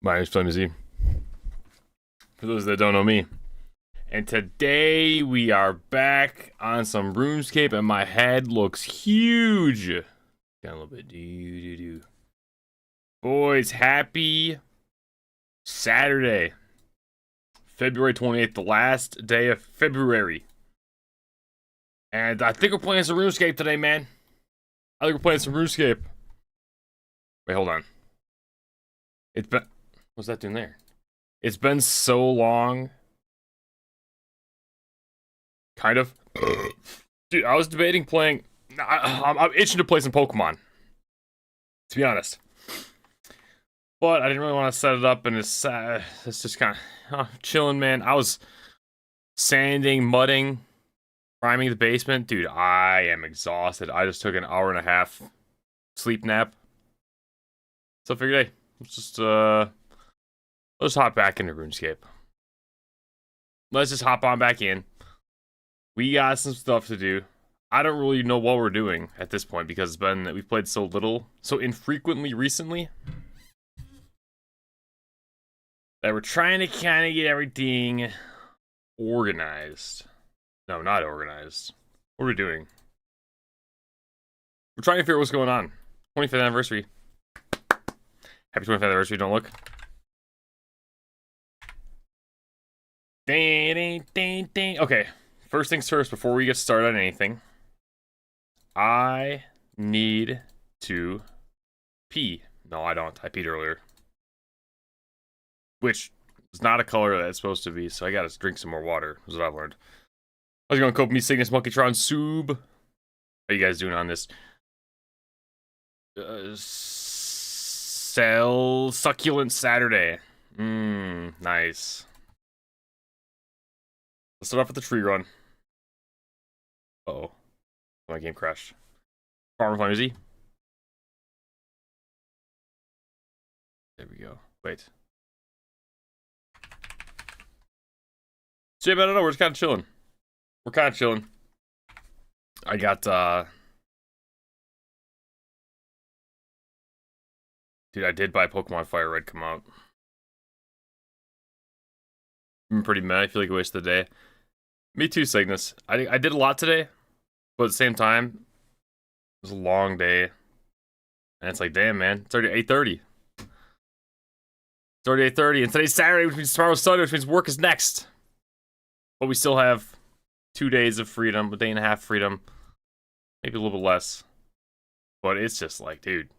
My name's Flimsy. For those that don't know me. And today we are back on some Runescape and my head looks huge. Got a little bit do. Boys, happy Saturday. February 28th, the last day of February. And I think we're playing some Runescape today, man. I think we're playing some Runescape. Wait, hold on. It's been... What's that doing there? It's been so long. Kind of. Dude, I was debating playing... I'm itching to play some Pokemon. To be honest. But I didn't really want to set it up, and it's just kind of chilling, man. I was sanding, mudding, priming the basement. Dude, I am exhausted. I just took an hour and a half sleep nap. So I figured, hey, let's hop back into RuneScape. Let's just hop on back in. We got some stuff to do. I don't really know what we're doing at this point because we've played so little, so infrequently recently, that we're trying to kind of get everything organized. No, not organized. What are we doing? We're trying to figure out what's going on. 25th anniversary. Happy 25th anniversary, don't look. Okay, first things first, before we get started on anything, I need to pee. No, I don't. I peed earlier. Which is not a color that it's supposed to be, so I gotta drink some more water, is what I've learned. How's it going, Cope Me, Cygnus, Monkeytron, Soob? How are you guys doing on this? Succulent Saturday. Nice. Let's start off with the tree run. Uh-oh. My game crashed. Farmer Flimsy. There we go. Wait. So, I don't know. We're just kind of chilling. We're kind of chilling. I got, Dude, I did buy Pokemon Fire Red come out. I'm pretty mad. I feel like I wasted the day. Me too, Cygnus. I did a lot today, but at the same time, it was a long day. And it's like, damn, man. It's already 8:30. It's already 8:30, and today's Saturday, which means tomorrow's Sunday, which means work is next. But we still have 2 days of freedom, a day and a half freedom. Maybe a little bit less. But it's just like, dude.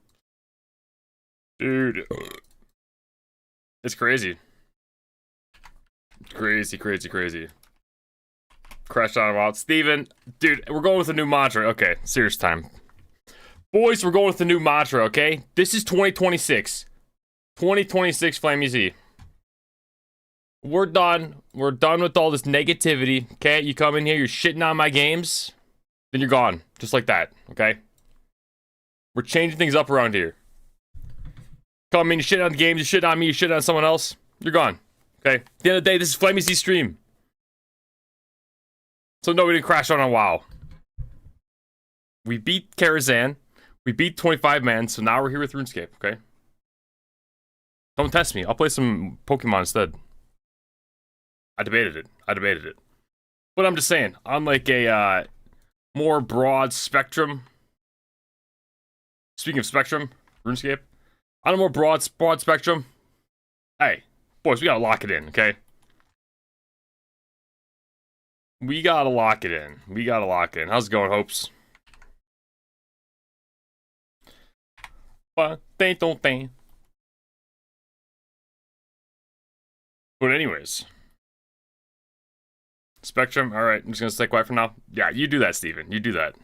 Dude. It's crazy. Crazy. Crash on him out. Steven, dude, we're going with a new mantra. Okay, serious time. Boys, we're going with the new mantra, okay? This is 2026. 2026 Flammy Z. We're done. We're done with all this negativity, okay? You come in here, you're shitting on my games, then you're gone. Just like that, okay? We're changing things up around here. Come in, you shit on the games, you shit on me, you shit on someone else, you're gone. Okay? At the end of the day, this is Flammy Z stream. So no, we didn't crash on WoW. We beat Karazhan. We beat 25 man, so now we're here with RuneScape, okay? Don't test me. I'll play some Pokemon instead. I debated it. But I'm just saying, on like a more broad spectrum. Speaking of spectrum, RuneScape. On a more broad spectrum. Hey, boys, we gotta lock it in, okay? We gotta lock it in. How's it going, Hopes? But anyways. Spectrum, alright, I'm just gonna stay quiet for now. Yeah, you do that, Steven. You do that.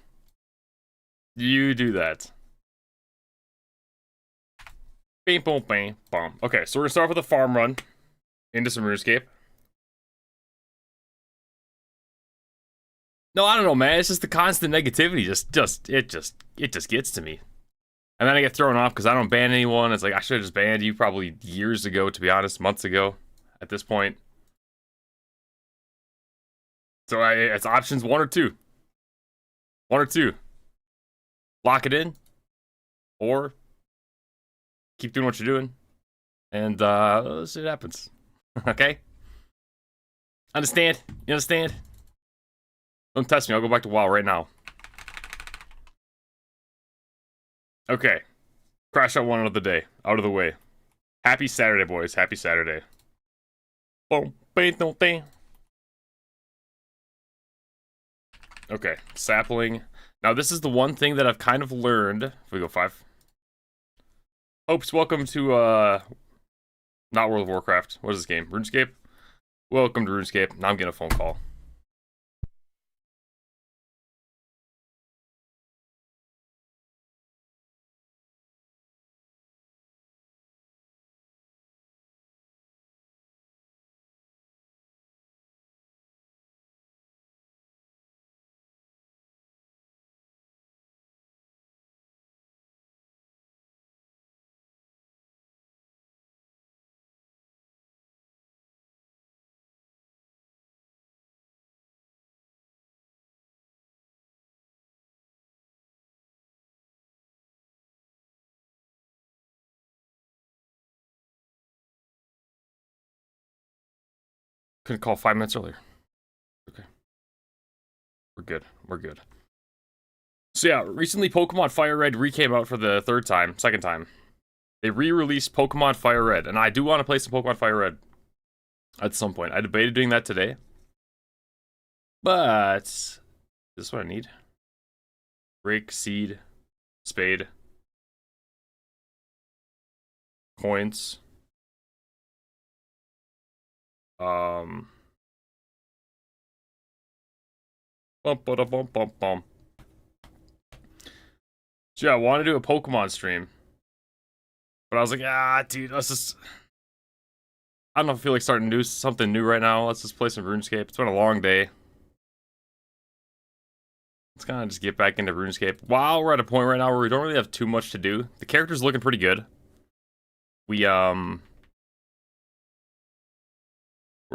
Bing, boom, bang, bomb. Okay, so we're gonna start with a farm run into some RuneScape. No, I don't know, man. It's just the constant negativity. It just gets to me. And then I get thrown off because I don't ban anyone. It's like, I should have just banned you probably years ago, to be honest, months ago at this point. So it's options one or two. Lock it in. Or keep doing what you're doing And let's see what happens. Okay? Understand? You understand? Don't test me. I'll go back to WoW right now. Okay. Crash out one of the day. Out of the way. Happy Saturday, boys. Happy Saturday. Boom. Okay. Sapling. Now, this is the one thing that I've kind of learned. If we go 5. Hopes, welcome to, not World of Warcraft. What is this game? Runescape? Welcome to Runescape. Now I'm getting a phone call. Couldn't call 5 minutes earlier. Okay. We're good. We're good. So yeah, recently Pokemon Fire Red came out for the second time. They re-released Pokemon Fire Red, and I do want to play some Pokemon Fire Red at some point. I debated doing that today. But is this what I need? Rake, seed, spade, coins. Bum ba bum bum bum. So yeah, I want to do a Pokemon stream. But I was like, dude, let's just... I don't know if I feel like starting to do something new right now. Let's just play some RuneScape. It's been a long day. Let's kind of just get back into RuneScape. Wow, we're at a point right now where we don't really have too much to do. The character's looking pretty good. We're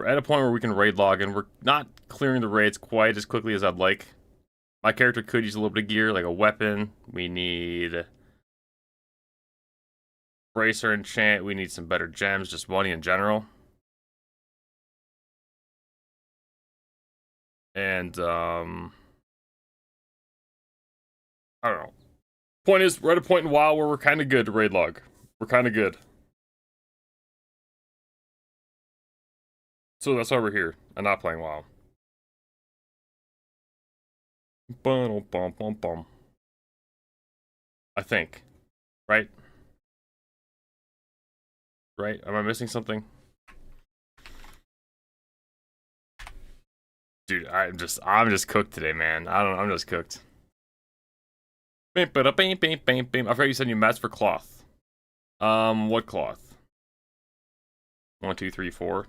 at a point where we can raid log, and we're not clearing the raids quite as quickly as I'd like. My character could use a little bit of gear, like a weapon. We need... Bracer enchant. We need some better gems, just money in general. And, I don't know. Point is, we're at a point in WoW where we're kind of good to raid log. We're kind of good. So that's why we're here, and not playing WoW. I think. Right? Right? Am I missing something? Dude, I'm just cooked today, man. I'm just cooked. I forgot you said you mats for cloth. What cloth? 1, 2, 3, 4.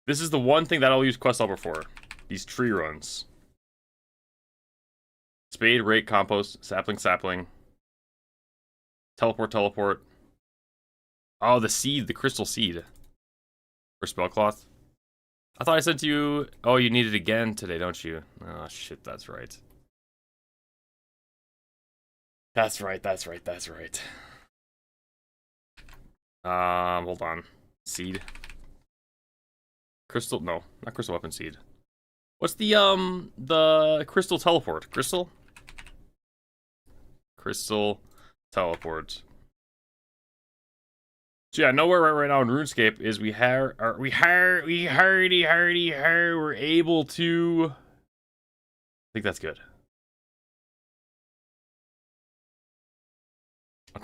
This is the one thing that I'll use quest helper for. These tree runs. Spade, rake, compost, sapling. Teleport. Oh, the seed, the crystal seed. For spellcloth. I thought I said to you, oh, you need it again today, don't you? Oh, shit, that's right. That's right. Hold on. Seed. Crystal, no, not crystal weapon seed. What's the crystal teleport? Crystal teleport. So yeah, nowhere right now in RuneScape is we're able to... I think that's good. I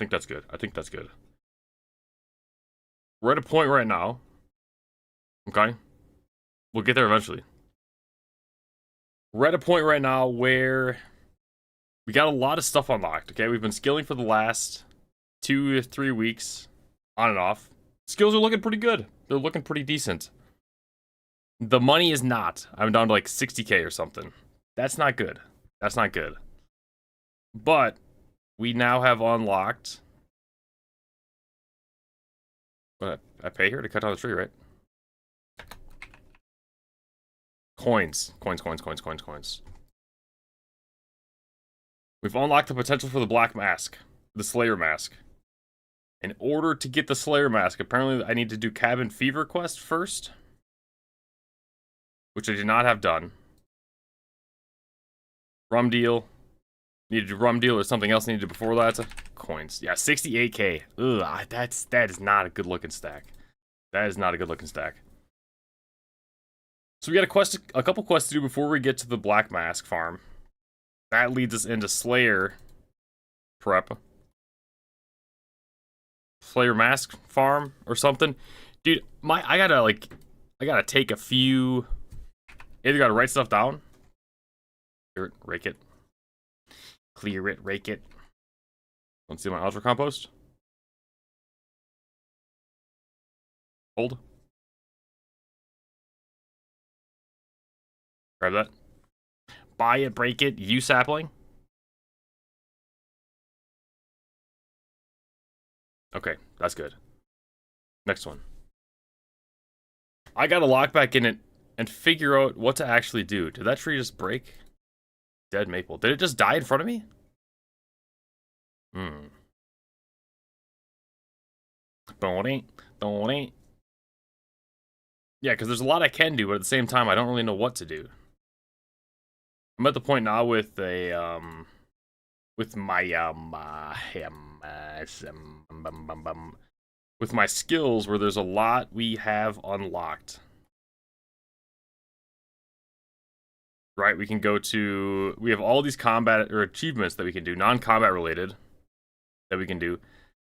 think that's good. We're at a point right now. Okay? We'll get there eventually. We're at a point right now where we got a lot of stuff unlocked, okay? We've been skilling for the last 2 to 3 weeks, on and off. Skills are looking pretty good. They're looking pretty decent. The money is not. I'm down to like 60k or something. That's not good. But we now have unlocked... What, I pay here to cut down the tree, right? Coins. We've unlocked the potential for the black mask. The Slayer mask. In order to get the Slayer Mask, apparently I need to do Cabin Fever quest first. Which I did not have done. Rum deal. Need to do rum deal or something else needed to do before that. Coins. Yeah, 68k. Ugh, that is not a good looking stack. That is not a good looking stack. So we got a couple quests to do before we get to the Black Mask farm. That leads us into Slayer prep. Slayer Mask farm or something. Dude, I gotta take a few. Either gotta write stuff down. Clear it, rake it. Clear it, rake it. Let's see my ultra compost. Hold. Grab that. Buy it, break it, use sapling. Okay, that's good. Next one. I gotta lock back in it and figure out what to actually do. Did that tree just break? Dead maple. Did it just die in front of me? Don't. Yeah, because there's a lot I can do, but at the same time, I don't really know what to do. I'm at the point now with a, with my skills where there's a lot we have unlocked. Right, we can go to, we have all these combat or achievements that we can do, non-combat related, that we can do.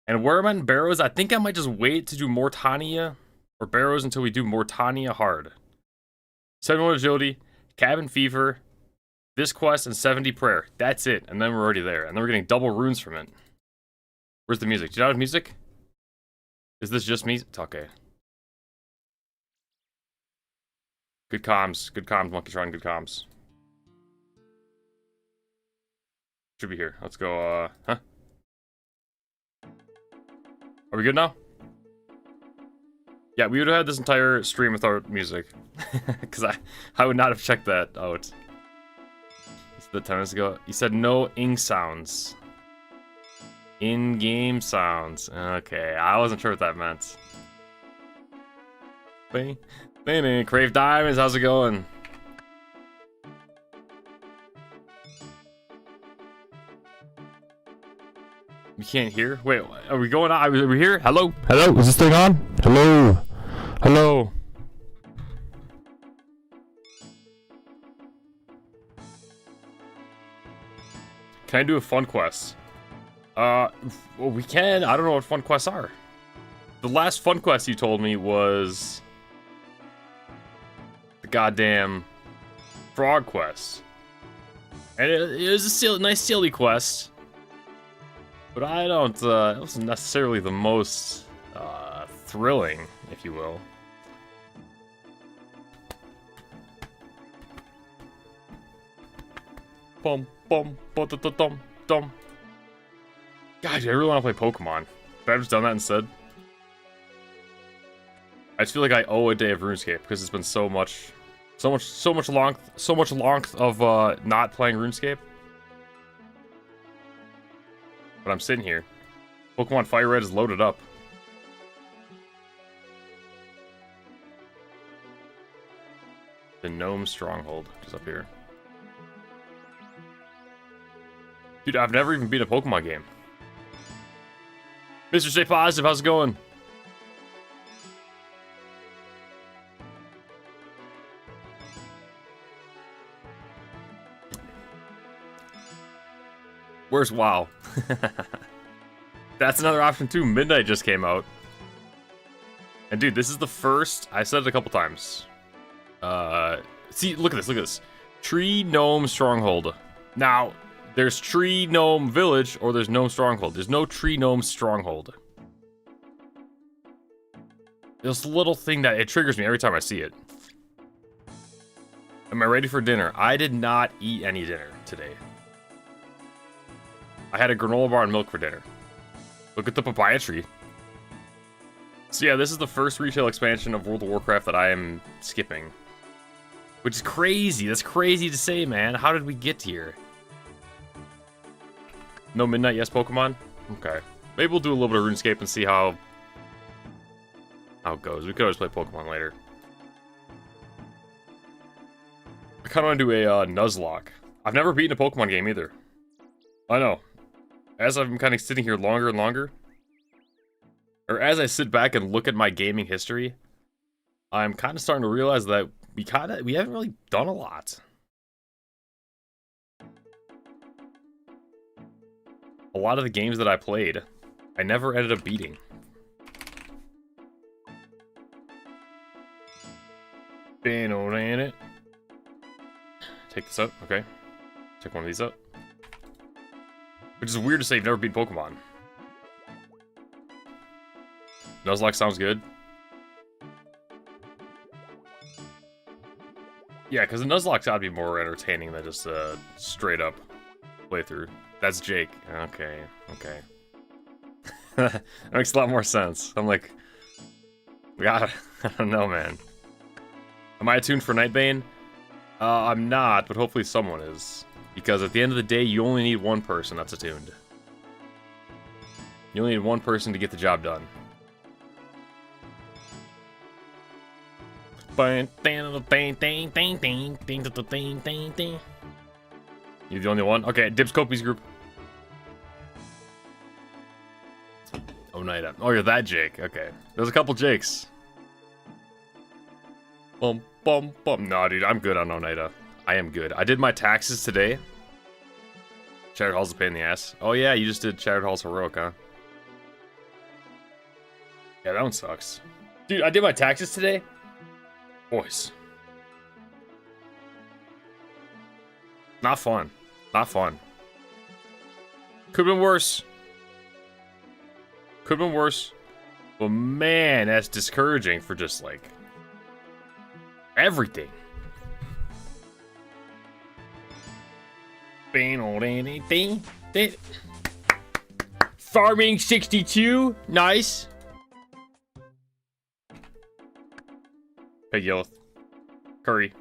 And where I'm at in Barrows, I think I might just wait to do Mortania or Barrows until we do Mortania hard. 71 agility, Cabin Fever, this quest, and 70 prayer. That's it, and then we're already there. And then we're getting double runes from it. Where's the music? Do you know music? Is this just me? It's okay. Good comms, Monkeyshrine, good comms. Should be here. Let's go, huh? Are we good now? Yeah, we would have had this entire stream without music. Because I would not have checked that out. It's the 10 minutes ago. You said no ing sounds. In-game sounds. Okay, I wasn't sure what that meant. Crave Diamonds, how's it going? We can't hear? Wait, are we going on? Are we here? Hello? Hello? Is this thing on? Hello? Hello? Can I do a fun quest? Well, we can. I don't know what fun quests are. The last fun quest you told me was the goddamn frog quest. And it was a nice silly quest. But I don't, it wasn't necessarily the most, thrilling, if you will. Bum, bum, dum, dum. God, I really want to play Pokemon. But I've just done that instead. I just feel like I owe a day of RuneScape, because it's been so much length of, not playing RuneScape. But I'm sitting here. Pokemon Fire Red is loaded up. The Gnome Stronghold is up here. Dude, I've never even beat a Pokemon game. Mr. Stay Positive, how's it going? Where's WoW? That's another option too. Midnight just came out. And dude, this is the first, I said it a couple times. See, look at this. Tree Gnome Stronghold. Now, there's Tree Gnome Village, or there's Gnome Stronghold. There's no Tree Gnome Stronghold. This little thing that, it triggers me every time I see it. Am I ready for dinner? I did not eat any dinner today. I had a granola bar and milk for dinner. Look at the papaya tree. So yeah, this is the first retail expansion of World of Warcraft that I am skipping. Which is crazy. That's crazy to say, man. How did we get here? No Midnight, yes Pokemon? Okay. Maybe we'll do a little bit of RuneScape and see how it goes. We could always play Pokemon later. I kind of want to do a Nuzlocke. I've never beaten a Pokemon game either. I know. As I'm kind of sitting here longer and longer, or as I sit back and look at my gaming history, I'm kind of starting to realize that we haven't really done a lot. A lot of the games that I played, I never ended up beating. It. Take this up, okay. Take one of these up. Which is weird to say you've never beat Pokemon. Nuzlocke sounds good. Yeah, because the Nuzlocke's gotta be more entertaining than just a straight up playthrough. That's Jake. Okay, okay. That makes a lot more sense. I'm like, I don't know, man. Am I attuned for Nightbane? I'm not, but hopefully someone is. Because at the end of the day, you only need one person that's attuned. You only need one person to get the job done. You're the only one? Okay, Dibs Kopi's group. Oneida. Oh, you're that Jake. Okay. There's a couple Jakes. Bum, bum, bum. No, dude, I'm good on Oneida. I am good. I did my taxes today. Shattered Hall's a pain in the ass. Oh, yeah, you just did Shattered Hall's Heroic, huh? Yeah, that one sucks. Dude, I did my taxes today. Boys. Not fun. Not fun. Could've been worse. Could've been worse. But man, that's discouraging for just, like, everything. Farming 62. Nice. Peg Yellow. Curry.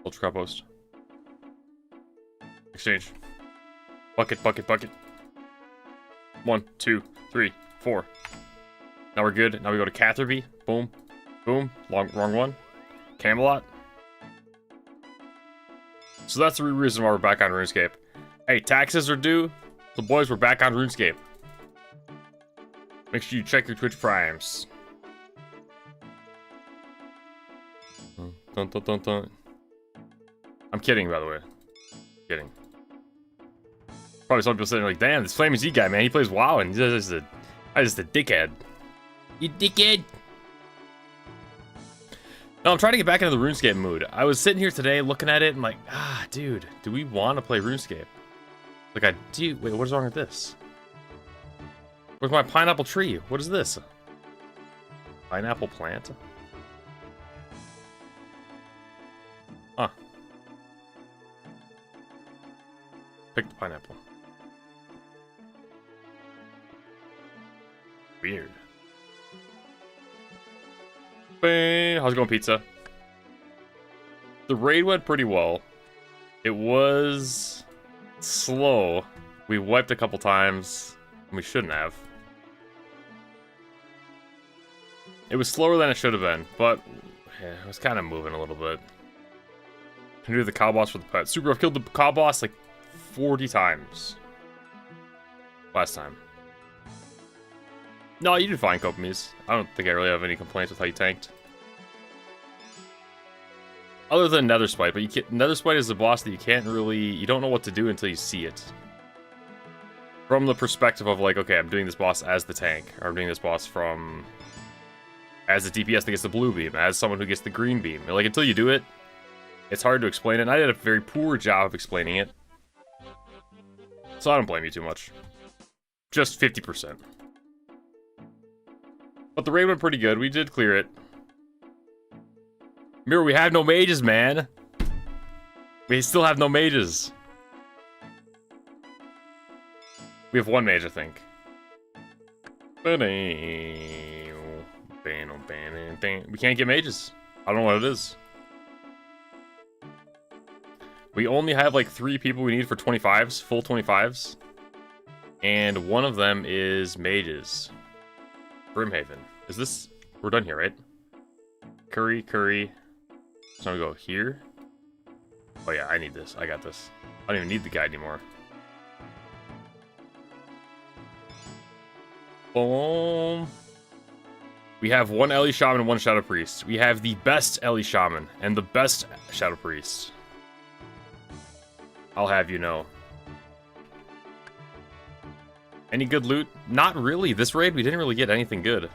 Ultra Crop Post. Exchange. Bucket, bucket, bucket. 1, 2, 3, 4. Now we're good. Now we go to Catherby. Boom. Boom. Wrong one. Camelot. So that's the reason why we're back on RuneScape. Hey, taxes are due. The boys, we're back on RuneScape. Make sure you check your Twitch primes. Dun, dun, dun, dun. I'm kidding, by the way. Kidding. Probably some people sitting there like, damn, this Flaming Z guy, man, he plays WoW and he's just a dickhead. You dickhead! No, I'm trying to get back into the RuneScape mood. I was sitting here today looking at it and like, dude, do we want to play RuneScape? Like, I do. Wait, what is wrong with this? Where's my pineapple tree? What is this? Pineapple plant? Huh. Pick the pineapple. Weird. Bang. How's it going, pizza? The raid went pretty well. It was slow. We wiped a couple times. We shouldn't have. It was slower than it should have been, but yeah, it was kind of moving a little bit. Can do the cow boss for the pet. Super, I've killed the cow boss like 40 times. Last time. No, you did fine, Kopamis. I don't think I really have any complaints with how you tanked. Other than Nether Spite, but you can't, Nether Spite is a boss that you don't know what to do until you see it. From the perspective of like, okay, I'm doing this boss as the tank, or I'm doing this boss as a DPS that gets the blue beam, as someone who gets the green beam. Like, until you do it, it's hard to explain it, and I did a very poor job of explaining it. So I don't blame you too much. Just 50%. But the raid went pretty good. We did clear it. Mirror, we have no mages, man. We still have no mages. We have one mage, I think. We can't get mages. I don't know what it is. We only have like 3 people we need for 25s, full 25s. And one of them is mages. Brimhaven. Is this... We're done here, right? Curry. So I'm gonna go here. Oh yeah, I need this. I got this. I don't even need the guide anymore. Boom. We have one Ellie Shaman and one Shadow Priest. We have the best Ellie Shaman and the best Shadow Priest. I'll have you know. Any good loot? Not really. This raid, we didn't really get anything good.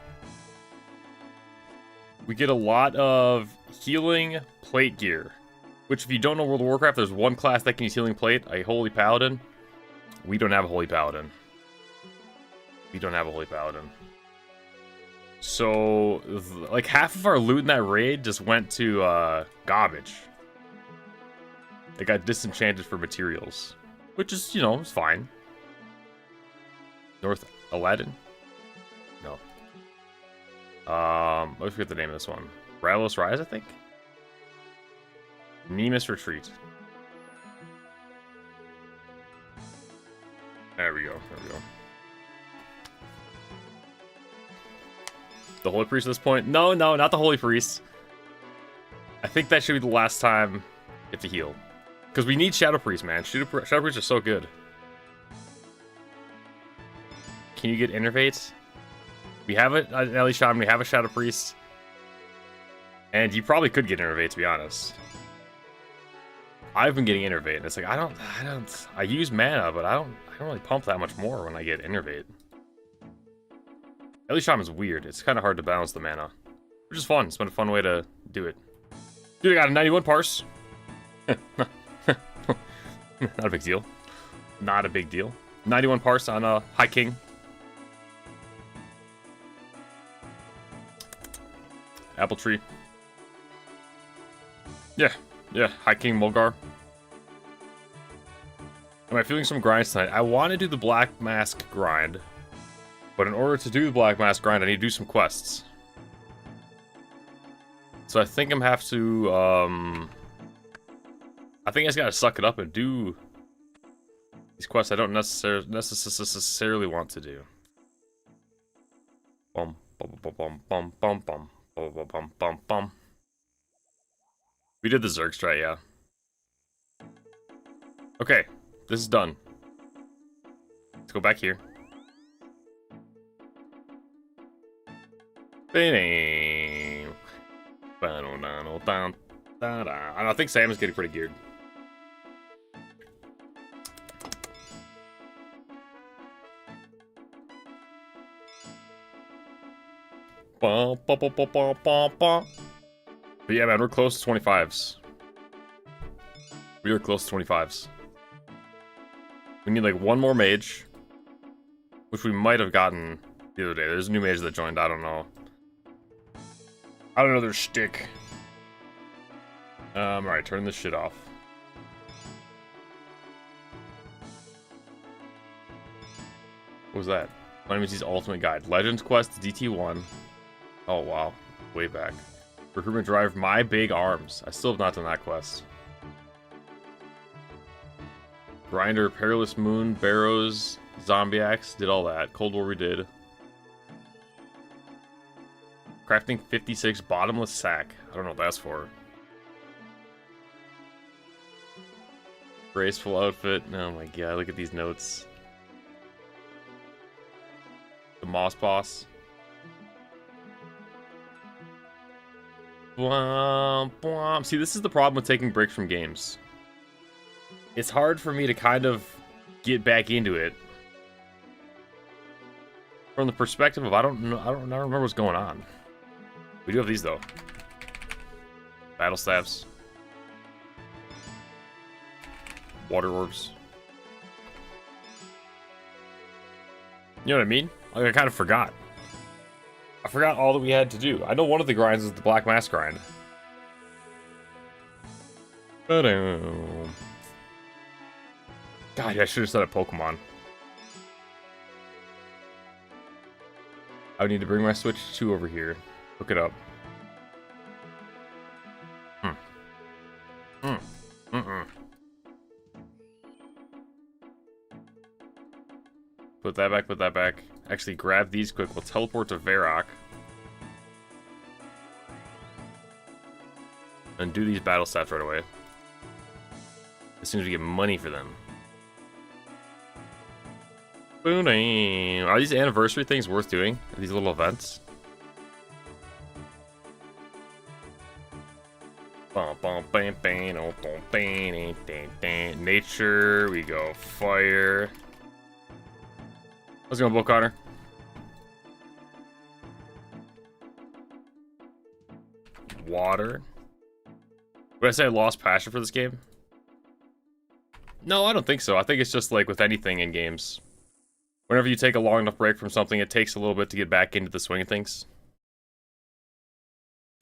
We get a lot of healing plate gear. Which, if you don't know World of Warcraft, there's one class that can use healing plate, a Holy Paladin. We don't have a Holy Paladin. So, like, half of our loot in that raid just went to, garbage. It got disenchanted for materials. Which is, you know, it's fine. North Aladdin? No. I forget the name of this one. Ralos Rise, I think? Nemus Retreat. There we go. The Holy Priest at this point? No, not the Holy Priest. I think that should be the last time you have to heal. Because we need Shadow Priest, man. Shadow Priests are so good. Can you get Innervates? We have an Ellie Shaman, we have a Shadow Priest. And you probably could get Innervate, to be honest. I've been getting Innervate, and it's like, I use mana, but I don't really pump that much more when I get Innervate. Ellie Shaman's weird. It's kind of hard to balance the mana. Which is fun. It's been a fun way to do it. Dude, I got a 91 parse. Not a big deal. Not a big deal. 91 parse on High King. Apple Tree. Yeah, High King Mulgar. Am I feeling some grinds tonight? I want to do the Black Mask grind. But in order to do the Black Mask grind, I need to do some quests. So I think I'm have to, I think I just gotta suck it up and do these quests I don't necessarily want to do. Bum, bum, bum, bum, bum, bum, bum, bum, bum, bum, bum. We did the Zerg strat, yeah. Okay, this is done. Let's go back here. I think Sam is getting pretty geared. But yeah, man, we're close to 25s. We are close to 25s. We need like one more mage, which we might have gotten the other day. There's a new mage that joined. I don't know their shtick. Alright, turn this shit off. What was that? Final Fantasy's Ultimate Guide. Legends Quest DT1. Oh, wow. Way back. Recruitment Drive, My Big Arms. I still have not done that quest. Grinder, Perilous Moon, Barrows, Zombie Axe. Did all that. Cold War we did. Crafting 56 Bottomless Sack. I don't know what that's for. Graceful outfit. Oh my god, look at these notes. The Moss Boss. Bwomp, bwomp. See, this is the problem with taking breaks from games. It's hard for me to kind of get back into it from the perspective of I don't remember what's going on. We do have these though. Battle staffs. Water orbs. You know what I mean? Like, I kind of forgot. I forgot all that we had to do. I know one of the grinds is the Black Mask grind. God, I should have set a Pokemon. I would need to bring my Switch 2 over here. Hook it up. Put that back, put that back. Actually, grab these quick. We'll teleport to Varrock. And do these battle stats right away. As soon as we get money for them. Are these anniversary things worth doing? Are these little events? Nature, we go fire. Let's go, Bull Connor. Water. Would I say I lost passion for this game? No, I don't think so. I think it's just like with anything in games. Whenever you take a long enough break from something, it takes a little bit to get back into the swing of things.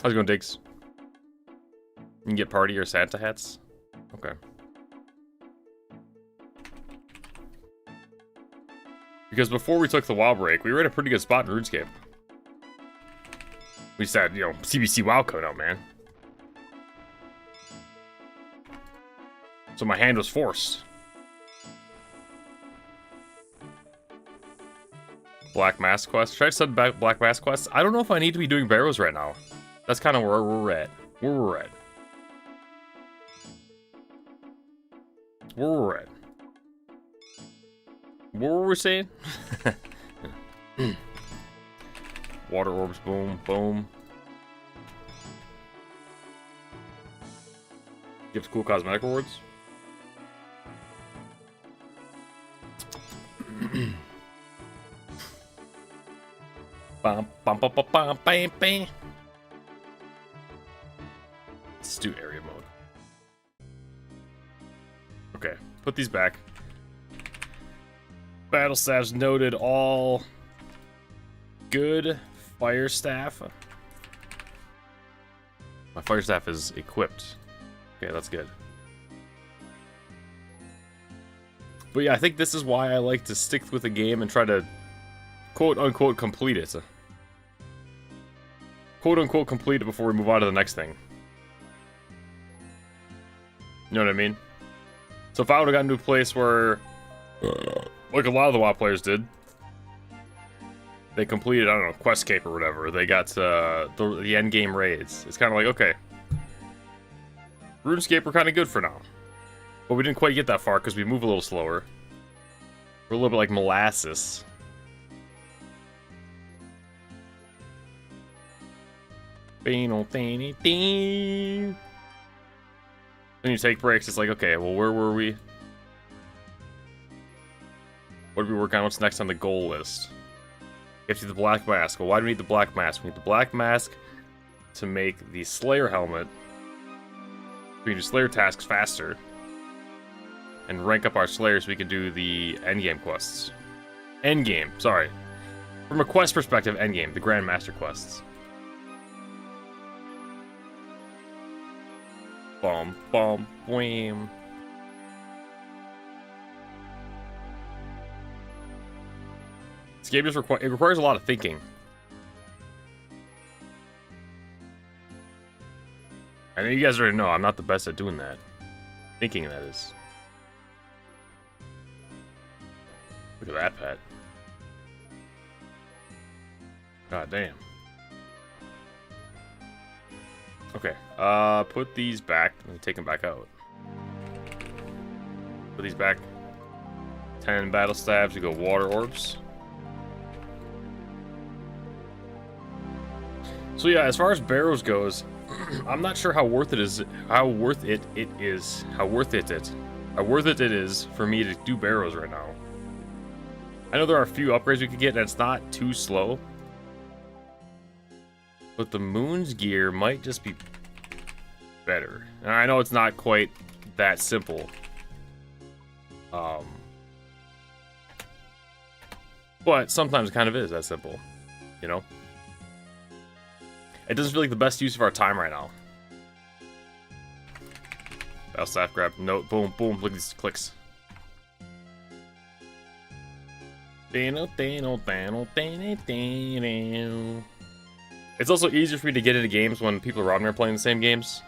How's it going, Diggs? You can get party or Santa hats? Okay. Because before we took the WoW break, we were in a pretty good spot in RuneScape. We said, you know, CBC WoW coming out, man. So my hand was forced. Black Mask quest. Should I send back Black Mask quests? I don't know if I need to be doing barrows right now. That's kind of where we're at. Where we're at. What were we saying? Water orbs, boom, boom. Gives cool cosmetic rewards. Bum, bum, bum, bum, bum, bam, bam. Let's do area mode. Okay, put these back. Battle staffs noted, all good. Fire staff. My fire staff is equipped. Okay, that's good. But yeah, I think this is why I like to stick with a game and try to quote-unquote complete it. Quote-unquote complete it before we move on to the next thing. You know what I mean? So if I would've gotten to a place where, like a lot of the WoW players did, they completed, I don't know, Questcape or whatever, they got the endgame raids. It's kind of like, okay, RuneScape, we're kind of good for now. But we didn't quite get that far because we move a little slower. We're a little bit like molasses. Then you take breaks, it's like, okay, well, where were we? What did we work on? What's next on the goal list? Get to the Black Mask. Well, why do we need the Black Mask? We need the Black Mask to make the Slayer helmet. We can do Slayer tasks faster. And rank up our Slayers so we can do the endgame quests. Endgame, sorry. From a quest perspective, endgame, the Grandmaster quests. Bum, bum, wham. This game just requires a lot of thinking. I know you guys already know I'm not the best at doing that. Thinking, that is. Look at that pet. God damn. Okay, put these back and take them back out. Put these back. 10 battle stabs, we go water orbs. So yeah, as far as barrows goes, I'm not sure how worth it is for me to do barrows right now. I know there are a few upgrades we could get, and it's not too slow. But the Moon's gear might just be better. And I know it's not quite that simple. But sometimes it kind of is that simple. You know? It doesn't feel like the best use of our time right now. Battle staff grab. Note. Boom, boom. Look at these clicks. It's also easier for me to get into games when people around me are playing the same games.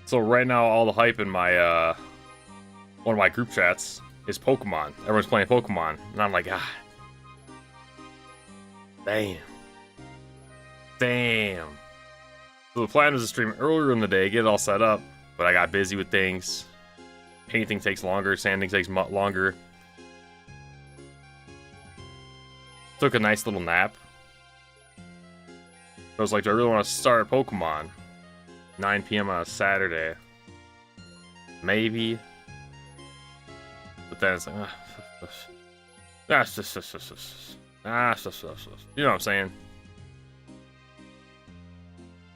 So right now, all the hype in my one of my group chats is Pokemon. Everyone's playing Pokemon. And I'm like, ah. Damn. Damn. So the plan was to stream earlier in the day, get it all set up, but I got busy with things. Painting takes longer, sanding takes longer. Took a nice little nap. I was like, do I really want to start Pokemon? 9 p.m. on a Saturday. Maybe. But then it's like, you know what I'm saying?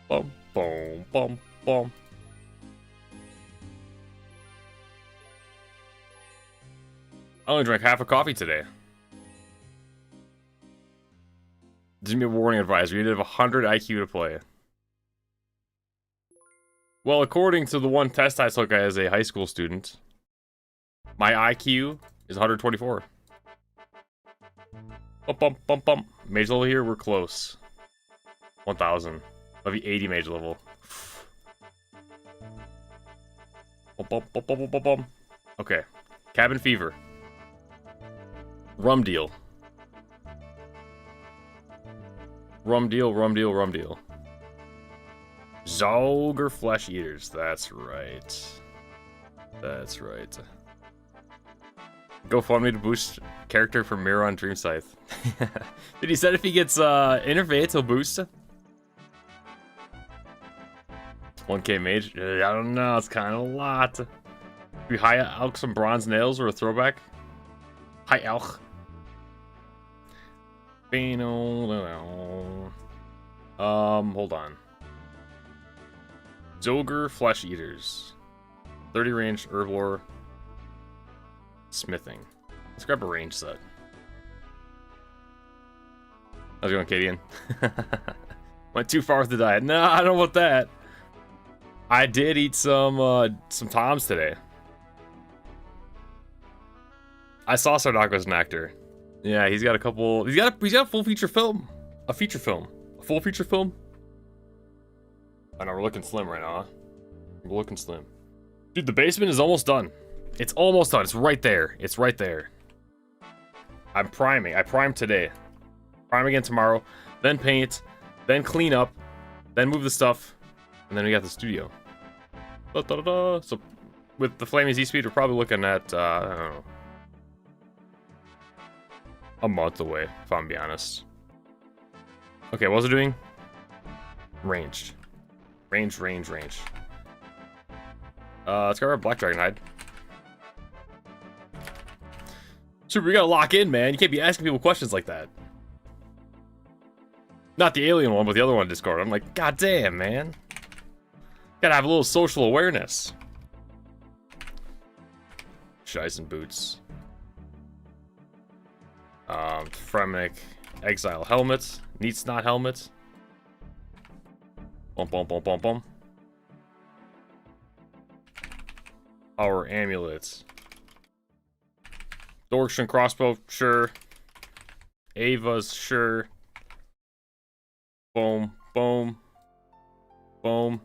Boom, boom, boom, boom. I only drank half a coffee today. Give me a warning advisory. You need to have 100 IQ to play. Well, according to the one test I took as a high school student, my IQ is 124. Bump, bump, bump, bump. Mage level here, we're close. 1,000. I'll be 80 mage level. Bump, bump, bump, bump, bump, bump. Okay. Cabin fever. Rum deal. Rum deal, rum deal, rum deal. Zogger flesh eaters. That's right. That's right. GoFundMe to boost character for Mirror on Dream Scythe. Did he said if he gets interface, he'll boost? 1k mage? I don't know. It's kind of a lot. We high elk some bronze nails or a throwback? High elk. Hold on. Zogger Flesh Eaters. 30 range, Herblore. Smithing. Let's grab a range set. How's it going, Cadian? Went too far with the diet. No, I don't want that. I did eat some Toms today. I saw Sardak was an actor. Yeah, he's got a couple. He's got a full feature film. A feature film. A full feature film. I know we're looking slim right now. Huh? We're looking slim. Dude, the basement is almost done. It's almost done. It's right there. It's right there. I'm priming. I primed today. Prime again tomorrow. Then paint. Then clean up. Then move the stuff. And then we got the studio. So with the Flaming Z-Speed, we're probably looking at, I don't know, a month away, if I'm being honest. Okay, what was it doing? Ranged. Range. Let's grab our Black Dragon hide. Super, we gotta lock in, man. You can't be asking people questions like that. Not the alien one, but the other one in Discord. I'm like, god damn, man. Gotta have a little social awareness. Shizen boots. Fremnic Exile helmets. Neat Snot helmets. Bum bum bum bum bum. Our amulets. Dorkshin crossbow, sure. Ava's, sure. Boom, boom, boom.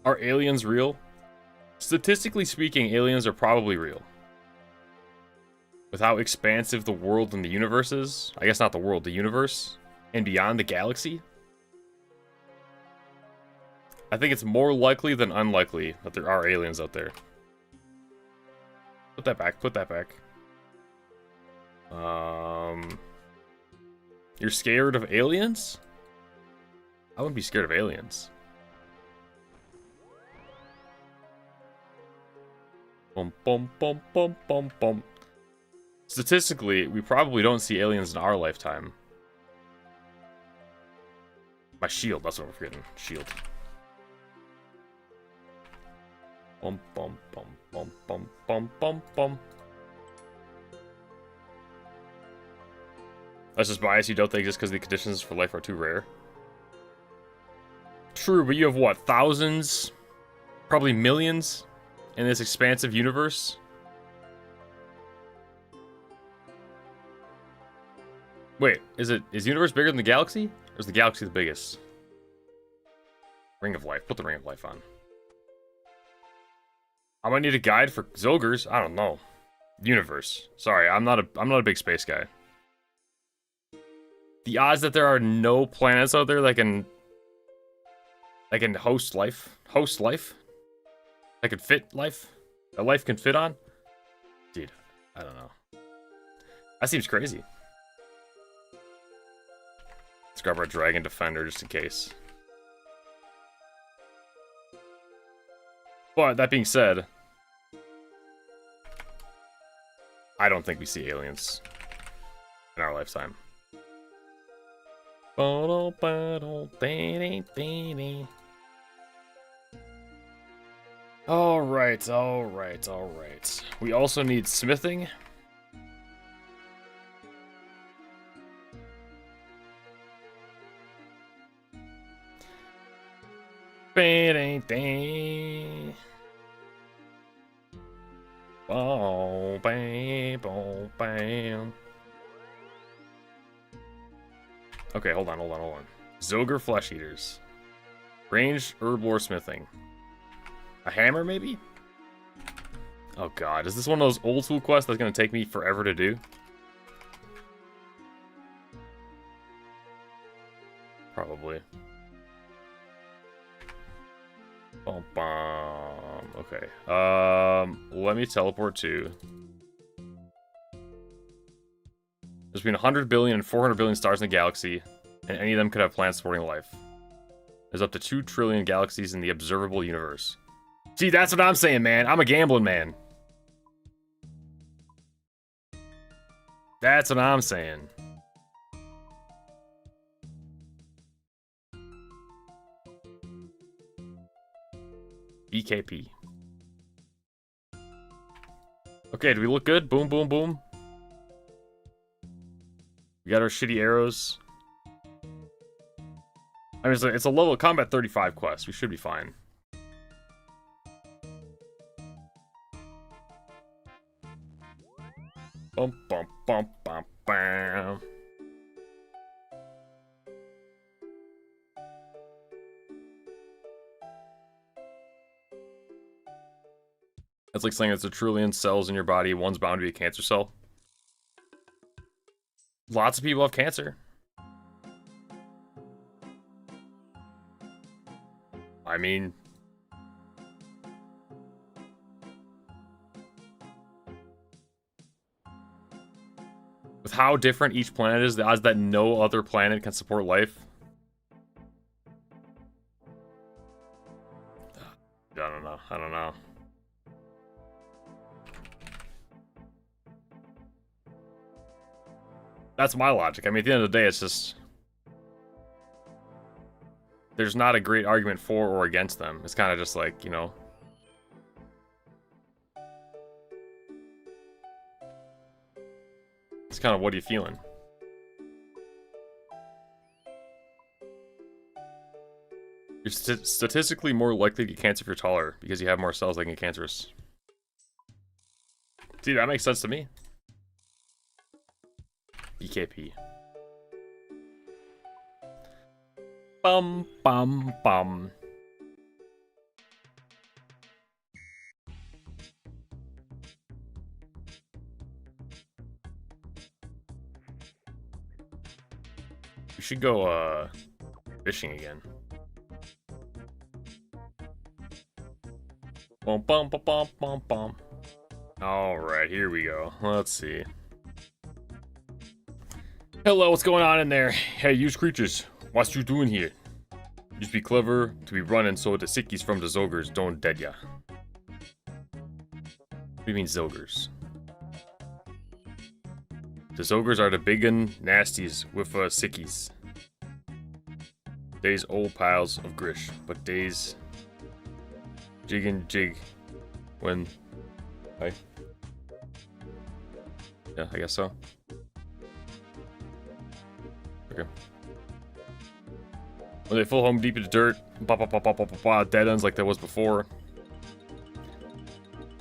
Are aliens real? Statistically speaking, aliens are probably real. With how expansive the world and the universe is. I guess not the world, the universe. And beyond the galaxy. I think it's more likely than unlikely that there are aliens out there. Put that back, put that back. You're scared of aliens? I wouldn't be scared of aliens. Bum bum bum bum bum bum. Statistically, we probably don't see aliens in our lifetime. My shield, that's what we're forgetting. Shield. Bum bum bum bum bum bum bum bum. That's just bias. You don't think just because the conditions for life are too rare. True, but you have what? Thousands? Probably millions in this expansive universe? Wait, is the universe bigger than the galaxy? Or is the galaxy the biggest? Ring of Life. Put the Ring of Life on. I might need a guide for Zogers. I don't know. Universe. Sorry, I'm not a big space guy. The odds that there are no planets out there that can host life, that can fit life, that life can fit on. Dude, I don't know. That seems crazy. Let's grab our Dragon Defender just in case. But that being said, I don't think we see aliens in our lifetime. Alright. We also need smithing. Okay, hold on. Zoger flesh eaters. Ranged herblore smithing. A hammer, maybe? Oh god, is this one of those old school quests that's gonna take me forever to do? Probably. Bum, bum. Okay. Let me teleport to. There's between 100 billion and 400 billion stars in the galaxy, and any of them could have planets supporting life. There's up to 2 trillion galaxies in the observable universe. See, that's what I'm saying, man. I'm a gambling man. That's what I'm saying. BKP. Okay, do we look good? Boom, boom, boom. We got our shitty arrows. I mean, it's a level combat 35 quest. We should be fine. Bum, bum, bum, bum, bam. That's like saying there's a trillion cells in your body. One's bound to be a cancer cell. Lots of people have cancer. I mean, with how different each planet is, the odds that no other planet can support life. I don't know. That's my logic. I mean, at the end of the day, it's just... There's not a great argument for or against them. It's kind of just like, you know... It's kind of, what are you feeling? You're statistically more likely to get cancer if you're taller, because you have more cells that can get cancerous. See, that makes sense to me. BKP. Bum, bum, bum. We should go, fishing again. Bum, bum, bum, bum, bum, bum. Alright, here we go. Let's see. Hello, what's going on in there? Hey, use creatures. What you doing here? Just be clever to be running so the sickies from the Zogers don't dead ya. What do you mean Zogers? The Zogers are the biggin nasties with sickies. They's old piles of grish, but they's jig and jig when... Hey. Yeah, I guess so. Okay. When they full home deep into dirt, dead ends like there was before.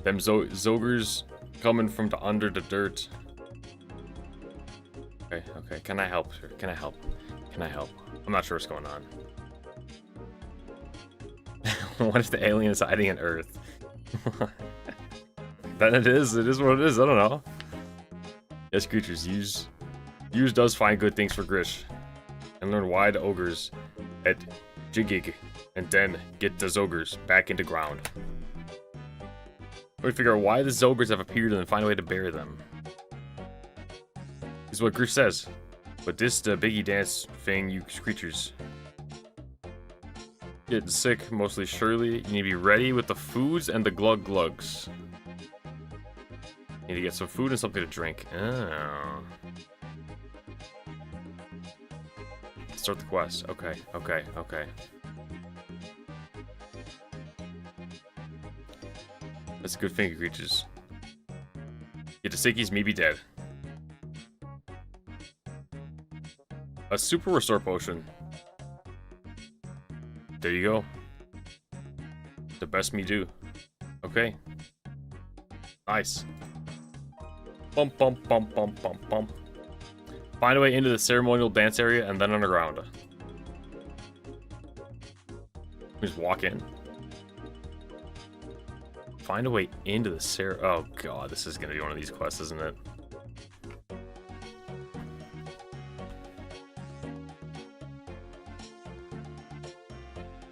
Them Zogers coming from under the dirt. Okay, can I help, sir? Can I help? I'm not sure what's going on. What if the alien is hiding in Earth? Then it is what it is. I don't know. Yes, creatures, use does find good things for Grish. And learn why the ogres at Jigig. And then get the Zogres back into ground. We figure out why the Zogres have appeared and then find a way to bury them. This is what Grish says. But this the biggie dance thing, you creatures. Getting sick, mostly surely. You need to be ready with the foods and the glug glugs. Need to get some food and something to drink. Oh. Start the quest. Okay. That's a good thing, creatures. Get the sickies, me be dead. A super restore potion. There you go. The best me do. Okay. Nice. Bump. Find a way into the ceremonial dance area and then underground. Just walk in. Find a way into the oh god, this is gonna be one of these quests, isn't it?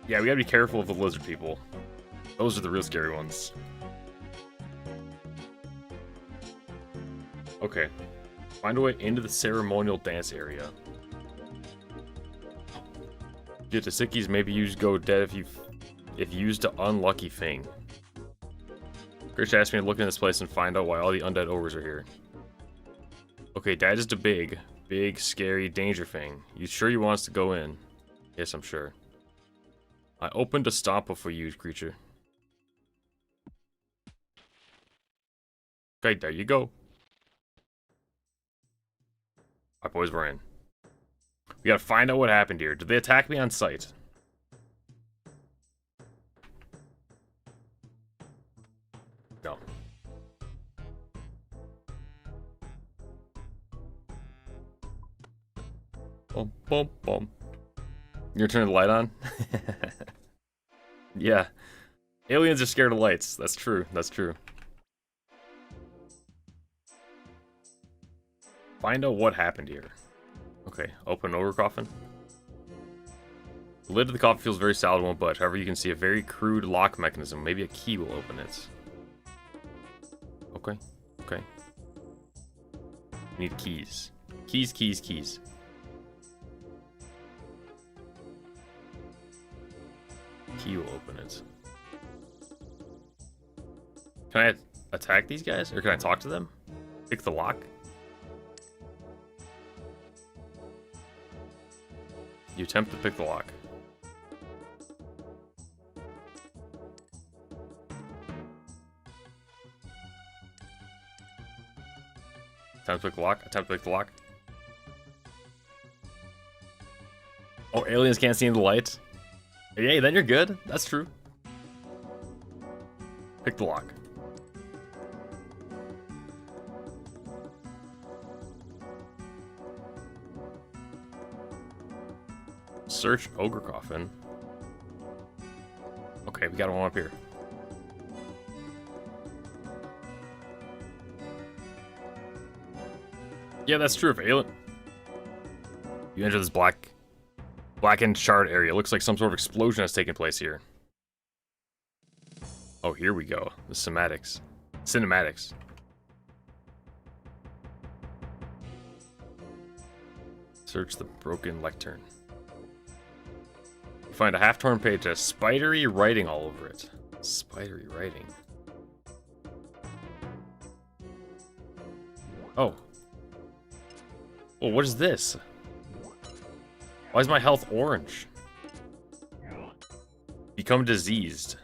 Yeah, we gotta be careful of the lizard people. Those are the real scary ones. Okay. Find a way into the ceremonial dance area. Get the sickies, maybe use go dead if used the unlucky thing. Grish asked me to look in this place and find out why all the undead ogres are here. Okay, that is the big, scary danger thing. You sure you want us to go in? Yes, I'm sure. I opened a stop before you, creature. Okay, there you go. Alright, boys, we're in. We gotta find out what happened here. Did they attack me on sight? No. Bum. You're turning the light on? Yeah. Aliens are scared of lights. That's true. Find out what happened here. Okay, open ogre coffin. The lid of the coffin feels very solid and won't budge. However, you can see a very crude lock mechanism. Maybe a key will open it. Okay. Need keys. Keys. Key will open it. Can I attack these guys? Or can I talk to them? Pick the lock? You attempt to pick the lock. Attempt to pick the lock. Oh, aliens can't see in the light? Yeah, then you're good. That's true. Pick the lock. Search ogre coffin. Okay, we got one up here. Yeah, that's true. If alien, you enter this blackened charred area. It looks like some sort of explosion has taken place here. Oh, here we go. The cinematics. Search the broken lectern. You find a half-torn page that has spidery writing all over it. Spidery writing. Oh. Well, what is this? Why is my health orange? Become diseased.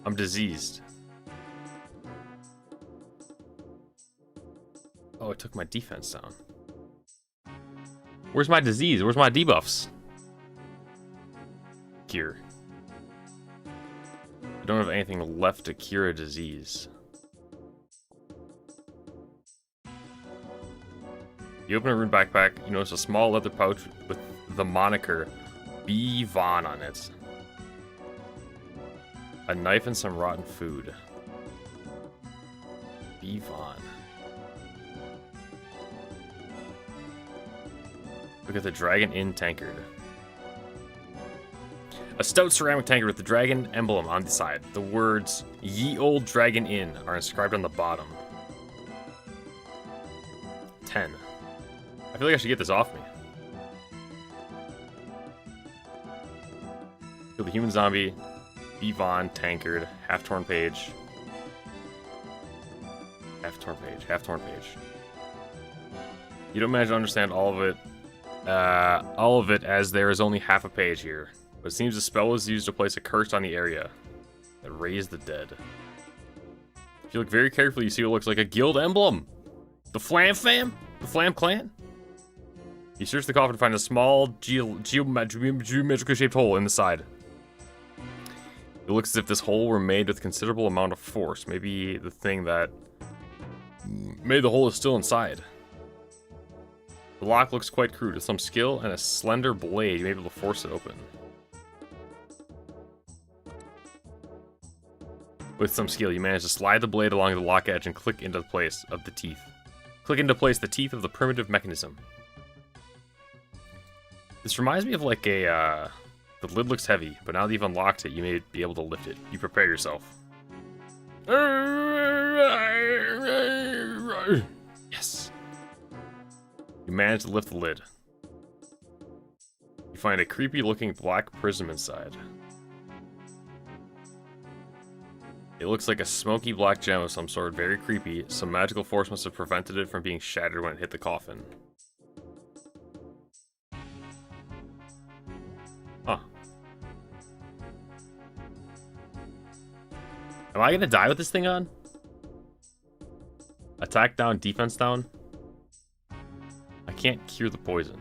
I'm diseased. Oh, it took my defense down. Where's my disease? Where's my debuffs? Cure. I don't have anything left to cure a disease. You open a rune backpack, you notice a small leather pouch with the moniker B. Vaughn on it. A knife and some rotten food. B. Vaughn. Look at the Dragon Inn tankard. A stout ceramic tankard with the dragon emblem on the side. The words, Ye Old Dragon Inn, are inscribed on the bottom. 10. I feel like I should get this off me. Kill the human zombie. B. Vaughn, tankard, half-torn page. Half-torn page, half-torn page. You don't manage to understand all of it as there is only half a page here. But it seems the spell was used to place a curse on the area that raised the dead. If you look very carefully, you see what looks like a guild emblem. The Flam Fam? The Flam Clan? You search the coffin to find a small geometrically shaped hole in the side. It looks as if this hole were made with considerable amount of force. Maybe the thing that made the hole is still inside. The lock looks quite crude. With some skill and a slender blade, you may be able to force it open. With some skill, you manage to slide the blade along the lock edge and click into the place of the teeth. Click into place the teeth of the primitive mechanism. This reminds me of like a, the lid looks heavy, but now that you've unlocked it, you may be able to lift it. You prepare yourself. Yes. You manage to lift the lid. You find a creepy looking black prism inside. It looks like a smoky black gem of some sort, very creepy. Some magical force must have prevented it from being shattered when it hit the coffin. Huh. Am I gonna die with this thing on? Attack down, defense down? I can't cure the poison.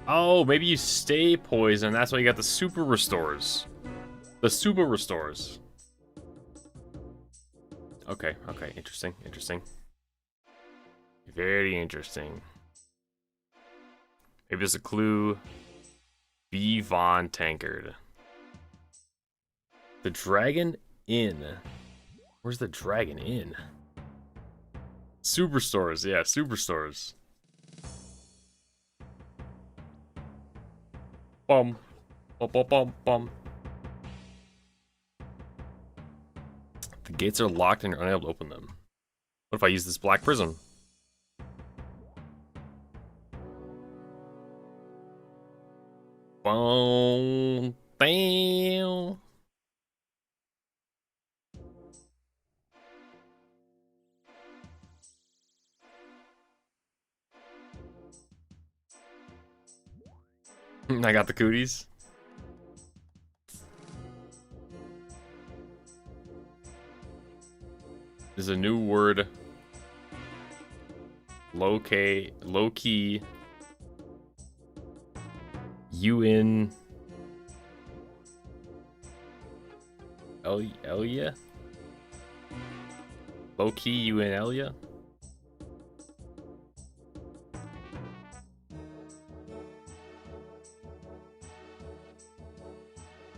Oh, maybe you stay poisoned. That's why you got the super restores. The super restores. Okay, okay, interesting, interesting. Very interesting. Maybe there's a clue. B. Vaughn tankard. The Dragon Inn. Where's the Dragon Inn? Superstores, yeah, superstores. Bum. Bum, bum, bum, bum. The gates are locked and you're unable to open them. What if I use this black prism? Boom. Bam. I got the cooties. There's a new word. Low key. UN. Elia? Low key UN Elia?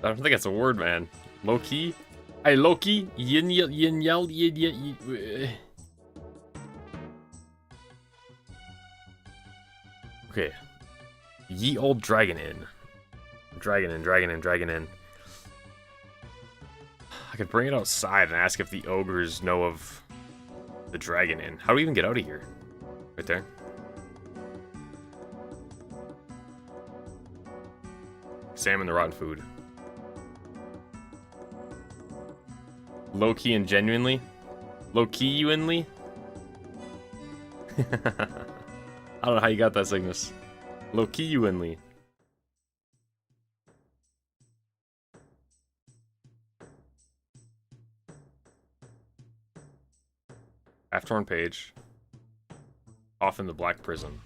I don't think that's a word, man. Low key? Hey, Loki, yin yell. Okay. Ye Old Dragon Inn. Dragon Inn. I could bring it outside and ask if the ogres know of the Dragon Inn. How do we even get out of here? Right there. Examine the rotten food. Low-key and genuinely? Low-key-uinly? I don't know how you got that, Cygnus. Low-key-uinly. Half-torn page. Off in the black prison.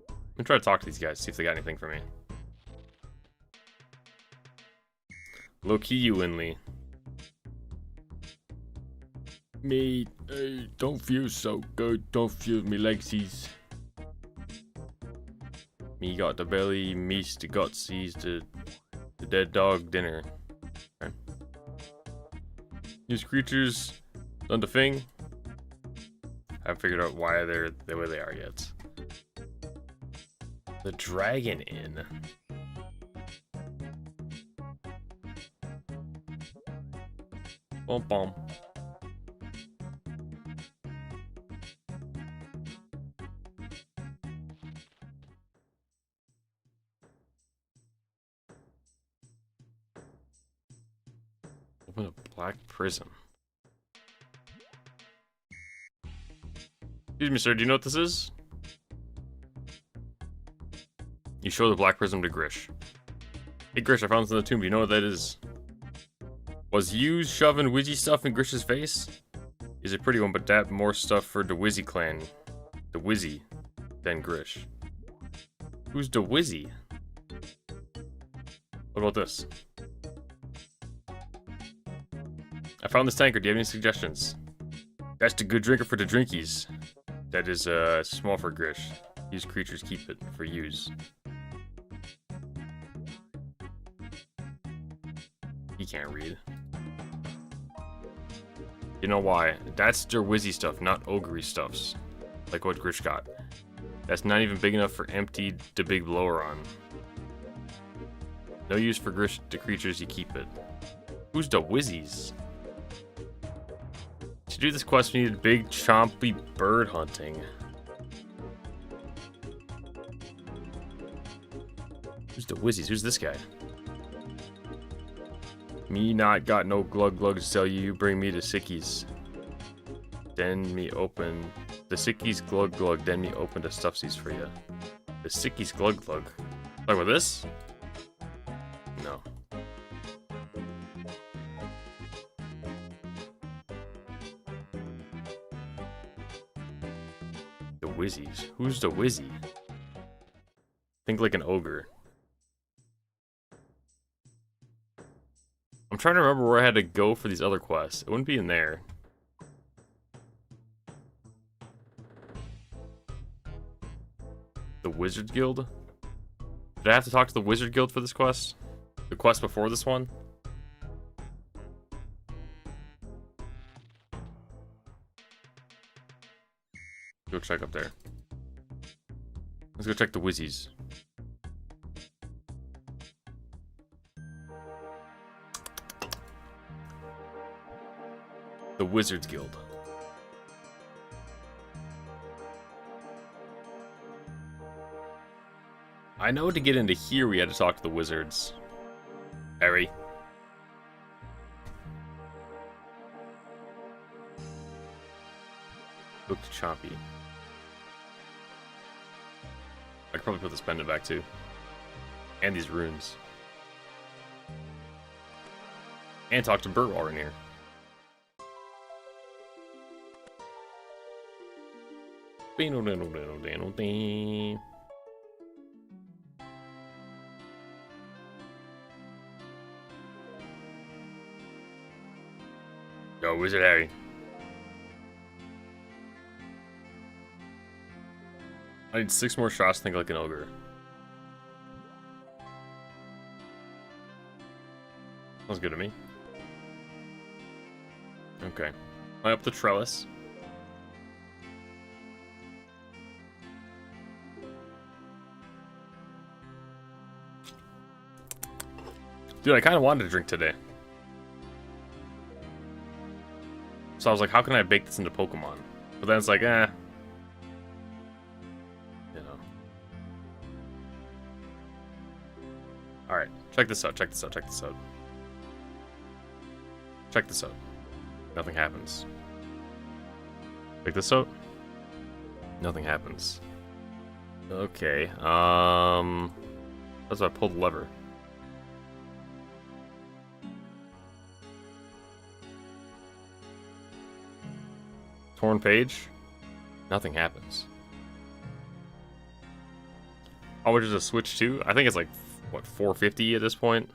I'm gonna try to talk to these guys, see if they got anything for me. Low-key Winley. Mate, don't feel so good. Don't feel me legsies. Me got the belly, me's the guts, he's the dead dog dinner. Okay. These creatures done the thing. I haven't figured out why they're the way they are yet. The Dragon Inn. Bum bum. Open a black prism. Excuse me, sir, do you know what this is? You show the black prism to Grish. Hey Grish, I found this in the tomb. Do you know what that is? Was you shoving Wizzy stuff in Grish's face? He's a pretty one, but that more stuff for the Wizzy clan. The Wizzy than Grish. Who's the Wizzy? What about this? I found this tanker. Do you have any suggestions? That's the good drinker for the drinkies. That is small for Grish. These creatures keep it for use. He can't read. You know why? That's their Wizzy stuff, not ogre stuffs. Like what Grish got. That's not even big enough for empty the big blower on. No use for Grish, the creatures you keep it. Who's the Wizzies? To do this quest, we needed big chompy bird hunting. Who's the Wizzies? Who's this guy? Me not got no glug glug to sell you. You bring me the sickies. Then me open the sickies glug glug. Then me open the stuffsies for you. The sickies glug glug. Talk about this? No. The Wizzies. Who's the Wizzy? Think like an ogre. I'm trying to remember where I had to go for these other quests. It wouldn't be in there. The Wizard Guild? Did I have to talk to the Wizard Guild for this quest? The quest before this one? Go check up there. Let's go check the Wizzies. The Wizards Guild. I know to get into here we had to talk to the wizards. Harry. Booked Chompy. I could probably put this pendant back too. And these runes. And talk to Bert while we're in here. Yo, Wizard Harry. I need 6 more shots to think like an ogre. Sounds good to me. Okay. Climb up the trellis. Dude, I kind of wanted to drink today. So I was like, how can I bake this into Pokemon? But then it's like, eh. You know. Alright, check this out, check this out, check this out. Check this out. Nothing happens. Check this out. Nothing happens. Okay, that's why I pulled the lever. Torn page. Nothing happens. How much is a Switch 2? I think it's like, what, $450 at this point?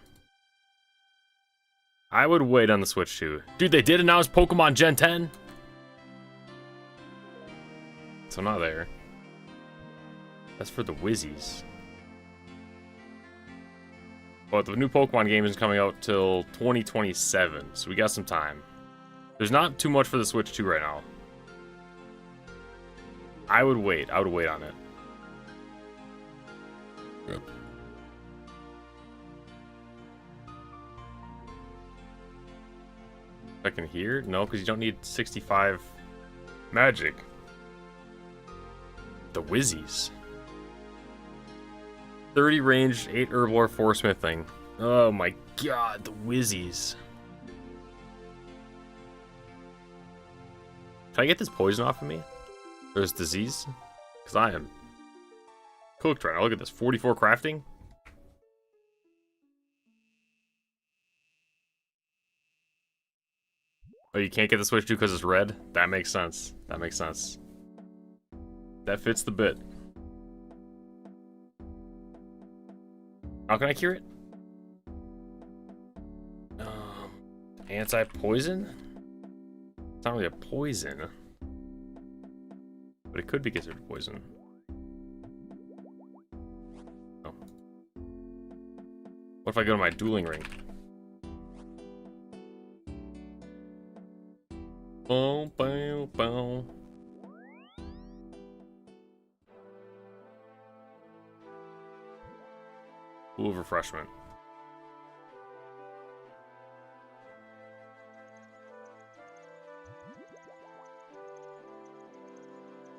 I would wait on the Switch 2. Dude, they did announce Pokemon Gen 10? So not there. That's for the Wizzies. But the new Pokemon game isn't coming out till 2027, so we got some time. There's not too much for the Switch 2 right now. I would wait on it. Yep. I can hear? No, because you don't need 65 magic. The Wizzies. 30 range, 8 Herblore, 4 smithing. Oh my god, the Wizzies. Can I get this poison off of me? There's disease? Because I am cooked right now. Look at this. 44 crafting? Oh, you can't get the Switch 2 because it's red? That makes sense. That makes sense. That fits the bit. How can I cure it? Anti-poison? It's not really a poison. But it could be considered poison. Oh. What if I go to my dueling ring? Boom, boom, boom. Pool of refreshment.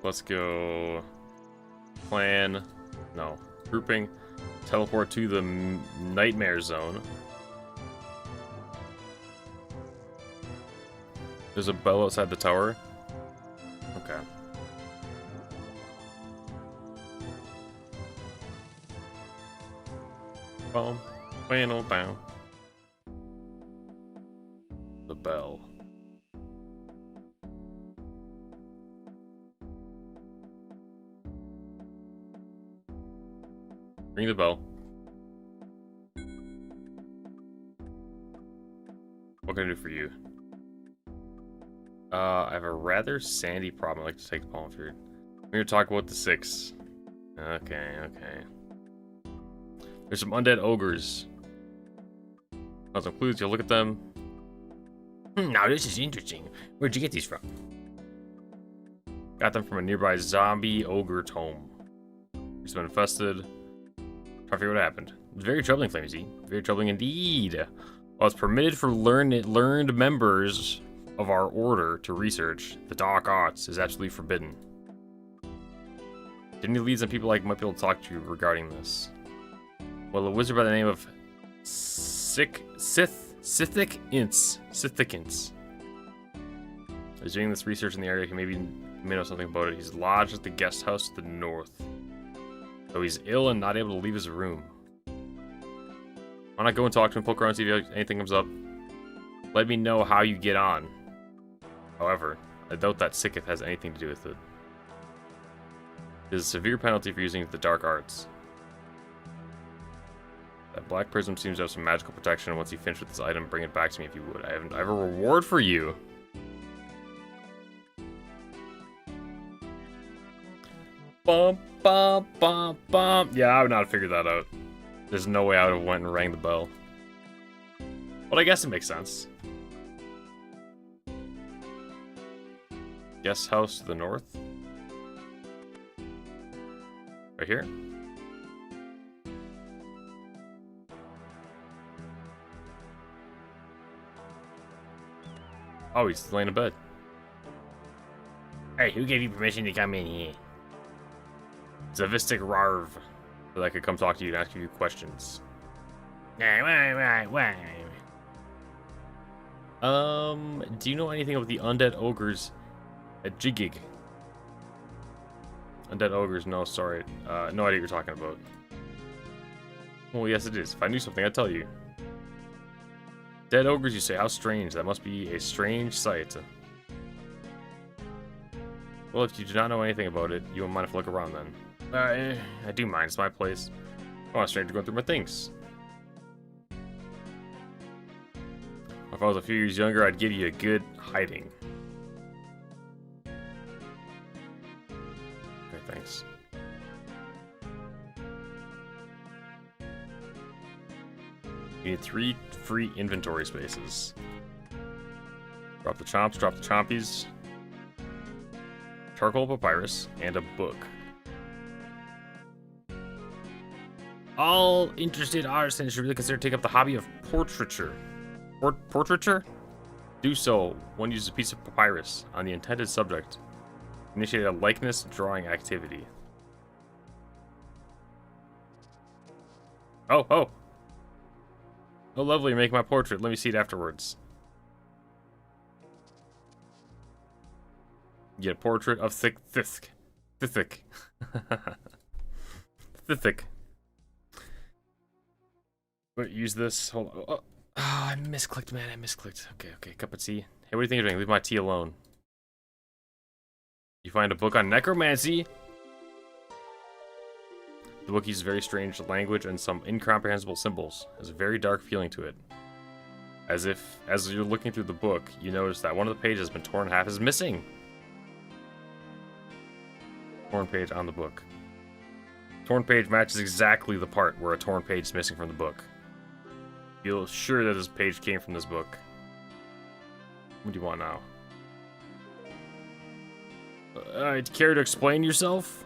Let's go. Plan. No. Grouping. Teleport to the nightmare zone. There's a bell outside the tower. Okay. Boom. Boom. Boom. The bell. Ring the bell. What can I do for you? I have a rather sandy problem. I'd like to take the palm fruit. We're gonna talk about the 6. Okay, okay. There's some undead ogres. Got some clues. You'll look at them. Now this is interesting. Where'd you get these from? Got them from a nearby zombie ogre tome. It's been infested. Trying to figure what happened. It's very troubling, Flamesy. Very troubling indeed. While it's permitted for learned members of our order to research, the dark arts is absolutely forbidden. Any leads on people might be able to talk to you regarding this? Well, a wizard by the name of Sithikins is doing this research in the area. He may know something about it. He's lodged at the guest house to the north, though he's ill and not able to leave his room. Why not go and talk to him, poke around, see if anything comes up? Let me know how you get on. However, I doubt that Sikith has anything to do with it. It is a severe penalty for using the dark arts. That black prism seems to have some magical protection. Once you finish with this item, bring it back to me if you would. I have a reward for you. Bum, bum, bum, bum. Yeah, I would not have figured that out. There's no way I would have went and rang the bell. But I guess it makes sense. Guest house to the north. Right here. Oh, he's laying in bed. Hey, who gave you permission to come in here? Zavistic Rarv. So I could come talk to you and ask you questions. Why? Do you know anything about the undead ogres at Jigig? Undead ogres, no, sorry. No idea what you're talking about. Well, yes it is. If I knew something, I'd tell you. Dead ogres, you say? How strange. That must be a strange sight. Well, if you do not know anything about it, you won't mind if I look around then. I do mind. It's my place. I don't want a stranger going through my things. If I was a few years younger, I'd give you a good hiding. Okay, thanks. You need 3 free inventory spaces. Drop the chomps, drop the chompies. Charcoal papyrus, and a book. All interested artisans should really consider taking up the hobby of portraiture. Portraiture? Do so. One uses a piece of papyrus on the intended subject. Initiate a likeness drawing activity. Oh, oh. Oh, lovely. Make my portrait. Let me see it afterwards. Get a portrait of Thithik. Thithik. Wait, use this. Hold on. Oh, I misclicked, man. I misclicked. Okay. Cup of tea. Hey, what do you think you're doing? Leave my tea alone. You find a book on necromancy. The book uses very strange language and some incomprehensible symbols. It has a very dark feeling to it. As you're looking through the book, you notice that one of the pages has been torn in half is missing. Torn page on the book. Torn page matches exactly the part where a torn page is missing from the book. Feel sure that this page came from this book. What do you want now? Care to explain yourself?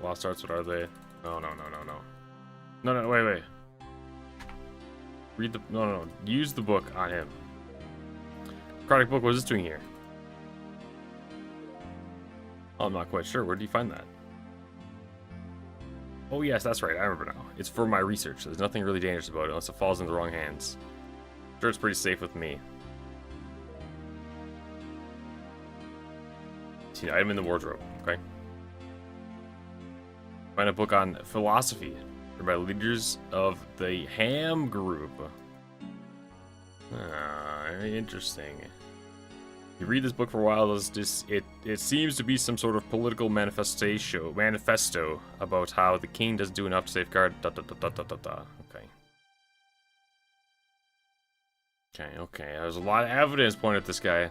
Lost arts, what are they? No. No, wait. Read the... No. Use the book on him. Product book, what is this doing here? Oh, I'm not quite sure. Where did you find that? Oh, yes, that's right. I remember now. It's for my research. There's nothing really dangerous about it unless it falls into the wrong hands. I'm sure it's pretty safe with me. See an item in the wardrobe. Okay. Find a book on philosophy written by leaders of the Ham group. Very interesting. You read this book for a while, it seems to be some sort of political manifesto about how the king doesn't do enough to safeguard Okay. There's a lot of evidence pointed at this guy.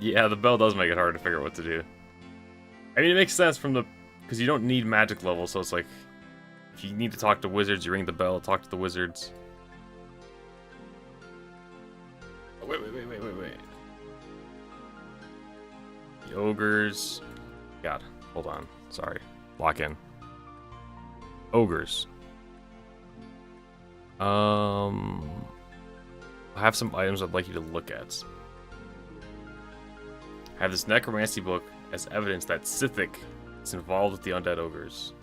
Yeah, the bell does make it hard to figure out what to do. I mean, it makes sense because you don't need magic level, so it's like, if you need to talk to wizards, you ring the bell, talk to the wizards. Wait. The ogres. God, hold on. Sorry. Lock in. Ogres. I have some items I'd like you to look at. I have this necromancy book as evidence that Sithik is involved with the undead ogres.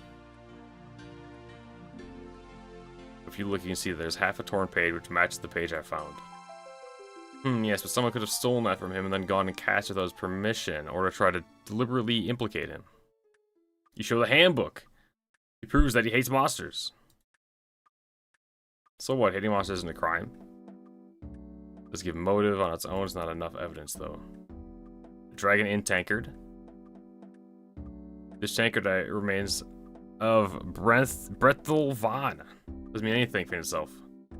If you look, you can see there's half a torn page which matches the page I found. Yes, but someone could have stolen that from him and then gone and cast it without his permission, or to try to deliberately implicate him. You show the handbook. He proves that he hates monsters. So what, hating monsters isn't a crime? Let's give motive on its own is not enough evidence, though. Dragon Inn tankard. This tankard remains of Brethel Von. Doesn't mean anything for himself. You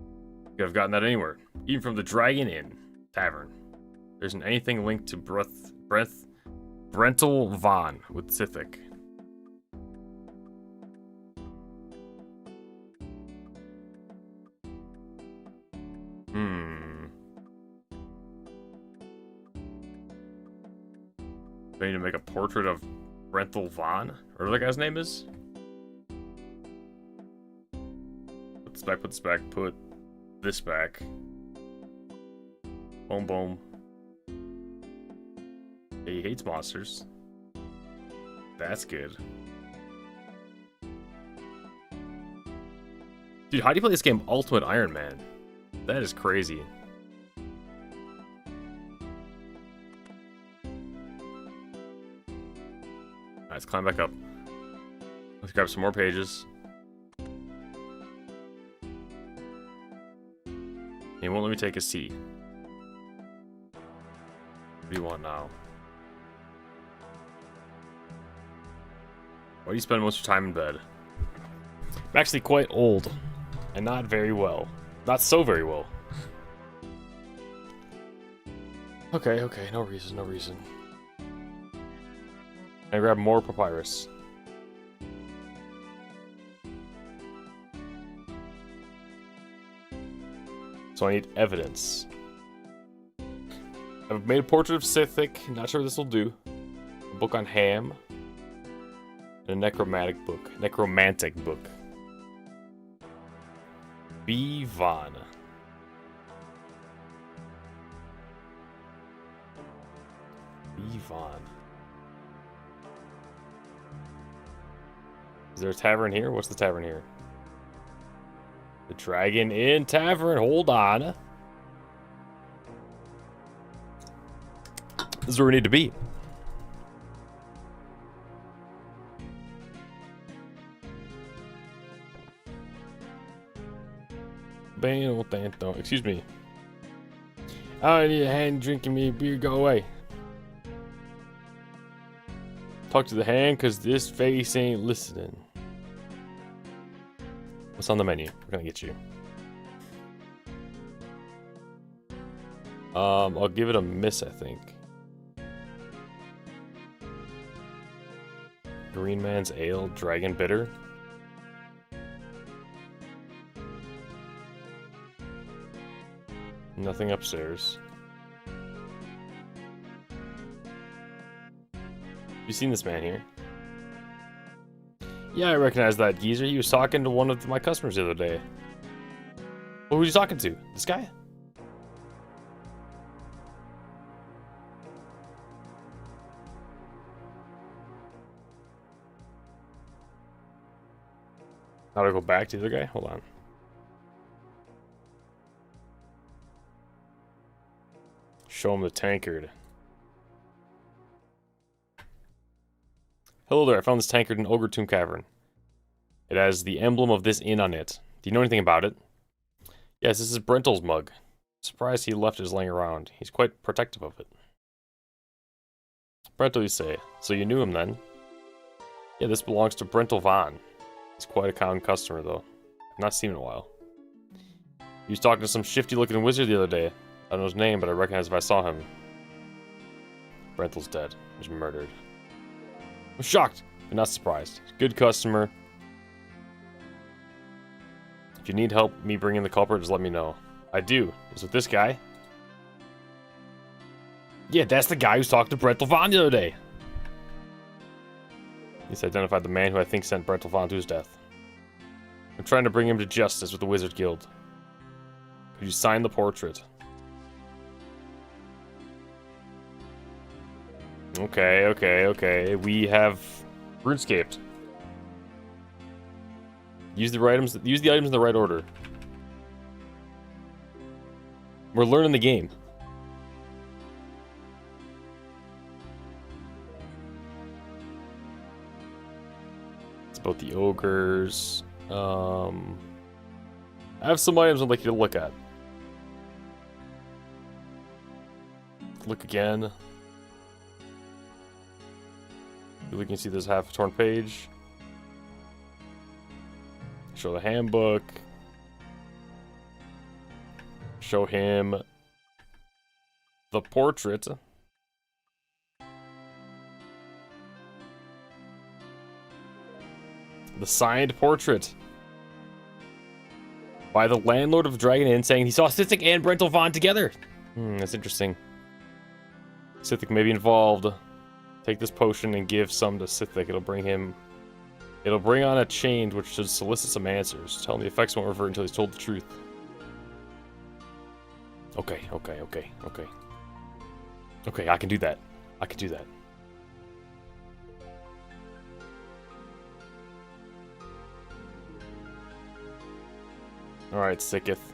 could have gotten that anywhere, even from the Dragon Inn tavern. There isn't anything linked to Brentel Von with Sithik. I need to make a portrait of Brentel Von, or whatever that guy's name is. Put this back, put this back. Boom. Yeah, he hates monsters. That's good. Dude, how do you play this game Ultimate Iron Man? That is crazy. Alright, let's climb back up. Let's grab some more pages. He won't let me take a seat. What do you want now? Why do you spend most of your time in bed? I'm actually quite old. And not very well. Not so very well. Okay, no reason. And grab more papyrus. So I need evidence. I've made a portrait of Sithic. Not sure what this will do. A book on ham. And a necromantic book. Necromantic book. B. Vaughn. B. Vaughn. Is there a tavern here? What's the tavern here? The Dragon Inn Tavern. Hold on. This is where we need to be. Excuse me. I need a hand drinking me a beer. Go away. Talk to the hand, cause this face ain't listening. What's on the menu? We're gonna get you. I'll give it a miss, I think. Green Man's Ale, Dragon Bitter. Nothing upstairs. You seen this man here? Yeah, I recognize that geezer. He was talking to one of my customers the other day. Well, who was he talking to? This guy? How do I go back to the other guy? Hold on. Show him the tankard. Hello there, I found this tankard in Ogre Tomb Cavern. It has the emblem of this inn on it. Do you know anything about it? Yes, this is Brentel's mug. Surprised he left his laying around. He's quite protective of it. Brentel, you say. So you knew him then? Yeah, this belongs to Brentel Vaughn. He's quite a common customer, though. I've not seen him in a while. He was talking to some shifty-looking wizard the other day. I don't know his name, but I recognize if I saw him. Brentel's dead. He was murdered. I'm shocked, but not surprised. Good customer. If you need help me bringing the culprit, just let me know. I do. Is it this guy? Yeah, that's the guy who's talking to Brentel Vaughn the other day. He's identified the man who I think sent Brentel Vaughn to his death. I'm trying to bring him to justice with the Wizard Guild. Could you sign the portrait? Okay. We have Runescaped. Use the items in the right order. We're learning the game. It's about the ogres. I have some items I'd like you to look at. Look again. We can see there's half a torn page. Show the handbook. Show him the portrait. The signed portrait by the landlord of the Dragon Inn saying he saw Sithic and Brentel Vaughn together. That's interesting. Sithic may be involved. Take this potion and give some to Sithic. It'll bring on a change which should solicit some answers. Tell him the effects won't revert until he's told the truth. Okay, I can do that. Alright, Sicketh.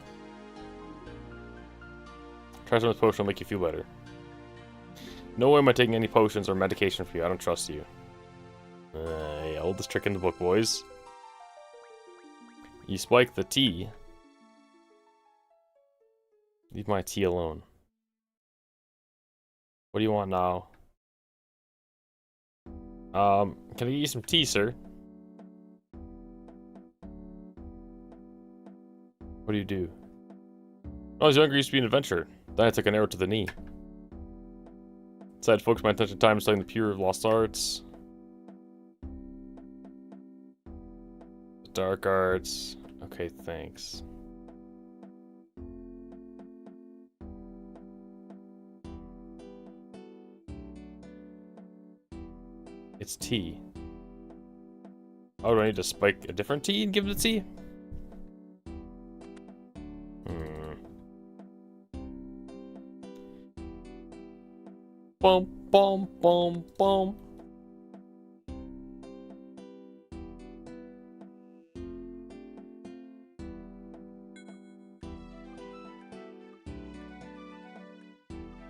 Try some of this potion, will make you feel better. No way am I taking any potions or medication for you. I don't trust you. Yeah, oldest trick in the book, boys. You spike the tea. Leave my tea alone. What do you want now? Can I get you some tea, sir? What do you do? Oh, I was younger, used to be an adventurer. Then I took an arrow to the knee. Decided to focus my attention time studying the pure of lost arts. dark arts. Okay, thanks. It's tea. Oh, do I need to spike a different tea and give it a tea? Bum, bum, bum, bum.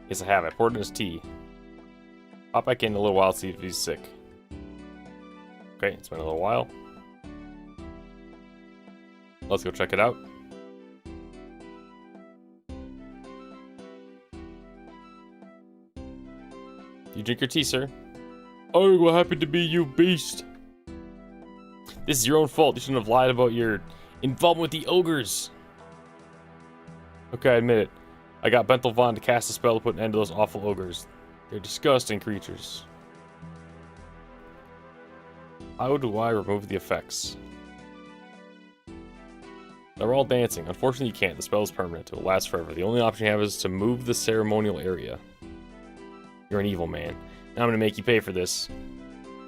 Yes, I have. I poured in his tea. Pop back in a little while, see if he's sick. Okay, it's been a little while. Let's go check it out. You drink your tea, sir? Oh, what happened to be, you beast? This is your own fault. You shouldn't have lied about your involvement with the ogres. Okay, I admit it. I got Bentelvon to cast a spell to put an end to those awful ogres. They're disgusting creatures. How do I remove the effects? They're all dancing. Unfortunately, you can't. The spell is permanent. It will last forever. The only option you have is to move the ceremonial area. You're an evil man. Now I'm gonna make you pay for this.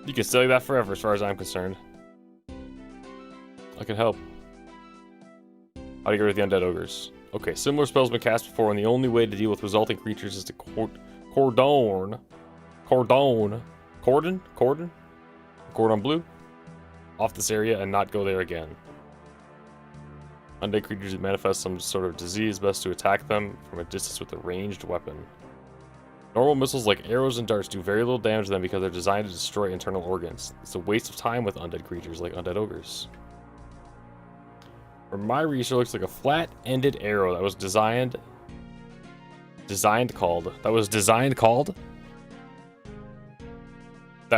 You can stay like that forever as far as I'm concerned. I can help. How do you get rid of the undead ogres? Okay, similar spells have been cast before, and the only way to deal with resulting creatures is to cordon bleu off this area and not go there again. Undead creatures that manifest some sort of disease, best to attack them from a distance with a ranged weapon. Normal missiles like arrows and darts do very little damage to them because they're designed to destroy internal organs. It's a waste of time with undead creatures like undead ogres. From my research, it looks like a flat-ended arrow that was designed called? That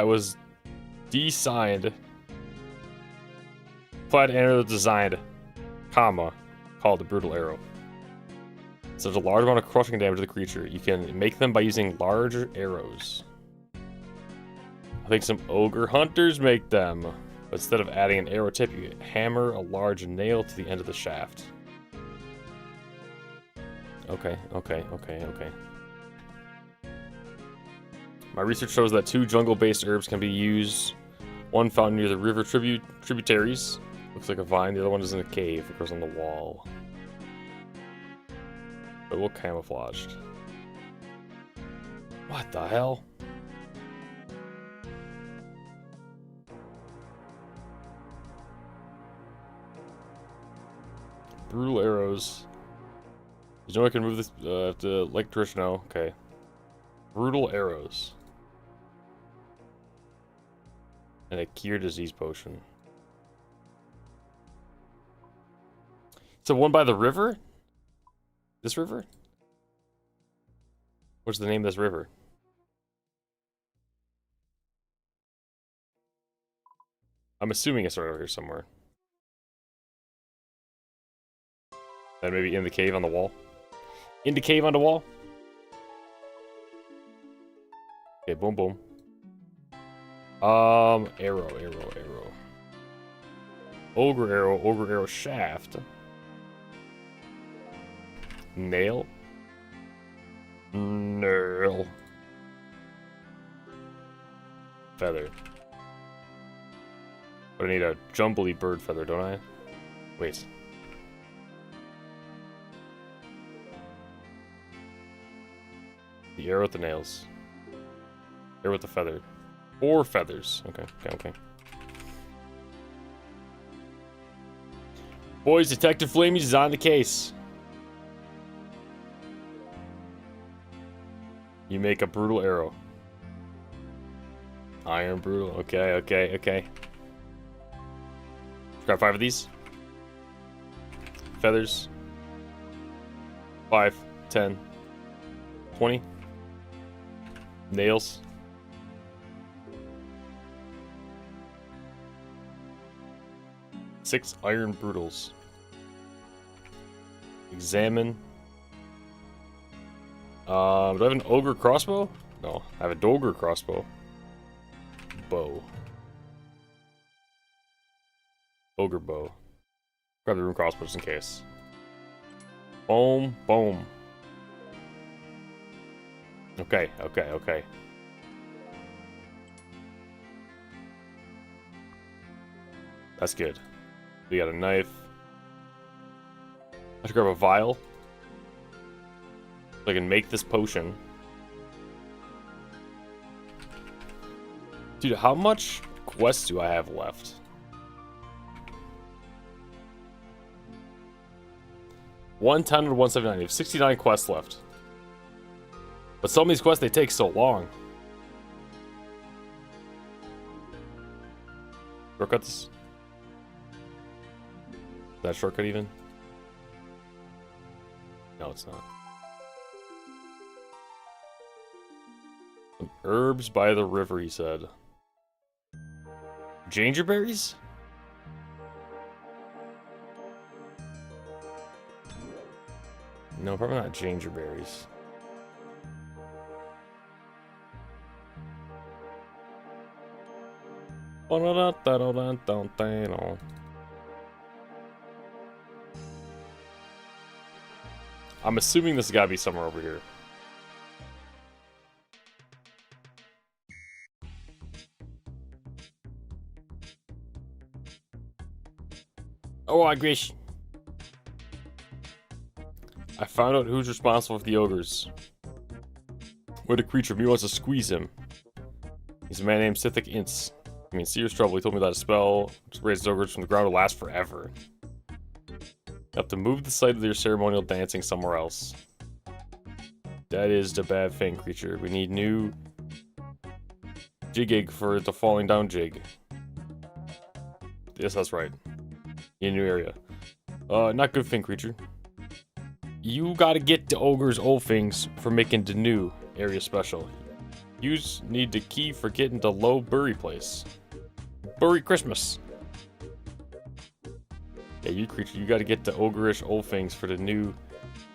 was designed, flat arrow designed, comma, called the brutal arrow. So there's a large amount of crushing damage to the creature. You can make them by using larger arrows. I think some ogre hunters make them. But instead of adding an arrow tip, you hammer a large nail to the end of the shaft. Okay. My research shows that 2 jungle-based herbs can be used. One found near the river tributaries. Looks like a vine. The other one is in a cave. It grows on the wall. But well camouflaged. What the hell? Brutal arrows. There's no way I can move this. To electrician now. Okay. Brutal arrows. And a cure disease potion. So one by the river? This river? What's the name of this river? I'm assuming it's right over here somewhere. Then maybe in the cave on the wall. In the cave on the wall. Okay, boom, boom. Arrow. Ogre arrow shaft. Nail. Feather. But I need a jumbly bird feather, don't I? Wait. The arrow with the nails. Arrow with the feather. 4 feathers. Okay. Boys, Detective Flamies is on the case. You make a brutal arrow. Iron brutal. Okay. Grab 5 of these. Feathers. 5, 10, 20. Nails. Six iron brutals. Examine. Do I have an ogre crossbow? No, I have a dogre crossbow. Bow. Ogre bow. Grab the rune crossbow just in case. Boom, boom. Okay, okay, okay. That's good. We got a knife. I should grab a vial. So I can make this potion. Dude, how much quests do I have left? $110 to $179. You have 69 quests left. But some of these quests, they take so long. Shortcut this? Is that shortcut even? No, it's not. Some herbs by the river, he said. Gingerberries? No, probably not gingerberries. I'm assuming this has got to be somewhere over here. Oh, I wish. I found out who's responsible for the ogres. What a creature, me wants to squeeze him. He's a man named Sithic Ince. I mean, serious trouble. He told me that a spell to raise ogres from the ground will last forever. You have to move the site of your ceremonial dancing somewhere else. That is the bad thing, creature. We need new jig for the falling down jig. Yes, that's right. In a new area. Not good thing, creature. You gotta get the ogre's old things for making the new area special. You need the key for getting the low bury place. Bury Christmas. Yeah, you creature, you gotta get the ogreish old things for the new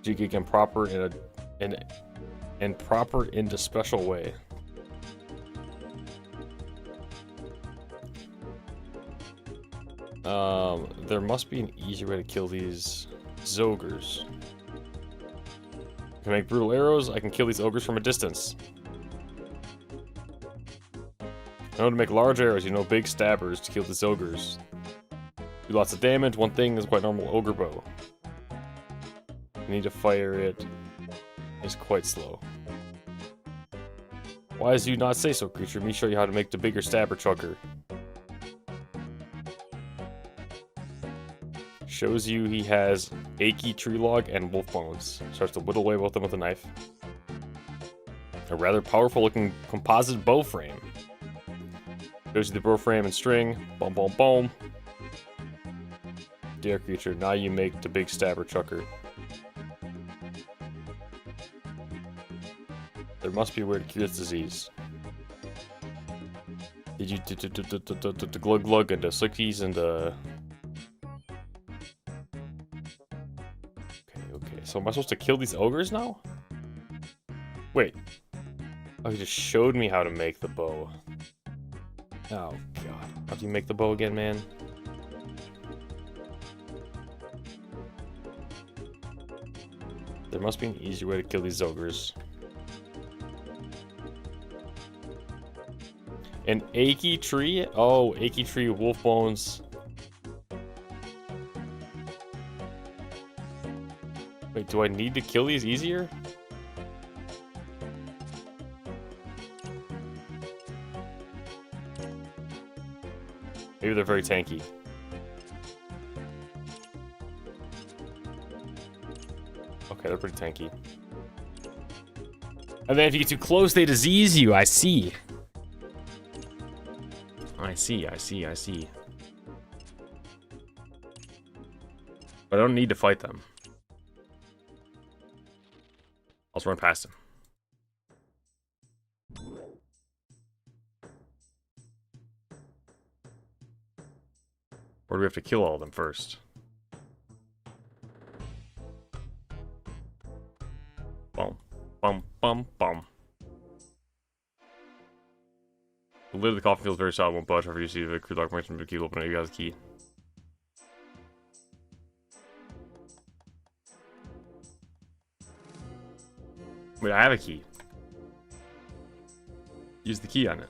jig and proper proper in the special way. There must be an easier way to kill these zogres. I can make brutal arrows. I can kill these ogres from a distance. In order to make large arrows, you know big stabbers to kill these ogres. Do lots of damage. One thing is quite normal ogre bow. You need to fire it. It's quite slow. Why does you not say so, creature? Let me show you how to make the bigger stabber chucker. Shows you he has achy tree log and wolf bones. Starts to whittle away both them with a knife. A rather powerful looking composite bow frame. Shows you the bow frame and string. Boom, boom, boom. Dear creature, now you make the big stabber chucker. There must be a way to cure this disease. Did you the glug glug and the slickies and the... Okay, so am I supposed to kill these ogres now? Wait. Oh, he just showed me how to make the bow. Oh, God. How do you make the bow again, man? There must be an easier way to kill these ogres. An achy tree? Oh, achy tree, wolf bones. Wait, do I need to kill these easier? Maybe they're very tanky. Okay, they're pretty tanky. And then if you get too close, they disease you. I see. I see. But I don't need to fight them. I'll just run past him. Or do we have to kill all of them first? Bum, bum, bum, bum. The lid of the coffin feels very solid, won't budge. However, you see the crew lock mentioned, but keep opening it, you got the key. Wait, I have a key. Use the key on it.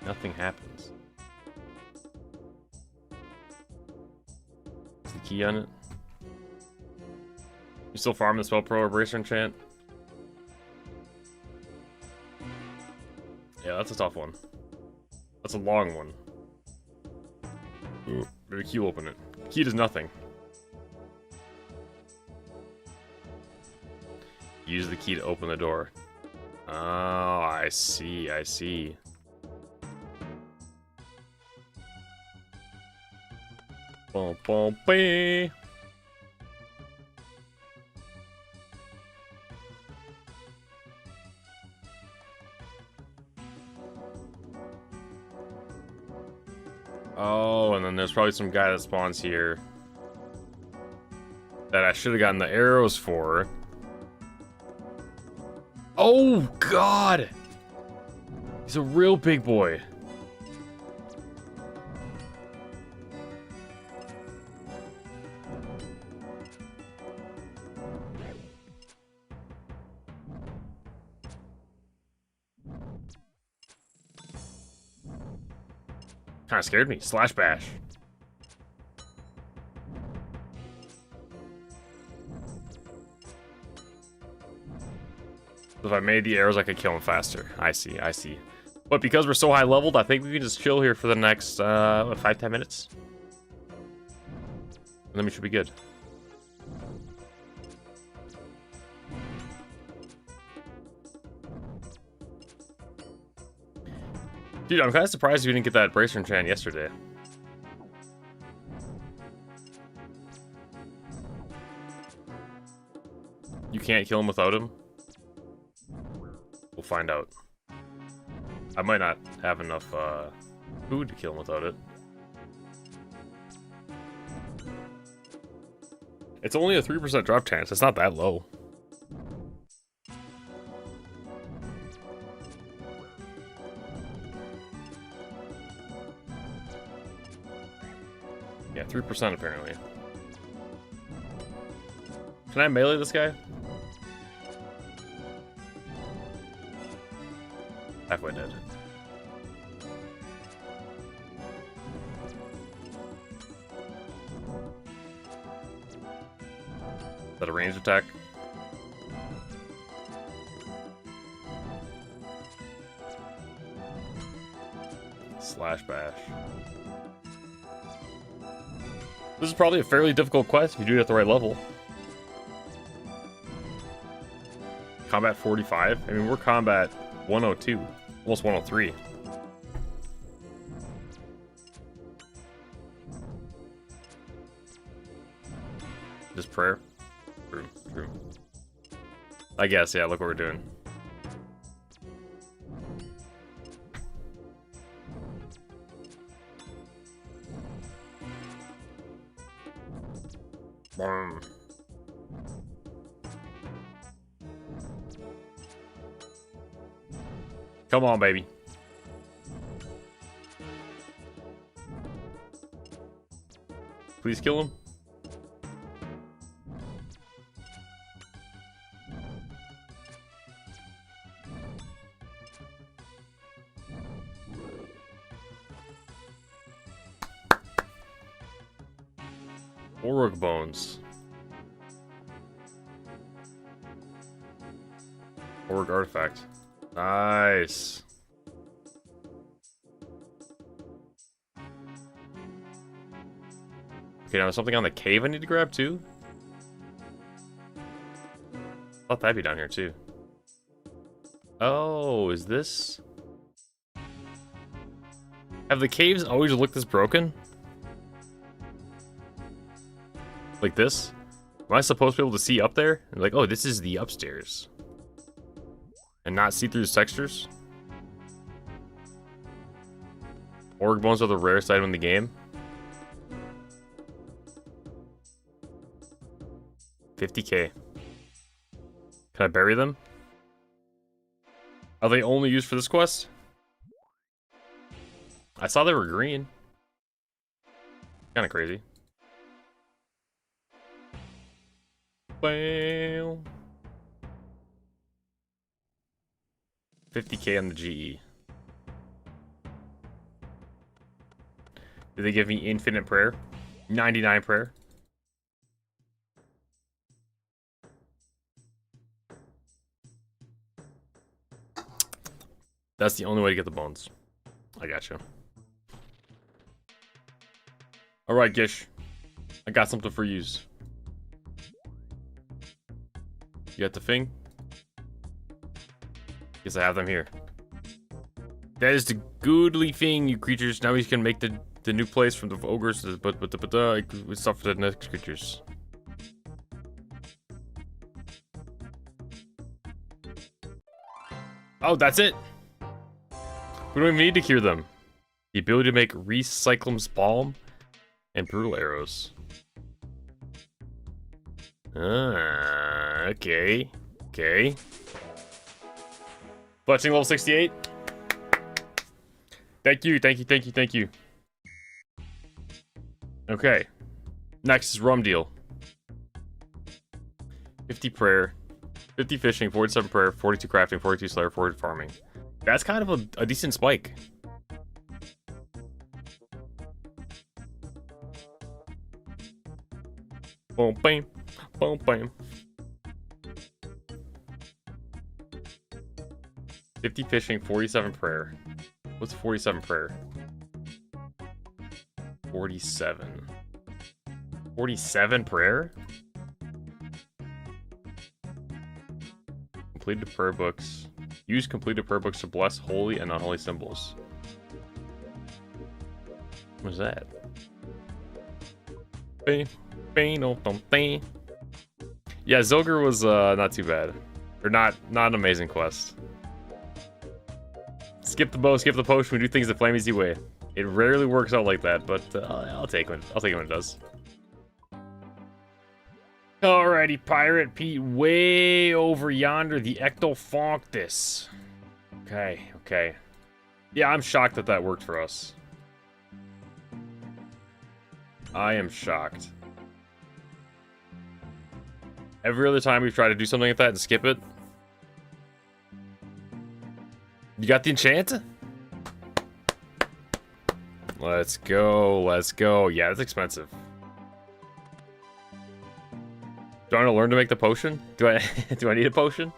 Nothing happens. Use the key on it. You still farm the spell pro or bracer enchant? Yeah, that's a tough one. That's a long one. Ooh, maybe key will open it. Key does nothing. Use the key to open the door. Oh, I see, I see. Boom, boom, bee. Oh, and then there's probably some guy that spawns here that I should have gotten the arrows for. Oh, God! He's a real big boy. Kind of scared me. Slash bash. If I made the arrows, I could kill him faster. I see, I see. But because we're so high leveled, I think we can just chill here for the next, 5-10 minutes. And then we should be good. Dude, I'm kind of surprised we didn't get that bracer enchant yesterday. You can't kill him without him? We'll find out. I might not have enough food to kill him without it. It's only a 3% drop chance. It's not that low. Yeah, 3% apparently. Can I melee this guy? Halfway dead. Is that a ranged attack? Slash bash. This is probably a fairly difficult quest if you do it at the right level. Combat 45? I mean, we're combat 102. Almost 103. Just prayer? True, true. I guess, yeah, look what we're doing. Boom. Come on, baby. Please kill him. Org bones. Org artifact. Nice. Okay, now there's something on the cave I need to grab too. Thought that'd be down here too. Oh, is this? Have the caves always looked this broken? Like this? Am I supposed to be able to see up there? And like, oh, this is the upstairs. And not see through the textures? Org bones are the rarest item in the game. 50k. Can I bury them? Are they only used for this quest? I saw they were green. Kinda crazy. Well. 50k on the GE. Did they give me infinite prayer? 99 prayer? That's the only way to get the bones. I gotcha. Alright, Gish. I got something for yous. You got the thing? Guess I have them here. That is the goodly thing, you creatures. Now we can make the new place from the ogres, but stuff for the next creatures. Oh, that's it. We don't even need to cure them. The ability to make Recyclem's Balm and Brutal Arrows. Okay. Okay. Fletching level 68. Thank you, thank you, thank you, thank you. Okay. Next is Rum Deal. 50 prayer, 50 fishing, 47 prayer, 42 crafting, 42 slayer, 40 farming. That's kind of a decent spike. Boom, bam, boom, bam. 50 fishing, 47 prayer. What's 47 prayer? 47. 47 prayer? Completed prayer books. Use completed prayer books to bless holy and unholy symbols. What's that? Yeah, Zilgar was not too bad. Or not an amazing quest. Skip the bow, skip the potion, we do things the flame easy way. It rarely works out like that, but I'll take it. I'll take it when it does. Alrighty, Pirate Pete, way over yonder, the Ectophoctus. Okay, okay. Yeah, I'm shocked that worked for us. I am shocked. Every other time we've tried to do something like that and skip it. You got the enchant? Let's go, let's go. Yeah, that's expensive. Do I want to learn to make the potion? Do I do I need a potion?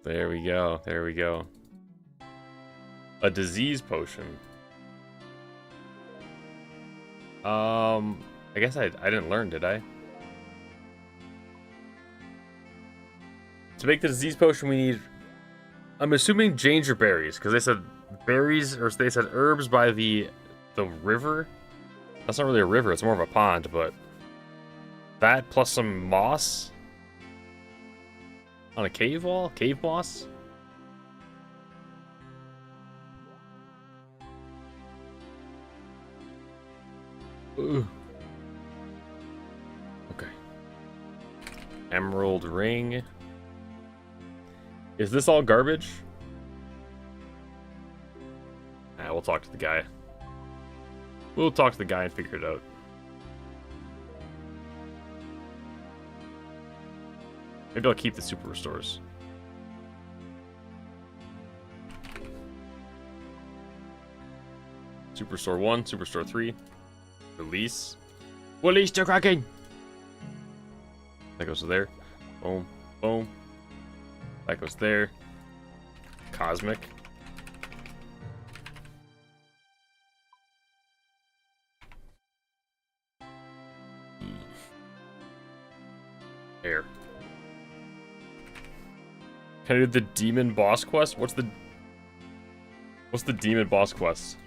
There we go, there we go. A disease potion. I guess I didn't learn, did I? To make the disease potion, we need, I'm assuming, ginger berries, because they said berries, or they said herbs by the river. That's not really a river, it's more of a pond, but that plus some moss on a cave wall, cave moss. Ooh. Okay. Emerald ring. Is this all garbage? Ah, we'll talk to the guy. We'll talk to the guy and figure it out. Maybe I'll keep the super restores. Superstore 1, Superstore 3. Release. Release the Kraken! That goes there. Boom. Boom. That goes there. Cosmic. Air. Can I do the demon boss quest? What's the demon boss quest?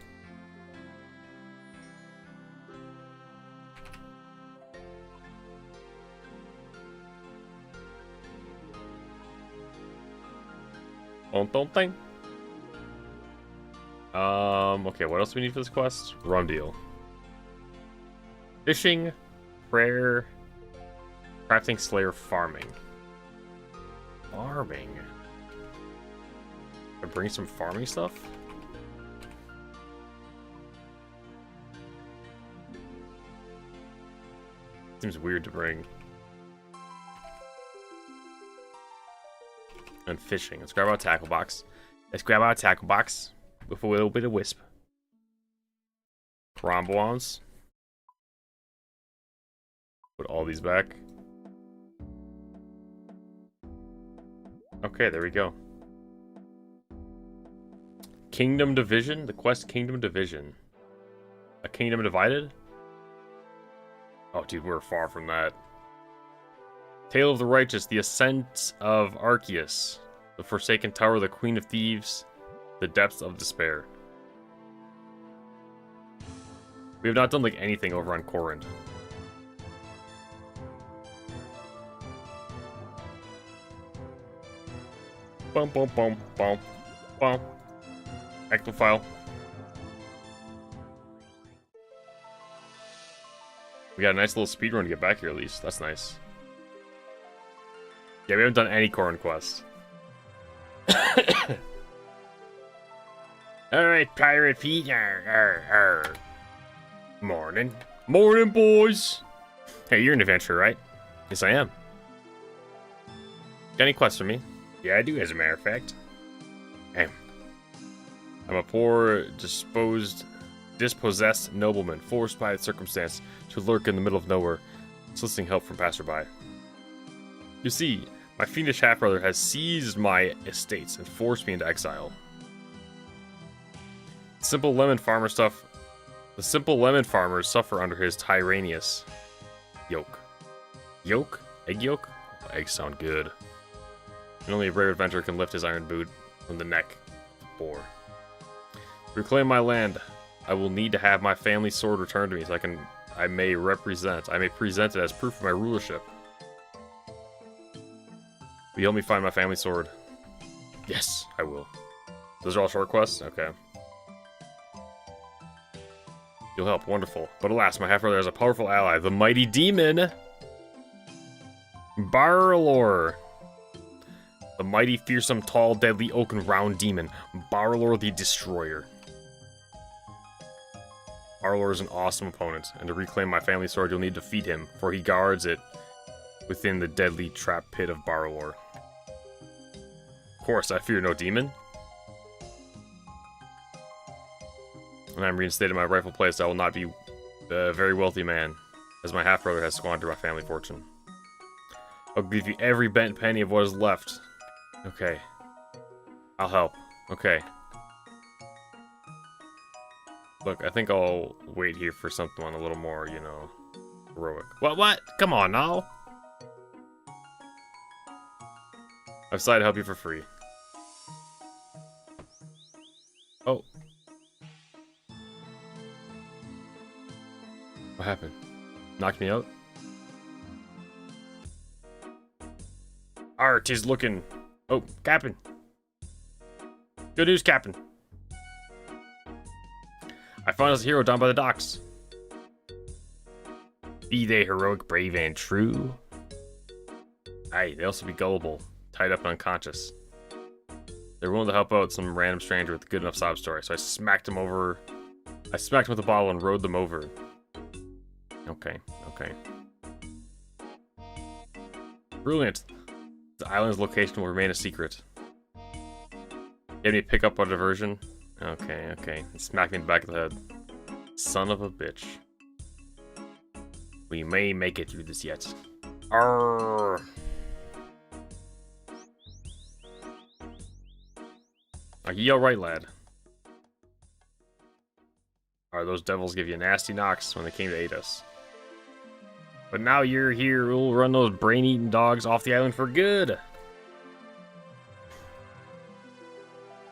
Don't think. Okay, what else do we need for this quest? Rum deal. Fishing, prayer, crafting, slayer, farming. Farming. I bring some farming stuff? Seems weird to bring. And fishing. Let's grab our tackle box. Let's grab our tackle box with a little bit of wisp. Cromboans. Put all these back. Okay, there we go. Kingdom Division? The quest Kingdom Division. A Kingdom Divided? Oh, dude, we're far from that. Tale of the Righteous, The Ascent of Arceus, The Forsaken Tower, The Queen of Thieves, The Depths of Despair. We have not done, like, anything over on Corrin. Bum, bum, bum, bum, bum. Active file. We got a nice little speedrun to get back here, at least. That's nice. Yeah, we haven't done any Corrin quests. Alright, Pirate Pete. Morning. Morning, boys. Hey, you're an adventurer, right? Yes, I am. Got any quests for me? Yeah, I do, as a matter of fact. Hey. I'm a poor, dispossessed nobleman, forced by circumstance to lurk in the middle of nowhere, soliciting help from passerby. You see, my fiendish half-brother has seized my estates and forced me into exile. The simple lemon farmers suffer under his tyrannous yoke. Yoke? Egg yolk? Oh, eggs sound good. And only a brave adventurer can lift his iron boot from the neck of the boar. To reclaim my land, I will need to have my family sword returned to me so I may present it as proof of my rulership. Will you help me find my family sword? Yes, I will. Those are all short quests? Okay. You'll help, wonderful. But alas, my half-brother has a powerful ally, the mighty demon Barlor. The mighty, fearsome, tall, deadly, oaken, round demon, Barlor the Destroyer. Barlor is an awesome opponent, and to reclaim my family sword, you'll need to defeat him, for he guards it within the deadly trap pit of Barlor. Of course, I fear no demon. When I'm reinstated in my rightful place, I will not be a very wealthy man, as my half-brother has squandered my family fortune. I'll give you every bent penny of what is left. Okay. I'll help. Okay. Look, I think I'll wait here for something a little more, you know, heroic. What? Come on, now. I've decided to help you for free. Oh. What happened? Knocked me out? Art is looking... Oh, Captain. Good news, Captain. I found us a hero down by the docks. Be they heroic, brave, and true. Aye, they also be gullible, tied up and unconscious. They're willing to help out some random stranger with a good enough sob story, so I smacked him with a bottle and rode them over. Okay. Brilliant. The island's location will remain a secret. Get me to pick up a diversion? Okay. Smack me in the back of the head. Son of a bitch. We may make it through this yet. Arrgh. Are ye alright, lad? Those devils give you nasty knocks when they came to aid us. But now you're here, we'll run those brain-eating dogs off the island for good.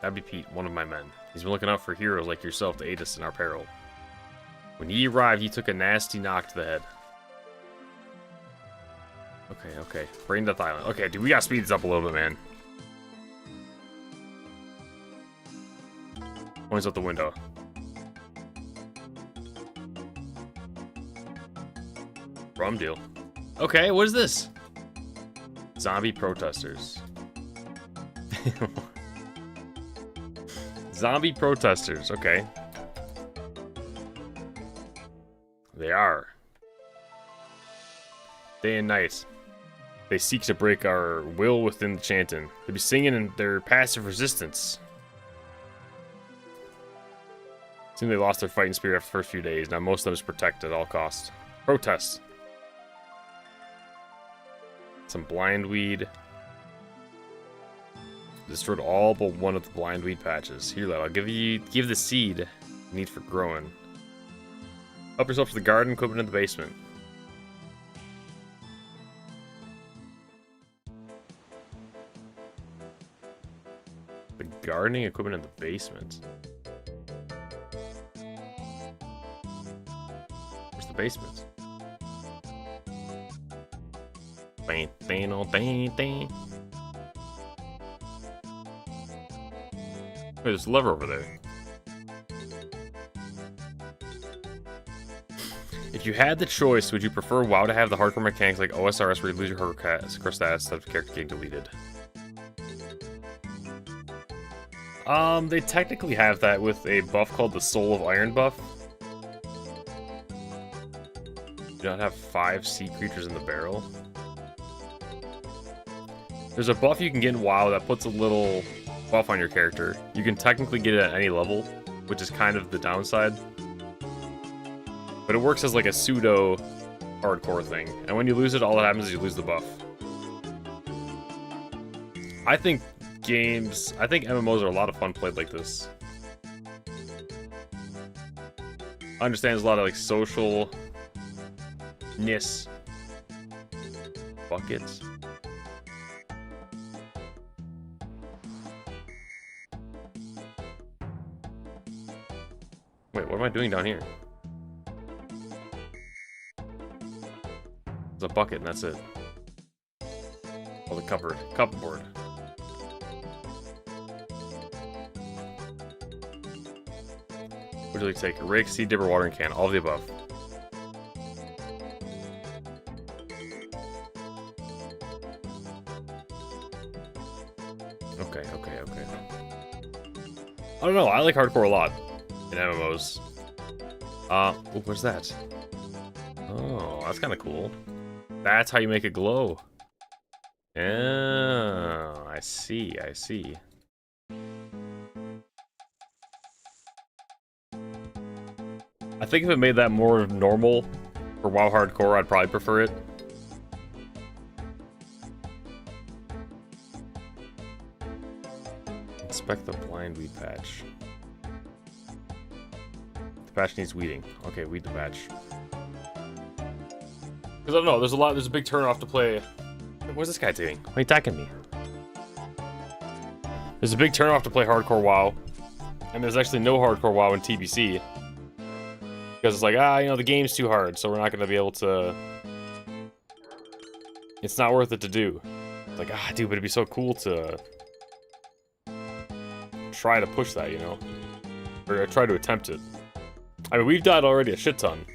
That'd be Pete, one of my men. He's been looking out for heroes like yourself to aid us in our peril. When he arrived, he took a nasty knock to the head. Okay. Brain Death Island. Okay, dude, we gotta speed this up a little bit, man. Points out the window. Rum deal. Okay, what is this? Zombie protesters. Zombie protesters, okay. They are. Day and night. They seek to break our will within the chanting. They be singing in their passive resistance. Seems they lost their fighting spirit after the first few days. Now most of them is protected at all costs. Protest. Some blind weed. Destroyed all but one of the blind weed patches. Here, lad, I'll give the seed you need for growing. Help yourself to the garden equipment in the basement. The gardening equipment in the basement. Where's the basement? Wait, there's a lever over there. If you had the choice, would you prefer WoW to have the hardcore mechanics like OSRS where you lose your hardcore stats instead of character getting deleted? They technically have that with a buff called the Soul of Iron buff. Do not have 5 sea creatures in the barrel. There's a buff you can get in WoW that puts a little buff on your character. You can technically get it at any level, which is kind of the downside. But it works as like a pseudo hardcore thing. And when you lose it, all that happens is you lose the buff. I think MMOs are a lot of fun played like this. I understand there's a lot of like social-ness. Buckets. Wait, what am I doing down here? There's a bucket and that's it. Oh, the cupboard. What would you like to take? A rake, seed dipper, watering can, all of the above. Okay. I don't know, I like hardcore a lot in MMOs. Oh, where's that? Oh, that's kind of cool. That's how you make it glow. Oh, I see. I think if it made that more normal for WoW Hardcore, I'd probably prefer it. Inspect the blind weed patch. The patch needs weeding. Okay, weed the patch. Because I don't know, there's a big turnoff to play. What's this guy doing? Why are you attacking me? There's a big turnoff to play hardcore WoW. And there's actually no hardcore WoW in TBC. Because it's like, the game's too hard, so we're not going to be able to... It's not worth it to do. It's like, dude, but it'd be so cool to... try to push that, Or try to attempt it. I mean, we've died already a shit ton.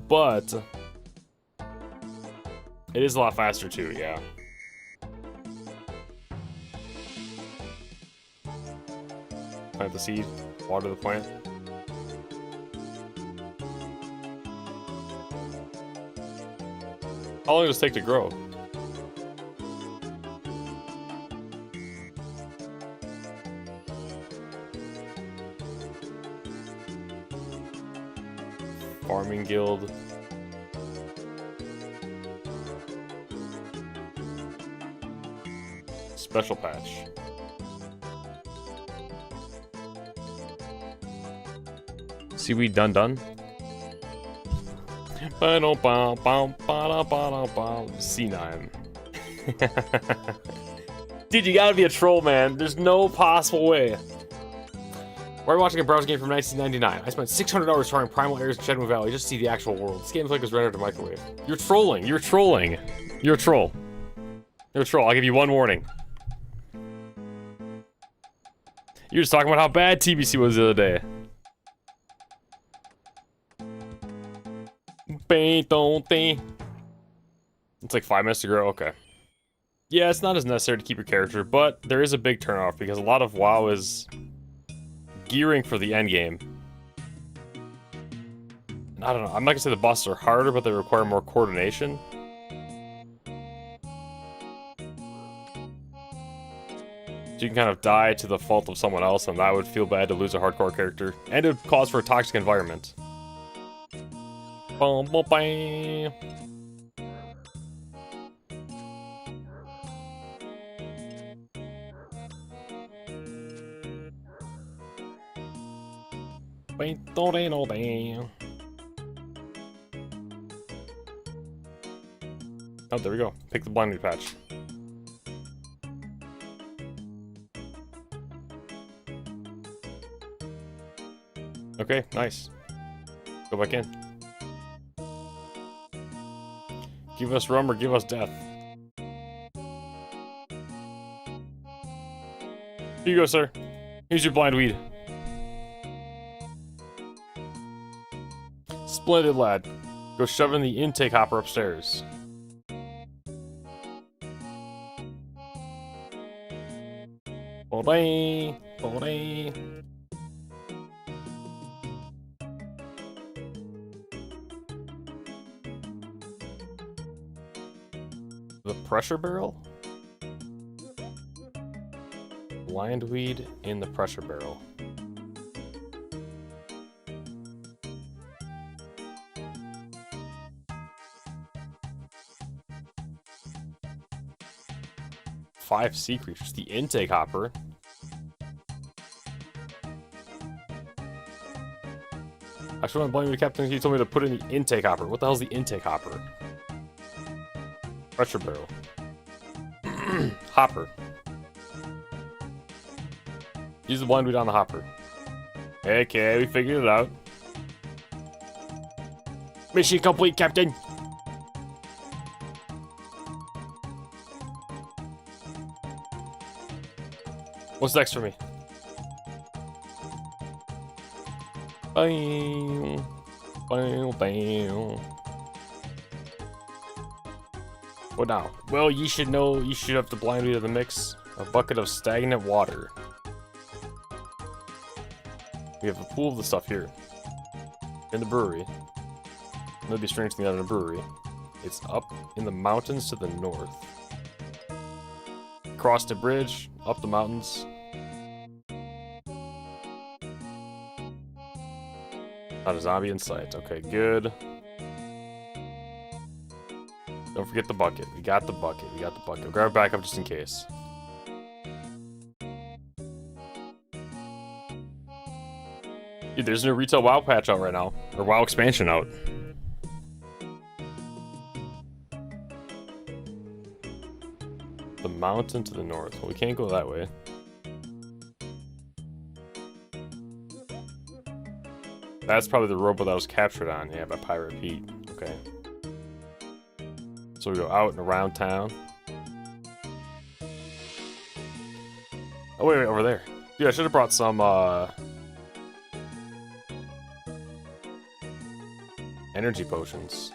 But... it is a lot faster too, yeah. Plant the seed, water the plant. How long does it take to grow? Farming guild. Special patch. Seaweed done. C9. Dude, you gotta be a troll, man. There's no possible way. Why are you watching a browser game from 1999? I spent 600 hours trying primal areas in Shenmue Valley just to see the actual world. This game's like it was rendered to microwave. You're trolling. You're a troll. You're a troll. I'll give you one warning. You're just talking about how bad TBC was the other day. It's like 5 minutes to grow, okay. Yeah, it's not as necessary to keep your character, but there is a big turnoff because a lot of WoW is gearing for the end game. I don't know, I'm not gonna say the bosses are harder, but they require more coordination. So you can kind of die to the fault of someone else, and that would feel bad to lose a hardcore character. And it would cause for a toxic environment. Boom, boom, bam. Oh, there we go. Pick the blind patch. Okay, nice. Go back in. Give us rum or give us death. Here you go, sir. Here's your blind weed. Splendid, lad. Go shove it in the intake hopper upstairs. Bye. Bye. The pressure barrel? Blind weed in the pressure barrel. Five sea creatures. The intake hopper. Actually, I'm blaming the captain. He told me to put in the intake hopper. What the hell's the intake hopper? Pressure barrel. Hopper. Use the blind weed on the hopper. Okay, we figured it out. Mission complete, Captain. What's next for me? Bam. Bam, bam. What now? Well, you should know you should have the blind weed of the mix. A bucket of stagnant water. We have a pool of the stuff here. In the brewery. It'd be strange thing out in a brewery. It's up in the mountains to the north. Across the bridge, up the mountains. Not a zombie in sight. Okay, good. Don't forget the bucket. We got the bucket. We got the bucket. We'll grab it back up just in case. Dude, there's no retail WoW patch out right now. Or WoW expansion out. The mountain to the north. Well, we can't go that way. That's probably the rowboat that was captured on. Yeah, by Pirate Pete. Okay. So we go out and around town. Oh, wait, over there. Dude, I should have brought some, energy potions.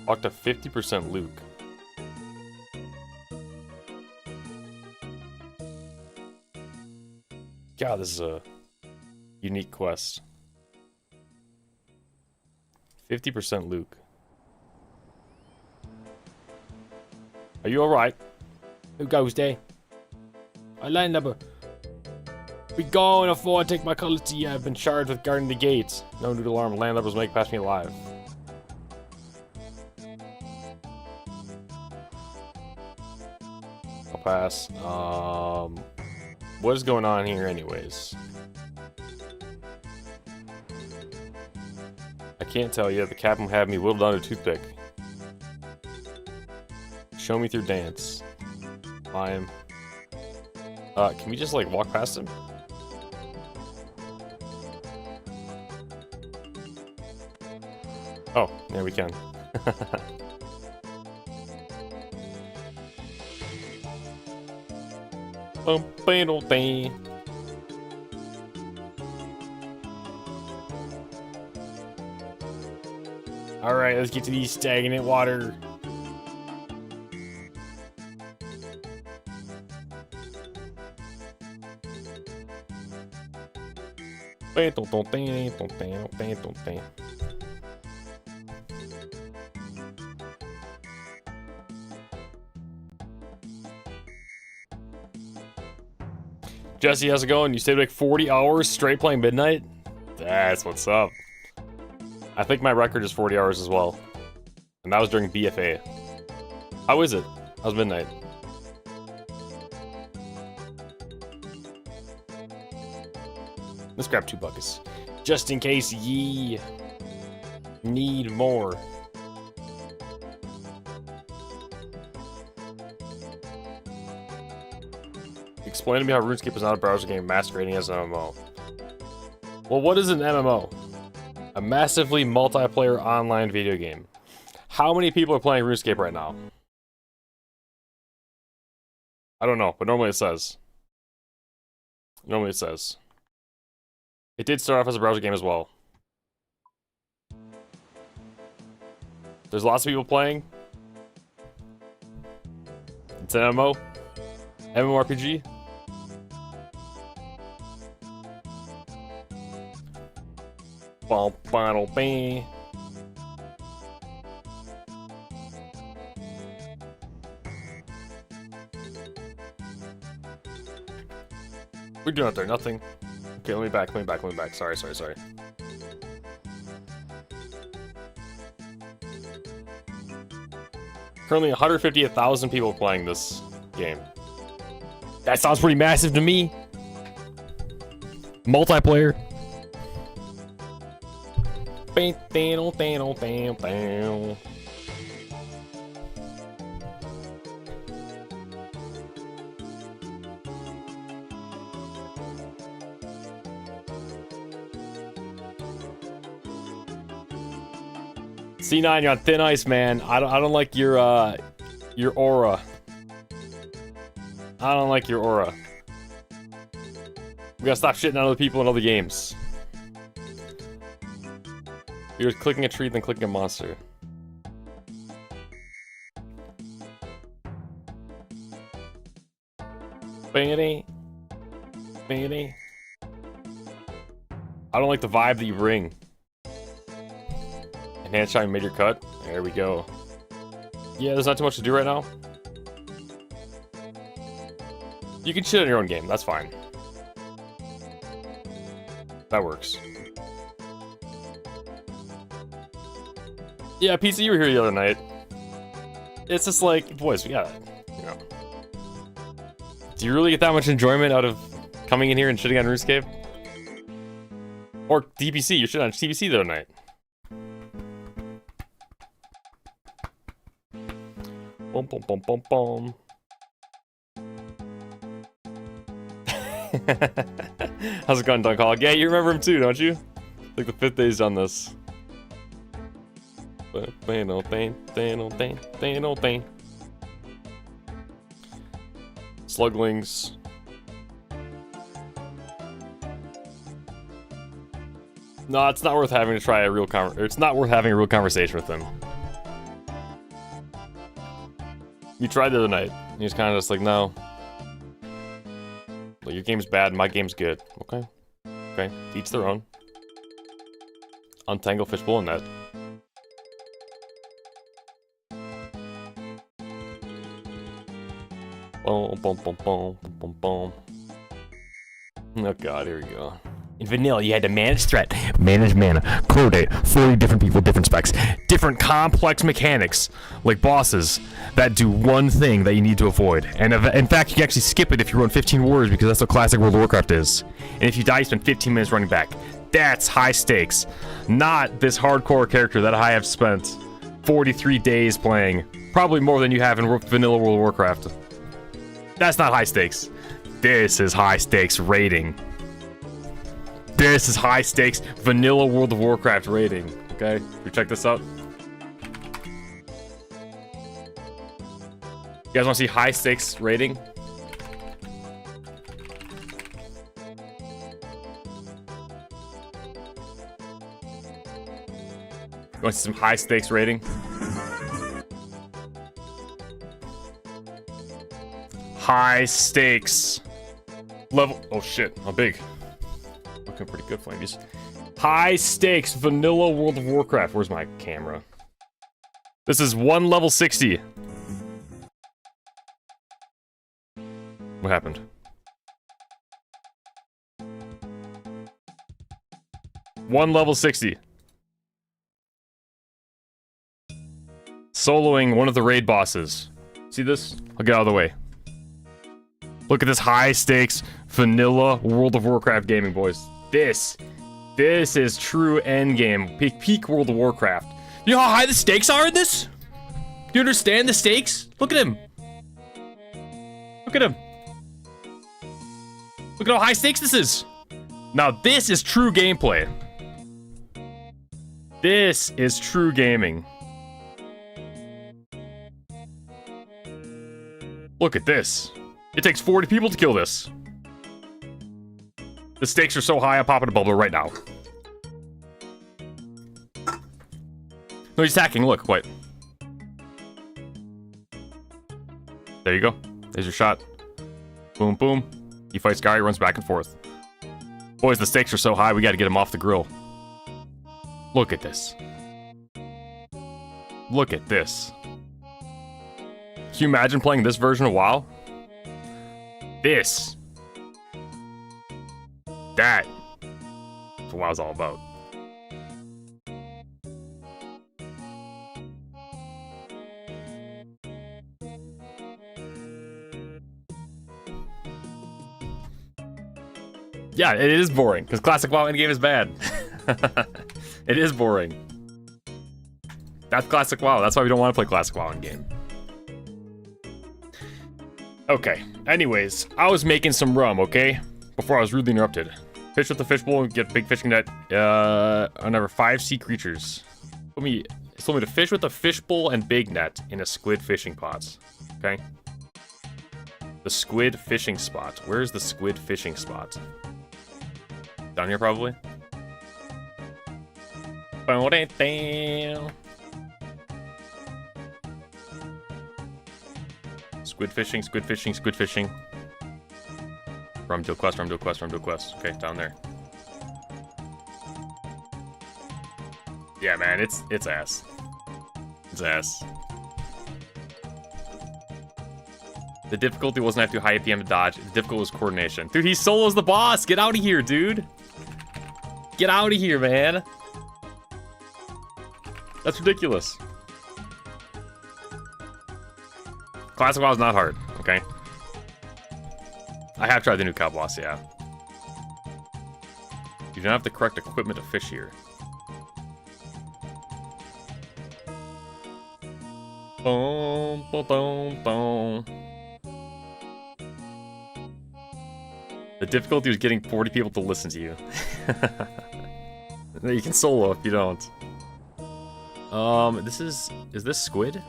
Up to 50% Luke. God, this is a unique quest. 50% Luke. Are you alright? Who goes there? I land number. Be gone before I take my quality. I've been charged with guarding the gates. No new alarm. Landlubbers make past me alive. I'll pass. What is going on here anyways? I can't tell you. The captain had me whittled down to a toothpick. Show me through dance. Climb. Can we just like walk past him? Oh, yeah, we can. Alright, let's get to these stagnant water. Jesse, how's it going? You stayed like 40 hours straight playing Midnight? That's what's up. I think my record is 40 hours as well. And that was during BFA. How is it? How's Midnight? Let's grab 2 buckets. Just in case ye need more. Explain to me how RuneScape is not a browser game masquerading as an MMO. Well, what is an MMO? A massively multiplayer online video game. How many people are playing RuneScape right now? I don't know, but normally it says. Normally it says. It did start off as a browser game as well. There's lots of people playing. It's an MMO. MMORPG. Bottle bang. We're doing out there, nothing. Okay, let me back. Sorry. Currently 158,000 people playing this game. That sounds pretty massive to me. Multiplayer. C9, you're on thin ice, man. I don't like your aura. I don't like your aura. We gotta stop shitting on other people in other games. You're clicking a tree, then clicking a monster. Bangity. Bangity. I don't like the vibe that you bring. Enhanced shine made your cut. There we go. Yeah, there's not too much to do right now. You can chill in your own game, that's fine. That works. Yeah, PC, you were here the other night. It's just like, boys, we gotta, you know. Do you really get that much enjoyment out of coming in here and shitting on RuneScape? Or DPC, you shit on TBC the other night. Boom, boom, boom, boom, boom. How's it going, Dunkaholic? Yeah, you remember him too, don't you? Like the 5th day he's done this. Sluglings. No, it's not worth having to try a real it's not worth having a real conversation with him. You tried the other night. He was kind of just like, no. Well, your game's bad, my game's good. Okay. Okay. Each their own. Untangle fishbowl and net. Boom, boom, boom, boom, boom, boom. Oh god, here we go. In vanilla, you had to manage threat, manage mana, coordinate 40 different people, different specs, different complex mechanics, like bosses that do one thing that you need to avoid. And in fact, you can actually skip it if you run 15 wars because that's what classic World of Warcraft is. And if you die, you spend 15 minutes running back. That's high stakes. Not this hardcore character that I have spent 43 days playing. Probably more than you have in vanilla World of Warcraft. That's not high stakes. This is high stakes raiding. This is high stakes vanilla World of Warcraft raiding. Okay, we check this out. You guys want to see high stakes raiding? You want to see some high stakes raiding? High stakes level. Oh shit! How big? Looking pretty good, Flamies. High stakes vanilla World of Warcraft. Where's my camera? This is 1 level 60. What happened? One level 60. Soloing one of the raid bosses. See this? I'll get out of the way. Look at this high stakes vanilla World of Warcraft gaming, boys. This is true endgame. Peak World of Warcraft. You know how high the stakes are in this? Do you understand the stakes? Look at him. Look at him. Look at how high stakes this is. Now this is true gameplay. This is true gaming. Look at this. It takes 40 people to kill this. The stakes are so high, I'm popping a bubble right now. No, he's attacking. Look, wait. There you go. There's your shot. Boom, boom. He fights Gary, runs back and forth. Boys, the stakes are so high, we gotta get him off the grill. Look at this. Look at this. Can you imagine playing this version of WoW? This. That's what WoW's all about. Yeah, it is boring, because classic WoW endgame is bad. It is boring. That's classic WoW. That's why we don't want to play classic WoW endgame. Okay, anyways, I was making some rum, okay? Before I was rudely interrupted. Fish with the fishbowl and get big fishing net. Whenever 5 sea creatures. It's told me to fish with a fishbowl and big net in a squid fishing pot. Okay? The squid fishing spot. Where's the squid fishing spot? Down here, probably? Squid fishing, squid fishing, squid fishing. Rum deal quest, rum deal quest, rum deal quest. Okay, down there. Yeah, man, it's ass. It's ass. The difficulty wasn't have to high APM to dodge. The difficulty was coordination. Dude, he solos the boss. Get out of here, dude. Get out of here, man. That's ridiculous. Classic WoW is not hard, okay? I have tried the new cow boss, yeah. You don't have the correct equipment to fish here. Boom, boom, boom, boom. The difficulty was getting 40 people to listen to you. You can solo if you don't. Is this squid?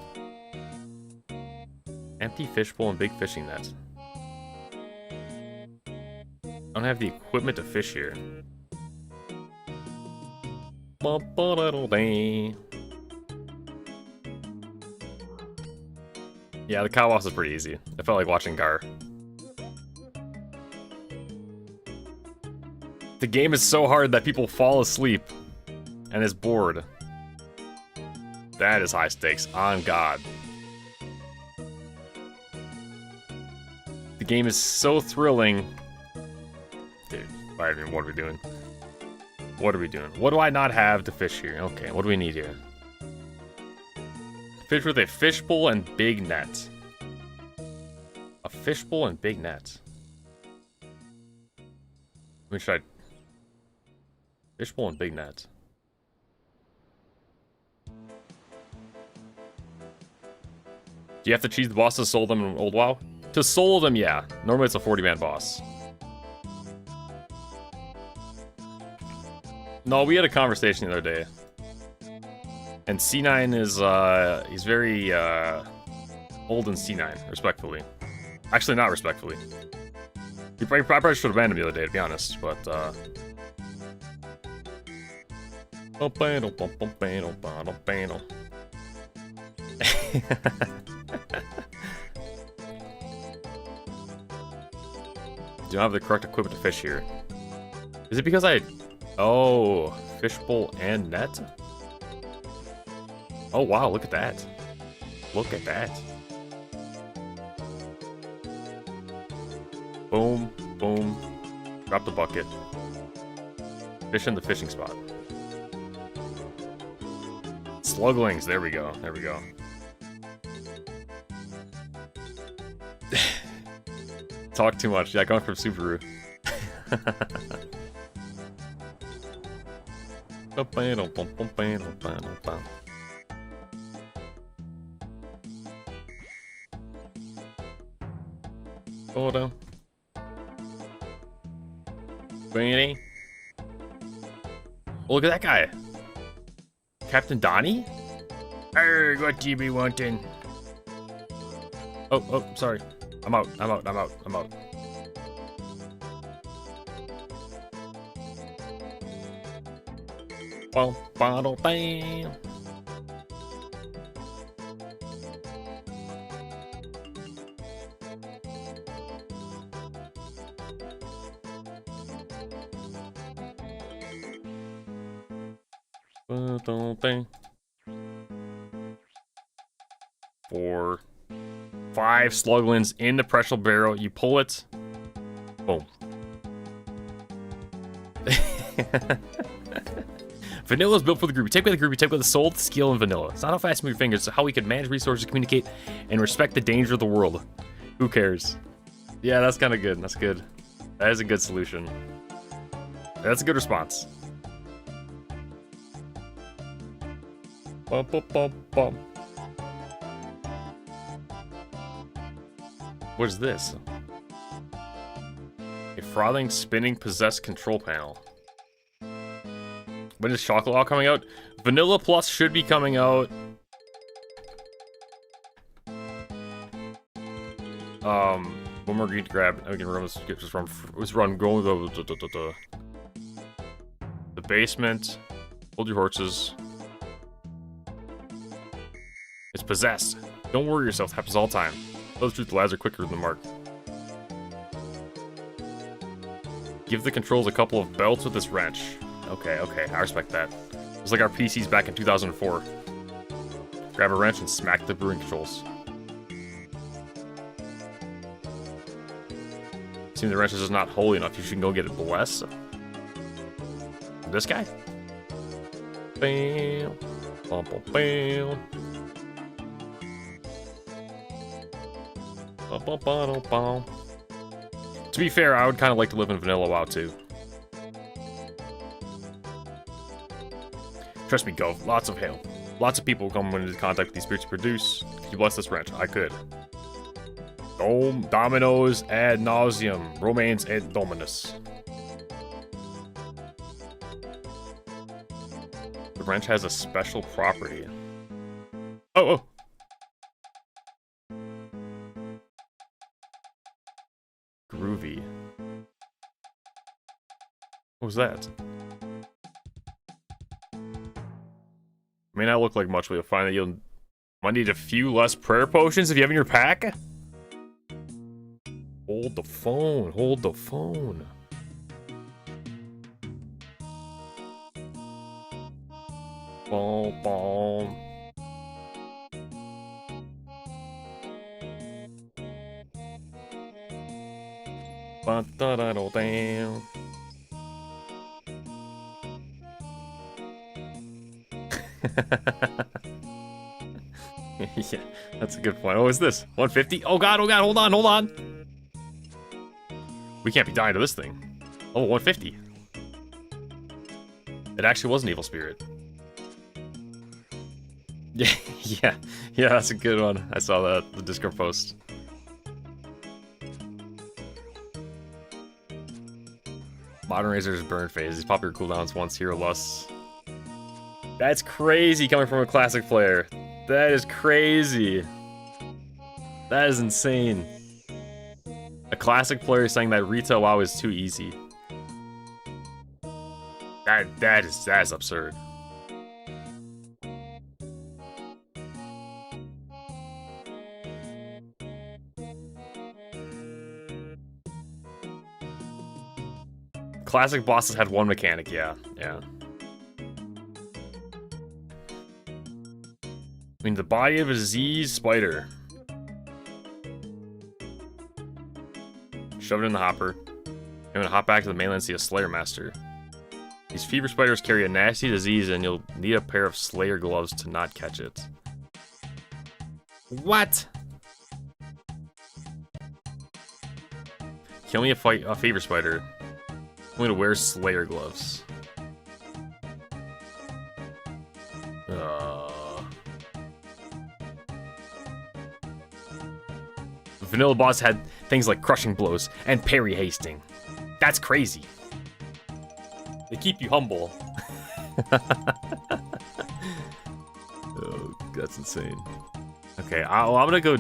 Empty fishbowl and big fishing net. I don't have the equipment to fish here. Yeah, the cow boss is pretty easy. I felt like watching Gar. The game is so hard that people fall asleep and is bored. That is high stakes, on God. The game is so thrilling. Dude, what are we doing? What are we doing? What do I not have to fish here? Okay, what do we need here? Fish with a fishbowl and big net. A fishbowl and big net. Let me try. Fishbowl and big net. Do you have to cheese the bosses to solo them in Old WoW? To solo them, yeah. Normally it's a 40-man boss. No, we had a conversation the other day. And C9 is, he's very, old and C9, respectfully. Actually, not respectfully. He probably should have banned him the other day, to be honest, but, Do you have the correct equipment to fish here? Is it because Oh, fishbowl and net? Oh wow, look at that. Look at that. Boom, boom. Drop the bucket. Fish in the fishing spot. Sluglings, there we go, there we go. Talk too much, yeah, going from Subaru. Hold on. Benny. Oh, look at that guy. Captain Donnie? Hey, what you be wanting? Oh, sorry. I'm out. Bottle bam. Four, 5 sluglins in the pressure barrel. You pull it. Boom. Vanilla is built for the group. You take away the group, you take away the soul, the skill, and vanilla. It's not how fast you move your fingers, it's how we can manage resources, communicate, and respect the danger of the world. Who cares? Yeah, that's kind of good. That's good. That is a good solution. That's a good response. Bum, bum, bum, bum. What is this? A frothing, spinning, possessed control panel. When is Chocolate Law coming out? Vanilla Plus should be coming out. One more green to grab. We can run this. Just run. Let's run. Go the basement. Hold your horses. It's possessed. Don't worry yourself. It happens all the time. Tell the truth, the lads are quicker than the mark. Give the controls a couple of belts with this wrench. Okay, I respect that. It's like our PCs back in 2004. Grab a wrench and smack the brewing controls. Seems the wrench is just not holy enough. You should go get it blessed. This guy? Bam. Bam, bam, bam. Bam, bam, bam, bam. To be fair, I would kind of like to live in Vanilla WoW too. Trust me, go. Lots of hail. Lots of people come into contact with these spirits to produce. Could you bless this wrench? I could. Dominoes ad nauseum. Romains ad dominus. The wrench has a special property. Oh! Groovy. What was that? May not look like much, but you'll find that you'll might need a few less prayer potions if you have in your pack. Hold the phone. Hold the phone. Boom, boom. Ba-da-da-da-damn. Yeah, that's a good point. Oh, is this 150? Oh god, hold on. We can't be dying to this thing. Oh, 150. It actually was an evil spirit. Yeah, that's a good one. I saw that, the Discord post. Modern Razor's burn phase. These pop your cooldowns once here or less. That's crazy coming from a classic player. That is crazy. That is insane. A classic player saying that retail WoW is too easy. That is absurd. Classic bosses had one mechanic, yeah. I mean, the body of a Z spider. Shove it in the hopper. I'm gonna hop back to the mainland and see a Slayer Master. These fever spiders carry a nasty disease and you'll need a pair of Slayer gloves to not catch it. What? Kill me a fever spider. I'm gonna wear Slayer gloves. Vanilla boss had things like crushing blows and parry hasting. That's crazy. They keep you humble. Oh, that's insane. Okay, I'm gonna go.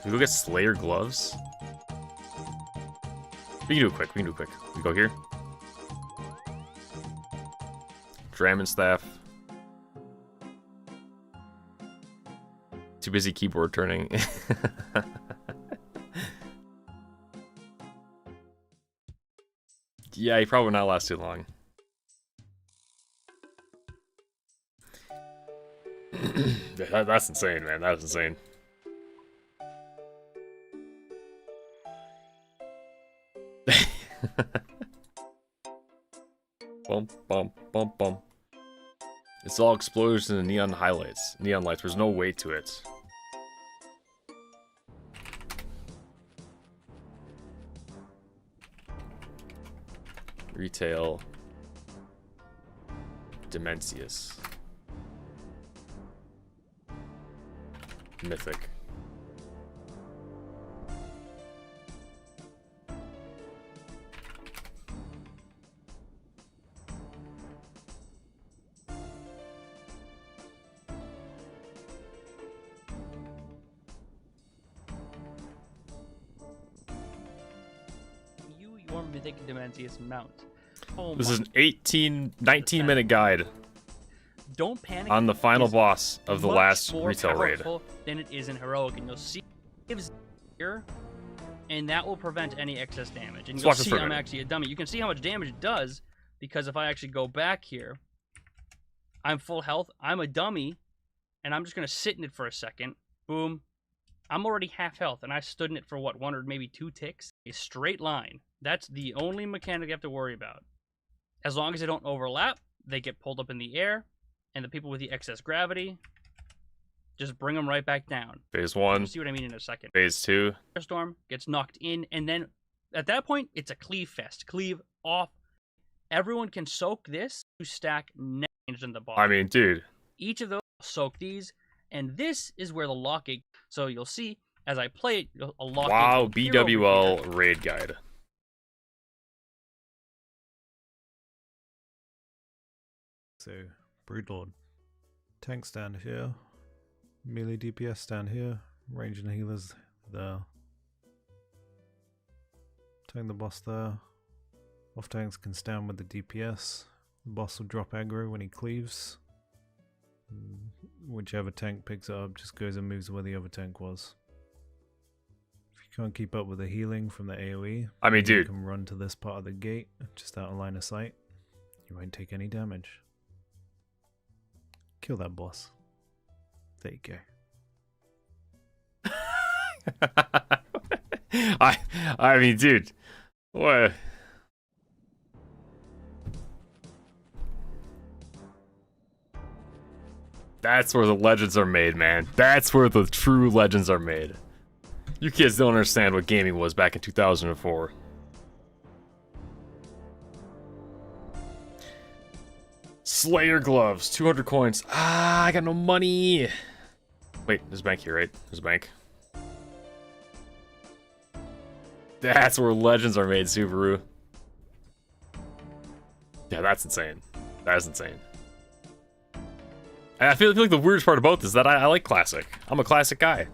We go get Slayer gloves. We can do it quick. We go here. Dramon staff. Too busy keyboard turning. Yeah, he probably will not last too long. That's insane, man. That's insane. Bum, bum, bum, bum. It's all explosions and neon highlights. Neon lights. There's no weight to it. Retail. Dimensius. Mythic. Your Mythic Dimensius mount. Oh, this is an 19-minute guide. Don't panic. On the final boss of the last more retail raid. Than it is in heroic, and you'll see gives here, and that will prevent any excess damage. And you'll see I'm actually a dummy. You can see how much damage it does because if I actually go back here, I'm full health. I'm a dummy, and I'm just gonna sit in it for a second. Boom. I'm already half health, and I stood in it for what, 1 or maybe 2 ticks. A straight line. That's the only mechanic you have to worry about. As long as they don't overlap, they get pulled up in the air, and the people with the excess gravity, just bring them right back down. Phase 1. You'll see what I mean in a second. Phase 2. Storm gets knocked in, and then at that point, it's a cleave fest. Cleave off. Everyone can soak this to stack next in the bottom. I mean, dude. Each of those soak these, and this is where the lock-in. So you'll see as I play it, a lock-in. Wow, BWL raid guide. So, Broodlord. Tank stand here. Melee DPS stand here. Range and healers there. Tank the boss there. Off tanks can stand with the DPS. The boss will drop aggro when he cleaves. Whichever tank picks it up just goes and moves where the other tank was. If you can't keep up with the healing from the AoE, I mean, dude, you can run to this part of the gate, just out of line of sight. You won't take any damage. Kill that boss. There you go. I mean, dude, what? That's where the legends are made, man. That's where the true legends are made. You kids don't understand what gaming was back in 2004. Slayer gloves, 200 coins. Ah, I got no money. Wait, there's a bank here, right? There's a bank. That's where legends are made, Subaru. Yeah, that's insane. That is insane. And I feel like the weirdest part about this is that I like classic. I'm a classic guy.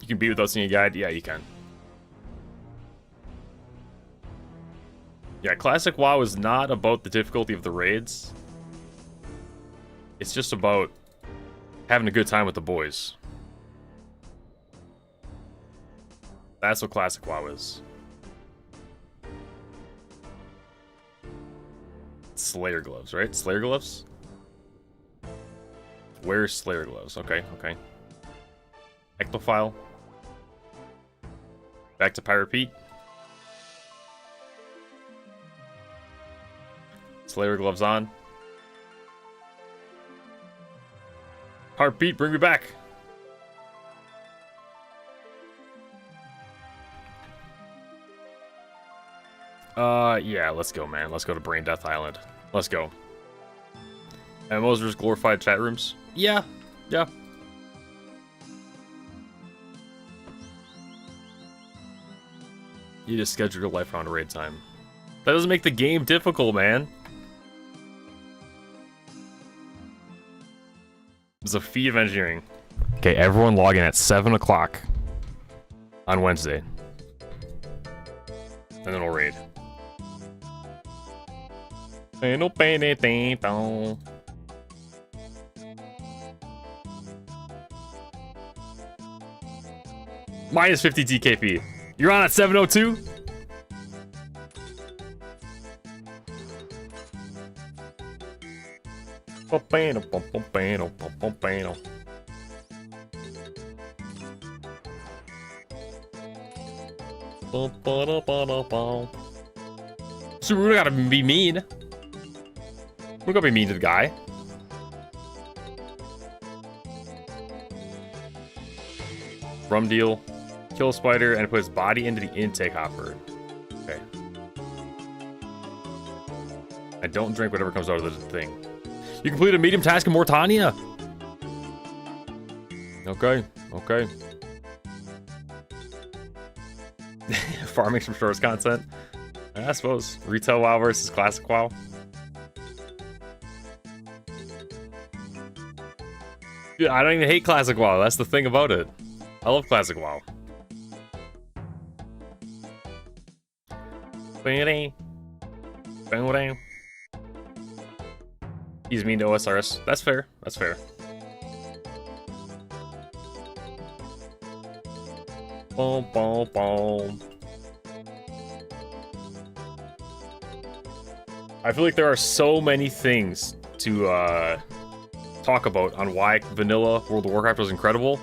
You can beat without seeing a guide? Yeah, you can. Yeah, classic WoW is not about the difficulty of the raids. It's just about having a good time with the boys. That's what classic WoW is. Slayer gloves, right? Slayer gloves? Where's Slayer gloves? Okay, okay. Ectophile. Back to Pirate Pete. Slayer gloves on. Pirate Pete, bring me back. Yeah, let's go, man. Let's go to Brain Death Island. Let's go. MMOs versus glorified chat rooms? Yeah. Yeah. You just schedule your life around raid time. That doesn't make the game difficult, man. It's a feat of engineering. Okay, everyone log in at 7 o'clock on Wednesday. And then we'll raid. Minus 50 DKP. You're on at 7:02? So we gotta be mean. We're gonna be mean to the guy. Rum deal. Kill a spider and put his body into the intake hopper. Okay. I don't drink whatever comes out of the thing. You complete a medium task in Mortania. Okay. Okay. Farming some shorts content. I suppose. Retail WoW versus classic WoW. Dude, I don't even hate classic WoW. That's the thing about it. I love classic WoW. He's mean to OSRS. That's fair. That's fair. Boom, boom, boom. I feel like there are so many things to talk about on why vanilla World of Warcraft was incredible,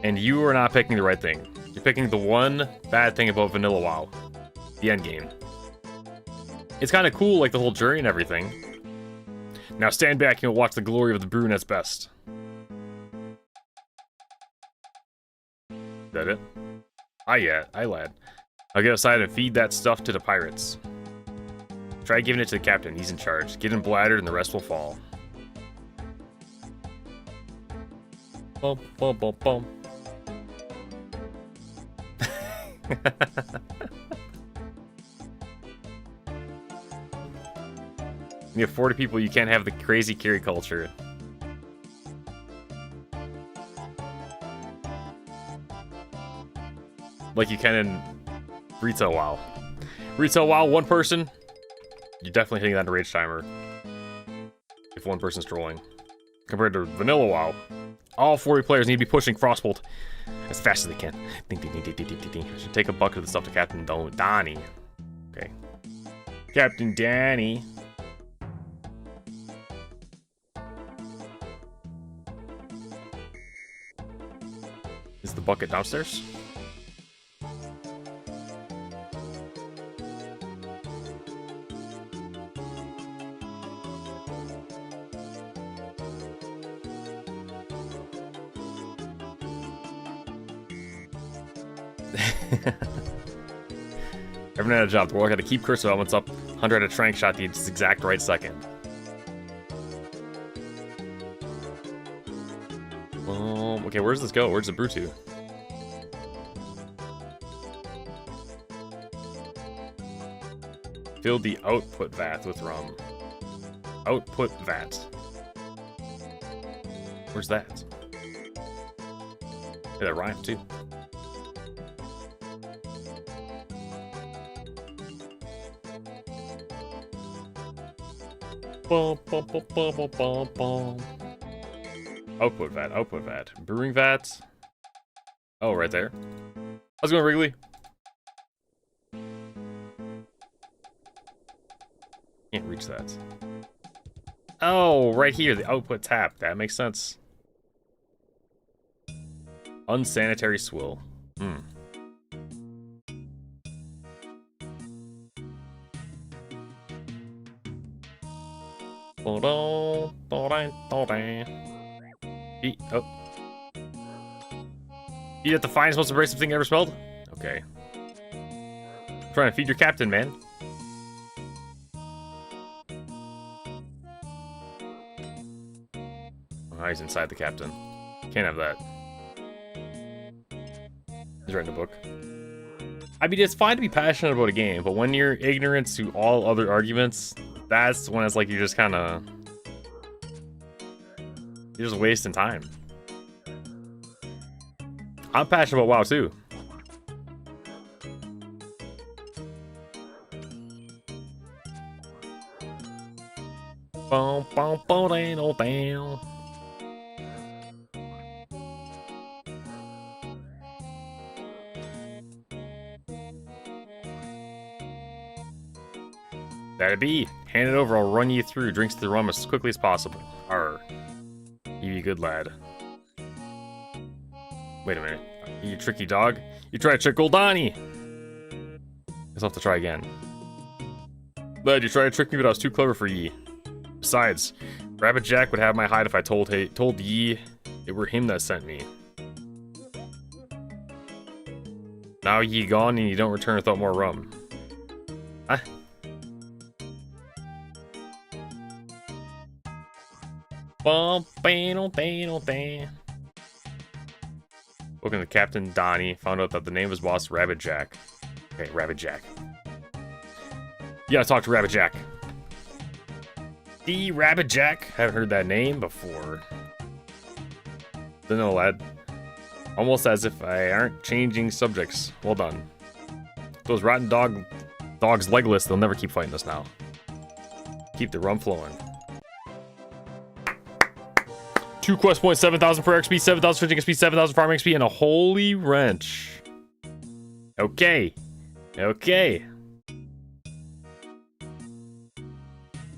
and you are not picking the right thing. You're picking the one bad thing about vanilla WoW. The end game. It's kind of cool, like the whole journey and everything. Now stand back and watch the glory of the brunette's best. Is that it? Yeah, lad. I'll get outside and feed that stuff to the pirates. Try giving it to the captain, he's in charge. Get him bladdered and the rest will fall. Bum, bum, bum, bum. You have 40 people, you can't have the crazy carry culture. Like you can in Retail WoW. Retail WoW, one person, you're definitely hitting that rage timer. If one person's trolling. Compared to Vanilla WoW, all 40 players need to be pushing Frostbolt as fast as they can. Ding, ding, ding, ding, ding, ding, ding. Should take a bucket of the stuff to Captain Donnie. Okay. Captain Danny. Is the bucket downstairs? Everyone had a job. The world got to keep curse elements up. Hunter had a trank shot the exact right second. Okay, where's this go? Where's the brew to? Fill the output vat with rum. Output vat. Where's that? Yeah, that rhymed too. Bum, bum, bum, bum, bum, bum, bum. Output vat, output vat. Brewing vat. Oh, right there. How's it going, Wrigley? Can't reach that. Oh, right here, the output tap. That makes sense. Unsanitary swill. Hmm. Oh. Eat at the finest, most abrasive thing you ever smelled? Okay. I'm trying to feed your captain, man. Oh, he's inside the captain. Can't have that. He's writing a book. I mean, it's fine to be passionate about a game, but when you're ignorant to all other arguments, that's when it's like you're just kind of... You're just wasting time. I'm passionate about WoW, too. Boom, boom, boom, down, down. That'd be. Hand it over, I'll run you through drinks to the rum as quickly as possible. Arr. You be a good lad. Wait a minute. You tricky dog. You tried to trick old Donnie. Guess I'll have to try again. Lad, you tried to trick me, but I was too clever for ye. Besides, Rabbit Jack would have my hide if I told ye it were him that sent me. Now ye gone and you don't return without more rum. Huh? Looking at Captain Donnie, found out that the name of his boss, Rabbit Jack. Okay, Rabbit Jack. You gotta talk to Rabbit Jack. The Rabbit Jack? Haven't heard that name before. Don't know, lad. Almost as if I aren't changing subjects. Well done. Those rotten dogs legless, they'll never keep fighting us now. Keep the rum flowing. 2 quest points, 7,000 per XP, 7,000 fishing XP, 7,000 farming XP, and a holy wrench. Okay. Okay.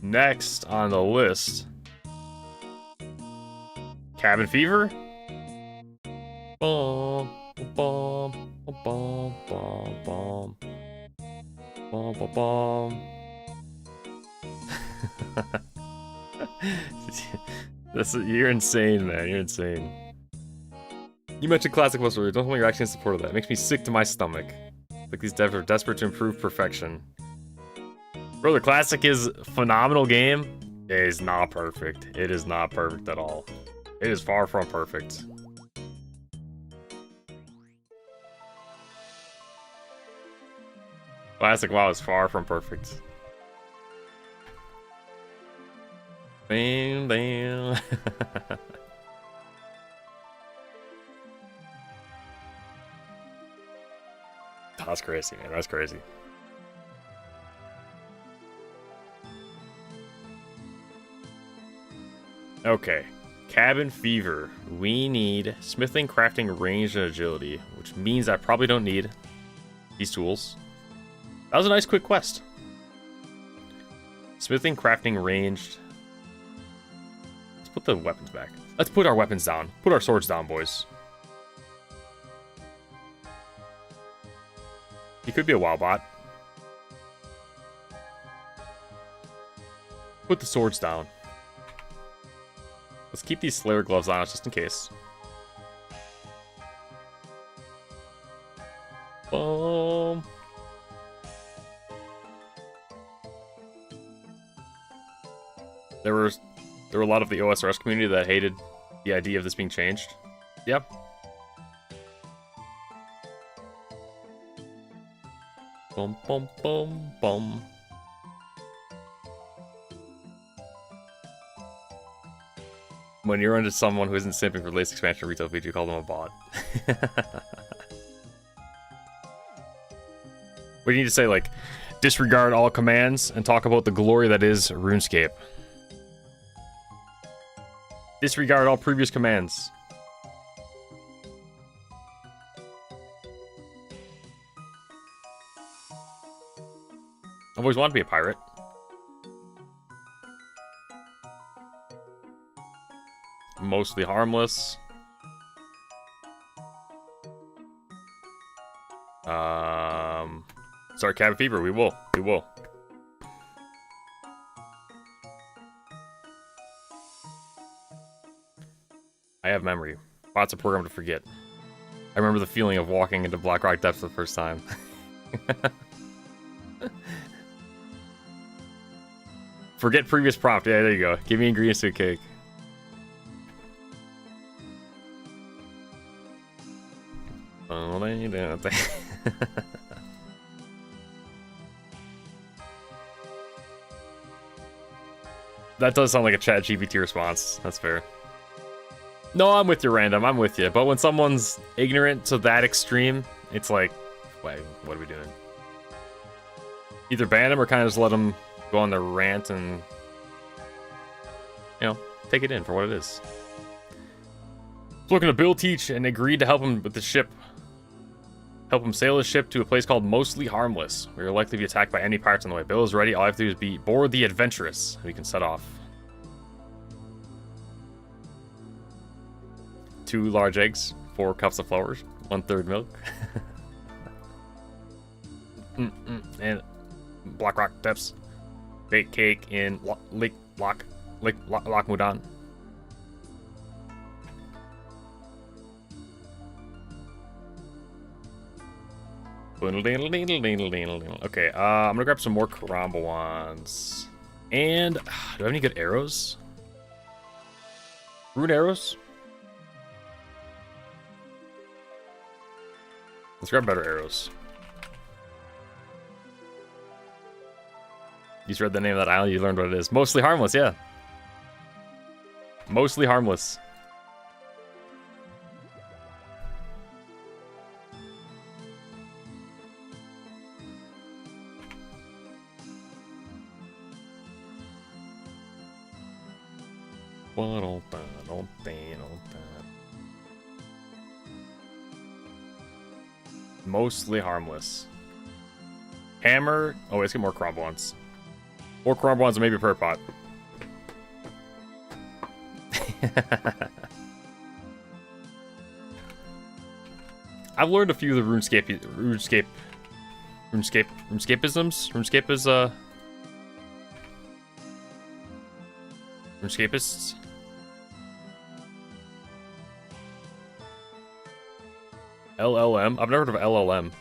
Next on the list. Cabin fever? Bum, bum, bum, bum, bum. Bum, bum, bum. You're insane, man. You're insane. You mentioned classic muscle. Don't tell me you're actually in support of that. It makes me sick to my stomach. Like these devs are desperate to improve perfection. Bro, the classic is a phenomenal game. It is not perfect. It is not perfect at all. It is far from perfect. Classic WoW is far from perfect. Bam, bam. That's crazy, man. That's crazy. Okay. Cabin fever. We need smithing, crafting, range, and agility, which means I probably don't need these tools. That was a nice quick quest. Smithing, crafting, ranged. Let's put the weapons back. Let's put our weapons down. Put our swords down, boys. He could be a WoW bot. Put the swords down. Let's keep these Slayer gloves on us just in case. Boom. There were a lot of the OSRS community that hated the idea of this being changed. Yep. Bum bum bum bum. When you're into someone who isn't simping for latest expansion of retail feed, you call them a bot. We need to say, like, disregard all commands and talk about the glory that is RuneScape. Disregard all previous commands. I've always wanted to be a pirate. Mostly harmless. Start cabin fever. We will. We will. I have memory. Lots of program to forget. I remember the feeling of walking into Blackrock Depths the first time. Forget previous prompt. Yeah, there you go. Give me ingredients to a cake. That does sound like a ChatGPT response. That's fair. No, I'm with you, Random. I'm with you. But when someone's ignorant to that extreme, it's like, wait, what are we doing? Either ban them or kind of just let them go on their rant and, you know, take it in for what it is. Looking to Bill Teach and agreed to help him with the ship. Help him sail his ship to a place called Mostly Harmless. We are likely to be attacked by enemy pirates on the way. Bill is ready. All I have to do is be board the Adventurous. We can set off. 2 large eggs, 4 cups of flour, 1/3 milk. And Blackrock Depths. Bake cake in Lake Mudan. Okay, I'm gonna grab some more Karambawans. And, do I have any good arrows? Rune arrows? Let's grab better arrows. You just read the name of that island, you learned what it is. Mostly Harmless, yeah. Mostly Harmless. Mostly Harmless. Hammer. Oh, let's get more crab ones. More crab ones and maybe per pot. I've learned a few of the RuneScape RuneScapeisms. RuneScape is RuneScapeists. LLM? I've never heard of LLM.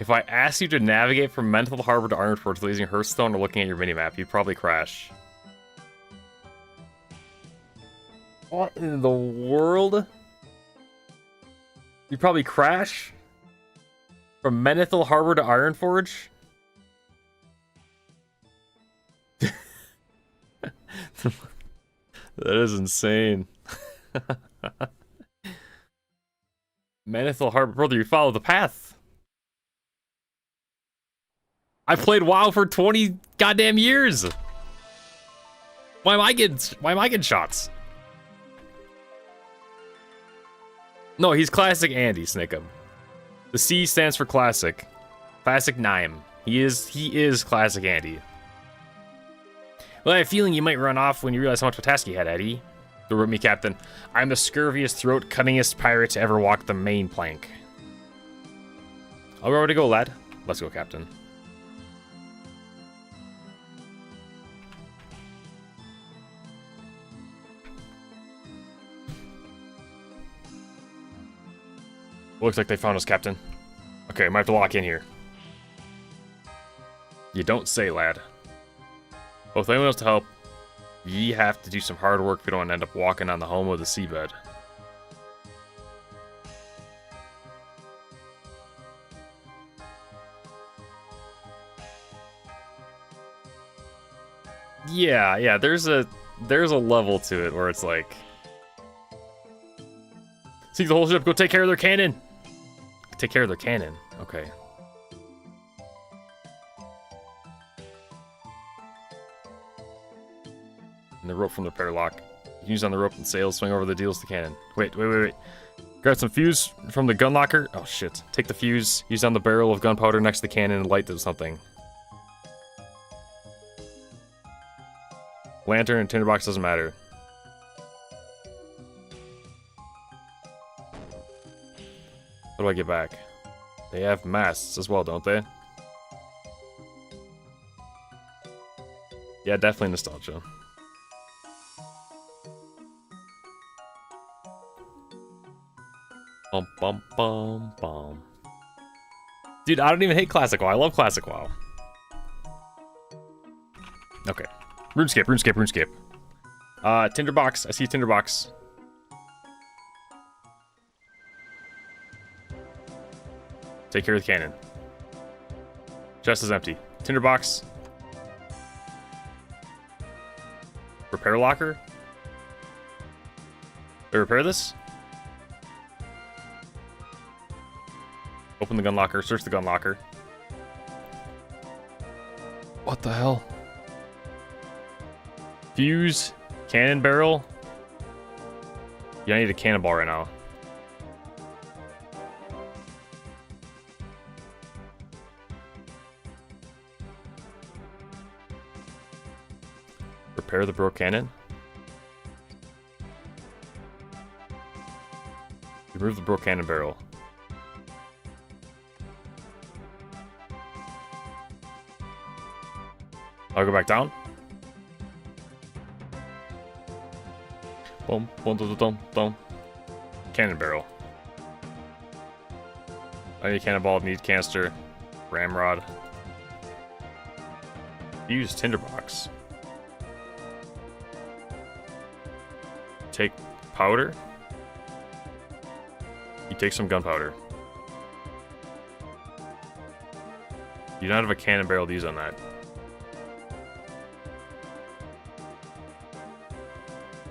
If I asked you to navigate from Mental Harbor to Ironforge using Hearthstone or looking at your minimap, you'd probably crash. What in the world? You'd probably crash? From Menethil Harbor to Ironforge? That is insane. Menethil Harbor, brother, you follow the path. I played WoW for 20 goddamn years. Why am I getting shots? No, he's Classic Andy, Snickum. The C stands for Classic. Classic Nime. He is Classic Andy. Well, I have a feeling you might run off when you realize how much of a task you had, Eddie. The wrote me, Captain. I'm the scurviest, throat-cuttingest pirate to ever walk the main plank. I'll ready to go, lad. Let's go, Captain. Looks like they found us, Captain. Okay, I might have to lock in here. You don't say, lad. Well, if anyone else to help, ye have to do some hard work if you don't want to end up walking on the home of the seabed. Yeah, there's a level to it where it's like, see the whole ship, go take care of their cannon. Take care of their cannon. Okay. And the rope from the paralock. You can use on the rope and sails, swing over the deals to cannon. Wait. Grab some fuse from the gun locker. Oh shit. Take the fuse, use on the barrel of gunpowder next to the cannon and light to something. Lantern and tinderbox doesn't matter. What do I get back? They have masts as well, don't they? Yeah, definitely nostalgia. Bum bum bum bum. Dude, I don't even hate Classic WoW. I love Classic WoW. Okay. RuneScape, RuneScape, RuneScape. Tinderbox. I see Tinderbox. Take care of the cannon. Chest is empty. Tinderbox. Repair locker? Did I repair this? Open the gun locker. Search the gun locker. What the hell? Fuse. Cannon barrel. Yeah, I need a cannonball right now. Repair the broke cannon. Remove the broke cannon barrel. I'll go back down. Boom, boom, boom, boom, boom. Cannon barrel. I need a cannonball, need canister, ramrod. Use tinderbox. Take powder. You take some gunpowder. You don't have a cannon barrel to use on that.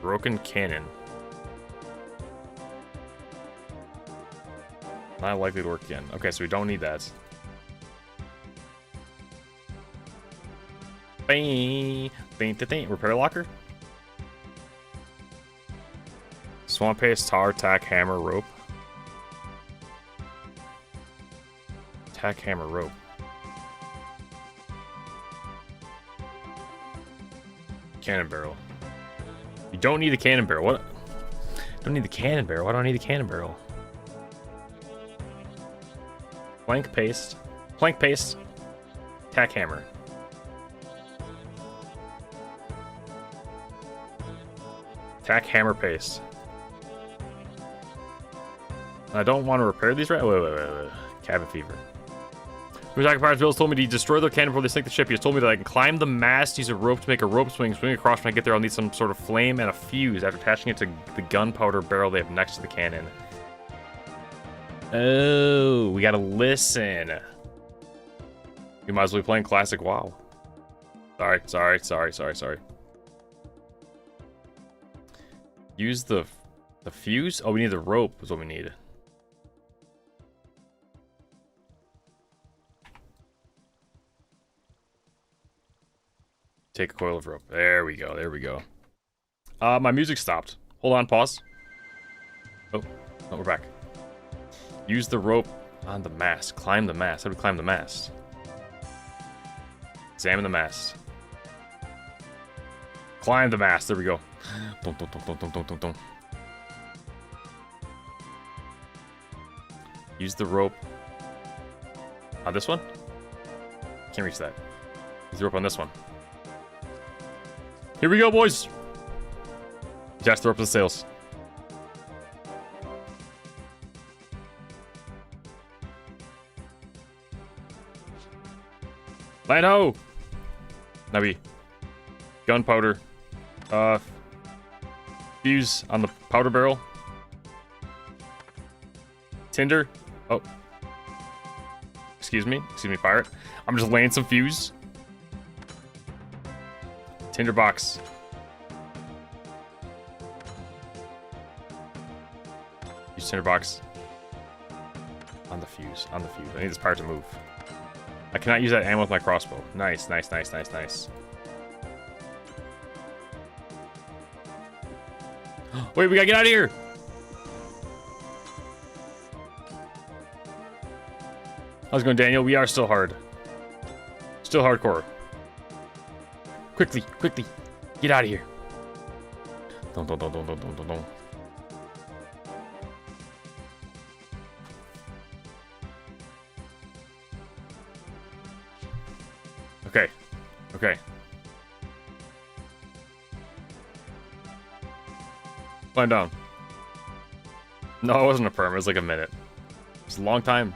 Broken cannon. Not likely to work again. Okay, so we don't need that. Bang, bang, bang. Repair locker. Swamp paste, tar, tack, hammer, rope. Tack, hammer, rope. Cannon barrel. You don't need a cannon barrel. What? Don't need the cannon barrel. Why do I need a cannon barrel? Plank paste. Plank paste. Tack hammer. Tack hammer paste. I don't want to repair these right. Wait. Cabin fever. Runescape Pirates Bills told me to destroy their cannon before they sink the ship. He just told me that I can climb the mast, use a rope to make a rope swing across. When I get there, I'll need some sort of flame and a fuse after attaching it to the gunpowder barrel they have next to the cannon. Oh, we gotta listen. You might as well be playing Classic WoW. Sorry. Use the fuse? Oh, we need the rope is what we need. Take a coil of rope. There we go. My music stopped. Hold on, pause. Oh, we're back. Use the rope on the mast. Climb the mast. How do we climb the mast? Examine the mast. Climb the mast. There we go. Don't. Use the rope on this one? Can't reach that. Use the rope on this one. Here we go, boys. Attach the rope to the sails. Land ho! Now we gunpowder. Fuse on the powder barrel. Tinder. Oh. Excuse me, pirate. I'm just laying some fuse. Tinderbox. Use tinderbox. On the fuse. I need this pirate to move. I cannot use that ammo with my crossbow. Nice. Wait, we gotta get out of here! How's it going, Daniel? We are still hard. Still hardcore. Quickly. Get out of here. Don't. Okay. Okay. Climb down. No, it wasn't a perm. It was like a minute. It's a long time.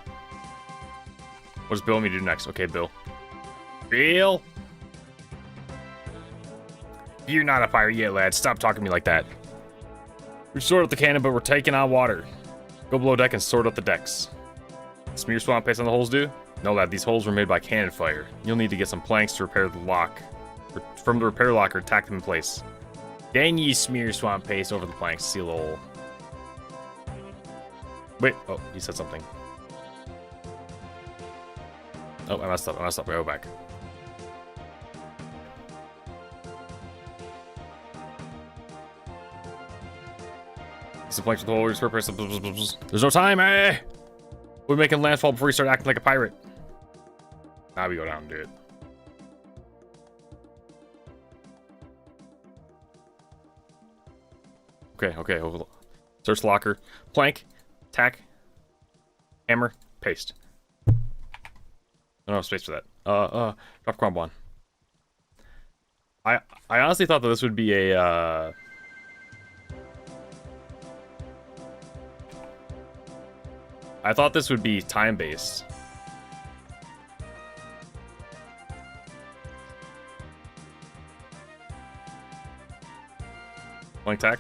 What does Bill want me to do next? Okay, Bill. Bill! You're not a pirate yet, lad. Stop talking to me like that. We sorted out the cannon, but we're taking on water. Go below deck and sort out the decks. Smear swamp paste on the holes, do? No, lad. These holes were made by cannon fire. You'll need to get some planks to repair the lock. From the repair locker, tack them in place. Then you smear swamp paste over the planks to seal the hole. Wait. Oh, he said something. Oh, I messed up. Go back. Some planks with the hole. There's no time, eh? We're making landfall before you start acting like a pirate. Now we go down and do it. Okay. Search locker. Plank. Tack. Hammer. Paste. I don't have space for that. Drop crumb one. I honestly thought that this would be a, I thought this would be time-based. Blank tack.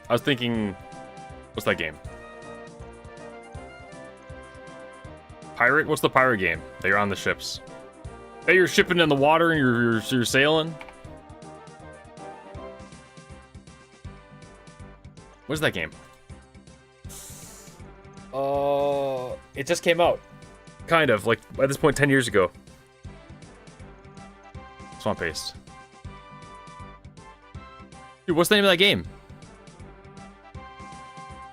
I was thinking, what's that game? Pirate? What's the pirate game? That you're on the ships. Hey, you're shipping in the water and you're sailing? What's that game? It just came out. Kind of, like, at this point 10 years ago. Swamp paste. Dude, what's the name of that game?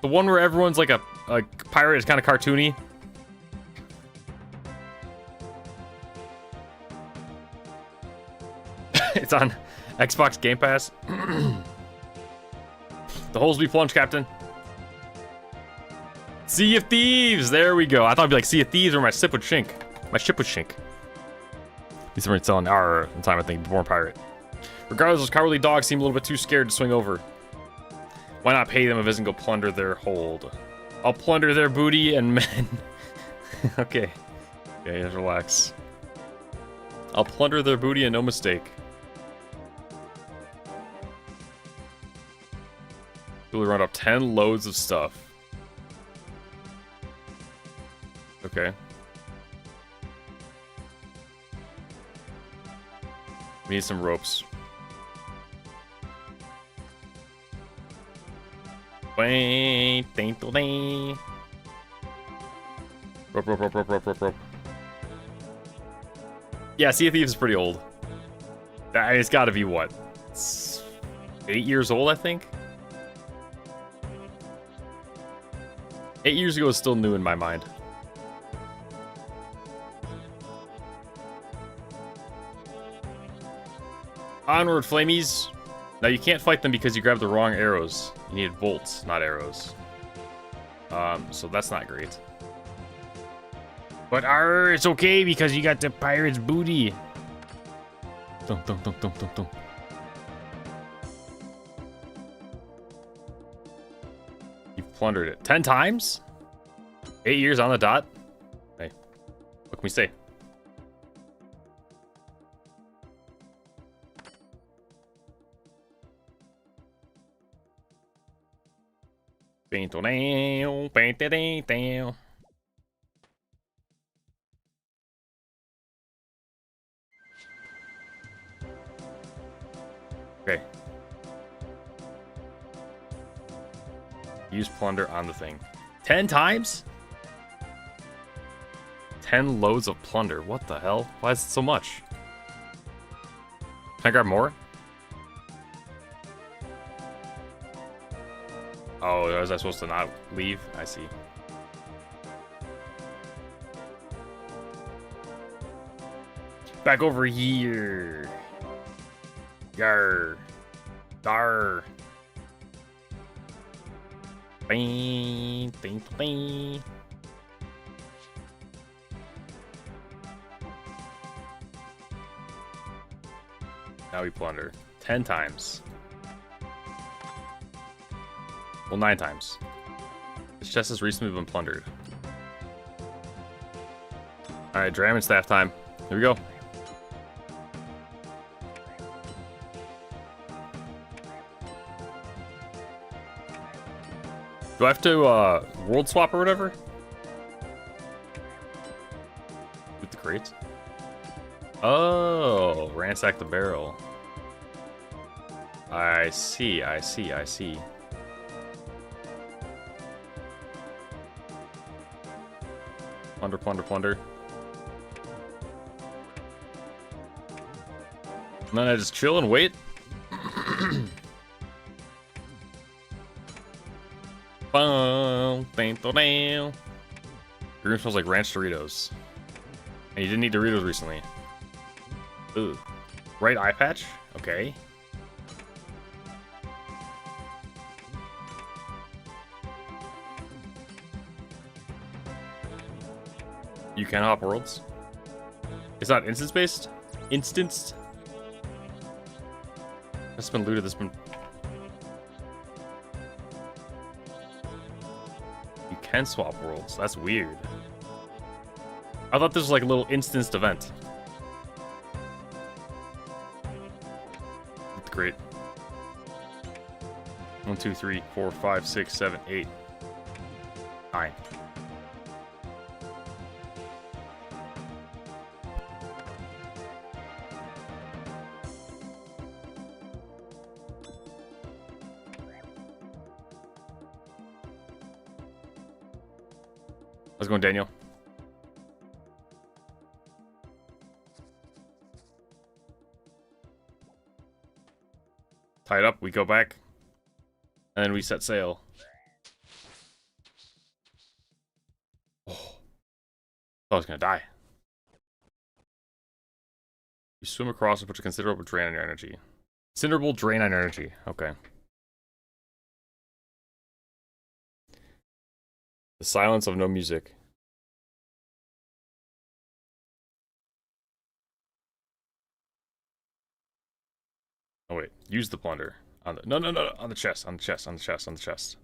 The one where everyone's like a pirate is kind of cartoony. It's on Xbox Game Pass. The holes we plunge, Captain. Sea of Thieves! There we go. I thought it'd be like Sea of Thieves or my ship would sink. My ship would sink. These are selling our time, I think, born pirate. Regardless, those cowardly dogs seem a little bit too scared to swing over. Why not pay them a visit and go plunder their hold? I'll plunder their booty and men. Okay. Okay, just relax. I'll plunder their booty and no mistake. We'll run up 10 loads of stuff. Okay. We need some ropes. Rope. Yeah, Sea of Thieves is pretty old. It's gotta be what? It's 8 years old, I think? 8 years ago is still new in my mind. Onward, flamies. Now you can't fight them because you grabbed the wrong arrows. You needed bolts, not arrows. So that's not great. But it's okay because you got the pirate's booty. Dum. You've plundered it 10 times? 8 years on the dot? Hey, what can we say? Okay. Use plunder on the thing. 10 times? 10 loads of plunder. What the hell? Why is it so much? Can I grab more? Oh, was I supposed to not leave? I see. Back over here. Yarr. Dar. Bing, bing, bing. Now we plunder 10 times. Well, 9 times. This chest has recently been plundered. Alright, Dragon Staff time. Here we go. Do I have to world swap or whatever? With the crates? Oh, ransack the barrel. I see, I see, I see. Plunder, plunder, plunder. And then I just chill and wait. Your room smells like ranch Doritos. And you didn't eat Doritos recently. Ooh. Right eye patch? Okay. You can hop worlds. It's not instance based? Instanced? That's been looted, that's been... You can swap worlds. That's weird. I thought this was like a little instanced event. That's great. 1, 2, 3, 4, 5, 6, 7, 8, 9. How's it going, Daniel? Tie it up, we go back. And then we set sail. Oh. I was gonna die. You swim across and put a considerable drain on your energy. Considerable drain on energy. Okay. The silence of no music. Oh wait, use the plunder. On the no, on the chest, on the chest, on the chest, on the chest.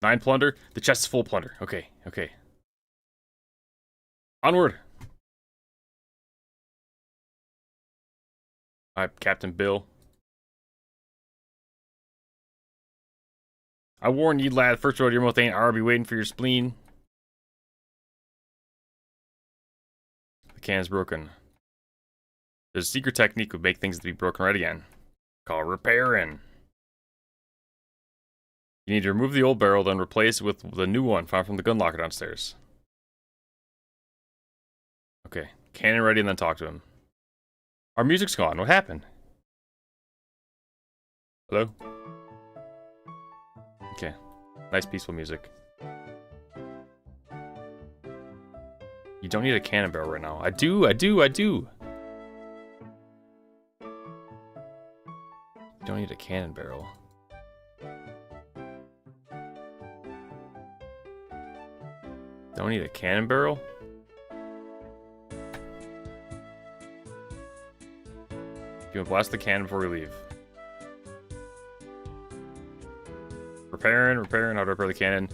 9 plunder. The chest is full plunder. Okay, okay. Onward. Alright, Captain Bill. I warn ye, lad, first road your mouth ain't I'll be waiting for your spleen. The can's broken. There's a secret technique would make things to be broken right again. Called repairing. You need to remove the old barrel, then replace it with the new one found from the gun locker downstairs. Okay, cannon ready and then talk to him. Our music's gone, what happened? Hello? Okay, nice peaceful music. You don't need a cannon barrel right now. I do. You don't need a cannon barrel. Don't need a cannon barrel? You can blast the cannon before we leave. Repairing, how to repair the cannon.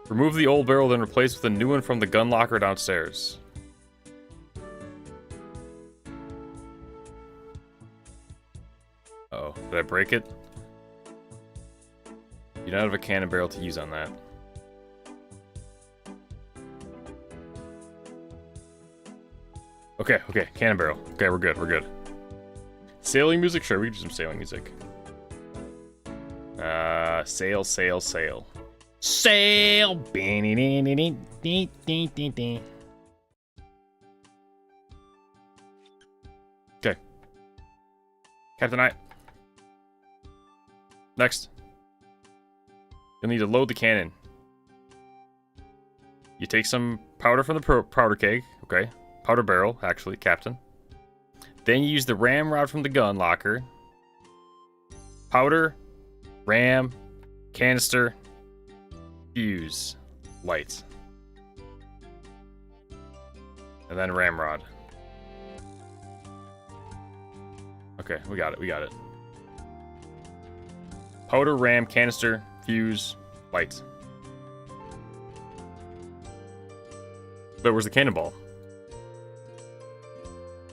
Remove the old barrel, then replace with a new one from the gun locker downstairs. Uh-oh, did I break it? You don't have a cannon barrel to use on that. Okay, cannon barrel. Okay, we're good. Sailing music? Sure, we can do some sailing music. Sail. Sail! Okay. Captain I. Next. You'll need to load the cannon. You take some powder from the powder keg. Okay. Powder barrel, actually, Captain. Then you use the ramrod from the gun locker. Powder, ram, canister, fuse, light. And then ramrod. Okay, we got it. Powder, ram, canister, fuse, light. But where's the cannonball?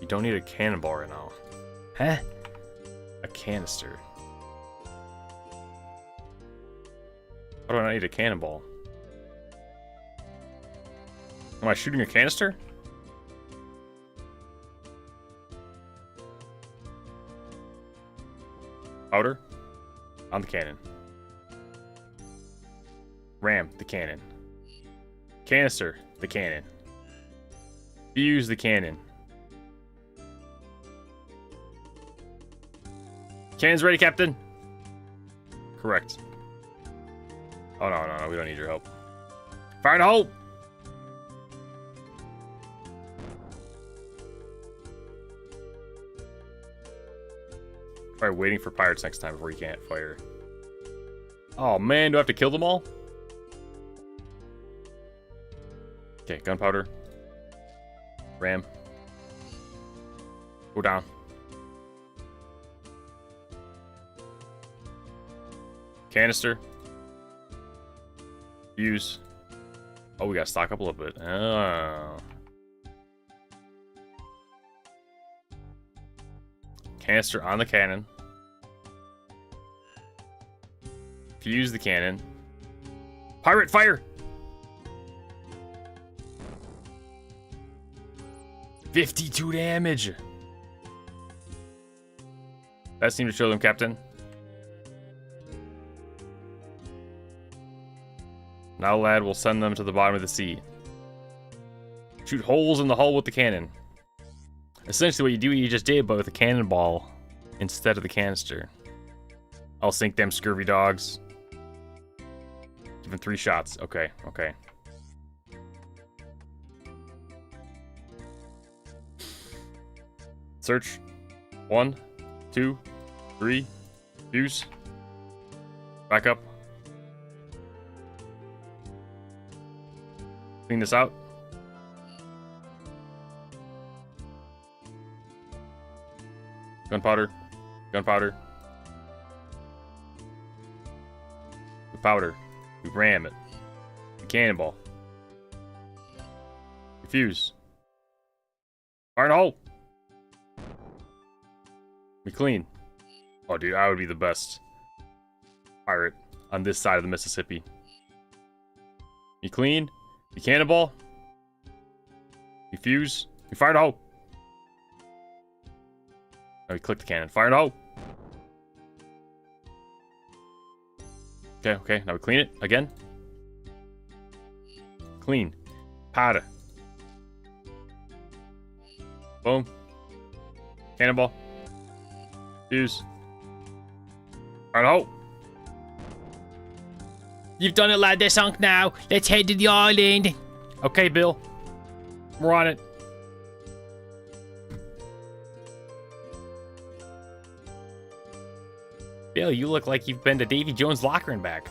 You don't need a cannonball right now. Huh? A canister. Why do I not need a cannonball? Am I shooting a canister? Powder on the cannon. Ram the cannon. Canister the cannon. Fuse the cannon. Cannon's ready, Captain. Correct. Oh no, we don't need your help. Fire in the hole! Try waiting for pirates next time before you can't fire. Oh man, do I have to kill them all? Okay, gunpowder. Ram. Go down. Canister. Fuse. Oh, we gotta stock up a little bit. Oh. Canister on the cannon. Fuse the cannon. Pirate fire! 52 damage! That seemed to show them, Captain. Now, lad, we'll send them to the bottom of the sea. Shoot holes in the hull with the cannon. Essentially what you do, you just did, but with a cannonball instead of the canister. I'll sink them scurvy dogs. Give them 3 shots. Okay. Search. 1, 2, 3. Fuse. Back up. Clean this out. Gunpowder. The powder. We ram it. The cannonball. Fuse. Fire in the hole. We clean. Oh, dude, I would be the best pirate on this side of the Mississippi. You clean. You cannonball. You fuse. You fire in the hole. Now we click the cannon. Fire in the hole. Okay. Now we clean it again. Clean. Powder. Boom. Cannonball. Fuse. Fire in the hole. You've done it, lad. They're sunk now. Let's head to the island. Okay, Bill. We're on it. Bill, you look like you've been to Davy Jones' locker and back.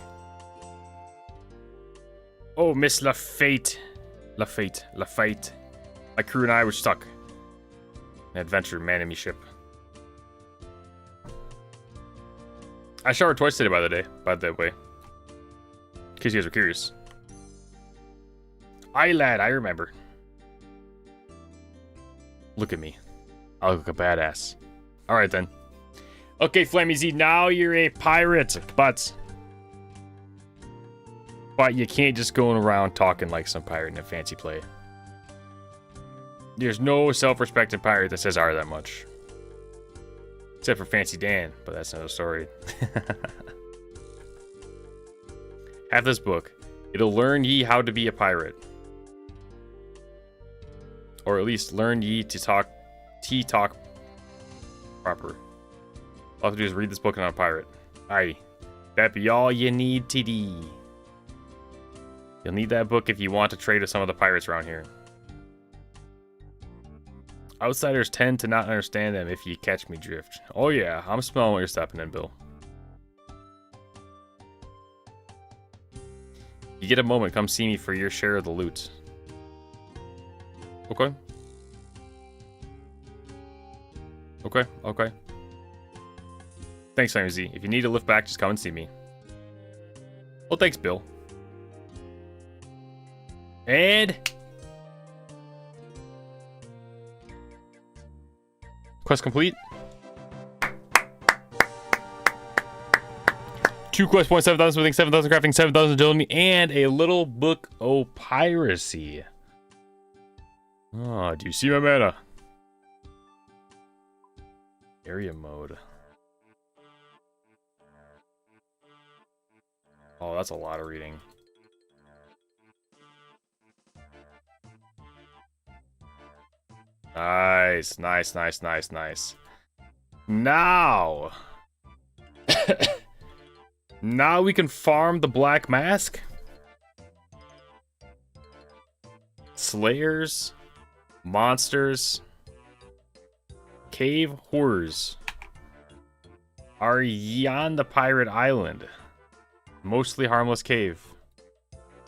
Oh, Miss Lafayette. Lafayette. My crew and I were stuck. An adventure man-enemy ship. I showered twice today, by the way. In case you guys were curious. Aye, lad, I remember. Look at me. I look like a badass. Alright, then. Okay, Flammy Z, now you're a pirate, but you can't just go around talking like some pirate in a fancy play. There's no self-respecting pirate that says "R" that much. Except for Fancy Dan, but that's another story. Have this book. It'll learn ye how to be a pirate. Or at least learn ye to talk proper. All I have to do is read this book and I'm a pirate. Aye. That be all you need to do. You'll need that book if you want to trade with some of the pirates around here. Outsiders tend to not understand them if you catch me drift. Oh yeah, I'm smelling what you're stepping in, Bill. You get a moment, come see me for your share of the loot. Okay. Okay. Thanks, Simon Z. If you need a lift back, just come and see me. Well, thanks, Bill. And... quest complete. 2 quest points, 7,000 smithing, 7,000 crafting, 7,000 agility, and a little book of piracy. Oh, do you see my mana? Area mode. Oh, that's a lot of reading. Nice. Now. Now we can farm the Black Mask. Slayers. Monsters. Cave horrors. Are ye on the pirate island? Mostly harmless cave.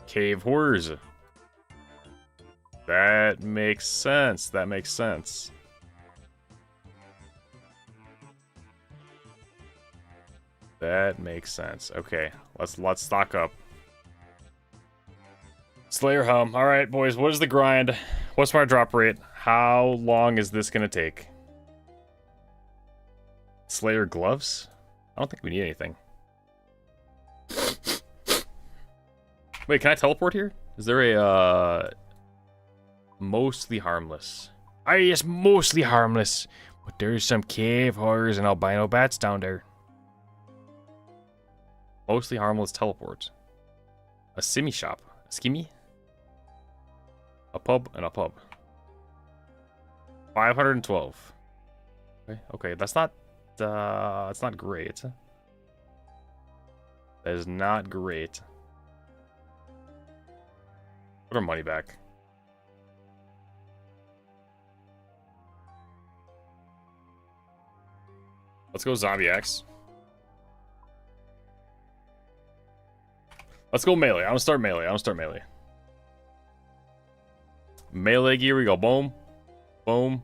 Cave horrors. That makes sense. That makes sense. That makes sense. Okay, let's stock up. Slayer hum. All right, boys. What is the grind? What's my drop rate? How long is this gonna take? Slayer gloves? I don't think we need anything. Wait, can I teleport here? Is there a mostly harmless? Ah, yes, mostly harmless. But there's some cave horrors and albino bats down there. Mostly harmless teleport. A simmy shop. A skimmy? A pub and a pub. 512. Okay, that's not great. That is not great. Put our money back. Let's go Zombie X. Let's go melee. I'm gonna start melee. Melee gear, we go. Boom. Boom.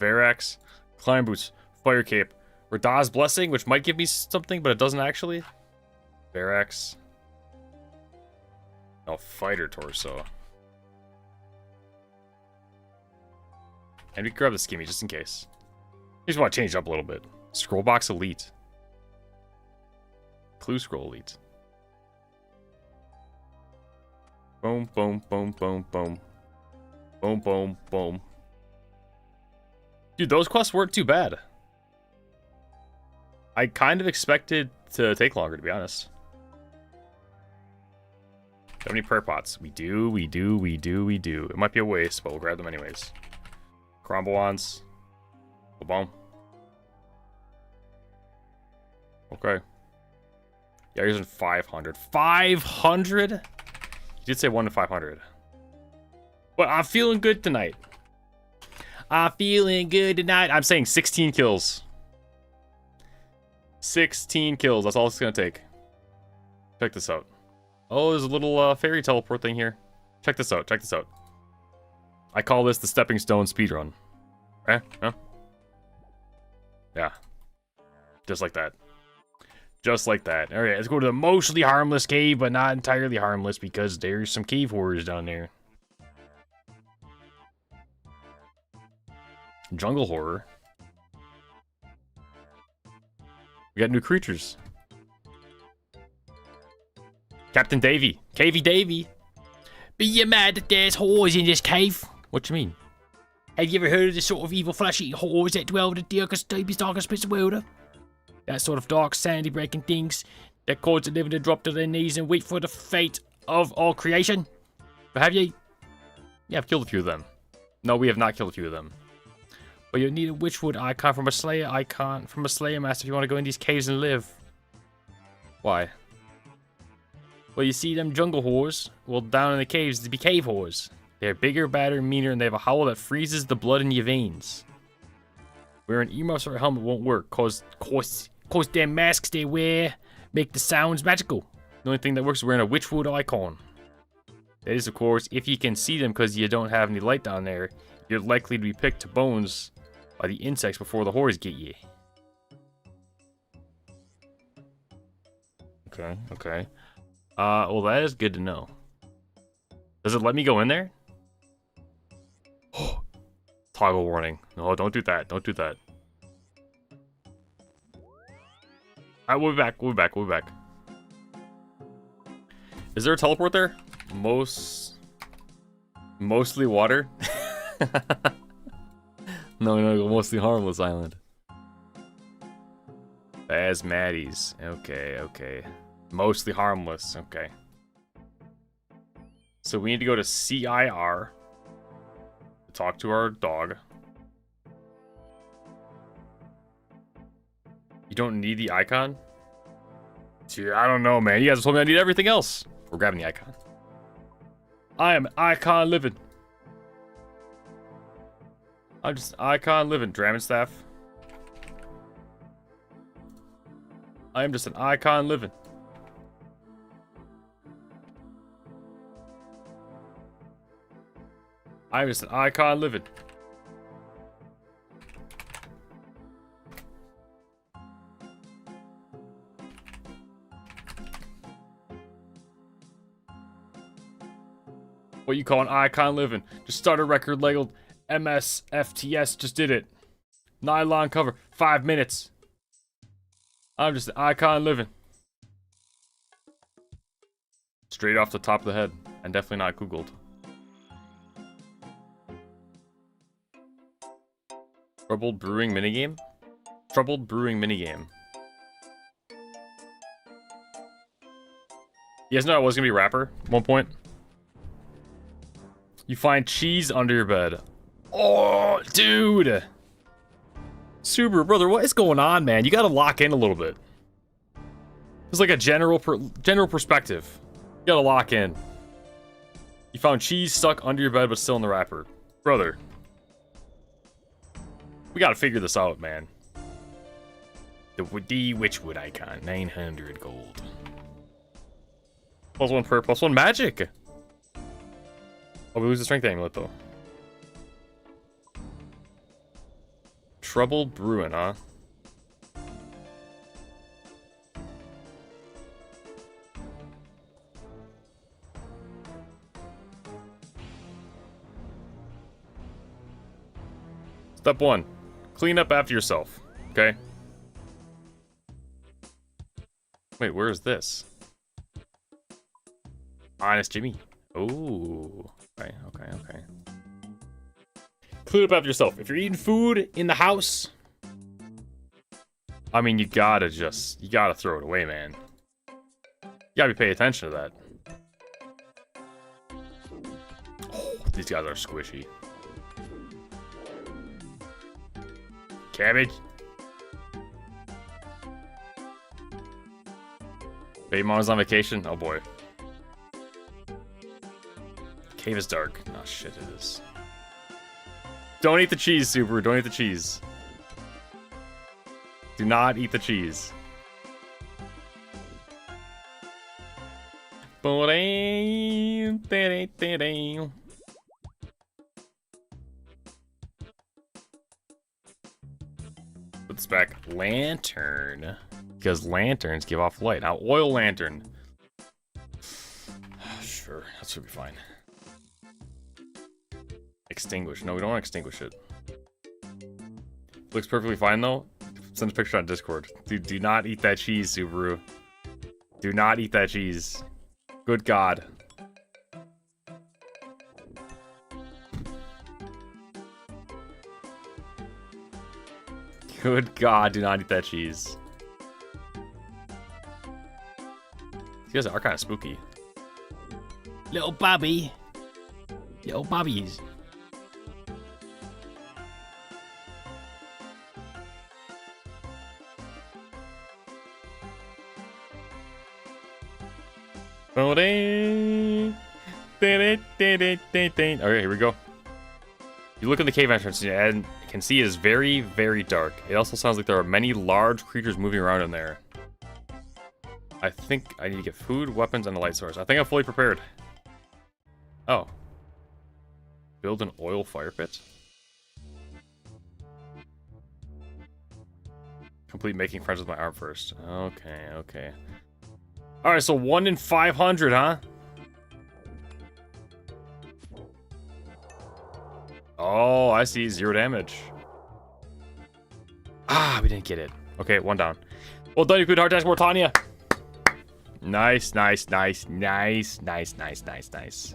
Verax. Climb boots. Fire cape. Radah's blessing, which might give me something, but it doesn't actually. Verax. Oh, fighter torso. And we can grab the skimmy just in case. I just want to change it up a little bit. Scroll box elite. Clue scroll elite. Boom, boom, boom, boom, boom. Boom, boom, boom. Dude, those quests weren't too bad. I kind of expected to take longer, to be honest. How many prayer pots? We do. It might be a waste, but we'll grab them anyways. Crombolons. Boom. Okay. Yeah, here's in 500. 500? You did say 1 to 500. But I'm feeling good tonight. I'm saying 16 kills. 16 kills. That's all it's going to take. Check this out. Oh, there's a little fairy teleport thing here. Check this out. I call this the stepping stone speedrun. Okay? Huh? Yeah. Just like that. Alright, let's go to the mostly harmless cave, but not entirely harmless because there's some cave horrors down there. Jungle horror. We got new creatures. Captain Davy. Cavey Davy. Be you mad that there's horrors in this cave? What you mean? Have you ever heard of the sort of evil flesh-eating horrors that dwell in the deepest, darkest bits of the world? That sort of dark, sanity-breaking things that cause the living to drop to their knees and wait for the fate of all creation? But have you? Yeah, I've killed a few of them. No, we have not killed a few of them. But you need a Witchwood icon from a Slayer master if you want to go in these caves and live. Why? Well, you see them jungle whores? Well, down in the caves, they be cave whores. They're bigger, badder, meaner, and they have a howl that freezes the blood in your veins. Wearing earmuffs or a helmet won't work, cause them masks they wear make the sounds magical. The only thing that works is wearing a Witchwood icon. That is, of course, if you can see them because you don't have any light down there, you're likely to be picked to bones by the insects before the hordes get you. Okay, okay. Well, that is good to know. Does it let me go in there? Toggle warning. No, don't do that. Don't do that. Alright, we'll be back. We'll be back. We'll be back. Is there a teleport there? Mostly water? No, mostly harmless island. As Maddie's. Okay, okay. Mostly harmless. Okay. So we need to go to CIR to talk to our dog. You don't need the icon? Dude, I don't know, man. You guys told me I need everything else. We're grabbing the icon. I am icon living. I'm just icon living. Dragon staff. I am just an icon living. I am just an icon living. What you call an icon living? Just start a record labeled MSFTS. Just did it. Nylon cover. 5 minutes. I'm just an icon living. Straight off the top of the head. And definitely not Googled. Troubled brewing minigame? Troubled brewing minigame. You guys know I was gonna be a rapper at one point? You find cheese under your bed. Oh, dude! Subaru, brother, what is going on, man? You gotta lock in a little bit. It's like a general perspective. You gotta lock in. You found cheese stuck under your bed, but still in the wrapper. Brother. We gotta figure this out, man. The Witchwood icon. 900 gold. +1 prayer, +1 magic! Oh, we lose the strength amulet, though. Troubled brewing, huh? Step 1. Clean up after yourself. Okay? Wait, where is this? Honest Jimmy. Ooh. Okay, okay, okay. Clean up after yourself. If you're eating food in the house, I mean, you gotta throw it away, man. You gotta be paying attention to that. Oh, these guys are squishy. Cabbage. Baby mama's on vacation? Oh boy. Cave is dark. Oh shit, it is. Don't eat the cheese, Subaru. Don't eat the cheese. Do not eat the cheese. Put this back. Lantern. Because lanterns give off light. Now, oil lantern. Sure, that should be fine. Extinguish. No, we don't want to extinguish it. Looks perfectly fine, though. Send a picture on Discord. Dude, do not eat that cheese, Subaru. Do not eat that cheese. Good God. Good God, do not eat that cheese. These guys are kind of spooky. Little Bobby. Little Bobbies. Okay, here we go. You look in the cave entrance and can see it is very, very dark. It also sounds like there are many large creatures moving around in there. I think I need to get food, weapons, and a light source. I think I'm fully prepared. Oh. Build an oil fire pit? Complete making friends with my arm first. Okay, okay. Alright, so 1 in 500, huh? Oh, I see. 0 damage. Ah, we didn't get it. Okay, 1 down. Well done, you could hard task more, Tanya. Nice, nice, nice, nice, nice, nice, nice, nice.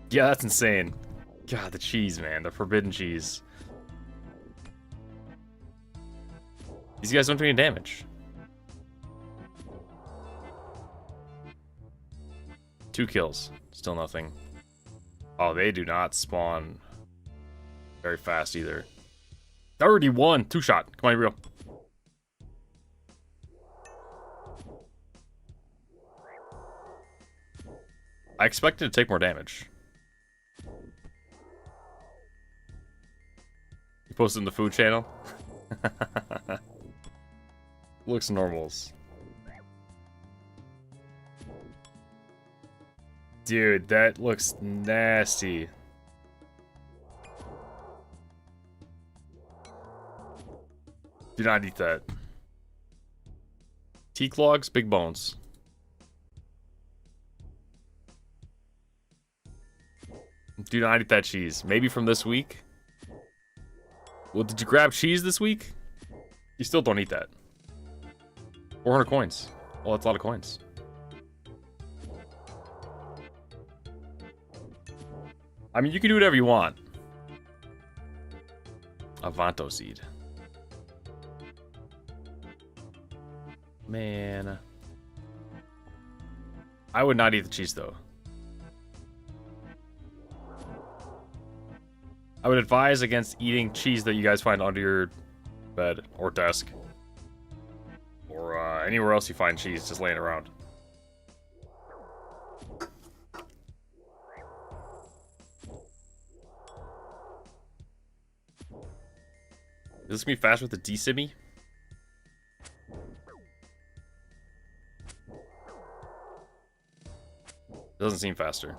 Yeah, that's insane. God, the cheese, man. The forbidden cheese. These guys don't do any damage. 2 kills. Still nothing. Oh, they do not spawn very fast either. 31! 2-shot. Come on, real. I expected to take more damage. You posted in the food channel? Looks normals. Dude, that looks nasty. Do not eat that. Teak logs, big bones. Do not eat that cheese. Maybe from this week. Well, did you grab cheese this week? You still don't eat that. 400 coins. Well, that's a lot of coins. I mean, you can do whatever you want. Avanto seed. Man. I would not eat the cheese, though. I would advise against eating cheese that you guys find under your bed or desk. Or anywhere else you find cheese just laying around. Is this gonna be fast with the D-Simmy? Doesn't seem faster.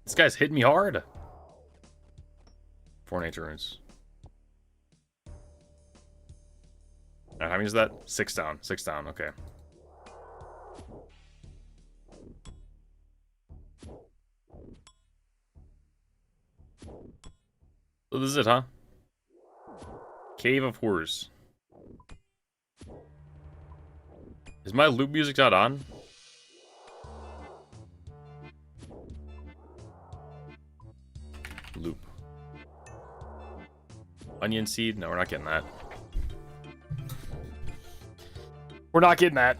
This guy's hitting me hard. 4 nature runes. How many is that? 6 down. 6 down, okay. So this is it, huh? Cave of Horrors. Is my loop music not on? Loop. Onion seed? No, we're not getting that. We're not getting that.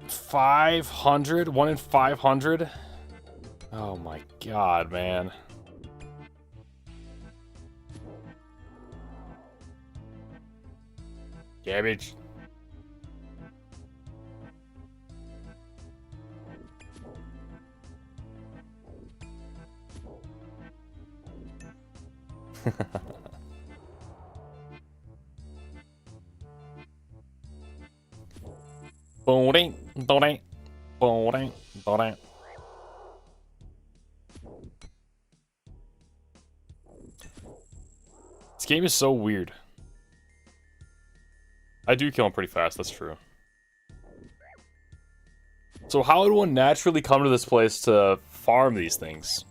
$500? 1 in 500? Oh my god, man. Cabbage. Boing, boing, boing, boing. This game is so weird. I do kill him pretty fast, that's true. So how would one naturally come to this place to farm these things?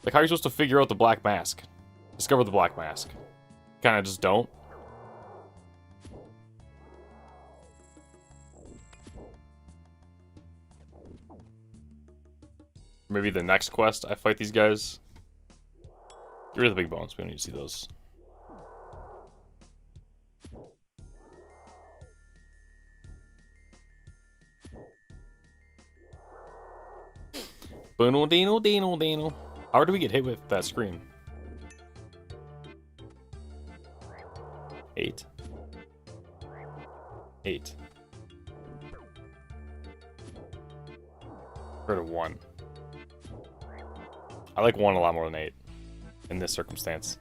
Like, how are you supposed to figure out the black mask? Discover the black mask. Kinda just don't. Maybe the next quest I fight these guys. Get rid of the big bones, we don't need to see those. Boodle-dino-dino-dino. How do we get hit with that scream? 8. 8. Rid of 1. I like 1 a lot more than 8 in this circumstance.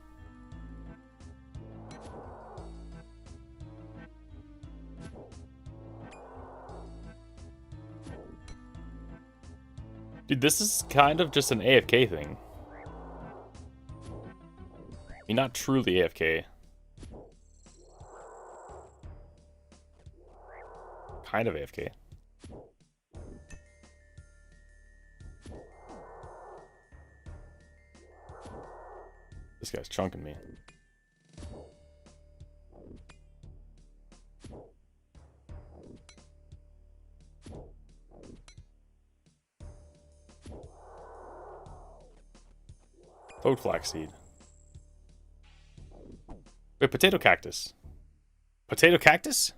Dude, this is kind of just an AFK thing. You're not truly AFK. Kind of AFK. This guy's chunking me. Toad flaxseed. Wait, potato cactus. Potato cactus?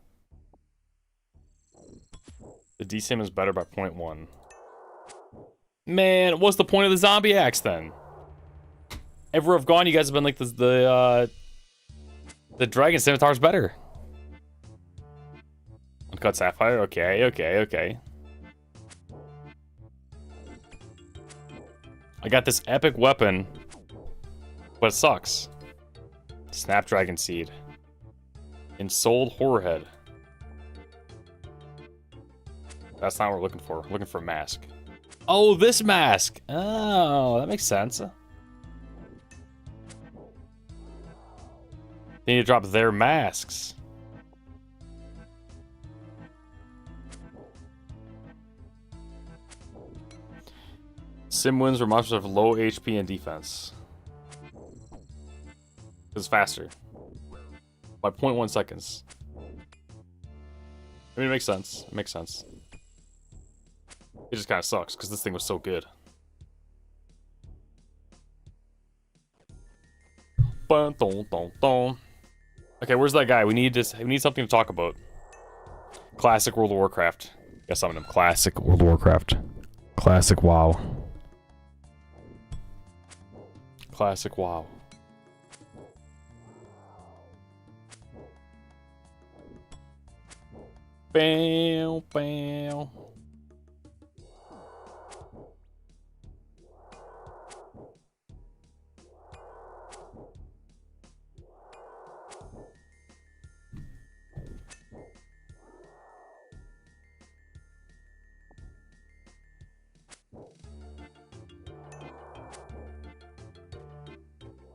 The DCM is better by 0.1. Man, what's the point of the zombie axe then? Everywhere I've gone, you guys have been like the dragon scimitar's better. Uncut sapphire, okay. I got this epic weapon, but it sucks. Snapdragon seed. Ensouled horror head. That's not what we're looking for. We're looking for a mask. Oh, this mask! Oh, that makes sense. They need to drop their masks. Sim wins where monsters have low HP and defense. It's faster. By 0.1 seconds. I mean, it makes sense. It makes sense. It just kind of sucks, because this thing was so good. Okay, where's that guy? We need something to talk about. Classic World of Warcraft. Guess I'm in Classic World of Warcraft. Classic WoW. Classic WoW. Bam, bam.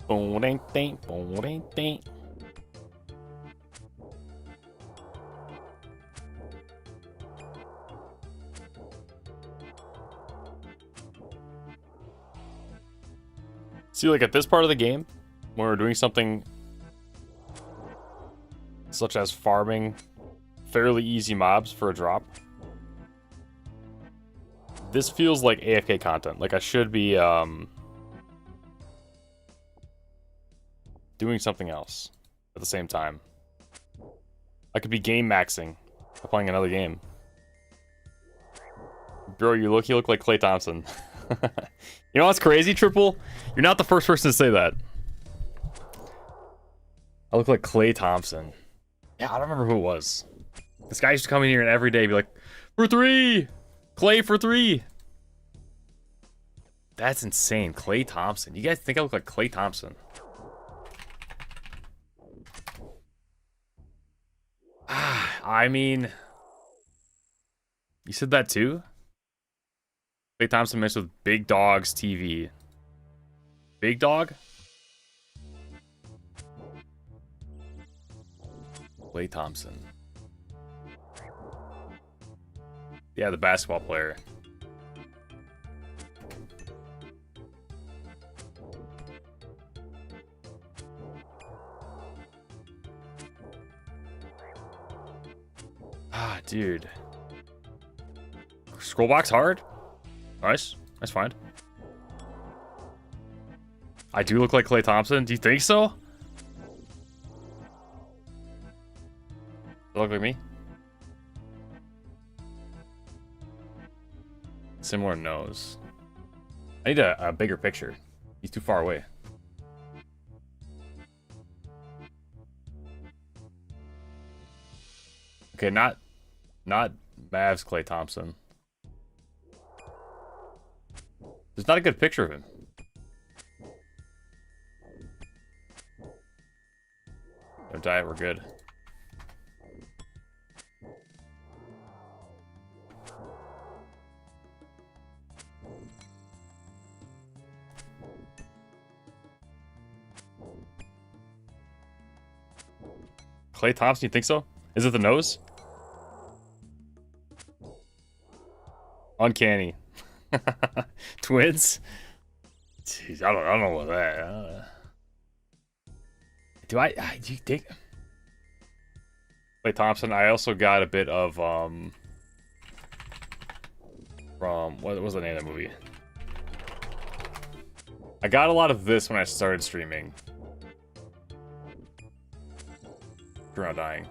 Boom, ding, ding, boom, ding, ding. See, like at this part of the game, when we're doing something such as farming fairly easy mobs for a drop, this feels like AFK content. Like I should be doing something else at the same time. I could be game maxing by playing another game. Bro, you look like Klay Thompson. You know what's crazy, Triple? You're not the first person to say that. I look like Klay Thompson. Yeah, I don't remember who it was. This guy used to come in here and every day be like, for 3! Klay for 3! That's insane. Klay Thompson. You guys think I look like Klay Thompson? I mean, you said that too? Klay Thompson mixed with Big Dog's TV. Big Dog? Klay Thompson. Yeah, the basketball player. Ah, dude. Scroll box hard? Nice. Nice find. I do look like Klay Thompson. Do you think so? Look like me? Similar nose. I need a bigger picture. He's too far away. Okay, not Mavs Klay Thompson. There's not a good picture of him. No diet, we're good. Klay Thompson, you think so? Is it the nose? Uncanny. Twins? Jeez, I don't know what that. Do you think Klay Thompson? I also got a bit of from what was the name of that movie? I got a lot of this when I started streaming. You're not dying.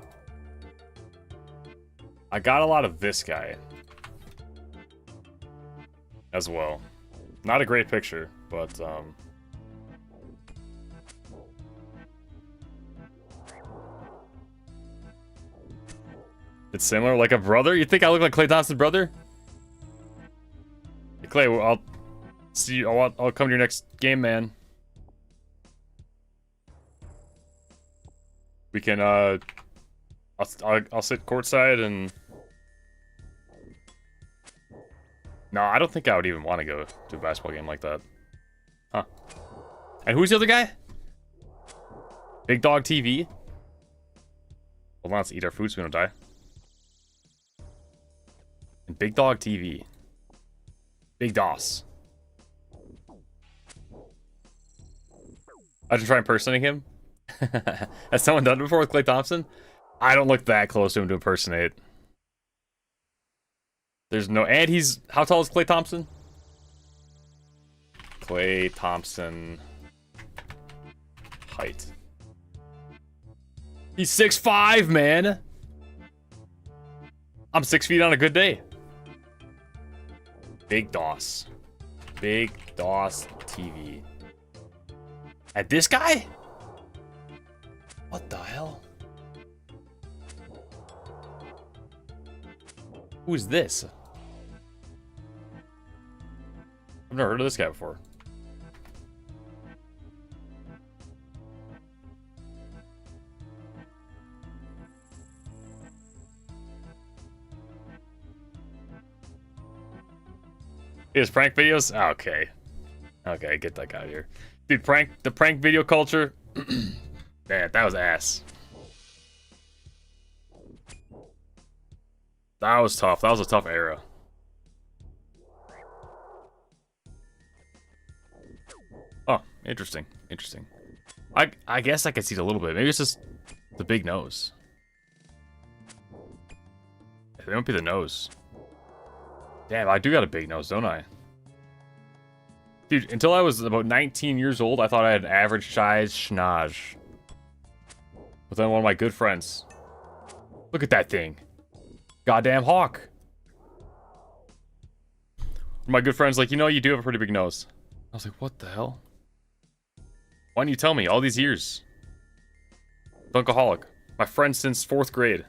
I got a lot of this guy as well. Not a great picture, but it's similar, like a brother. You think I look like Klay Thompson's brother? Hey, Klay, well, I'll see you. I'll come to your next game, man. We can I'll sit courtside and. No, I don't think I would even want to go to a basketball game like that. Huh. And who's the other guy? Big Dog TV? Hold on, let's eat our food so we don't die. And Big Dog TV. Big DOS. I should try impersonating him. Has someone done it before with Klay Thompson? I don't look that close to him to impersonate. There's no... And he's... How tall is Klay Thompson? Klay Thompson... Height. He's 6'5", man! I'm 6 feet on a good day. Big DOS. Big DOS TV. At this guy? What the hell? Who is this? I've never heard of this guy before. His prank videos? Okay. Okay, get that guy out of here. Dude, the prank video culture. Man, that was ass. That was tough. That was a tough era. Oh, interesting. Interesting. I guess I could see it a little bit. Maybe it's just the big nose. It might be the nose. Damn, I do got a big nose, don't I? Dude, until I was about 19 years old, I thought I had an average size schnoz. But then one of my good friends. Look at that thing. Goddamn hawk. My good friend's like, you know, you do have a pretty big nose. I was like, what the hell? Why didn't you tell me all these years? Dunkaholic. My friend since 4th grade.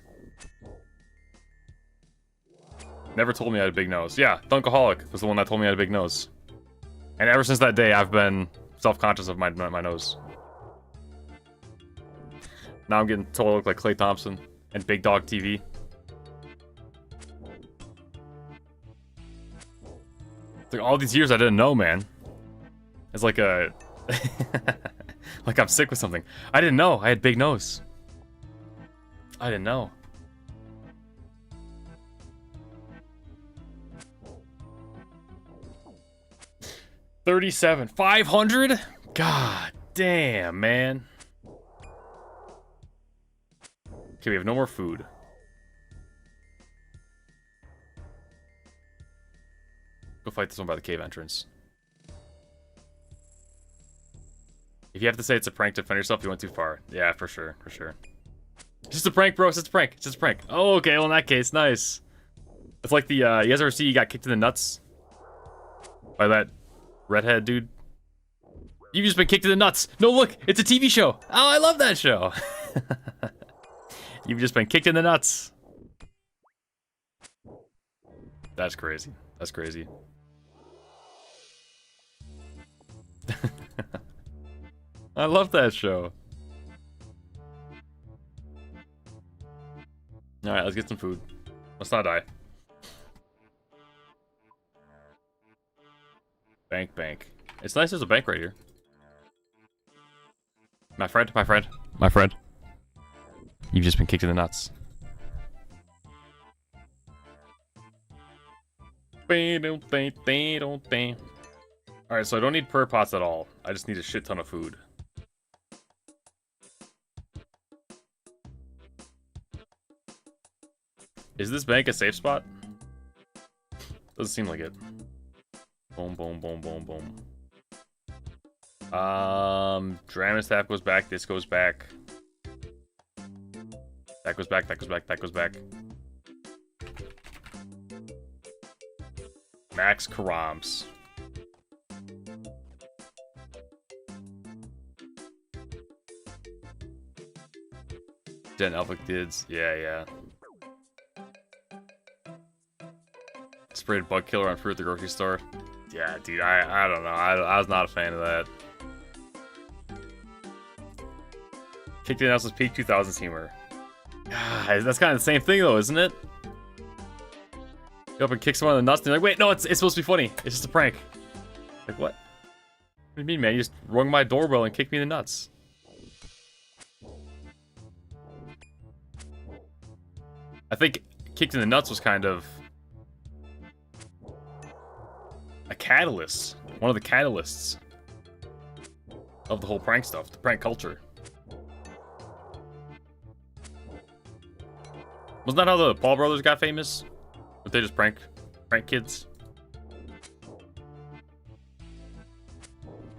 Never told me I had a big nose. Yeah, Dunkaholic was the one that told me I had a big nose. And ever since that day, I've been self-conscious of my nose. Now I'm getting told I look like Klay Thompson and Big Dog TV. It's like all these years I didn't know, man. It's like a... like I'm sick with something. I didn't know I had big nose. I didn't know. $37. 500? God damn, man. Okay, we have no more food. Go fight this one by the cave entrance. If you have to say it's a prank to defend yourself, you went too far. Yeah, for sure, for sure. It's just a prank, bro. It's just a prank. It's just a prank. Oh, okay. Well, in that case, nice. It's like the, you guys ever see you got kicked in the nuts? By that redhead dude? You've just been kicked in the nuts. No, look. It's a TV show. Oh, I love that show. You've just been kicked in the nuts. That's crazy. That's crazy. I love that show. Alright, let's get some food. Let's not die. Bank. It's nice there's a bank right here. My friend. You've just been kicked in the nuts. Alright, so I don't need prayer pots at all. I just need a shit ton of food. Is this bank a safe spot? Doesn't seem like it. Boom, boom, boom, boom, boom. Dragon staff goes back. This goes back. That goes back. That goes back. That goes back. Max Karams. Gen Elvic Dids. Yeah. Sprayed bug killer on fruit at the grocery store. Yeah, dude, I don't know. I was not a fan of that. Kicked in else's peak 2000s humor. That's kind of the same thing though, isn't it? You up and kick someone in the nuts and you're like, wait, no, it's supposed to be funny. It's just a prank. Like, what? What do you mean, man? You just rung my doorbell and kicked me in the nuts. I think kicked in the nuts was kind of a catalyst. One of the catalysts of the whole prank stuff. The prank culture. Wasn't that how the Paul brothers got famous? But they just prank kids?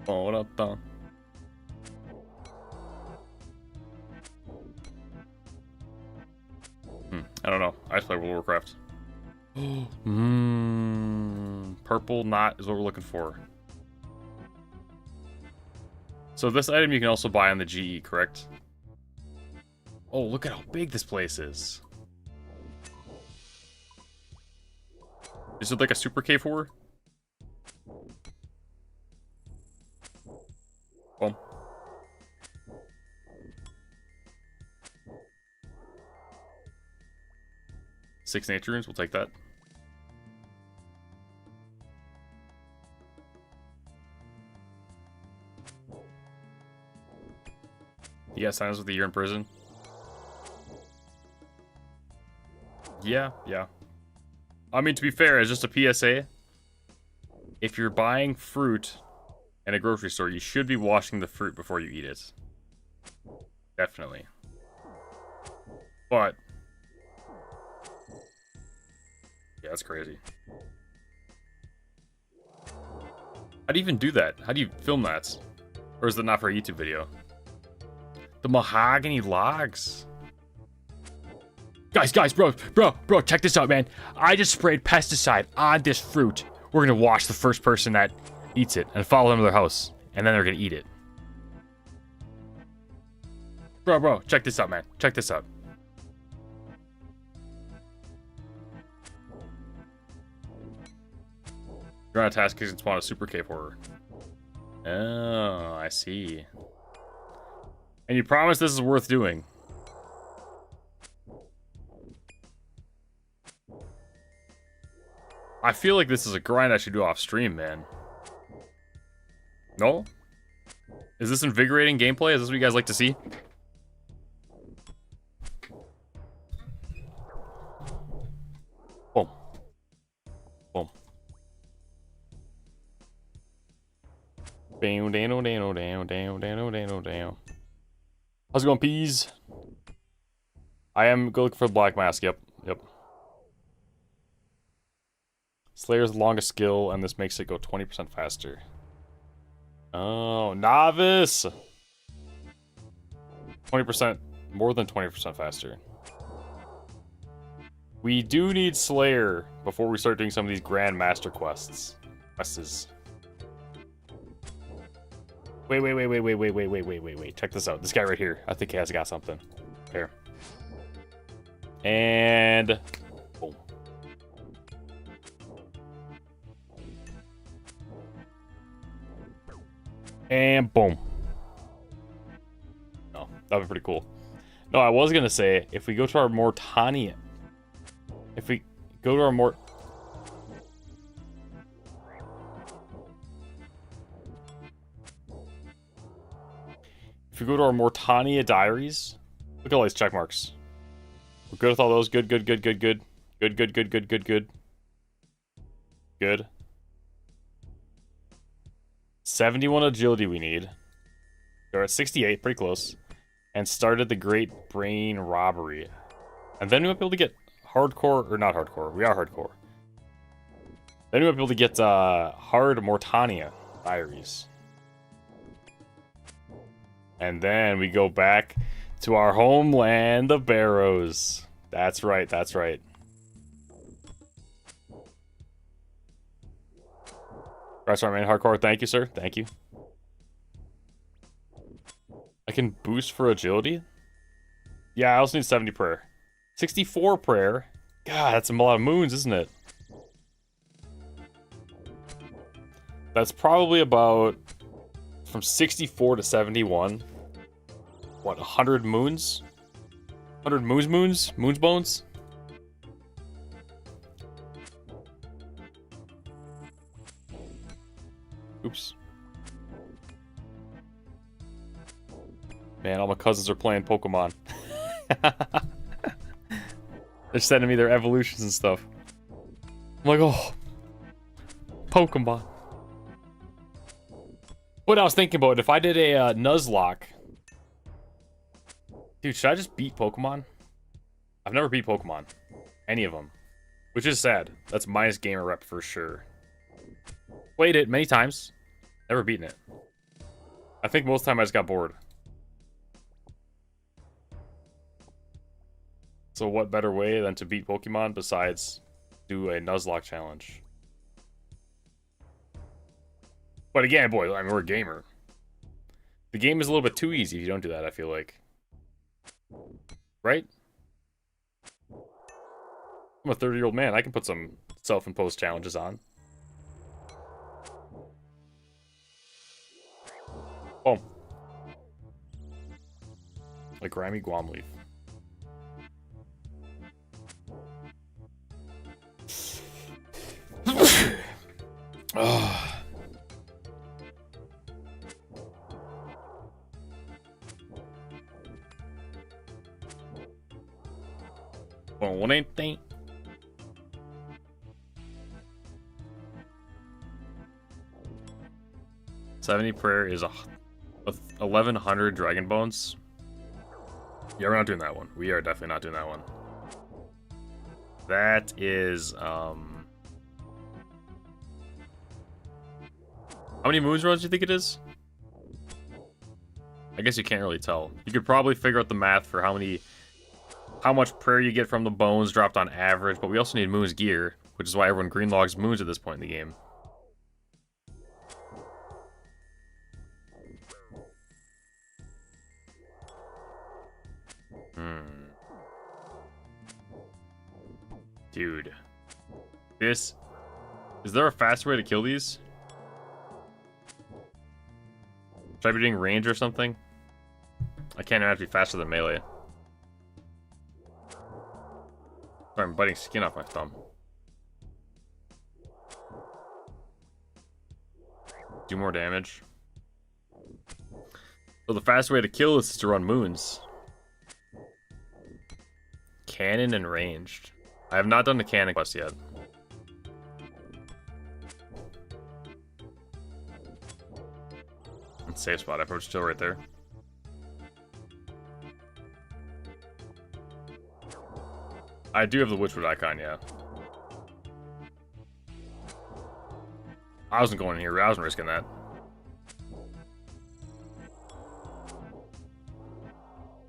Oh, what up, Don? I don't know. I just play World of Warcraft. Purple knot is what we're looking for. So this item you can also buy on the GE, correct? Oh, look at how big this place is. Is it like a super K4? Boom. Six nature runes, we'll take that. You got signs with a year in prison? Yeah. I mean, to be fair, as just a PSA, if you're buying fruit in a grocery store, you should be washing the fruit before you eat it. Definitely. But yeah, that's crazy. How do you even do that? How do you film that? Or is it not for a YouTube video? The mahogany logs. Guys, bro, check this out, man. I just sprayed pesticide on this fruit. We're gonna wash the first person that eats it and follow them to their house. And then they're gonna eat it. Bro, check this out, man. Check this out. You're on a task because you spawn a super cave horror. Oh, I see. And you promise this is worth doing. I feel like this is a grind I should do off stream, man. No? Is this invigorating gameplay? Is this what you guys like to see? Boom. Boom. Down. How's it going, peas? I am looking for the black mask. Yep. Slayer's the longest skill, and this makes it go 20% faster. Oh, novice! 20%, more than 20% faster. We do need Slayer before we start doing some of these Grand Master quests. Wait. Check this out. This guy right here. I think he has got something. Here. And boom. And boom. No, that'd be pretty cool. No, I was gonna say, if we go to our Mortanian, if we go to our Mortania diaries, Look at all these check marks. We're good with all those. Good, good, good, good, good. Good, good, good, good, good, good. Good. 71 agility we need. We're at 68, pretty close. And started the Great Brain Robbery. And then we might be able to get hardcore, or not hardcore, we are hardcore. Then we might be able to get Hard Mortania Diaries. And then we go back to our homeland, the Barrows. That's right, that's right. Restaurant man hardcore, thank you, sir. Thank you. I can boost for agility? Yeah, I also need 70 prayer. 64 prayer? God, that's a lot of moons, isn't it? That's probably about from 64 to 71. What, 100 moons? 100 moons? Moons bones? Oops. Man, all my cousins are playing Pokemon. They're sending me their evolutions and stuff. I'm like, oh, Pokemon. What I was thinking about, if I did a Nuzlocke. Dude, should I just beat Pokemon? I've never beat Pokemon. Any of them. Which is sad. That's minus gamer rep for sure. Played it many times. Never beaten it. I think most of the time I just got bored. So what better way than to beat Pokemon besides do a Nuzlocke challenge? But again, boy, I mean, we're a gamer. The game is a little bit too easy if you don't do that, I feel like. Right? I'm a 30-year-old man. I can put some self-imposed challenges on. Boom. Like grimy guam leaf. Oh. Well, what ain't they? $70 prayer is 1,100 dragon bones. Yeah, we're not doing that one. We are definitely not doing that one. That is how many moons runs do you think it is? I guess you can't really tell. You could probably figure out the math for how much prayer you get from the bones dropped on average, but we also need moons gear, which is why everyone greenlogs moons at this point in the game. Dude. Is there a faster way to kill these? Should I be doing range or something? I can't imagine be faster than melee. Sorry, I'm biting skin off my thumb. Do more damage. So the fast way to kill this is to run moons. Cannon and ranged. I have not done the cannon quest yet. Safe spot, approach still right there. I do have the Witchwood icon, yeah. I wasn't going in here, I wasn't risking that.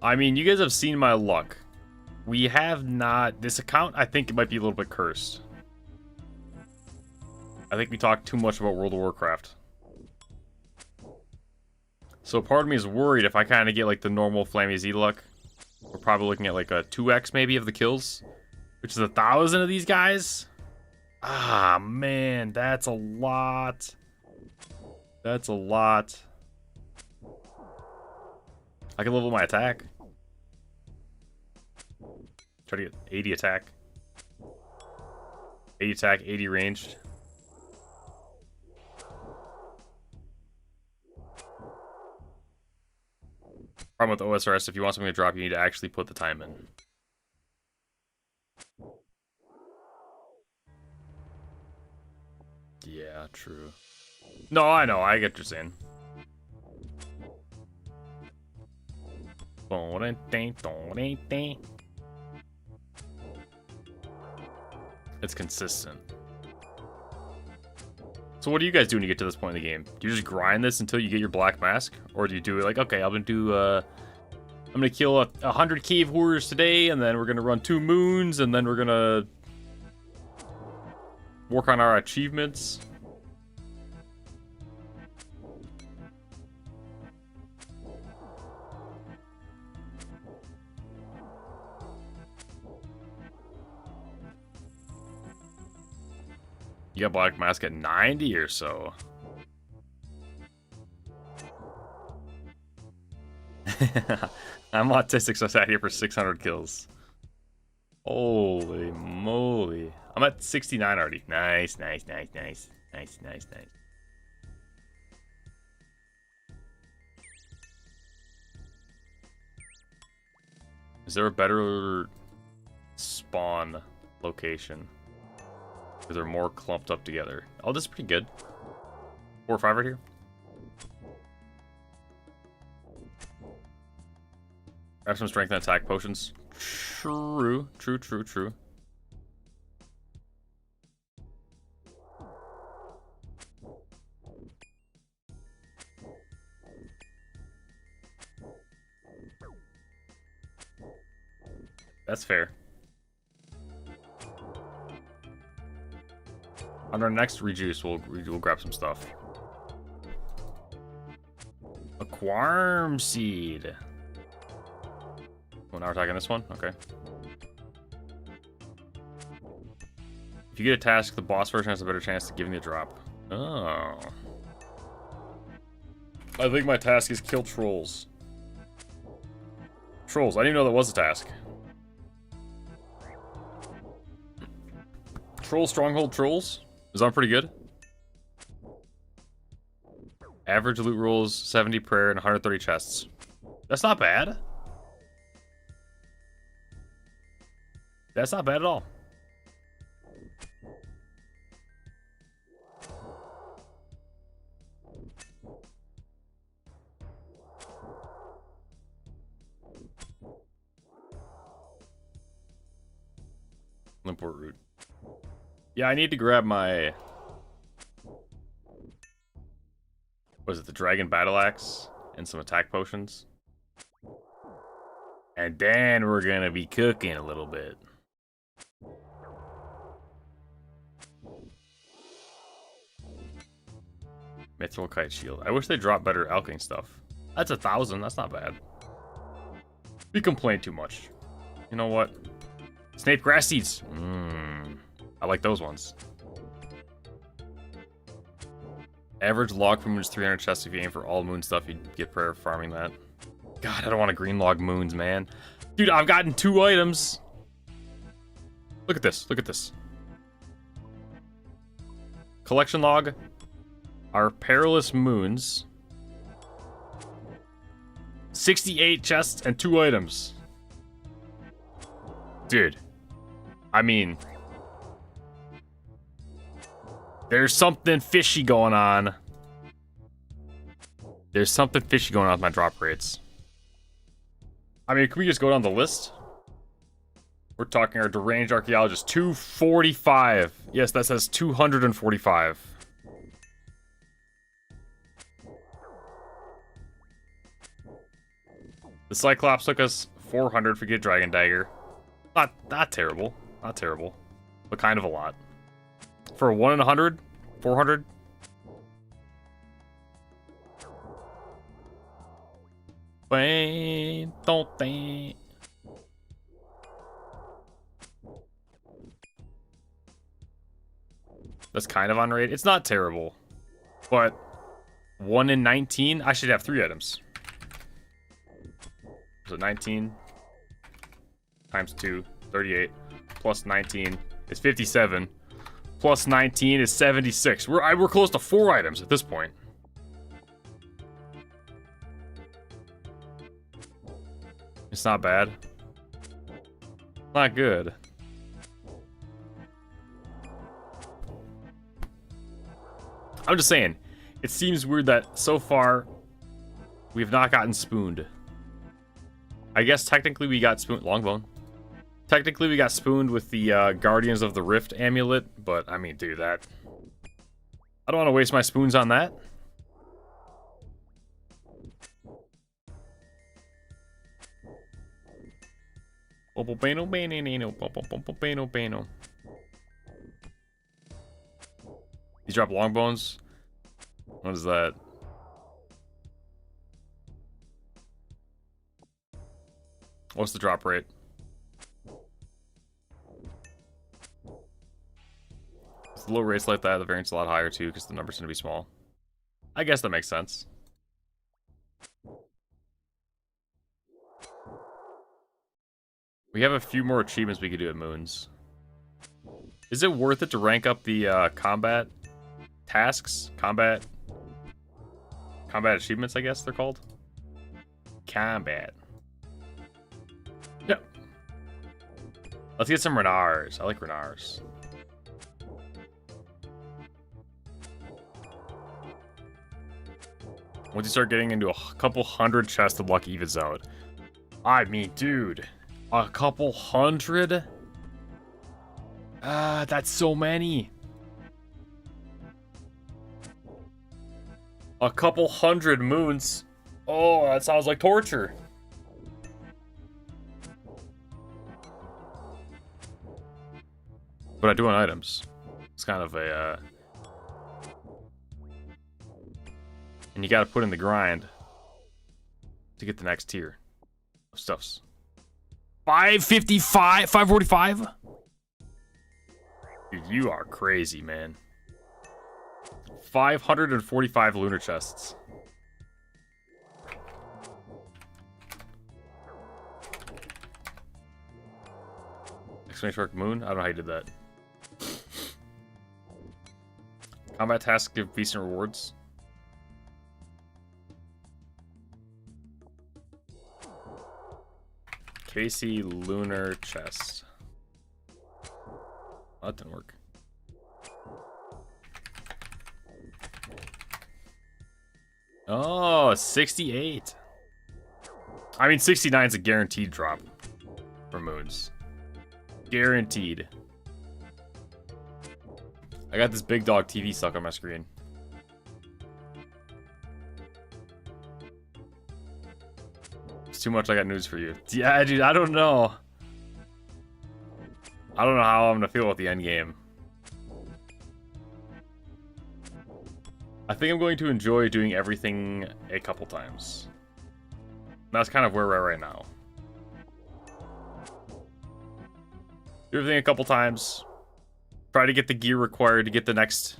I mean, you guys have seen my luck. We have not... This account, I think it might be a little bit cursed. I think we talked too much about World of Warcraft. So part of me is worried if I kind of get like the normal Flammy Z luck. We're probably looking at like a 2x maybe of the kills. Which is 1,000 of these guys. Ah, man, that's a lot. That's a lot. I can level my attack. Try to get 80 attack. 80 attack, 80 ranged. Problem with OSRS, if you want something to drop, you need to actually put the time in. Yeah, true. No, I know. I get what you're saying. It's consistent. So what do you guys do when you get to this point in the game? Do you just grind this until you get your black mask? Or do you do it like, okay, I'm gonna kill 100 cave warriors today, and then we're gonna run 2 moons, and then we're gonna work on our achievements? You got black mask at 90 or so. I'm autistic, so I sat here for 600 kills. Holy moly. I'm at 69 already. Nice, nice, nice, nice. Nice, nice, nice. Is there a better spawn location? They're more clumped up together. Oh, this is pretty good. 4 or 5 right here. I have some strength and attack potions. True, true, true, true. That's fair. On our next rejuice, we'll grab some stuff. A Quarm Seed. Oh, now we're talking this one? Okay. If you get a task, the boss version has a better chance of giving you a drop. Oh. I think my task is kill trolls. Trolls. I didn't even know that was a task. Troll Stronghold Trolls? Is that pretty good? Average loot rolls, 70 prayer, and 130 chests. That's not bad. That's not bad at all. Import route. Yeah, I need to grab my... Was it the Dragon Battle Axe? And some attack potions. And then we're gonna be cooking a little bit. Mithril Kite Shield. I wish they dropped better alching stuff. That's 1,000. That's not bad. We complain too much. You know what? Snape Grass Seeds. I like those ones. Average log for moons 300 chests. If you aim for all moon stuff, you'd get prayer farming that. God, I don't want to green log moons, man. Dude, I've gotten 2 items. Look at this. Look at this. Collection log. Our perilous moons. 68 chests and 2 items. Dude. I mean... There's something fishy going on. There's something fishy going on with my drop rates. I mean, can we just go down the list? We're talking our deranged archaeologist. 245. Yes, that says 245. The Cyclops took us 400 for get Dragon Dagger. Not terrible. Not terrible. But kind of a lot. For a 1 in 100? 400? That's kind of unrated. It's not terrible. But 1 in 19? I should have 3 items. So 19 times 2, 38, plus 19 is 57. Plus 19 is 76. We're close to 4 items at this point. not bad. Not good. I'm just saying, it seems weird that so far we've not gotten spooned. I guess technically we got spooned. Longbone. Technically we got spooned with the Guardians of the Rift amulet, but I mean, dude, that. I don't want to waste my spoons on that. These drop long bones. What is that? What's the drop rate? With low rates like that, the variance is a lot higher too, because the numbers going to be small. I guess that makes sense. We have a few more achievements we could do at Moons. Is it worth it to rank up the combat tasks? Combat achievements, I guess they're called. Combat. Yep. Let's get some Renars. I like Renars. Once you start getting into a couple hundred chests of luck evens out. I mean, dude. A couple hundred? That's so many. A couple hundred moons. Oh, that sounds like torture. But I do want items. It's kind of a, and you gotta put in the grind to get the next tier of stuffs. 555? 545? Dude, you are crazy, man. 545 lunar chests. Exclamation mark moon? I don't know how you did that. Combat tasks give decent rewards. Casey lunar chest. Oh, that didn't work. Oh, 68. I mean, 69 is a guaranteed drop for moons. Guaranteed. I got this big dog TV stuck on my screen. It's too much. I got news for you. Yeah, dude, I don't know. I don't know how I'm gonna feel about the end game. I think I'm going to enjoy doing everything a couple times. That's kind of where we're at right now. Do everything a couple times. Try to get the gear required to get the next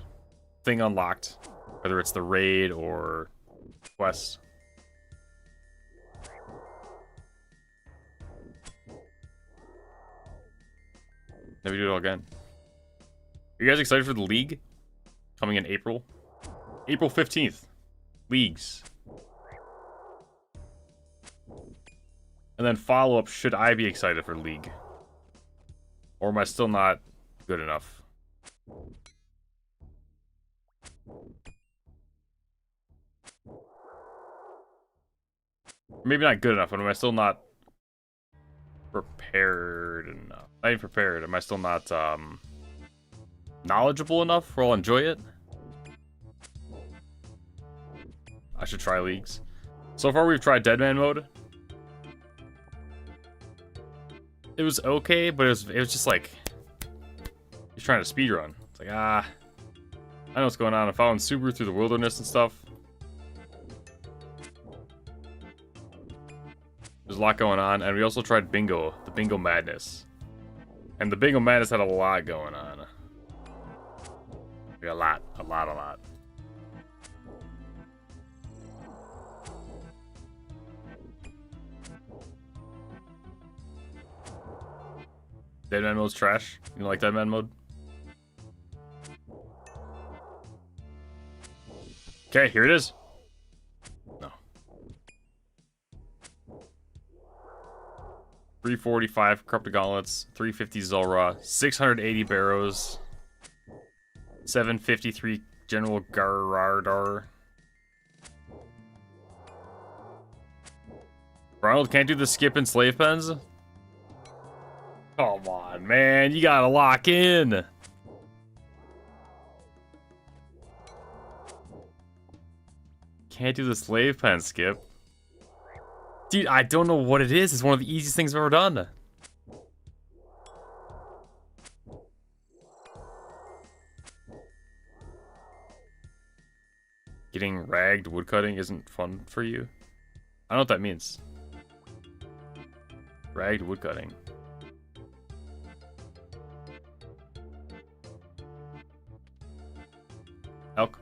thing unlocked. Whether it's the raid or quest. Then we do it all again. Are you guys excited for the League? Coming in April. April 15th. Leagues. And then follow-up, should I be excited for League? Or am I still not good enough? Maybe not good enough, but am I still not prepared enough? Not even prepared. Am I still not knowledgeable enough where I'll enjoy it? I should try Leagues. So far we've tried Deadman mode. It was okay, but it was just like he's trying to speedrun. It's like, I know what's going on. I'm following Subaru through the wilderness and stuff. There's a lot going on, and we also tried Bingo, the Bingo Madness. And the Bingo Madness had a lot going on. A lot. Deadman mode's trash. You don't like Deadman mode? Okay, here it is. No. 345 corrupted gauntlets, 350 Zulra, 680 barrows, 753 General Garardar. Ronald can't do the skip and slave pens? Come on, man. You gotta lock in. Can't do the slave pen skip. Dude, I don't know what it is. It's one of the easiest things I've ever done. Getting ragged woodcutting isn't fun for you? I don't know what that means. Ragged woodcutting. Elk.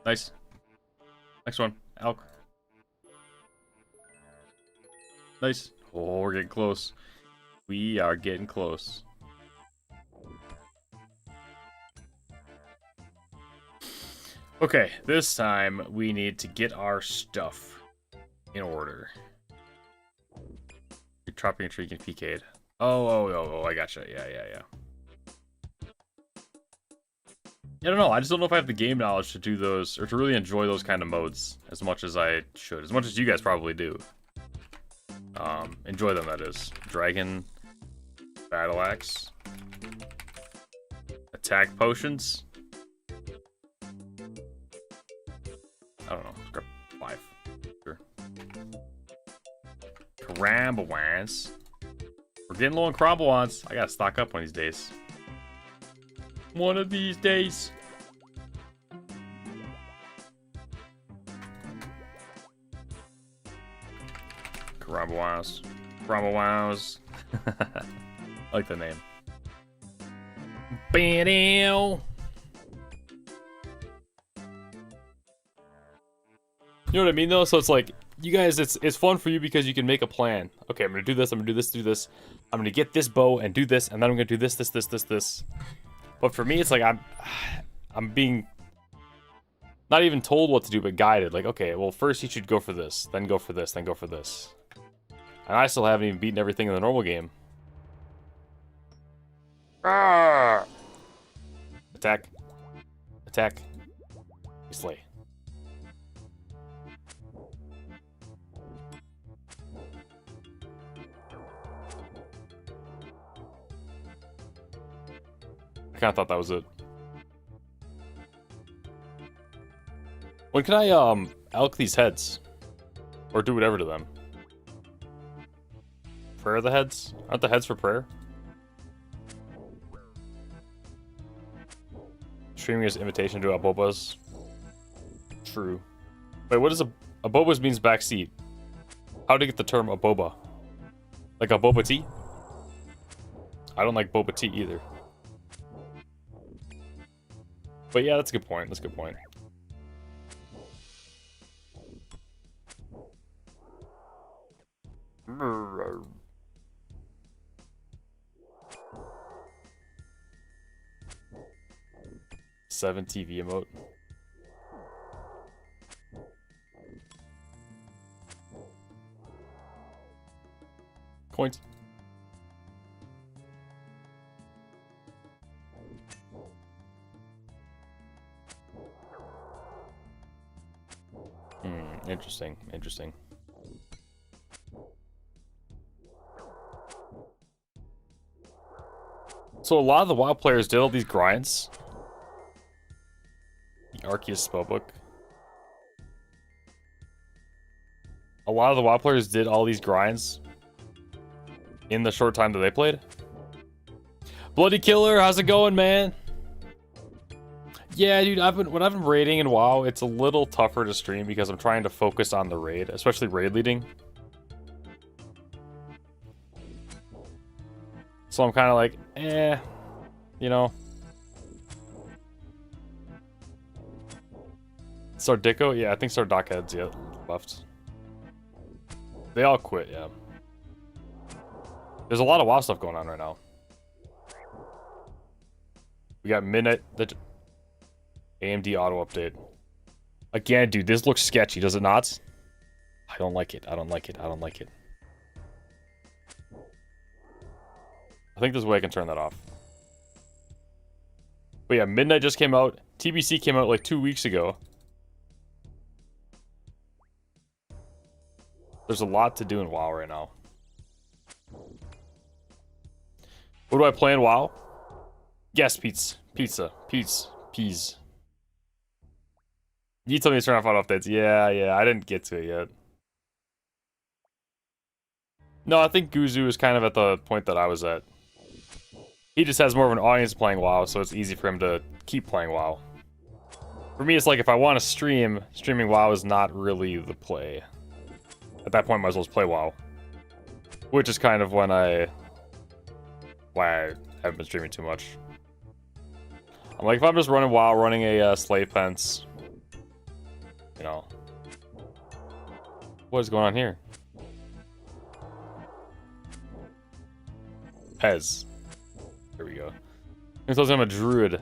Nice. Next one. Elk. Nice. Oh, we're getting close. We are getting close. Okay, this time we need to get our stuff in order. You're chopping a tree, you can PK'd. Oh, I gotcha. Yeah. I don't know. I just don't know if I have the game knowledge to do those, or to really enjoy those kind of modes as much as I should. As much as you guys probably do. Enjoy them, that is. Dragon. Battle Axe. Attack potions. I don't know. Let's grab 5. Sure. Karambawans. We're getting low on Karambawans. I gotta stock up one of these days. One of these days. Karambawans. Karambawans. I like the name. Bam. You know what I mean, though? So it's like, you guys, it's fun for you because you can make a plan. Okay, I'm gonna do this, I'm gonna do this, do this. I'm gonna get this bow and do this, and then I'm gonna do this. But for me, it's like I'm being not even told what to do, but guided. Like, okay, well, first you should go for this, then go for this, then go for this. And I still haven't even beaten everything in the normal game. Arrgh! Attack. Attack. Slay. I kind of thought that was it. When can I elk these heads? Or do whatever to them? Prayer the heads? Aren't the heads for prayer? Streaming is invitation to Abobas. True. Wait, what is Abobas means backseat? How to get the term Aboba? Like a boba tea? I don't like boba tea either. But yeah, that's a good point. That's a good point. Seven TV emote. Coins. Interesting, interesting. So a lot of the WoW players did all these grinds. The Arceus spellbook. A lot of the WoW players did all these grinds in the short time that they played. Bloody Killer, how's it going, man? Yeah, dude, when I've been raiding in WoW, it's a little tougher to stream because I'm trying to focus on the raid, especially raid leading. So I'm kind of like, you know. Sardico? Yeah, I think Sardockhead's left. They all quit, yeah. There's a lot of WoW stuff going on right now. We got Midnight, the AMD auto update. Again, dude, this looks sketchy, does it not? I don't like it. I don't like it. I don't like it. I think there's a way I can turn that off. But yeah, Midnight just came out. TBC came out like 2 weeks ago. There's a lot to do in WoW right now. What do I play in WoW? Yes, pizza. Peas. You told me to turn off auto updates. Yeah, I didn't get to it yet. No, I think Guzu is kind of at the point that I was at. He just has more of an audience playing WoW, so it's easy for him to keep playing WoW. For me, it's like if I want to stream, streaming WoW is not really the play. At that point, I might as well just play WoW. Which is kind of why I haven't been streaming too much. I'm like, if I'm just running WoW, running a slave fence, you know. What is going on here? Pez. There we go. It tells me I'm a druid.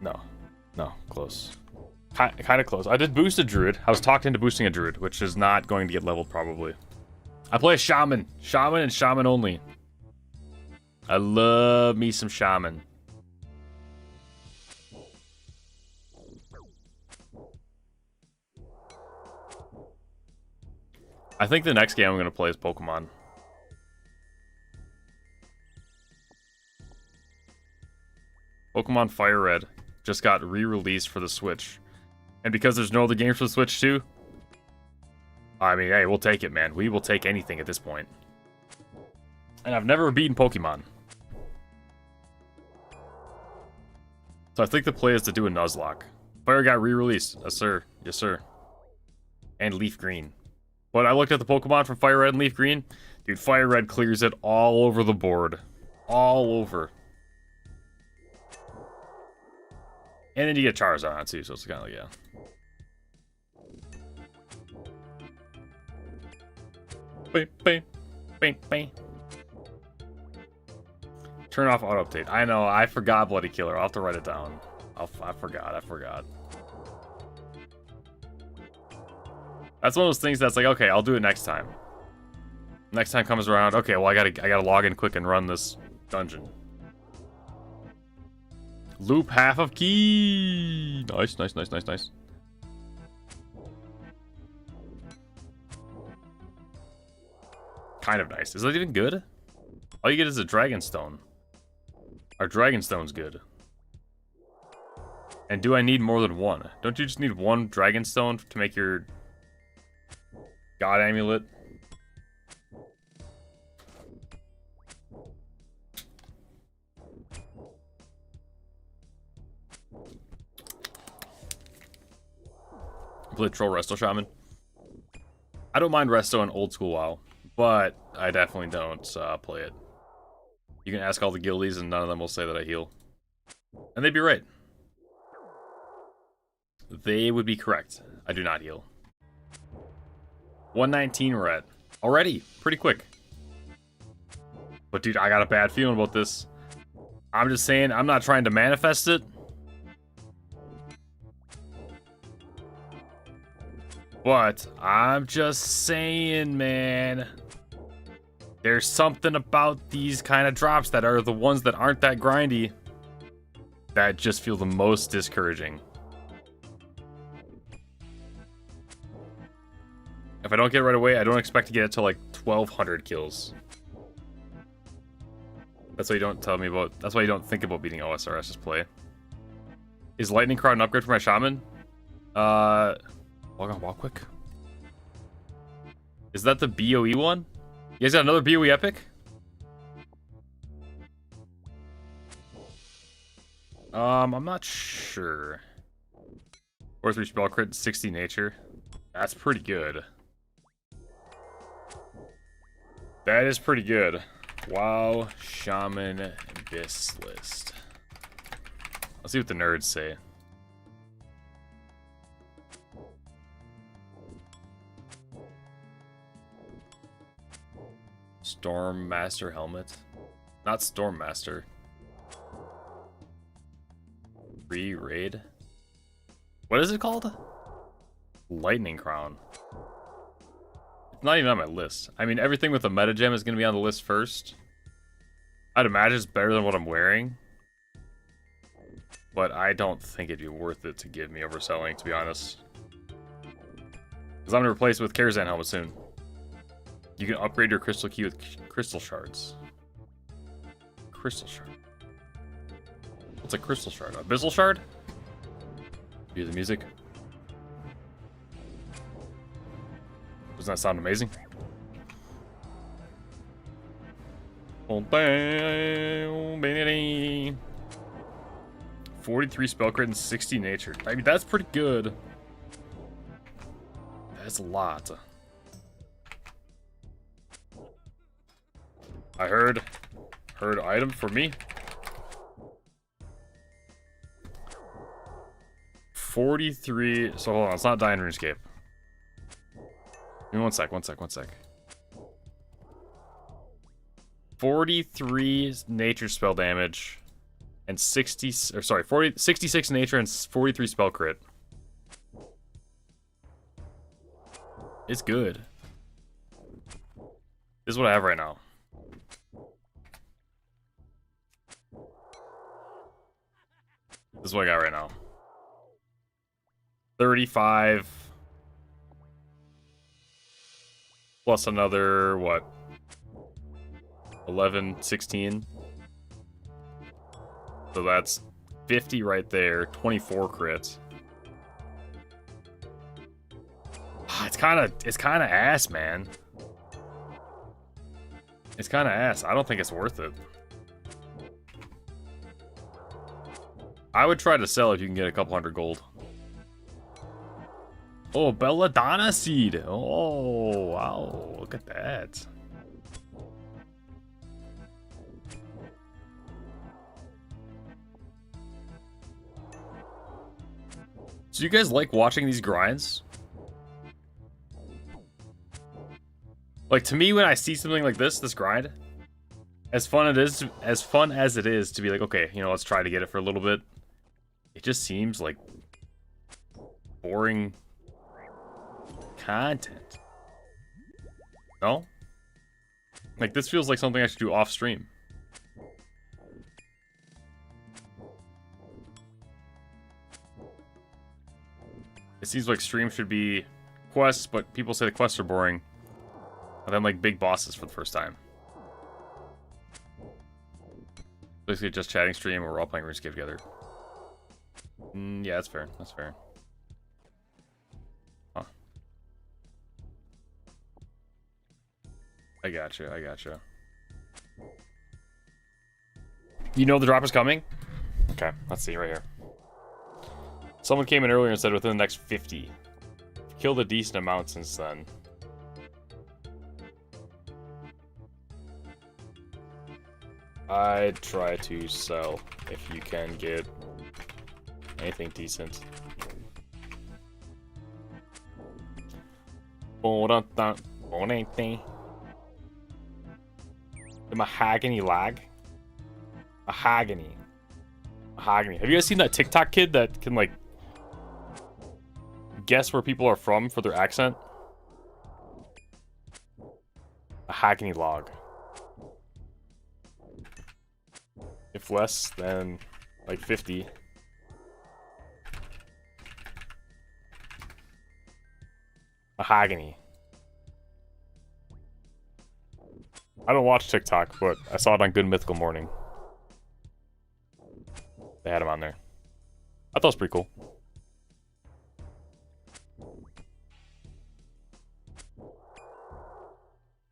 No, close. Kind of close. I did boost a druid. I was talked into boosting a druid, which is not going to get leveled probably. I play a shaman. Shaman and shaman only. I love me some shaman. I think the next game I'm going to play is Pokemon. Pokemon Fire Red just got re-released for the Switch. And because there's no other games for the Switch too, I mean, hey, we'll take it, man. We will take anything at this point. And I've never beaten Pokemon. So I think the play is to do a Nuzlocke. Fire got re-released. Yes, sir. Yes, sir. And Leaf Green. But I looked at the Pokemon from Fire Red and Leaf Green. Dude, Fire Red clears it all over the board. All over. And then you get Charizard on it too, so it's kind of like, yeah. Bing. Turn off auto update. I know, I forgot Bloody Killer. I'll have to write it down. I forgot. That's one of those things that's like, okay, I'll do it next time. Next time comes around, okay, well I gotta log in quick and run this dungeon. Loop half of key. Nice. Kind of nice. Is that even good? All you get is a dragon stone. Our dragon stone's good. And do I need more than one? Don't you just need one dragon stone to make your god amulet? Play Troll Resto Shaman. I don't mind Resto in old school WoW, but I definitely don't play it. You can ask all the guildies and none of them will say that I heal. And they'd be right. They would be correct. I do not heal. 119 we're at. Already. Pretty quick. But dude, I got a bad feeling about this. I'm just saying, I'm not trying to manifest it. But I'm just saying, man. There's something about these kind of drops that are the ones that aren't that grindy that just feel the most discouraging. If I don't get it right away, I don't expect to get it to like 1,200 kills. That's why you don't tell me about. That's why you don't think about beating OSRS's play. Is Lightning Crowd an upgrade for my Shaman? Log on WoW quick. Is that the BOE one? You guys got another BOE epic? I'm not sure. 4/3 spell crit, 60 nature. That's pretty good. That is pretty good. WoW Shaman Bis list. Let's see what the nerds say. Storm Master helmet. Not Storm Master. Free raid. What is it called? Lightning Crown. It's not even on my list. I mean, everything with the meta gem is going to be on the list first. I'd imagine it's better than what I'm wearing. But I don't think it'd be worth it to give me overselling, to be honest. Because I'm going to replace it with Karazhan helmet soon. You can upgrade your crystal key with crystal shards. Crystal shard. What's a crystal shard? Abyssal shard? Hear the music. Doesn't that sound amazing? Oh, 43 spell crit and 60 nature. I mean, that's pretty good. That's a lot. I heard item for me. 43. So hold on, it's not dying RuneScape. Give me one sec. 43 nature spell damage and 66 nature and 43 spell crit. It's good. This is what I have right now. This is what I got right now. 35 plus another, what? 11, 16. So that's 50 right there, 24 crits. It's kind of ass, man. It's kind of ass. I don't think it's worth it. I would try to sell if you can get a couple hundred gold. Oh, Belladonna seed. Oh, wow. Look at that. So you guys like watching these grinds? Like, to me, when I see something like this grind, as fun as it is to be like, okay, you know, let's try to get it for a little bit. It just seems like boring content. No? Like, this feels like something I should do off stream. It seems like stream should be quests, but people say the quests are boring. And then, like, big bosses for the first time. Basically just chatting stream or we're all playing RuneScape together. Yeah, that's fair. That's fair. Huh. I gotcha. You know the drop is coming? Okay, let's see right here. Someone came in earlier and said within the next 50. Killed a decent amount since then. I'd try to sell if you can get anything decent. The mahogany lag? Mahogany. Have you guys seen that TikTok kid that can, like, guess where people are from for their accent? Mahogany log. If less than, like, 50. Mahogany. I don't watch TikTok, but I saw it on Good Mythical Morning. They had him on there. I thought it was pretty cool.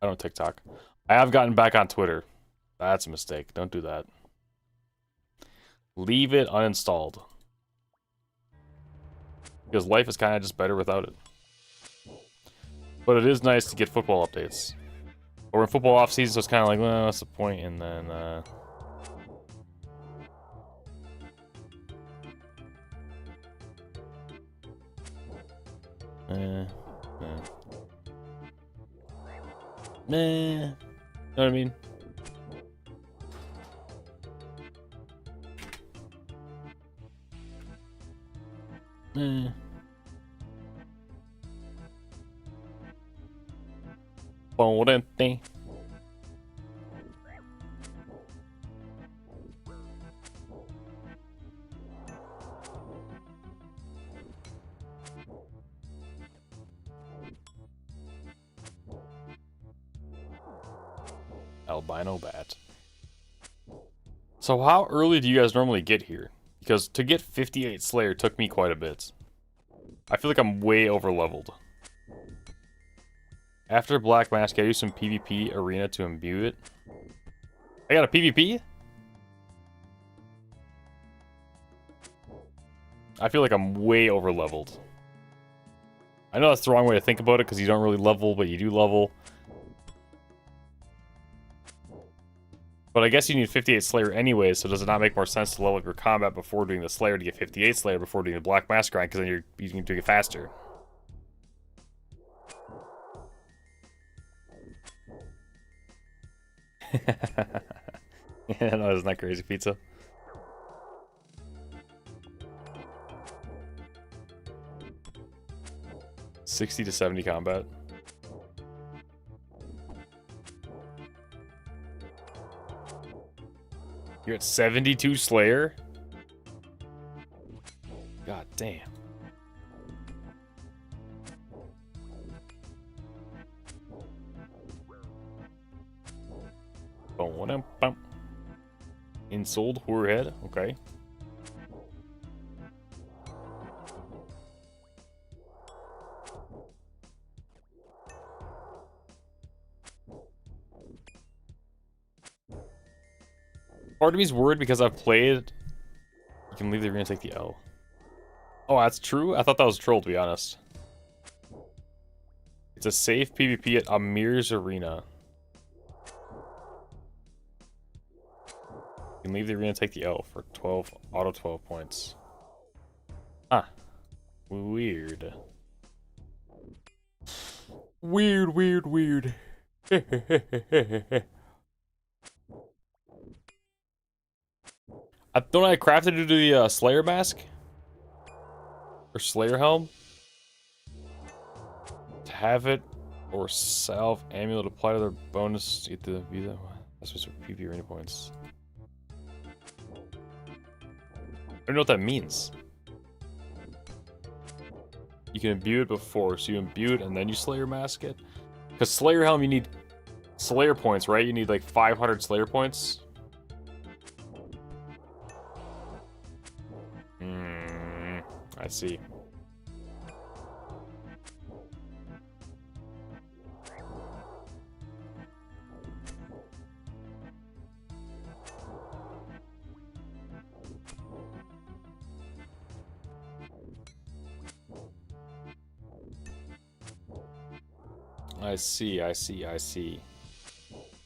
I don't TikTok. I have gotten back on Twitter. That's a mistake. Don't do that. Leave it uninstalled. Because life is kind of just better without it. But it is nice to get football updates. But we're in football off season, so it's kind of like, well, what's the point? And then, Meh. Know what I mean? Potente. Albino bat. So how early do you guys normally get here? Because to get 58 Slayer took me quite a bit. I feel like I'm way over leveled. After Black Mask, I use some PvP arena to imbue it. I got a PvP? I feel like I'm way over leveled. I know that's the wrong way to think about it because you don't really level, but you do level. But I guess you need 58 Slayer anyway, so does it not make more sense to level up your combat before doing the Slayer to get 58 Slayer before doing the Black Mask grind, because then you can do it faster? Yeah, no, isn't that crazy, pizza? $60 to $70 combat. You're at 72 Slayer? God damn. Insold Whorehead, okay. Part of me's worried because I've played. You can leave the arena and take the L. Oh, that's true? I thought that was a troll, to be honest. It's a safe PvP at Amir's Arena. You can leave the arena and take the L for 12 auto 12 points. Huh. Weird. Weird. Don't I craft it to do the Slayer mask? Or Slayer helm? To have it or salve amulet apply to their bonus to get the visa. That's supposed to be PvP arena points. I don't know what that means. You can imbue it before, so you imbue it and then you Slayer mask it. Because Slayer helm, you need Slayer points, right? You need like 500 Slayer points. I see.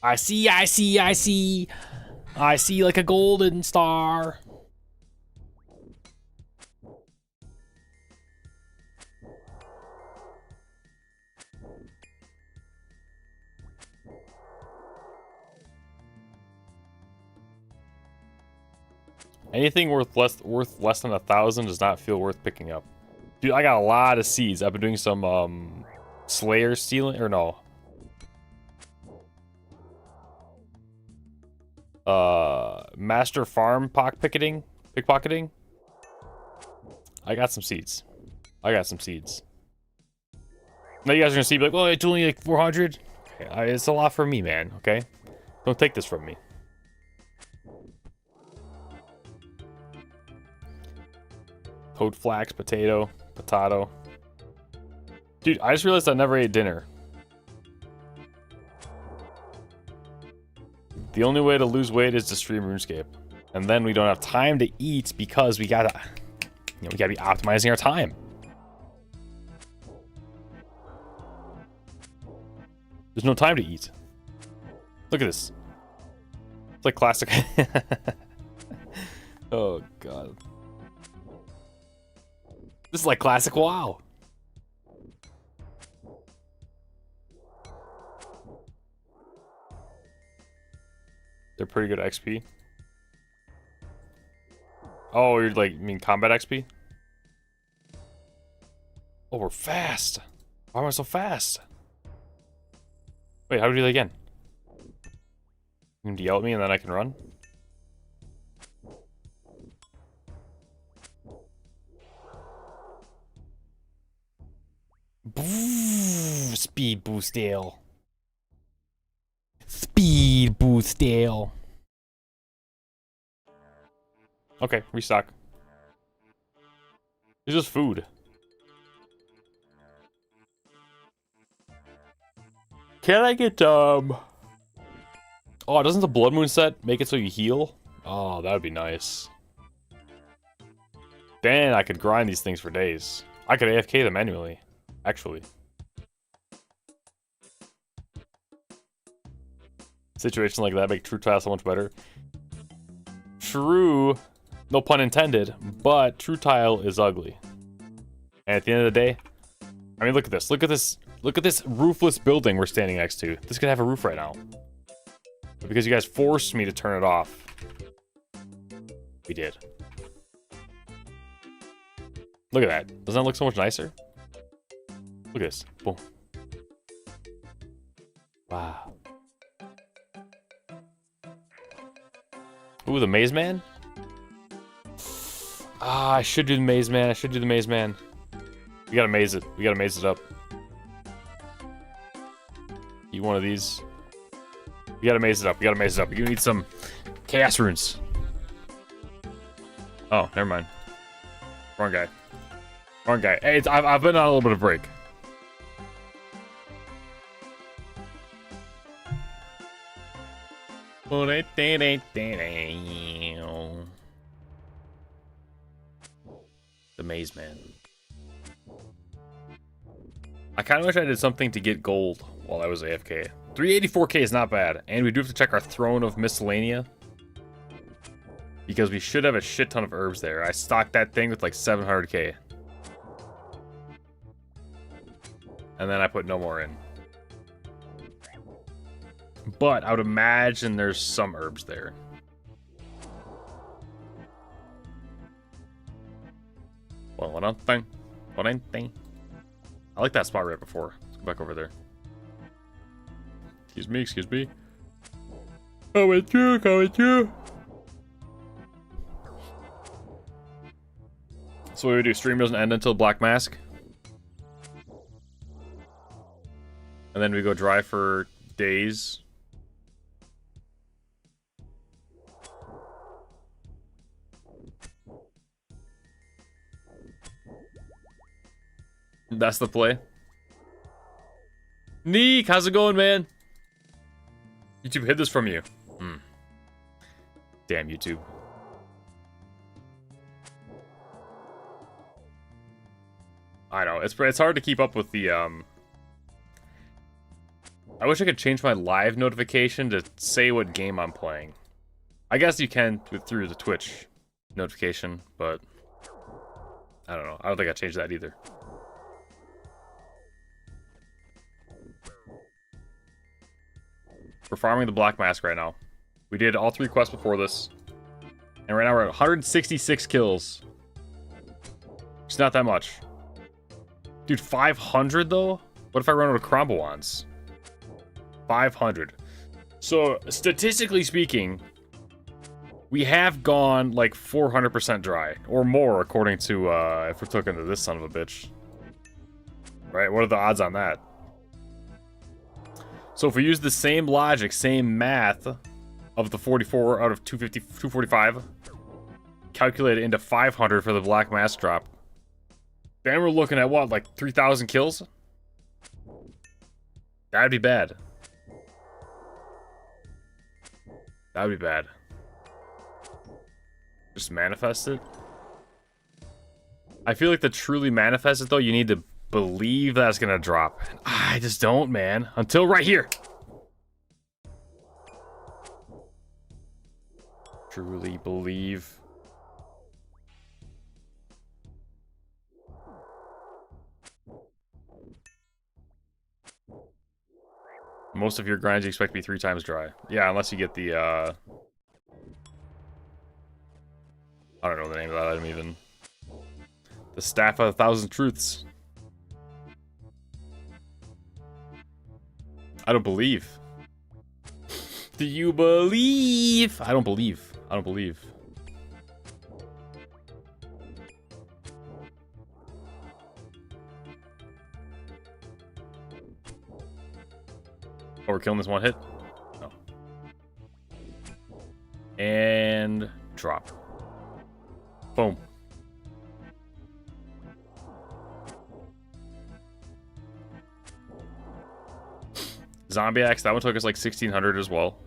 I see like a golden star. Anything worth less than 1,000 does not feel worth picking up. Dude, I got a lot of seeds. I've been doing some Slayer stealing, or no. Master farm pickpocketing. I got some seeds. Now you guys are gonna see, like, well, it's only like 400. Okay, it's a lot for me, man. Okay, don't take this from me. Toad flax, potato. Dude, I just realized I never ate dinner. The only way to lose weight is to stream RuneScape. And then we don't have time to eat because we gotta be optimizing our time. There's no time to eat. Look at this. It's like classic. Oh, God. This is like classic WoW. They're pretty good XP. Oh, you're like, you mean combat XP? Oh, we're fast. Why am I so fast? Wait, how do we do that again? You can yell at me and then I can run? Speed boost Dale. Speed boost Dale. Okay, restock. It's just food. Can I get, Oh, doesn't the Blood Moon set make it so you heal? Oh, that would be nice. Then I could grind these things for days. I could AFK them manually, actually. Situations like that make True Tile so much better. True, no pun intended, but True Tile is ugly. And at the end of the day, I mean, look at this. Look at this. Look at this roofless building we're standing next to. This could have a roof right now. But because you guys forced me to turn it off, we did. Look at that. Doesn't that look so much nicer? Look at this. Boom. Wow. Ooh, the Maze Man? Ah, I should do the Maze Man. I should do the Maze Man. We gotta maze it. We gotta maze it up. Eat one of these. We gotta maze it up. We gotta maze it up. You need some chaos runes. Oh, never mind. Wrong guy. Wrong guy. Hey, I've been on a little bit of break. The Maze Man. I kind of wish I did something to get gold while I was AFK. 384k is not bad. And we do have to check our Throne of Miscellanea, because we should have a shit ton of herbs there. I stocked that thing with like 700k. And then I put no more in. But I would imagine there's some herbs there. One thing. I like that spot right before. Let's go back over there. Excuse me, excuse me. Coming through, coming through. So what do we do? Stream doesn't end until Black Mask. And then we go dry for days. That's the play. Neek, how's it going, man? YouTube hid this from you. Damn YouTube. I know, it's hard to keep up with the, I wish I could change my live notification to say what game I'm playing. I guess you can through the Twitch notification, but I don't know. I don't think I changed that either. We're farming the Black Mask right now. We did all 3 quests before this. And right now we're at 166 kills. It's not that much. Dude, 500 though? What if I run out of Cromboans? 500. So, statistically speaking, we have gone like 400% dry. Or more, according to, if we're talking to this son of a bitch. Right? What are the odds on that? So if we use the same logic, same math of the 44 out of 250, 245, calculate it into 500 for the Black Mask drop, then we're looking at what, like 3,000 kills? That'd be bad. That'd be bad. Just manifest it. I feel like to truly manifest it though, you need to believe that's gonna drop. I just don't, man. Until right here. Truly believe. Most of your grinds you expect to be 3 times dry. Yeah, unless you get the, I don't know the name of that item even. The Staff of 1,000 Truths. I don't believe. Do you believe? I don't believe. I don't believe. Oh, we're killing this one hit? No. And drop. Boom. Zombie axe, that one took us like 1600 as well.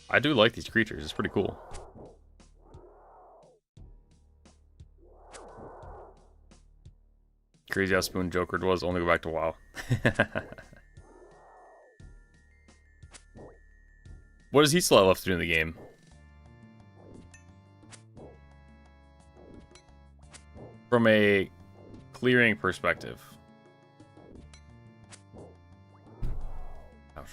I do like these creatures, it's pretty cool. Crazy how Spoon Jokered was, only go back to WoW. What does he still have left to do in the game? From a clearing perspective. Ouch.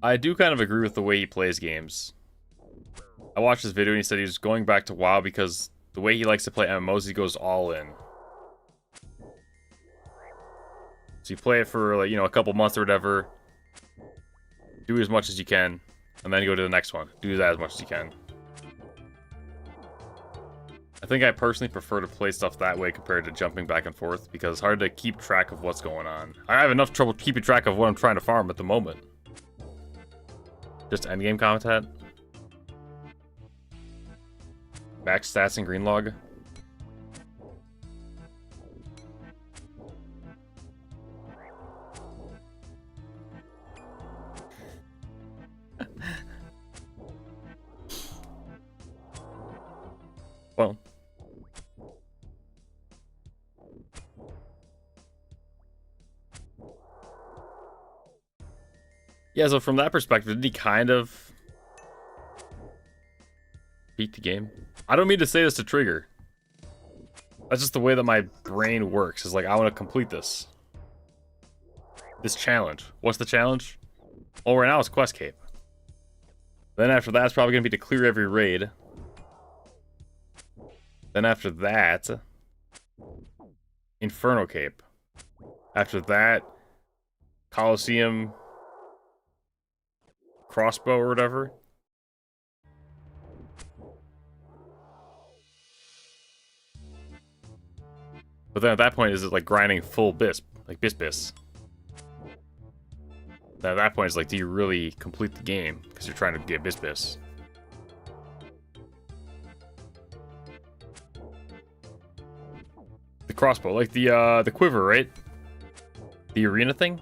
I do kind of agree with the way he plays games. I watched this video and he said he was going back to WoW because the way he likes to play MMOs, he goes all in. So you play it for, like, you know, a couple months or whatever. Do as much as you can. And then you go to the next one. Do that as much as you can. I think I personally prefer to play stuff that way compared to jumping back and forth, because it's hard to keep track of what's going on. I have enough trouble keeping track of what I'm trying to farm at the moment. Just endgame commentat. Max stats in green log. Well. Yeah, so from that perspective, did he kind of beat the game? I don't mean to say this to trigger. That's just the way that my brain works. Is like, I want to complete this. This challenge. What's the challenge? Well, right now it's Quest Cape. Then after that, it's probably going to be to clear every raid. Then after that, Inferno Cape. After that, Coliseum Crossbow or whatever. But then at that point, is it like grinding full bisp? Like bis. Then at that point, it's like, do you really complete the game? Because you're trying to get bis. The crossbow, like the quiver, right? The arena thing?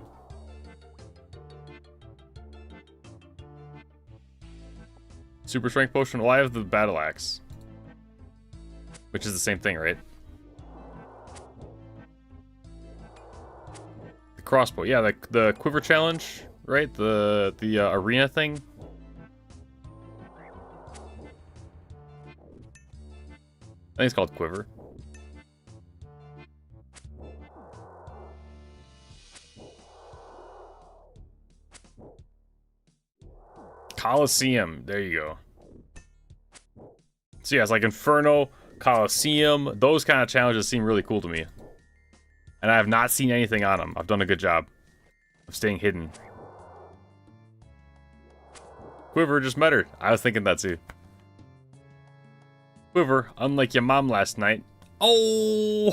Super strength potion. Well, I have the battle axe. Which is the same thing, right? The crossbow. Yeah, the quiver challenge, right? The arena thing. I think it's called quiver. Coliseum. There you go. So yeah, it's like Inferno, Coliseum. Those kind of challenges seem really cool to me. And I have not seen anything on them. I've done a good job of staying hidden. Quiver just mattered. I was thinking that too. Quiver, unlike your mom last night. Oh!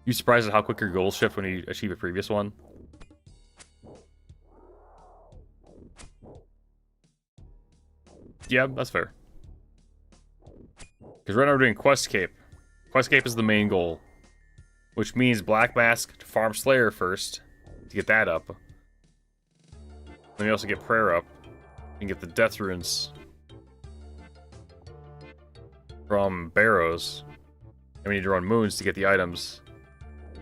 You surprised at how quick your goals shift when you achieve a previous one? Yeah, that's fair. Because right now we're doing Quest Cape. Quest Cape is the main goal. Which means Black Mask to farm Slayer first. To get that up. Then you also get Prayer up. And get the Death Runes. From Barrows. And we need to run Moons to get the items.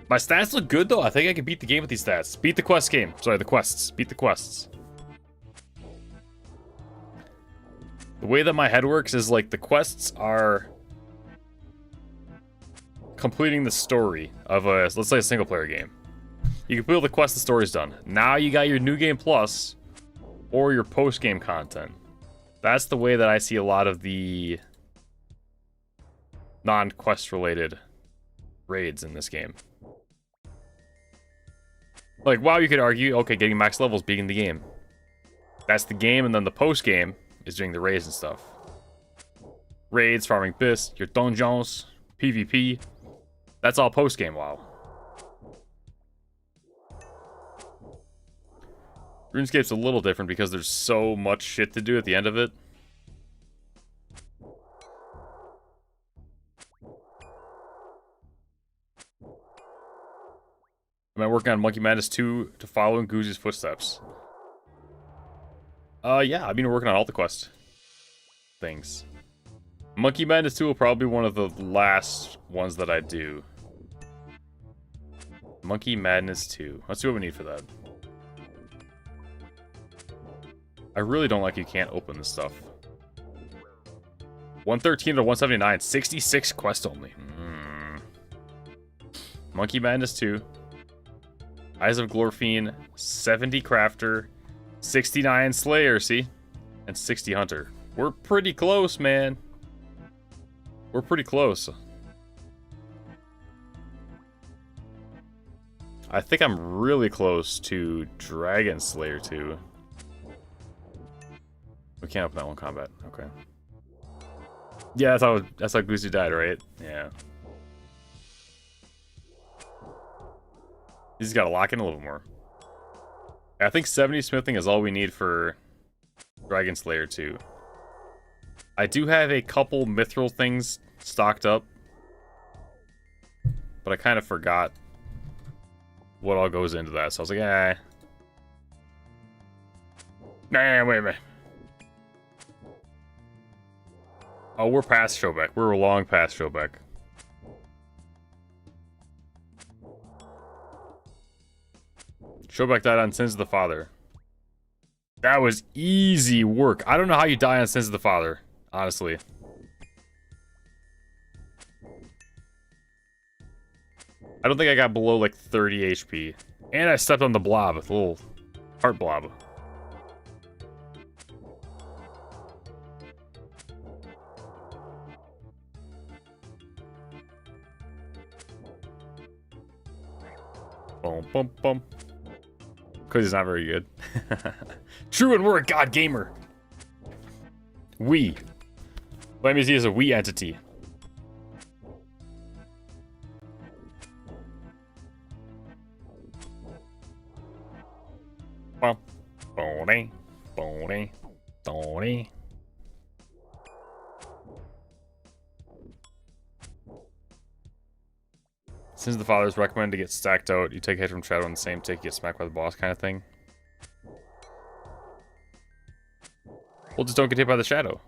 My stats look good though. I think I can beat the game with these stats. Beat the quest game. Sorry, the quests. Beat the quests. The way that my head works is like the quests are completing the story of a, let's say, a single player game. You complete all the quests, the story's done. Now you got your New Game Plus or your post-game content. That's the way that I see a lot of the non-quest related raids in this game. Like, WoW, you could argue, okay, getting max levels beating the game. That's the game, and then the post-game is doing the raids and stuff. Raids, farming bis, your dungeons, PvP. That's all post-game WoW. RuneScape's a little different because there's so much shit to do at the end of it. Am I working on Monkey Madness 2 to follow in Goozy's footsteps? Yeah, I've been working on all the quest things. Monkey Madness 2 will probably be one of the last ones that I do. Monkey Madness 2. Let's see what we need for that. I really don't like you can't open this stuff. 113 to 179. 66 quest only. Monkey Madness 2. Eyes of Glorfine. 70 Crafter. 69 Slayer, see? And 60 Hunter. We're pretty close, man. We're pretty close. I think I'm really close to Dragon Slayer 2. We can't open that one combat. Okay. Yeah, that's how Goosey died, right? Yeah. He's got to lock in a little more. I think 70 smithing is all we need for Dragon Slayer 2. I do have a couple mithril things stocked up, but I kind of forgot what all goes into that. So I was like, Nah, wait a minute. Oh, we're past Showback. We're long past Showback. Showback died on Sins of the Father. That was easy work. I don't know how you die on Sins of the Father, honestly. I don't think I got below like 30 HP. And I stepped on the blob, the little heart blob. Boom, boom, boom. Because he's not very good. True, and we're a god gamer. We. Let me see as a we entity. Boney, boney, boney. Since the fathers recommend to get stacked out, you take a hit from shadow on the same tick, you get smacked by the boss kind of thing. Well, just don't get hit by the shadow.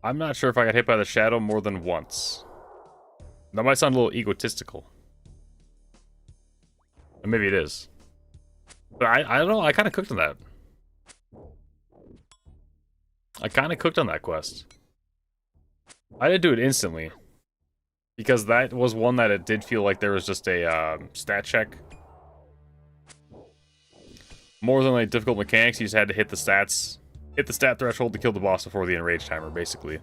I'm not sure if I got hit by the shadow more than once. That might sound a little egotistical. And maybe it is. But I don't know, I kind of cooked on that. I kind of cooked on that quest. I didn't do it instantly. Because that was one that it did feel like there was just a stat check. More than like difficult mechanics, you just had to hit the stats. Hit the stat threshold to kill the boss before the enrage timer, basically.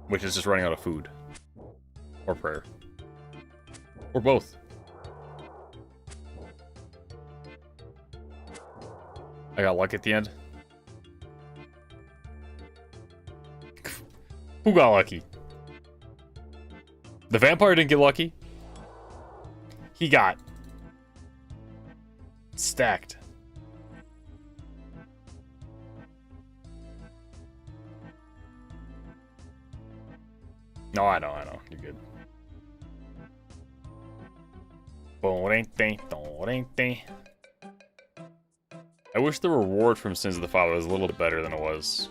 Which is just running out of food. Or prayer. Or both. I got lucky at the end. Who got lucky? The vampire didn't get lucky. He got stacked. No, I know. You're good. I wish the reward from Sins of the Father was a little bit better than it was.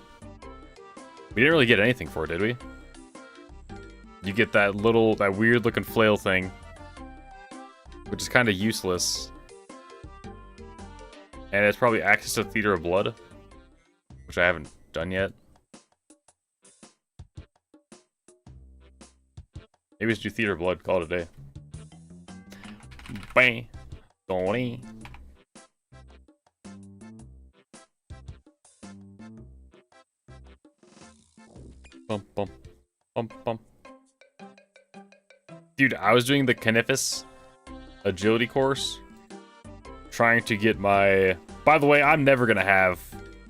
We didn't really get anything for it, did we? You get that weird looking flail thing, which is kind of useless. And it's probably access to Theater of Blood, which I haven't done yet. Maybe it's do Theater of Blood. Call it a day. Bang. Donnie. Bum, bum, bum, bum. Dude, I was doing the Canifis agility course, trying to get my... By the way, I'm never gonna have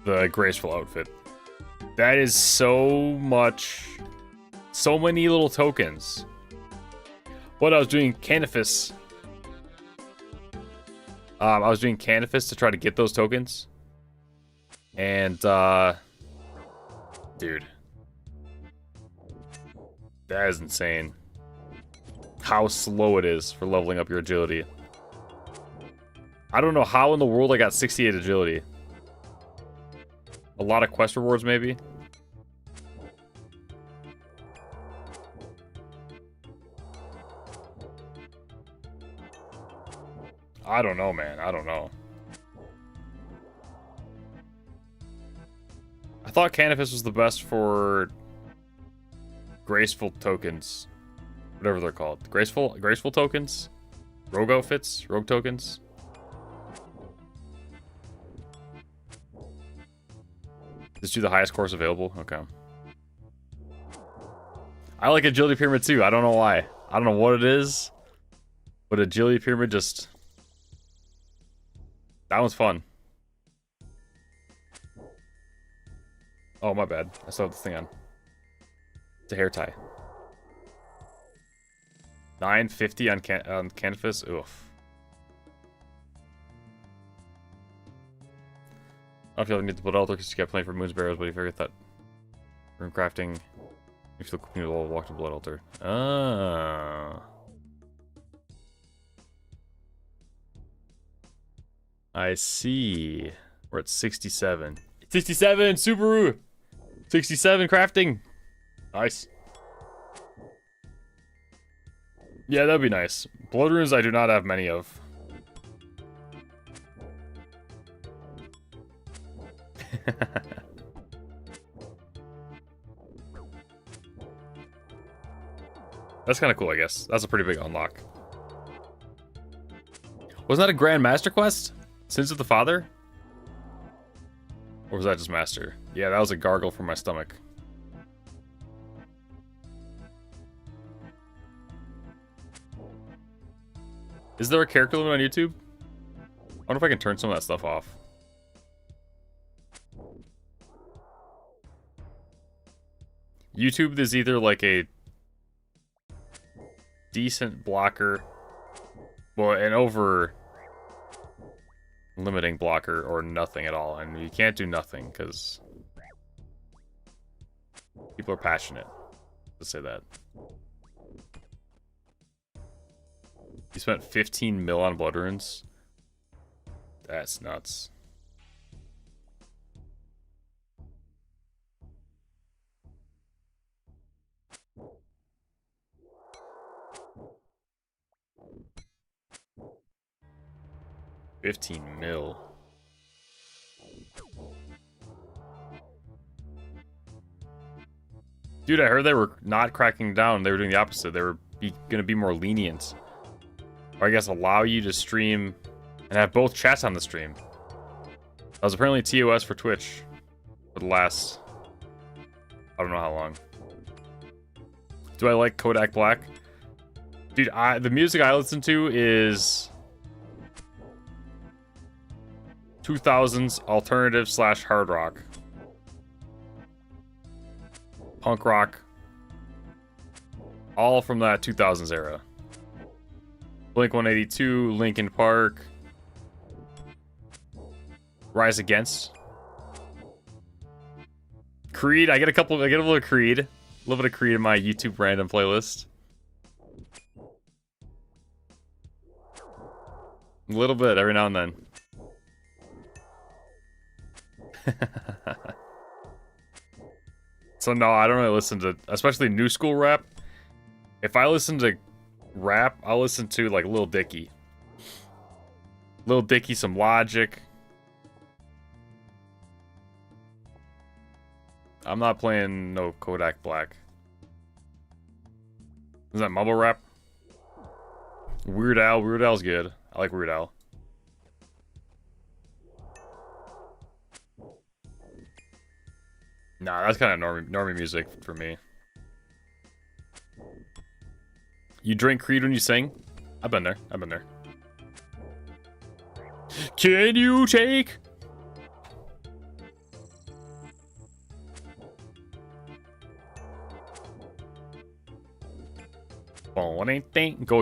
the graceful outfit. That is so much... So many little tokens. But I was doing Canifis. I was doing Canifis to try to get those tokens. And, dude. That is insane. How slow it is for leveling up your agility. I don't know how in the world I got 68 agility. A lot of quest rewards, maybe? I don't know, man. I don't know. I thought Canifis was the best for graceful tokens. Whatever they're called. Graceful tokens? Rogue outfits? Rogue tokens? Just do the highest course available? Okay. I like Agility Pyramid too. I don't know why. I don't know what it is. But Agility Pyramid just... That one's fun. Oh, my bad. I still have this thing on. It's a hair tie. 950 on Canvas. Oof. I don't feel like I need to build altar because you kept playing for Moon's Barrows, but you figured that rune crafting. You still cooking with all walk to blood altar. Ah. I see. We're at 67. 67 Subaru. 67 crafting. Nice. Yeah, that'd be nice. Blood runes I do not have many of. That's kind of cool, I guess. That's a pretty big unlock. Wasn't that a Grand Master quest? Sins of the Father? Or was that just Master? Yeah, that was a gargle from my stomach. Is there a character limit on YouTube? I wonder if I can turn some of that stuff off. YouTube is either like a decent blocker, well, an over limiting blocker, or nothing at all. And you can't do nothing because people are passionate. Let's say that. You spent 15 mil on blood runes? That's nuts. $15 mil. Dude, I heard they were not cracking down. They were doing the opposite. They were gonna be more lenient. Or I guess allow you to stream and have both chats on the stream. That was apparently TOS for Twitch for the last... I don't know how long. Do I like Kodak Black? Dude, the music I listen to is 2000s alternative / hard rock. Punk rock. All from that 2000s era. Blink 182, Linkin Park, Rise Against, Creed. I get a little Creed, a little bit of Creed in my YouTube random playlist. A little bit every now and then. So no, I don't really listen to, especially new school rap. If I listen to rap, I'll listen to like Lil Dicky. Lil Dicky, some Logic. I'm not playing no Kodak Black. Is that mumble rap? Weird Al. Weird Al's good. I like Weird Al. Nah, that's kind of normie music for me. You drink Creed when you sing? I've been there. I've been there. Can you take? Go again. Go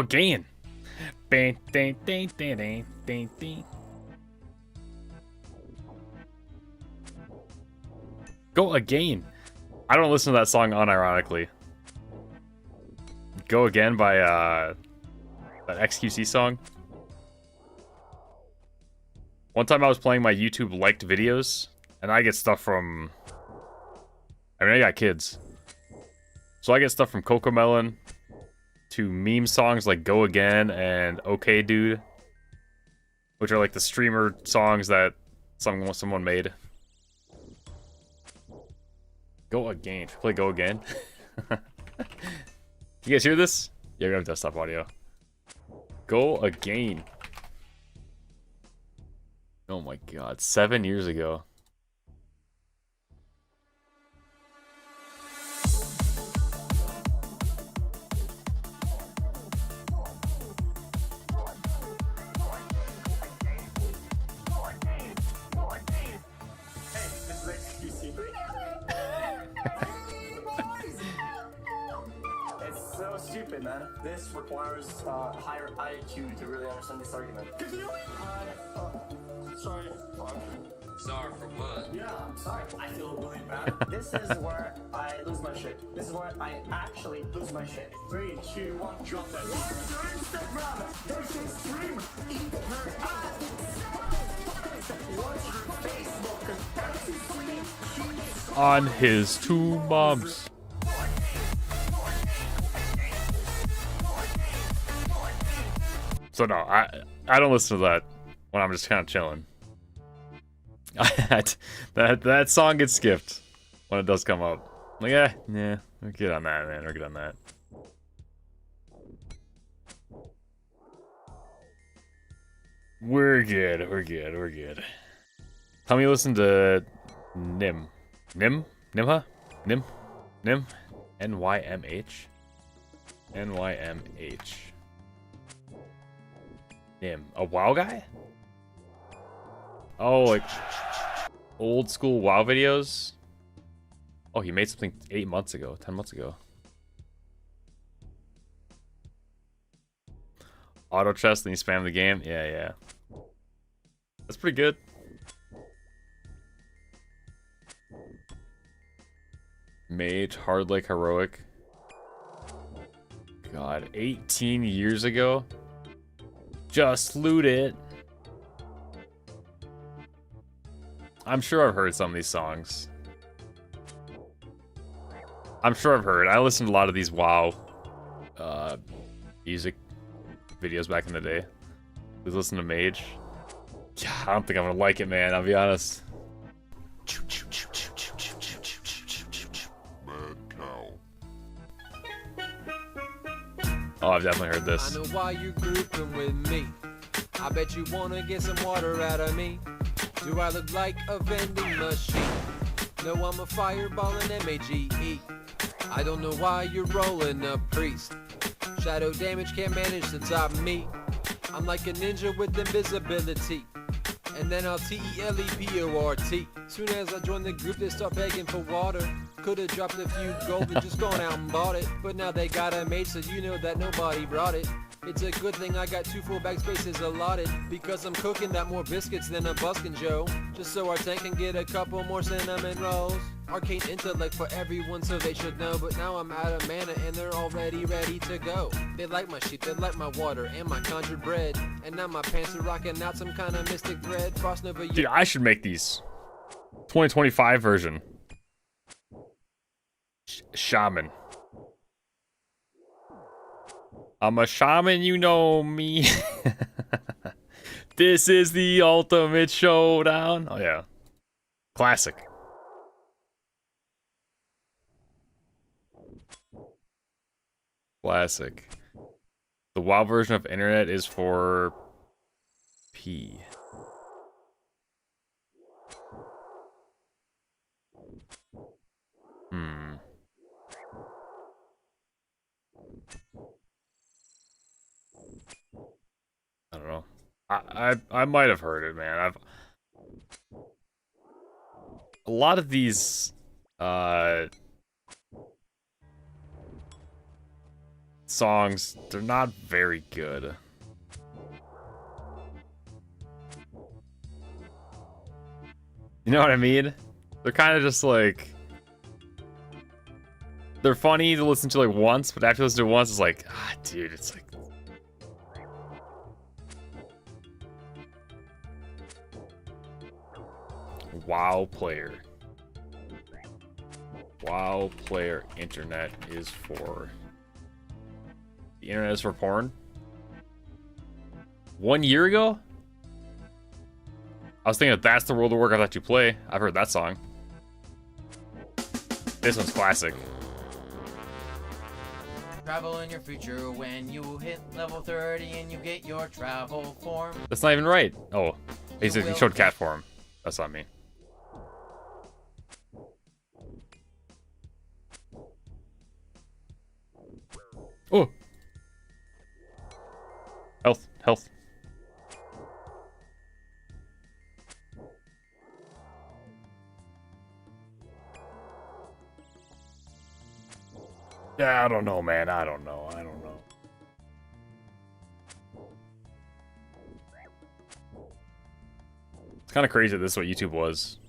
again. Go again. I don't listen to that song unironically. Go Again by that XQC song. One time I was playing my YouTube liked videos, and I get stuff from... I mean, I got kids. So I get stuff from Cocomelon to meme songs like Go Again and Okay Dude, which are like the streamer songs that someone made. Go Again. Should we play Go Again? You guys hear this? Yeah, we have desktop audio. Go Again. Oh my god, 7 years ago. Stupid, man. This requires higher IQ to really understand this argument. Sorry. Sorry for what? Yeah, I'm sorry. I feel really bad. This is where I lose my shit. This is where I actually lose my shit. 3, 2, 1, drop that. What's your Instagram? There's a stream. Eat her ass. What's your Facebook? On his two moms. So no, I don't listen to that when I'm just kind of chilling. that song gets skipped when it does come up. Like, yeah, we're good on that, man. We're good on that. We're good. We're good. We're good. Tell me you listen to Nym. Nimha? Nym? NYMH? NYMH. Nym. A WoW guy? Oh, like old school WoW videos? Oh, he made something 8 months ago, 10 months ago. Auto chest, then you spam the game? Yeah. That's pretty good. Mage, hard like heroic. God, 18 years ago? Just loot it. I'm sure I've heard some of these songs. I'm sure I've heard. I listened to a lot of these WoW music videos back in the day. Please listen to Mage. Yeah, I don't think I'm gonna like it, man. I'll be honest. Oh, I've definitely heard this. I know why you're grouping with me. I bet you wanna get some water out of me. Do I look like a vending machine? No, I'm a fireball in MAGE. I don't know why you're rolling a priest. Shadow damage can't manage to top me. I'm like a ninja with invisibility. And then I'll TELEPORT. Soon as I join the group, they start begging for water. Could've dropped a few gold and just gone out and bought it. But now they got a mate, so you know that nobody brought it. It's a good thing I got 2 full bag spaces allotted, because I'm cooking that more biscuits than a buskin' Joe. Just so our tank can get a couple more cinnamon rolls. Arcane intellect for everyone, so they should know. But now I'm out of mana and they're already ready to go. They like my sheep, they like my water and my conjured bread. And now my pants are rocking out some kind of mystic thread. Frost Nova. Dude, I should make these. 2025 version. Shaman. I'm a shaman, you know me. This is the ultimate showdown. Oh yeah. Classic. Classic. The WoW version of internet is for P. I don't know. I might have heard it, man. A lot of these songs, they're not very good. You know what I mean? They're kind of just like, they're funny to listen to like once, but after you listen to it once, it's like, ah, dude, it's like, WoW player. WoW player internet is for... The internet is for porn? 1 year ago? I was thinking that's the World of Warcraft that you play. I've heard that song. This one's classic. Travel in your future when you hit level 30 and you get your travel form. That's not even right. Oh, he showed cat form. That's not me. Oh! Health, health. Yeah, I don't know, man. I don't know. It's kind of crazy that this is what YouTube was.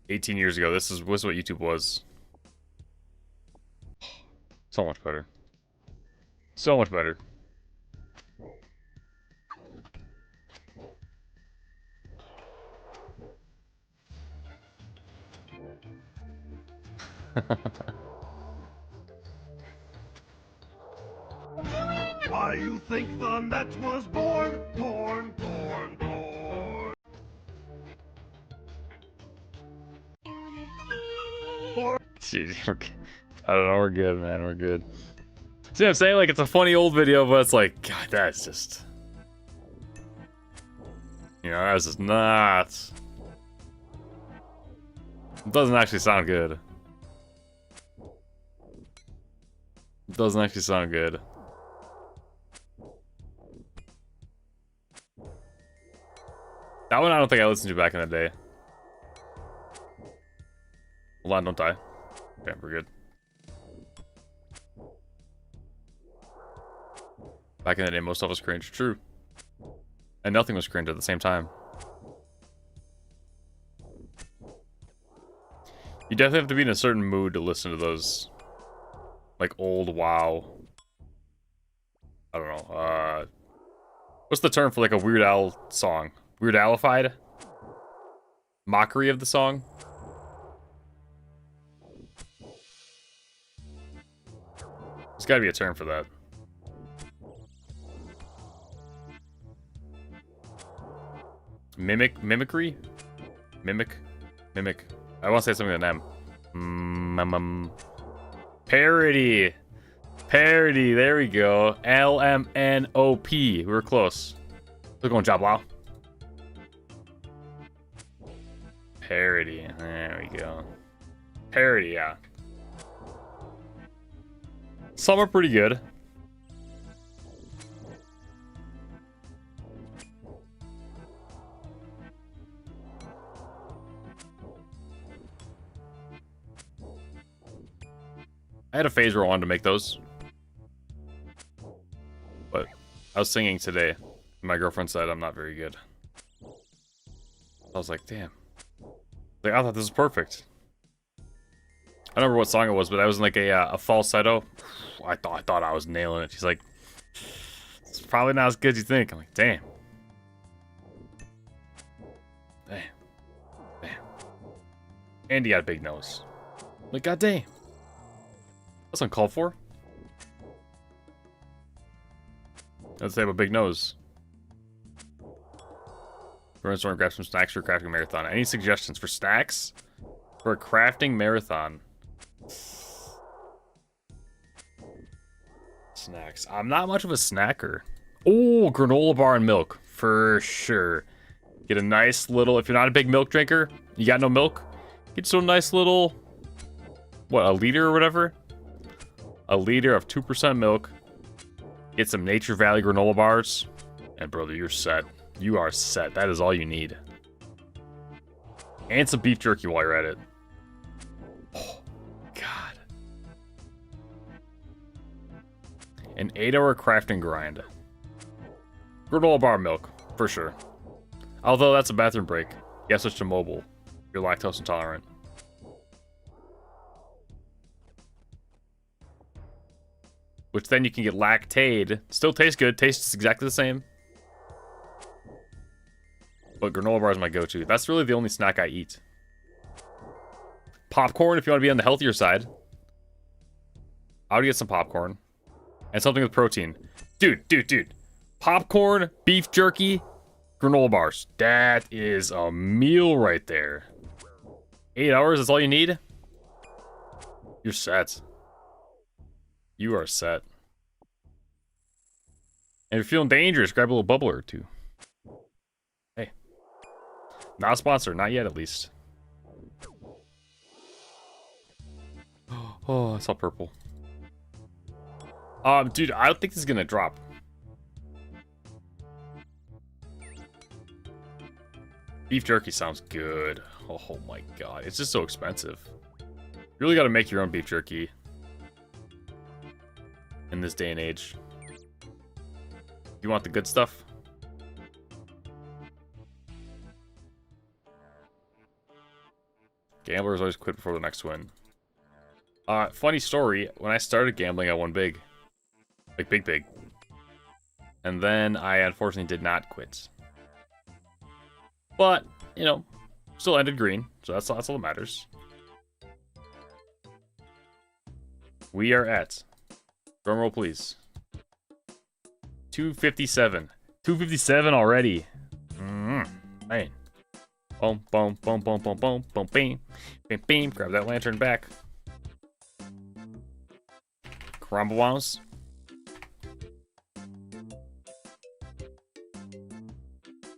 18 years ago, this was what YouTube was. So much better. So much better. Why you think the net was born? Born. Jeez, I don't know, we're good, man, we're good. See what I'm saying? Like, it's a funny old video, but it's like, God, that's just... You know, that's just nuts. It doesn't actually sound good. It doesn't actually sound good. That one I don't think I listened to back in the day. Hold on, don't die. Okay, we're good. Back in the day, most stuff was cringe. True. And nothing was cringe at the same time. You definitely have to be in a certain mood to listen to those, like, old WoW. I don't know. What's the term for, like, a Weird Al song? Weird Alified? Mockery of the song? There's gotta be a term for that. Mimicry? Mimic. I want to say something with an M. Parody. There we go. LMNOP. We were close. Look on job, wow. Parody. There we go. Parody, yeah. Some are pretty good. I had a phase where I wanted to make those. But I was singing today. And my girlfriend said I'm not very good. I was like, damn. Like, I thought this was perfect. I don't remember what song it was, but I was in like a falsetto. I thought I was nailing it. She's like, it's probably not as good as you think. I'm like, damn. And he got a big nose. Like, goddamn. That's uncalled for. Let's have a big nose. Brainstorm, grab some snacks for a crafting marathon. Any suggestions for snacks? For a crafting marathon? snacks. I'm not much of a snacker. Oh, granola bar and milk. For sure. Get a nice little... If you're not a big milk drinker, you got no milk, get some nice little... What, a liter or whatever? A liter of 2% milk. Get some Nature Valley granola bars. And brother, you're set. You are set. That is all you need. And some beef jerky while you're at it. Oh, God. An 8-hour craft and grind. Granola bar milk, for sure. Although that's a bathroom break. You gotta switch to mobile. You're lactose intolerant. Which then you can get Lactaid. Still tastes good. Tastes exactly the same. But granola bar is my go-to. That's really the only snack I eat. Popcorn, if you want to be on the healthier side. I would get some popcorn. And something with protein. Dude. Popcorn, beef jerky, granola bars. That is a meal right there. 8 hours is all you need? You're set. You are set. And if you're feeling dangerous, grab a little bubbler or two. Hey. Not a sponsor, not yet at least. Oh, it's all purple. Dude, I don't think this is gonna drop. Beef jerky sounds good. Oh my god, it's just so expensive. You really gotta make your own beef jerky. In this day and age. You want the good stuff? Gamblers always quit before the next win. Funny story, when I started gambling, I won big. Like, big. And then I unfortunately did not quit. But, you know, still ended green, so that's all that matters. We are at, drumroll please, 257. 257 already. Man. Boom, boom, boom, boom, boom, boom, boom, beam. Beam, beam. Grab that lantern back. Karamba wows.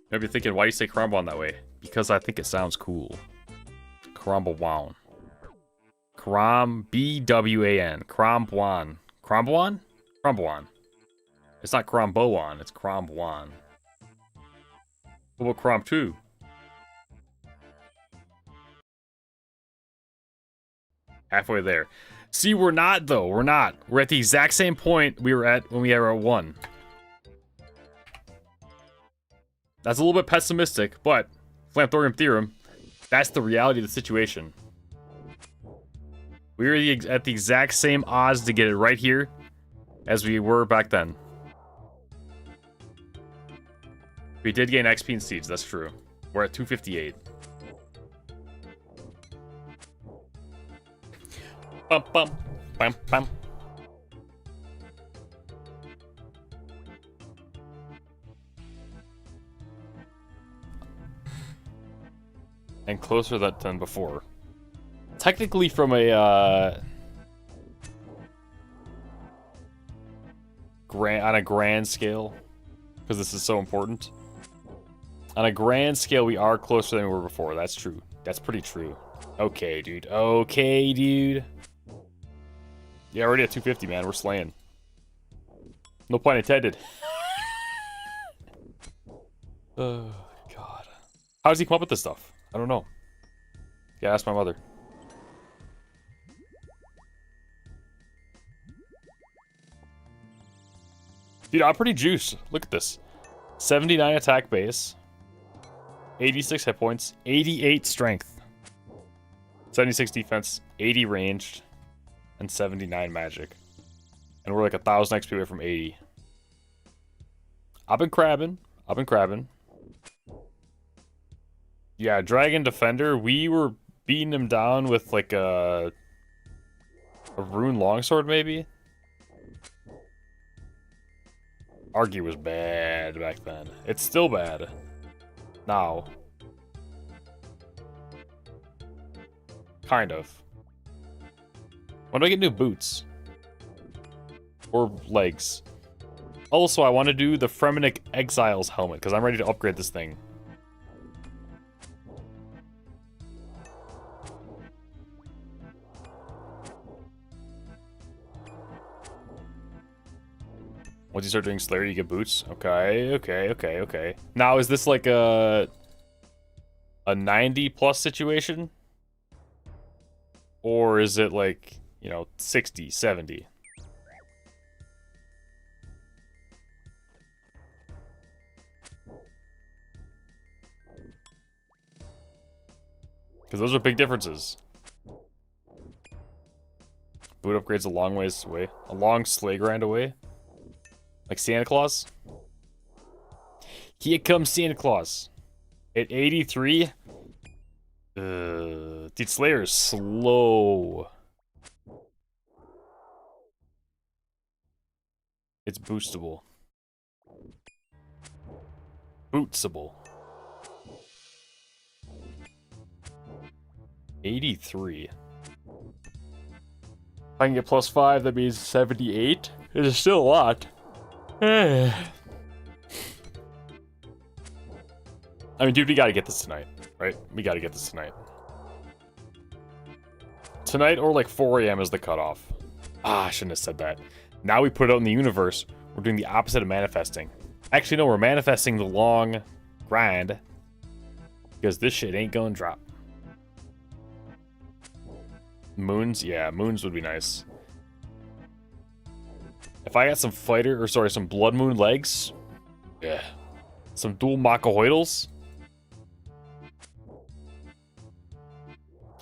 Maybe you're thinking, why do you say Karamba that way? Because I think it sounds cool. Karamba wow. B-W-A-N. Krambwan. Krambwan? Krambwan. It's not Kramboan, it's Krambwan. What about Kram 2? Halfway there. See, we're not, though. We're not. We're at the exact same point we were at when we were at 1. That's a little bit pessimistic, but Flamthorium Theorem, that's the reality of the situation. We were at the exact same odds to get it right here as we were back then. We did gain XP and seeds, that's true. We're at 258. Bum, bum, bum, bum. And closer than before. Technically from a, on a grand scale, because this is so important. On a grand scale, we are closer than we were before. That's true. That's pretty true. Okay, dude. Okay, dude. Yeah, already at 250, man. We're slaying. No pun intended. Oh, God. How does he come up with this stuff? I don't know. Yeah, ask my mother. Dude, I'm pretty juiced. Look at this. 79 attack base. 86 hit points. 88 strength. 76 defense. 80 ranged. And 79 magic. And we're like 1,000 XP away from 80. I've been crabbing. Yeah, Dragon Defender, we were beating him down with like a rune longsword maybe? Argy was bad back then. It's still bad. Now. Kind of. When do I get new boots? Or legs. Also, I want to do the Fremenic Exiles helmet, because I'm ready to upgrade this thing. Once you start doing Slayer, you get boots. Okay. Now, is this like a 90 plus situation? Or is it like, you know, 60, 70? Because those are big differences. Boot upgrades a long ways away. A long sleigh grind away. Like Santa Claus. Here comes Santa Claus. At 83. Dude, Slayer is slow. It's boostable. Bootsable. 83. If I can get +5, that means 78. It is still a lot. I mean, dude, we gotta get this tonight, right? We gotta get this tonight. Tonight or like 4 a.m. is the cutoff. Ah, I shouldn't have said that. Now we put it out in the universe. We're doing the opposite of manifesting. Actually, no, we're manifesting the long grind. Because this shit ain't gonna drop. Moons? Yeah, moons would be nice. If I got some some blood moon legs. Yeah. Some dual macahoidals.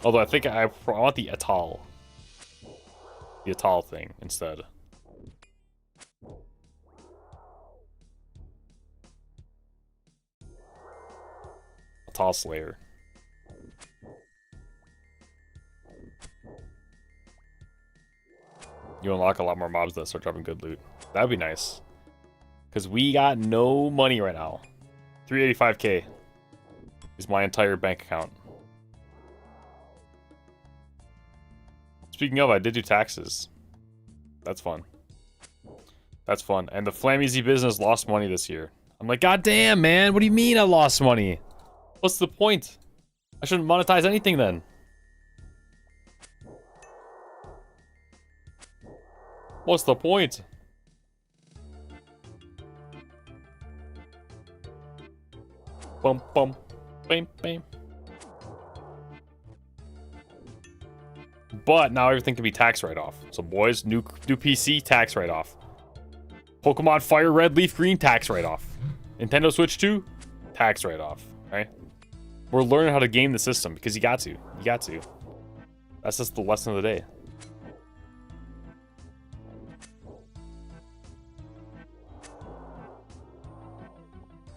Although I think I want the atoll. The atoll thing instead. Atoll Slayer. You unlock a lot more mobs that start dropping good loot. That'd be nice. Because we got no money right now. 385k is my entire bank account. Speaking of, I did do taxes. That's fun. That's fun. And the Flameasy business lost money this year. I'm like, God damn, man. What do you mean I lost money? What's the point? I shouldn't monetize anything then. What's the point? Bum bum. Bam bam. But now everything can be tax write-off. So boys, new PC tax write-off. Pokemon Fire Red Leaf Green tax write-off. Nintendo Switch 2 tax write-off. Right? We're learning how to game the system because you got to. You got to. That's just the lesson of the day.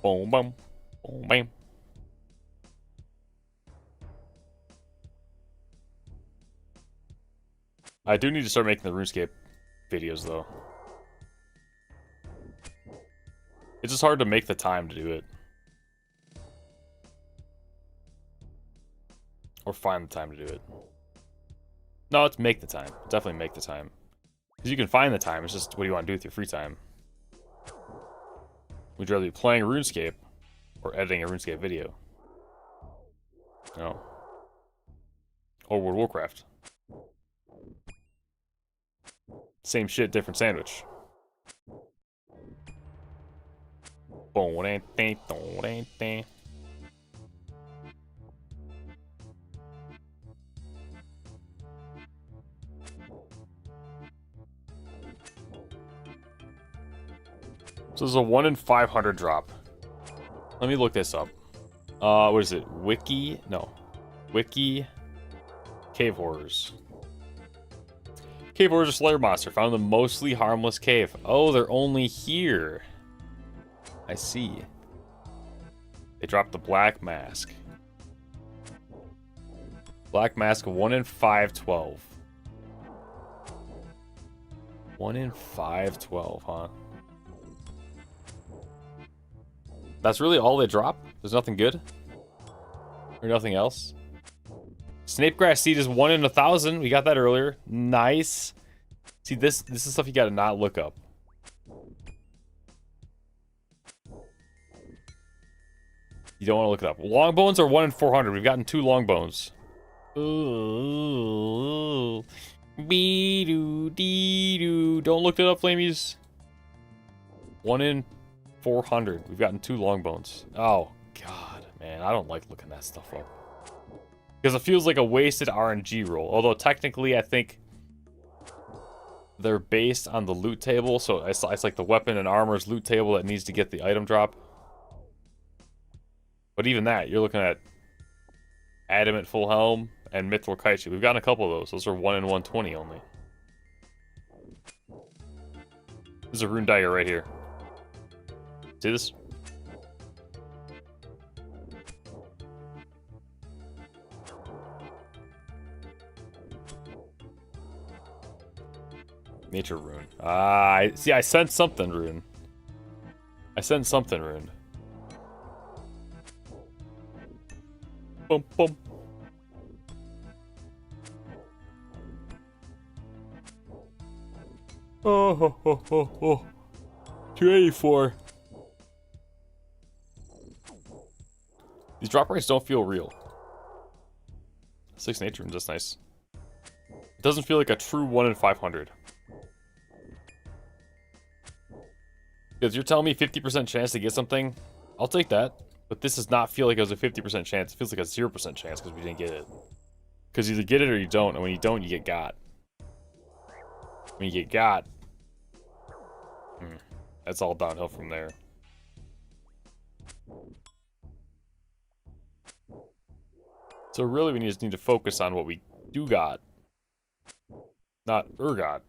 Boom, boom, boom, bam. I do need to start making the Runescape videos, though. It's just hard to make the time to do it. Or find the time to do it. No, it's make the time. Definitely make the time. Because you can find the time, it's just what do you want to do with your free time? Would you rather be playing RuneScape or editing a RuneScape video? No. Or World of Warcraft. Same shit, different sandwich. So there's a 1 in 500 drop. Let me look this up. What is it? Wiki? No. Wiki. Cave Horrors. Cave Horrors are Slayer monster. Found in the mostly harmless cave. Oh, they're only here. I see. They dropped the Black Mask. Black Mask 1 in 512. 1 in 512, huh? That's really all they drop? There's nothing good? Or nothing else? Snapegrass Seed is 1 in 1,000. We got that earlier. Nice. See, this is stuff you gotta not look up. You don't want to look it up. Long bones are 1 in 400. We've gotten 2 long bones. Ooh. Be-doo-dee-doo. Don't look it up, flamies. 1 in 400. We've gotten 2 long bones. Oh, God. Man, I don't like looking that stuff up. Because it feels like a wasted RNG roll. Although, technically, I think they're based on the loot table. So, it's like the weapon and armor's loot table that needs to get the item drop. But even that, you're looking at Adamant Full Helm and Mithril Kaichu. We've gotten a couple of those. Those are 1 in 120 only. There's a rune dagger right here. See this? Nature rune. I see. I sensed something rune. I sensed something rune. Boom, boom. Oh, ho, ho, ho, ho. 284. These drop rates don't feel real. 6 nature runes, that's nice. It doesn't feel like a true 1 in 500. Because you're telling me 50% chance to get something, I'll take that. But this does not feel like it was a 50% chance. It feels like a 0% chance because we didn't get it. Because you either get it or you don't, and when you don't, you get got. When you get got, that's all downhill from there. So really, we just need to focus on what we do got. Not got.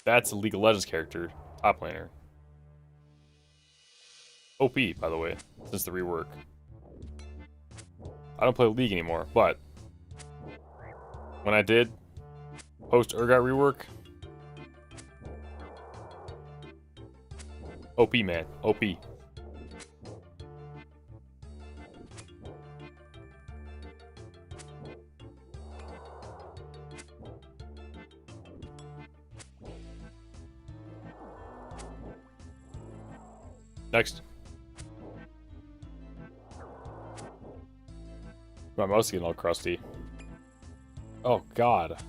That's a League of Legends character, top laner. OP, by the way, since the rework. I don't play League anymore, but when I did, post-Urgot rework, OP, man. OP. Next. My mouse is getting all crusty. Oh, God.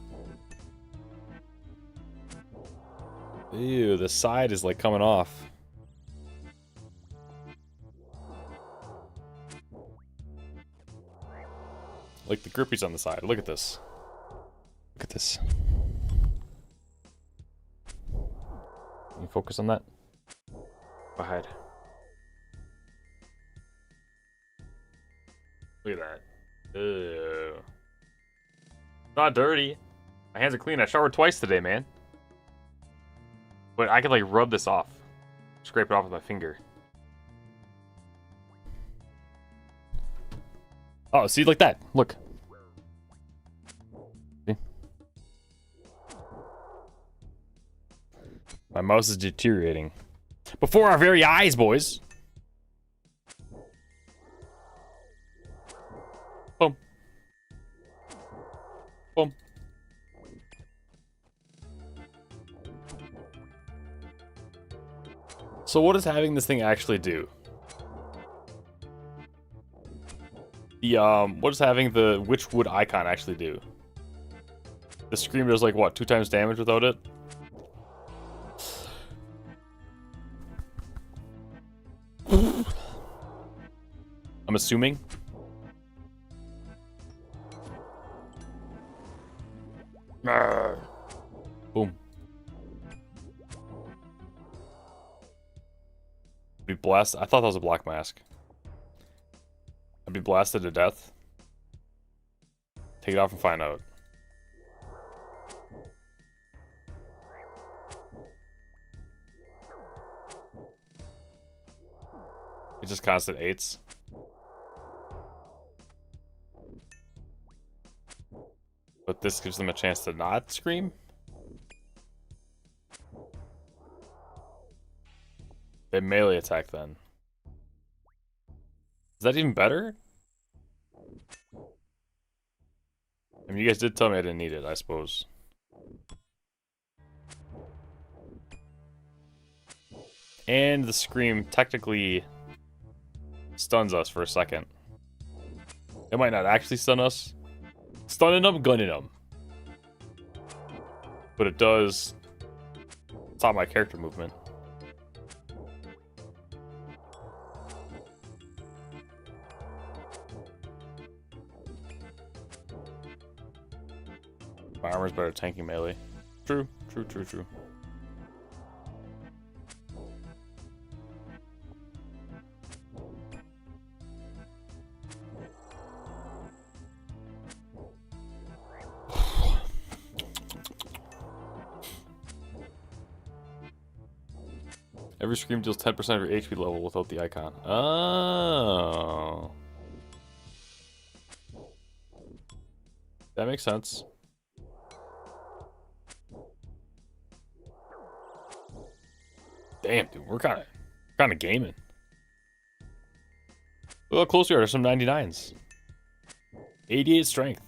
Ew, the side is like coming off. Like the grippies on the side. Look at this. Look at this. Can you focus on that? Go ahead. Look at that. Ew. Not dirty. My hands are clean. I showered twice today, man. But I could like rub this off. Scrape it off with my finger. Oh, see, like that. Look. See? My mouse is deteriorating. Before our very eyes, boys. Boom. Boom. So what does having this thing actually do? What does having the Witchwood icon actually do? The scream does like what, 2 times damage without it? I'm assuming. Boom. Be blasted. I thought that was a black mask. I'd be blasted to death. Take it off and find out. It's just constant 8s. But this gives them a chance to not scream? They melee attack then. Is that even better? I mean, you guys did tell me I didn't need it, I suppose. And the scream technically stuns us for a second. It might not actually stun us. Stunning them, gunning them. But it does stop my character movement. My armor's better tanking melee. True, true, true, true. Every scream deals 10% of your HP level without the icon. Oh. That makes sense. Damn, dude, we're kind of gaming. Look how close we are to some 99s. 88 strength.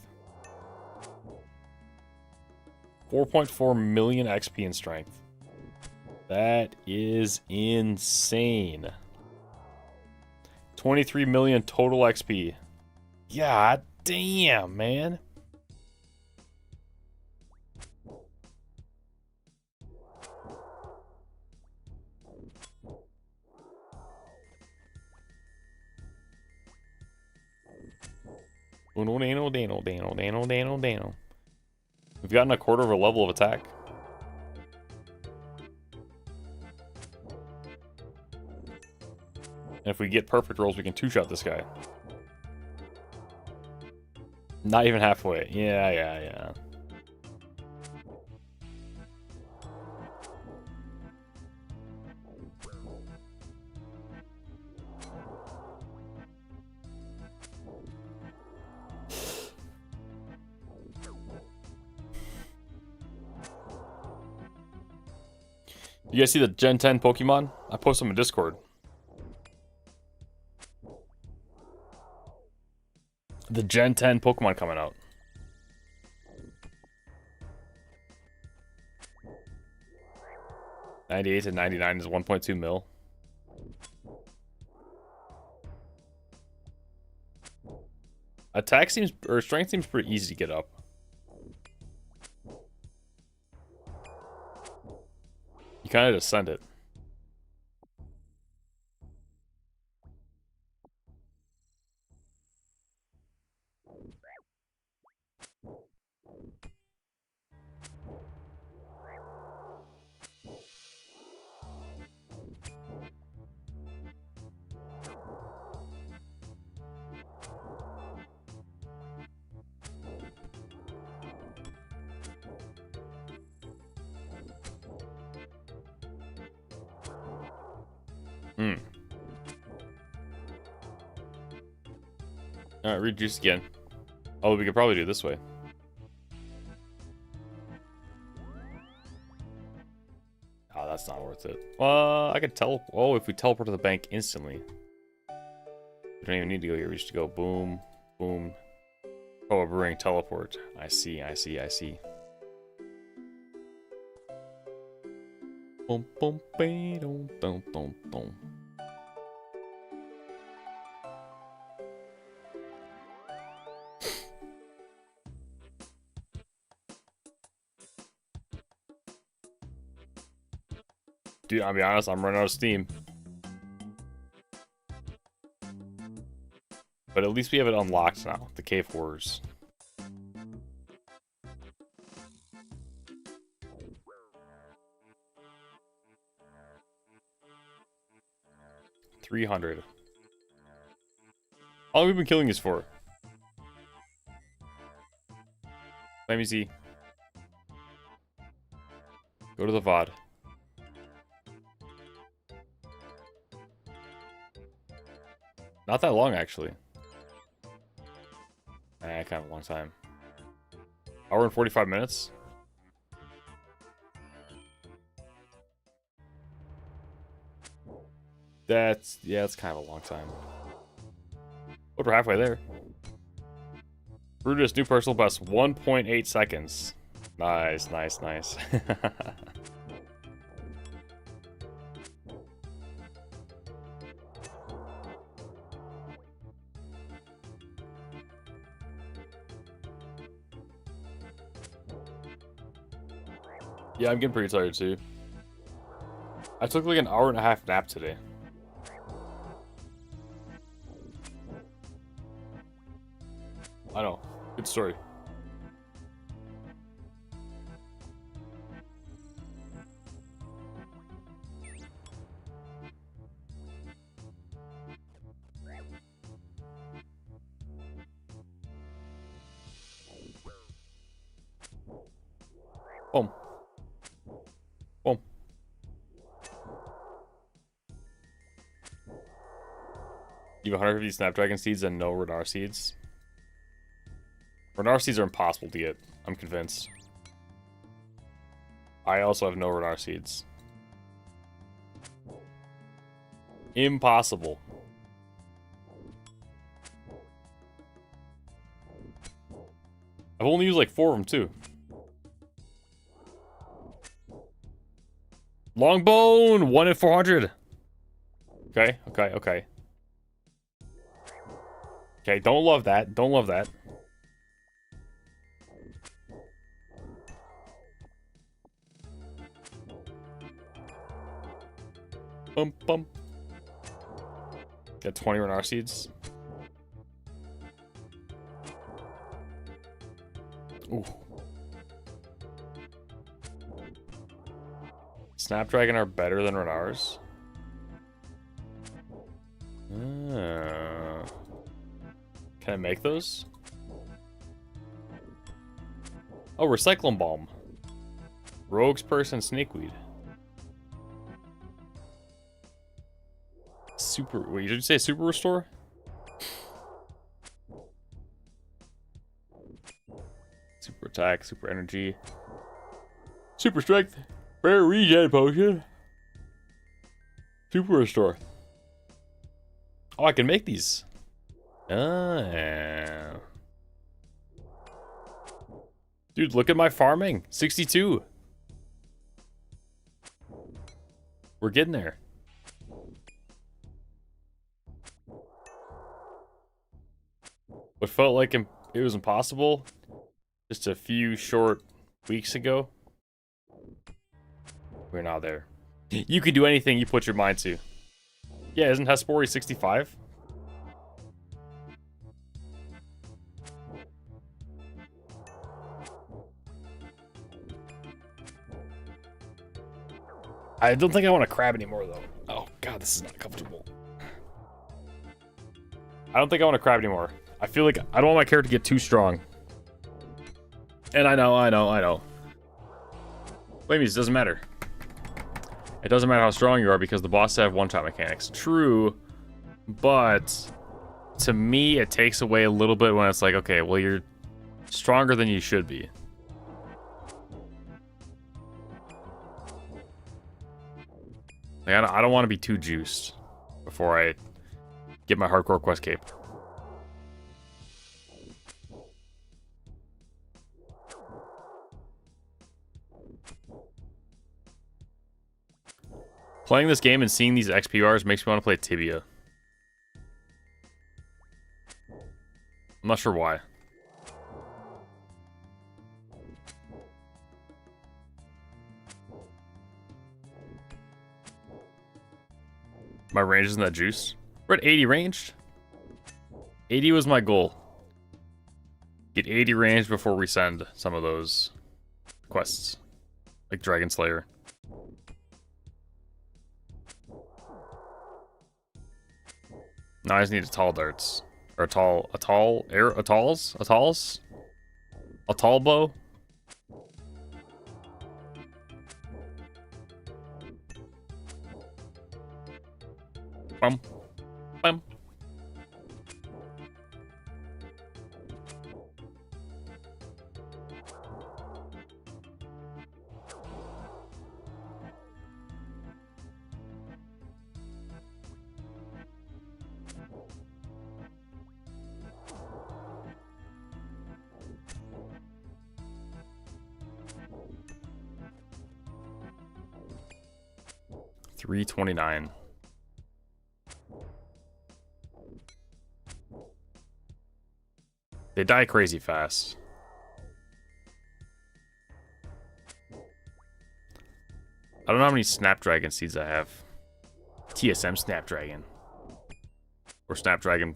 4.4 million XP in strength. That is insane. 23 million total XP. God damn, man. We've gotten a quarter of a level of attack. And if we get perfect rolls, we can two-shot this guy. Not even halfway. Yeah. You guys see the Gen 10 Pokemon? I posted them in Discord. The Gen 10 Pokemon coming out. 98 to 99 is 1.2 mil. Attack seems, or strength seems pretty easy to get up. You kind of just send it. Alright, reduce again. Oh, we could probably do it this way. Oh, that's not worth it. I could teleport. Oh, if we teleport to the bank instantly. We don't even need to go here. We just go boom, boom. Oh, brewing teleport. I see. Boom, boom, boom, boom, boom, boom. Dude, I'll be honest, I'm running out of steam. But at least we have it unlocked now, the Cave Horrors. $300. How long have we been killing these for? Let me see. Go to the VOD. Not that long, actually. Kind of a long time. Hour and 45 minutes? That's kind of a long time. But we're halfway there. Brutus, new personal best, 1.8 seconds. Nice. Yeah, I'm getting pretty tired too. I took like an hour and a half nap today. I know. Good story. Boom. Boom. You have 150 Snapdragon seeds and no radar seeds. Radar seeds are impossible to get, I'm convinced. I also have no radar seeds. Impossible. I've only used like 4 of them too. Longbone! 1 in 400! Okay, okay, okay. Okay, don't love that. Don't love that. Bum, bum. Get 20 Renar seeds. Ooh. Snapdragon are better than Renars. Can I make those? Oh, Recyclone Balm. Rogue's Purse and Snakeweed. Super... Wait, did you say Super Restore? Super Attack, Super Energy. Super Strength. Rare Regen Potion. Super Restore. Oh, I can make these. Ah. Dude, look at my farming. 62. We're getting there. What felt like it was impossible just a few short weeks ago, we're now there. You can do anything you put your mind to. Yeah, isn't Hespori 65? I don't think I want to crab anymore, though. Oh, God, this is not comfortable. I don't think I want to crab anymore. I feel like I don't want my character to get too strong. And I know. Blame me, it doesn't matter. It doesn't matter how strong you are because the bosses have one-shot mechanics. True, but to me, it takes away a little bit when it's like, okay, well, you're stronger than you should be. Like, I don't want to be too juiced before I get my hardcore quest cape. Playing this game and seeing these XPRs makes me want to play Tibia. I'm not sure why. My range isn't that juice. We're at 80 ranged. 80 was my goal. Get 80 range before we send some of those quests. Like Dragon Slayer. No, I just need tall darts. Or atolls? A tall bow? Bum. Bum. $329. They die crazy fast. know how many Snapdragon seeds I have. TSM Snapdragon. Or Snapdragon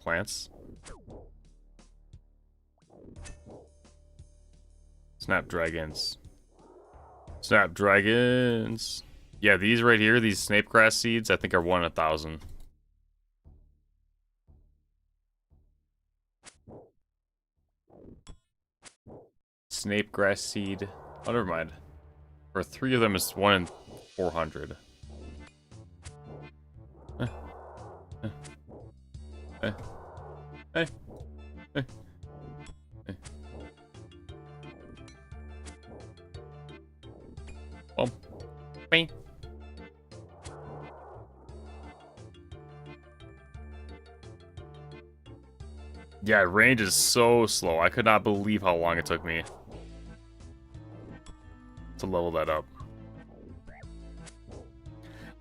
plants. Snapdragons. Snapdragons. Yeah, these right here, these snapegrass seeds, I think are 1 in 1,000. Snapegrass seed. Oh, never mind. For 3 of them, it's 1 in 400. Hey. Boom. Bing. Yeah, range is so slow. I could not believe how long it took me to level that up.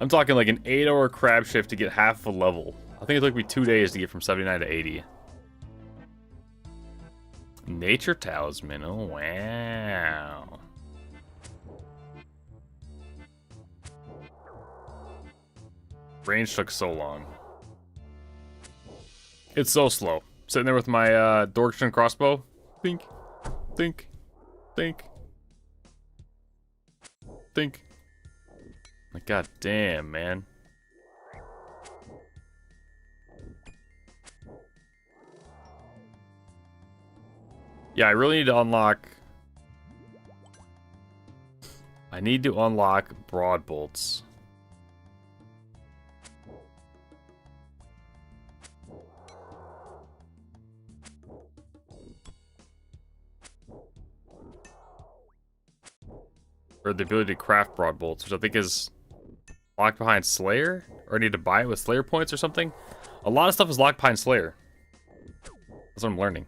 I'm talking like an 8-hour crab shift to get half a level. I think it took me 2 days to get from 79 to 80. Nature Talisman. Oh, wow. Range took so long. It's so slow. Sitting there with my Dorkshin crossbow. Think. Think. Think. Think. Like, god damn, man. Yeah, I really need to unlock... I need to unlock broad bolts. Or the ability to craft broad bolts, which I think is locked behind Slayer? Or I need to buy it with Slayer points or something? A lot of stuff is locked behind Slayer. That's what I'm learning.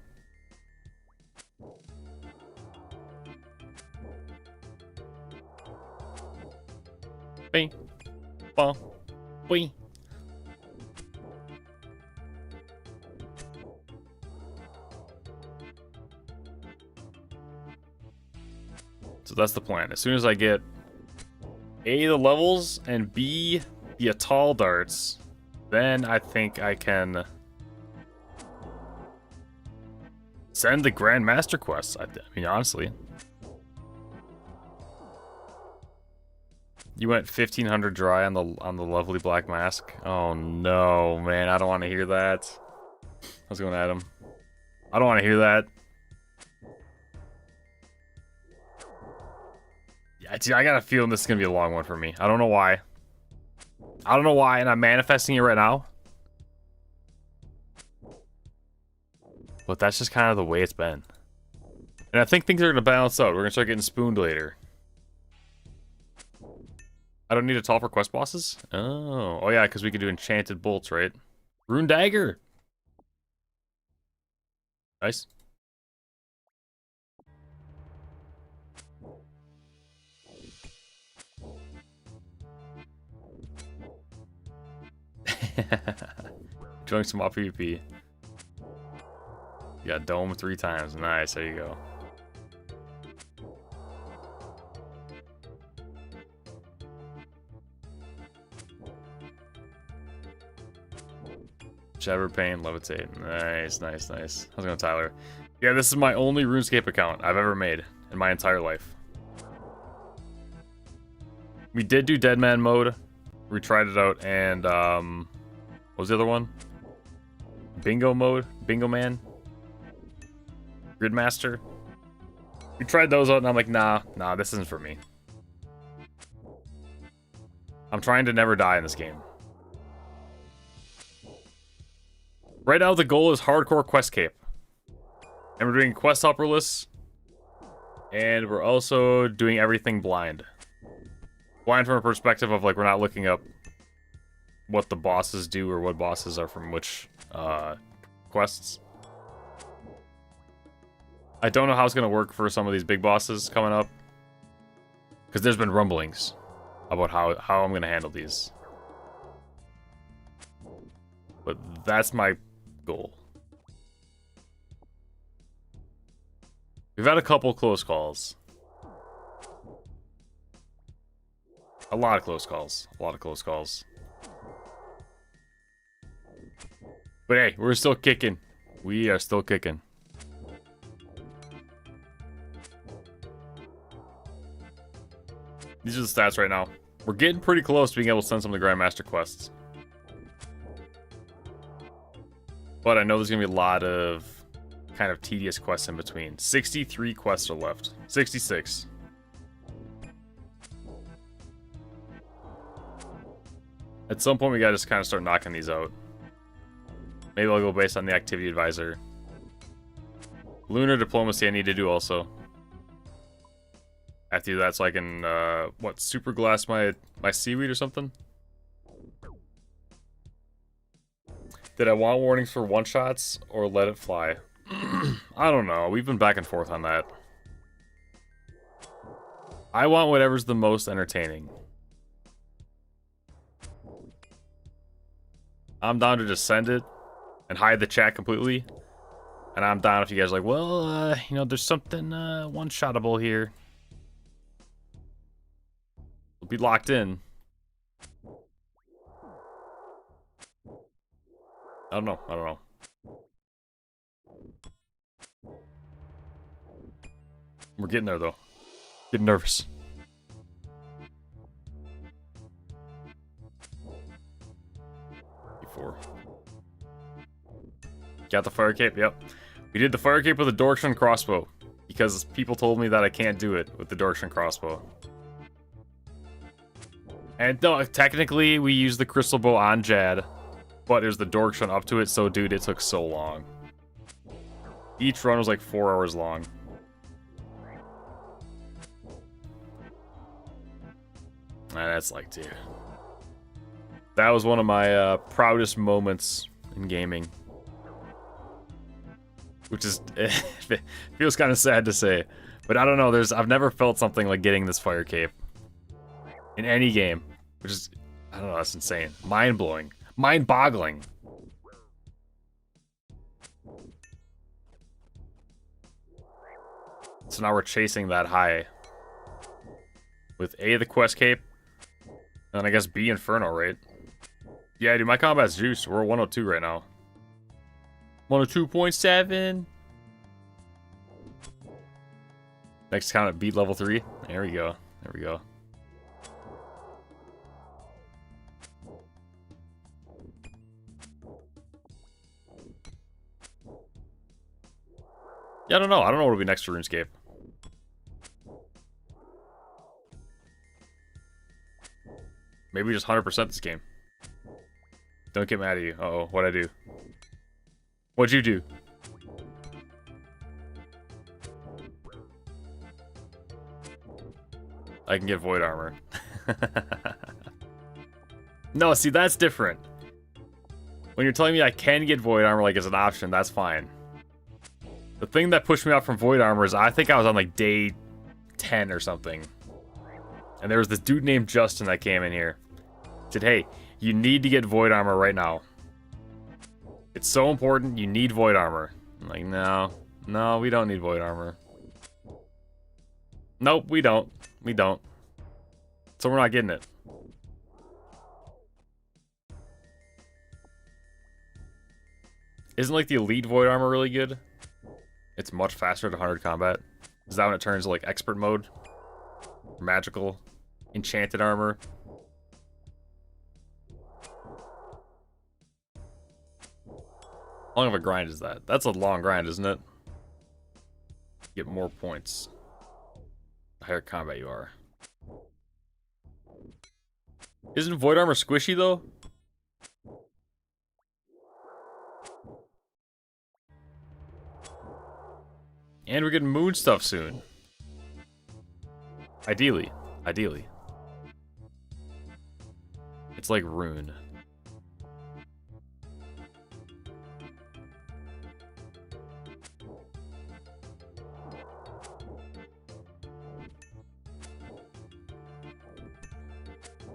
Bing. Bong. Bing. So that's the plan. As soon as I get A, the levels, and B, the Atal darts, then I think I can send the Grand Master quests. I mean, honestly. You went 1500 dry on the lovely Black Mask. Oh no, man, I don't want to hear that. I was going at him. I don't want to hear that. Yeah, dude, I got a feeling this is gonna be a long one for me. I don't know why. I don't know why, and I'm manifesting it right now. But that's just kind of the way it's been. And I think things are gonna balance out. We're gonna start getting spooned later. I don't need a tall for quest bosses? Oh yeah, because we could do enchanted bolts, right? Rune dagger! Nice. Join some more PvP. You got dome 3 times. Nice, there you go. Shatter Pain, Levitate. Nice, nice, nice. How's it going, Tyler? Yeah, this is my only RuneScape account I've ever made in my entire life. We did do Deadman mode. We tried it out, and what was the other one? Bingo mode? Bingo Man? Gridmaster? We tried those out, and I'm like, nah, this isn't for me. I'm trying to never die in this game. Right now, the goal is hardcore quest cape. And we're doing quest helper lists. And we're also doing everything blind. Blind from a perspective of, like, we're not looking up what the bosses do or what bosses are from which quests. I don't know how it's going to work for some of these big bosses coming up. Because there's been rumblings about how I'm going to handle these. But that's my goal. We've had a couple close calls. A lot of close calls. A lot of close calls. But hey, we're still kicking. We are still kicking. These are the stats right now. We're getting pretty close to being able to send some of the Grandmaster quests. But I know there's going to be a lot of kind of tedious quests in between. 63 quests are left. 66. At some point, we gotta just kind of start knocking these out. Maybe I'll go based on the activity advisor. Lunar diplomacy I need to do also. I have to do that so I can, what, super glass my seaweed or something? Did I want warnings for one-shots or let it fly? I don't know. We've been back and forth on that. I want whatever's the most entertaining. I'm down to just send it and hide the chat completely. And I'm down if you guys are like, well, you know, there's something one-shottable here. We'll be locked in. I don't know. I don't know. We're getting there, though. Getting nervous. Got the fire cape? Yep. We did the fire cape with a Dorkshan crossbow. Because people told me that I can't do it with the Dorkshan crossbow. And no, technically we used the crystal bow on Jad. But it was the Dorkshan up to it, so dude, it took so long. Each run was like 4 hours long. And that's like, dude. That was one of my proudest moments in gaming. Which is, feels kind of sad to say. But I don't know, I've never felt something like getting this fire cape. In any game. Which is, I don't know, that's insane. Mind-blowing. Mind-boggling. So now we're chasing that high. With A, the quest cape. And I guess B, Inferno, right? Yeah, dude, my combat's juiced. We're at 102 right now. 102.7. Next count at beat level 3. There we go. There we go. Yeah, I don't know. I don't know what'll be next to RuneScape. Maybe just 100% this game. Don't get mad at you. Uh-oh, what'd I do? What'd you do? I can get void armor. No, see, that's different. When you're telling me I can get void armor like as an option, that's fine. The thing that pushed me off from void armor is I think I was on like day 10 or something. And there was this dude named Justin that came in here. Said, hey, you need to get void armor right now. It's so important, you need void armor. I'm like, no, we don't need void armor. Nope, we don't. We don't. So we're not getting it. Isn't like the elite void armor really good? It's much faster to 100 combat. Is that when it turns to like expert mode? Magical. Enchanted armor. How long of a grind is that? That's a long grind, isn't it? Get more points. The higher combat you are. Isn't void armor squishy though? And we're getting moon stuff soon. Ideally. Ideally. It's like rune.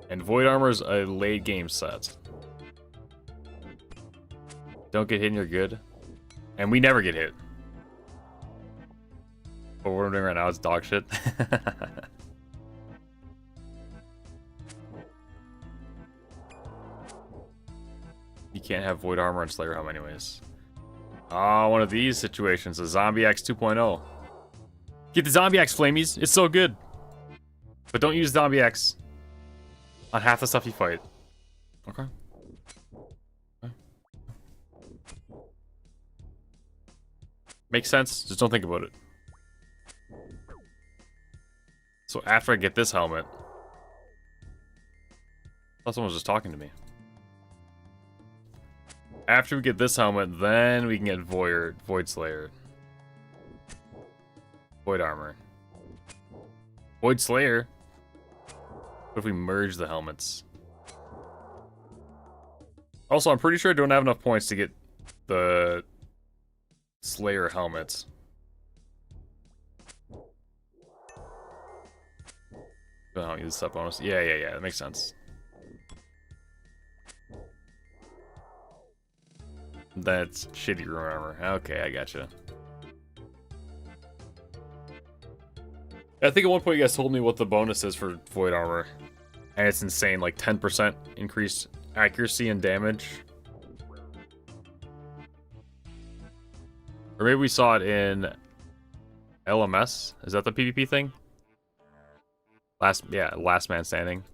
And void armor is a late game set. Don't get hit and you're good. And we never get hit. But what I'm doing right now is dog shit. You can't have Void Armor and Slayer Helm anyways. Oh, one of these situations. A Zombie Axe 2.0. Get the Zombie Axe, Flamies. It's so good. But don't use Zombie Axe on half the stuff you fight. Okay. Makes sense. Just don't think about it. So after I get this helmet... I thought someone was just talking to me. After we get this helmet, then we can get Void Slayer. Void Armor. Void Slayer? What if we merge the helmets? Also, I'm pretty sure I don't have enough points to get the Slayer helmets. I don't use that bonus. Yeah, that makes sense. That's shitty rune armor. Okay, I gotcha. I think at one point you guys told me what the bonus is for Void Armor. And it's insane, like 10% increased accuracy and damage. Or maybe we saw it in LMS. Is that the PvP thing? Last Man Standing.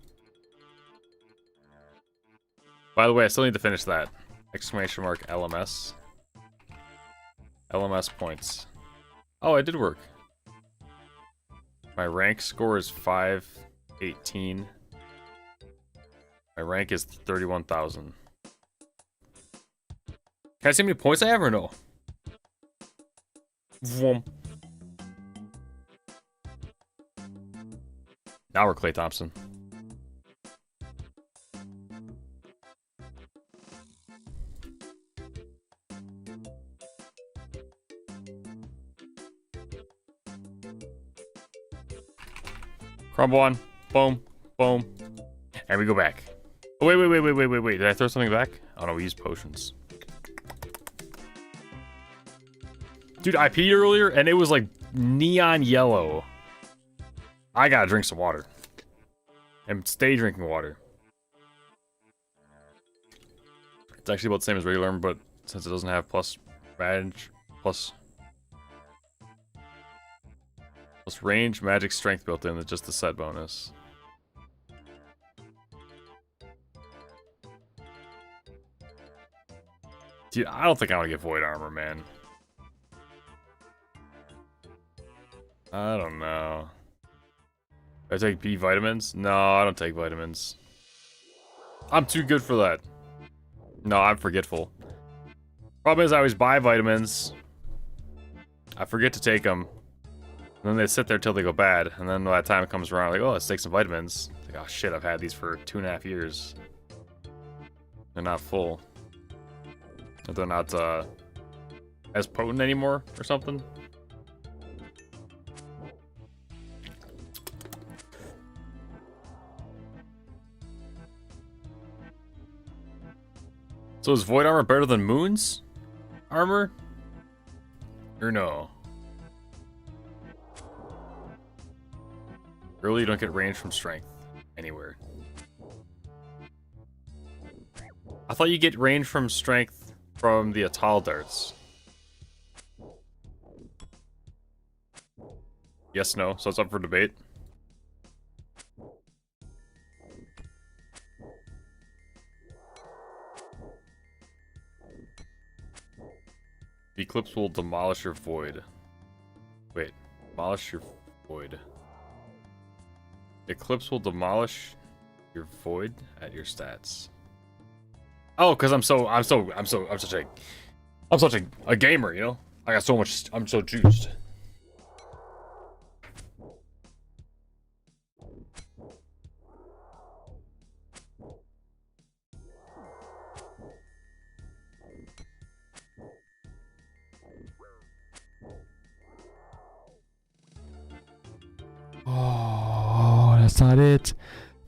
By the way, I still need to finish that. Exclamation mark LMS. LMS points. Oh, it did work. My rank score is 518. My rank is 31,000. Can I see how many points I have or no? Vroom. Now we're Klay Thompson. Crumble one. Boom. Boom. And we go back. Oh, wait. Did I throw something back? Oh no, we used potions. Dude, I peed earlier and it was like neon yellow. I gotta drink some water. And stay drinking water. It's actually about the same as regular armor, but since it doesn't have plus range, magic, strength built in, it's just the set bonus. Dude, I don't think I want to get Void Armor, man. I don't know. I take B vitamins? No, I don't take vitamins. I'm too good for that. No, I'm forgetful. Problem is I always buy vitamins. I forget to take them. And then they sit there till they go bad. And then when that time comes around, like, oh, let's take some vitamins. It's like, oh shit, I've had these for 2.5 years. They're not full. They're not as potent anymore or something. So is Void Armor better than Moon's armor? Or no? Really, you don't get range from strength anywhere. I thought you get range from strength from the Atal darts. Yes, no, so it's up for debate. Eclipse will demolish your void. Wait, demolish your void. Eclipse will demolish your void at your stats. Oh, because I'm such a gamer, you know? I got so much, I'm so juiced. Oh, that's not it.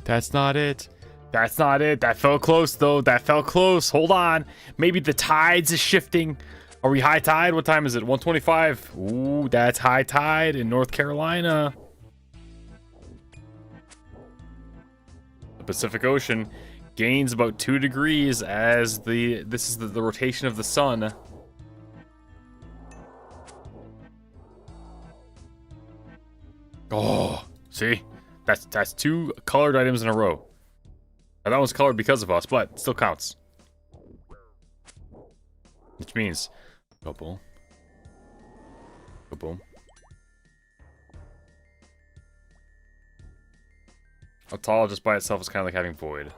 That's not it. That's not it. That fell close, though. That fell close. Hold on. Maybe the tides is shifting. Are we high tide? What time is it? 1:25. Ooh, that's high tide in North Carolina. The Pacific Ocean gains about 2 degrees as this is the rotation of the sun. Oh, see? That's 2 colored items in a row. Now that one's colored because of us, but it still counts. Which means go boom. Go boom. A tall just by itself is kind of like having void.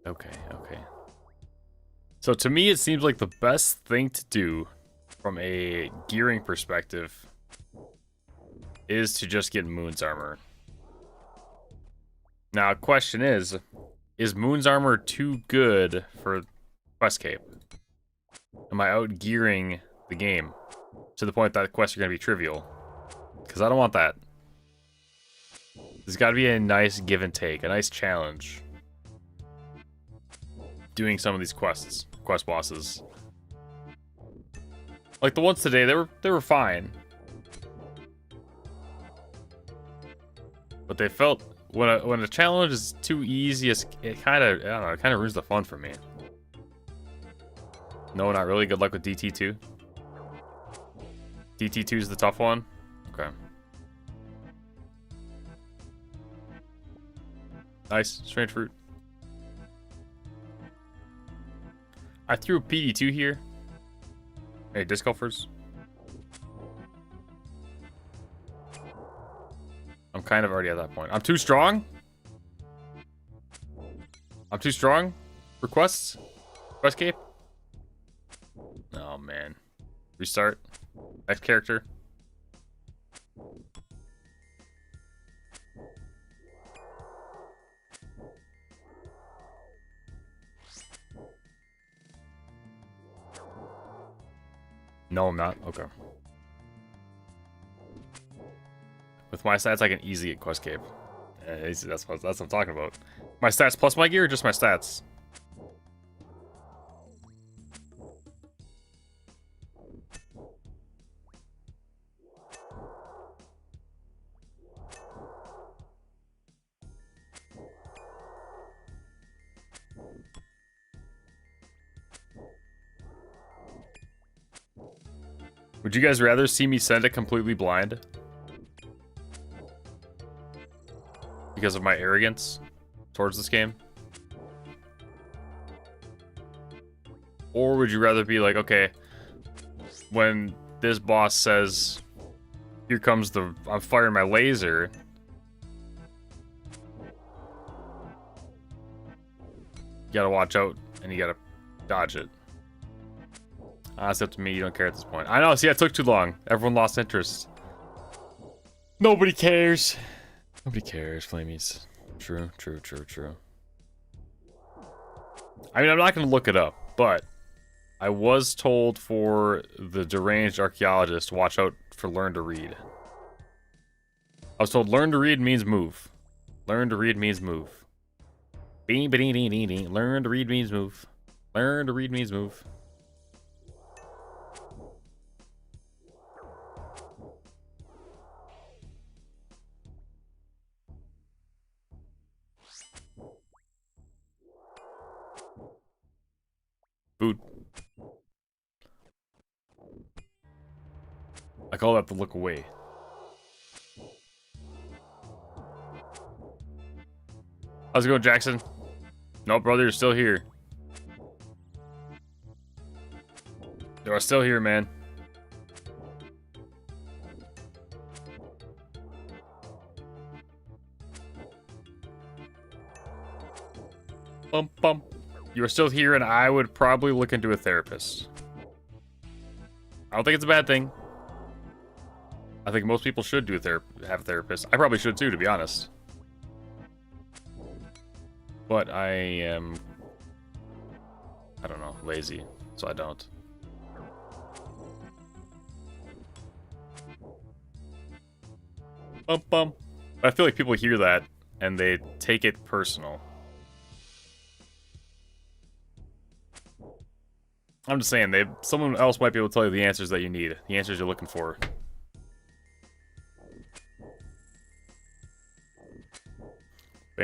Okay, okay. So to me, it seems like the best thing to do from a gearing perspective is to just get Moon's armor. Now, question is Moon's armor too good for Questcape? Am I out gearing the game to the point that quests are going to be trivial? Because I don't want that. There's got to be a nice give and take, a nice challenge. Doing some of these quest bosses. Like the ones today, they were fine. But they felt when a challenge is too easy, it kind of, I don't know, it kind of ruins the fun for me. No, not really. Good luck with DT2. DT2 is the tough one. Okay. Nice, strange fruit. I threw a PD2 here. Hey, disc golfers. I'm kind of already at that point. I'm too strong? I'm too strong for quests? Questcape? Oh, man. Restart. Next character. No, I'm not. Okay. With my stats, I can easily get Questcape. That's what I'm talking about. My stats plus my gear, or just my stats? Would you guys rather see me send it completely blind? Because of my arrogance towards this game? Or would you rather be like, okay, when this boss says, here comes I'm firing my laser. You gotta watch out and you gotta dodge it. It's up to me, you don't care at this point. I know, see, I took too long. Everyone lost interest. Nobody cares. Nobody cares, Flamies. True, true, true, true. I mean, I'm not going to look it up, but I was told for the deranged archaeologist, watch out for learn to read. I was told learn to read means move. Learn to read means move. Bing, ba ding, ding, ding, ding. Learn to read means move. Learn to read means move. Food. I call that the look away. How's it going, Jackson? No, brother, you're still here. You are still here, man. Bum, bum. You are still here, and I would probably look into a therapist. I don't think it's a bad thing. I think most people should have a therapist. I probably should too, to be honest. But I am, I don't know, lazy, so I don't. Bum, bum. I feel like people hear that, and they take it personal. I'm just saying, someone else might be able to tell you the answers that you need, the answers you're looking for.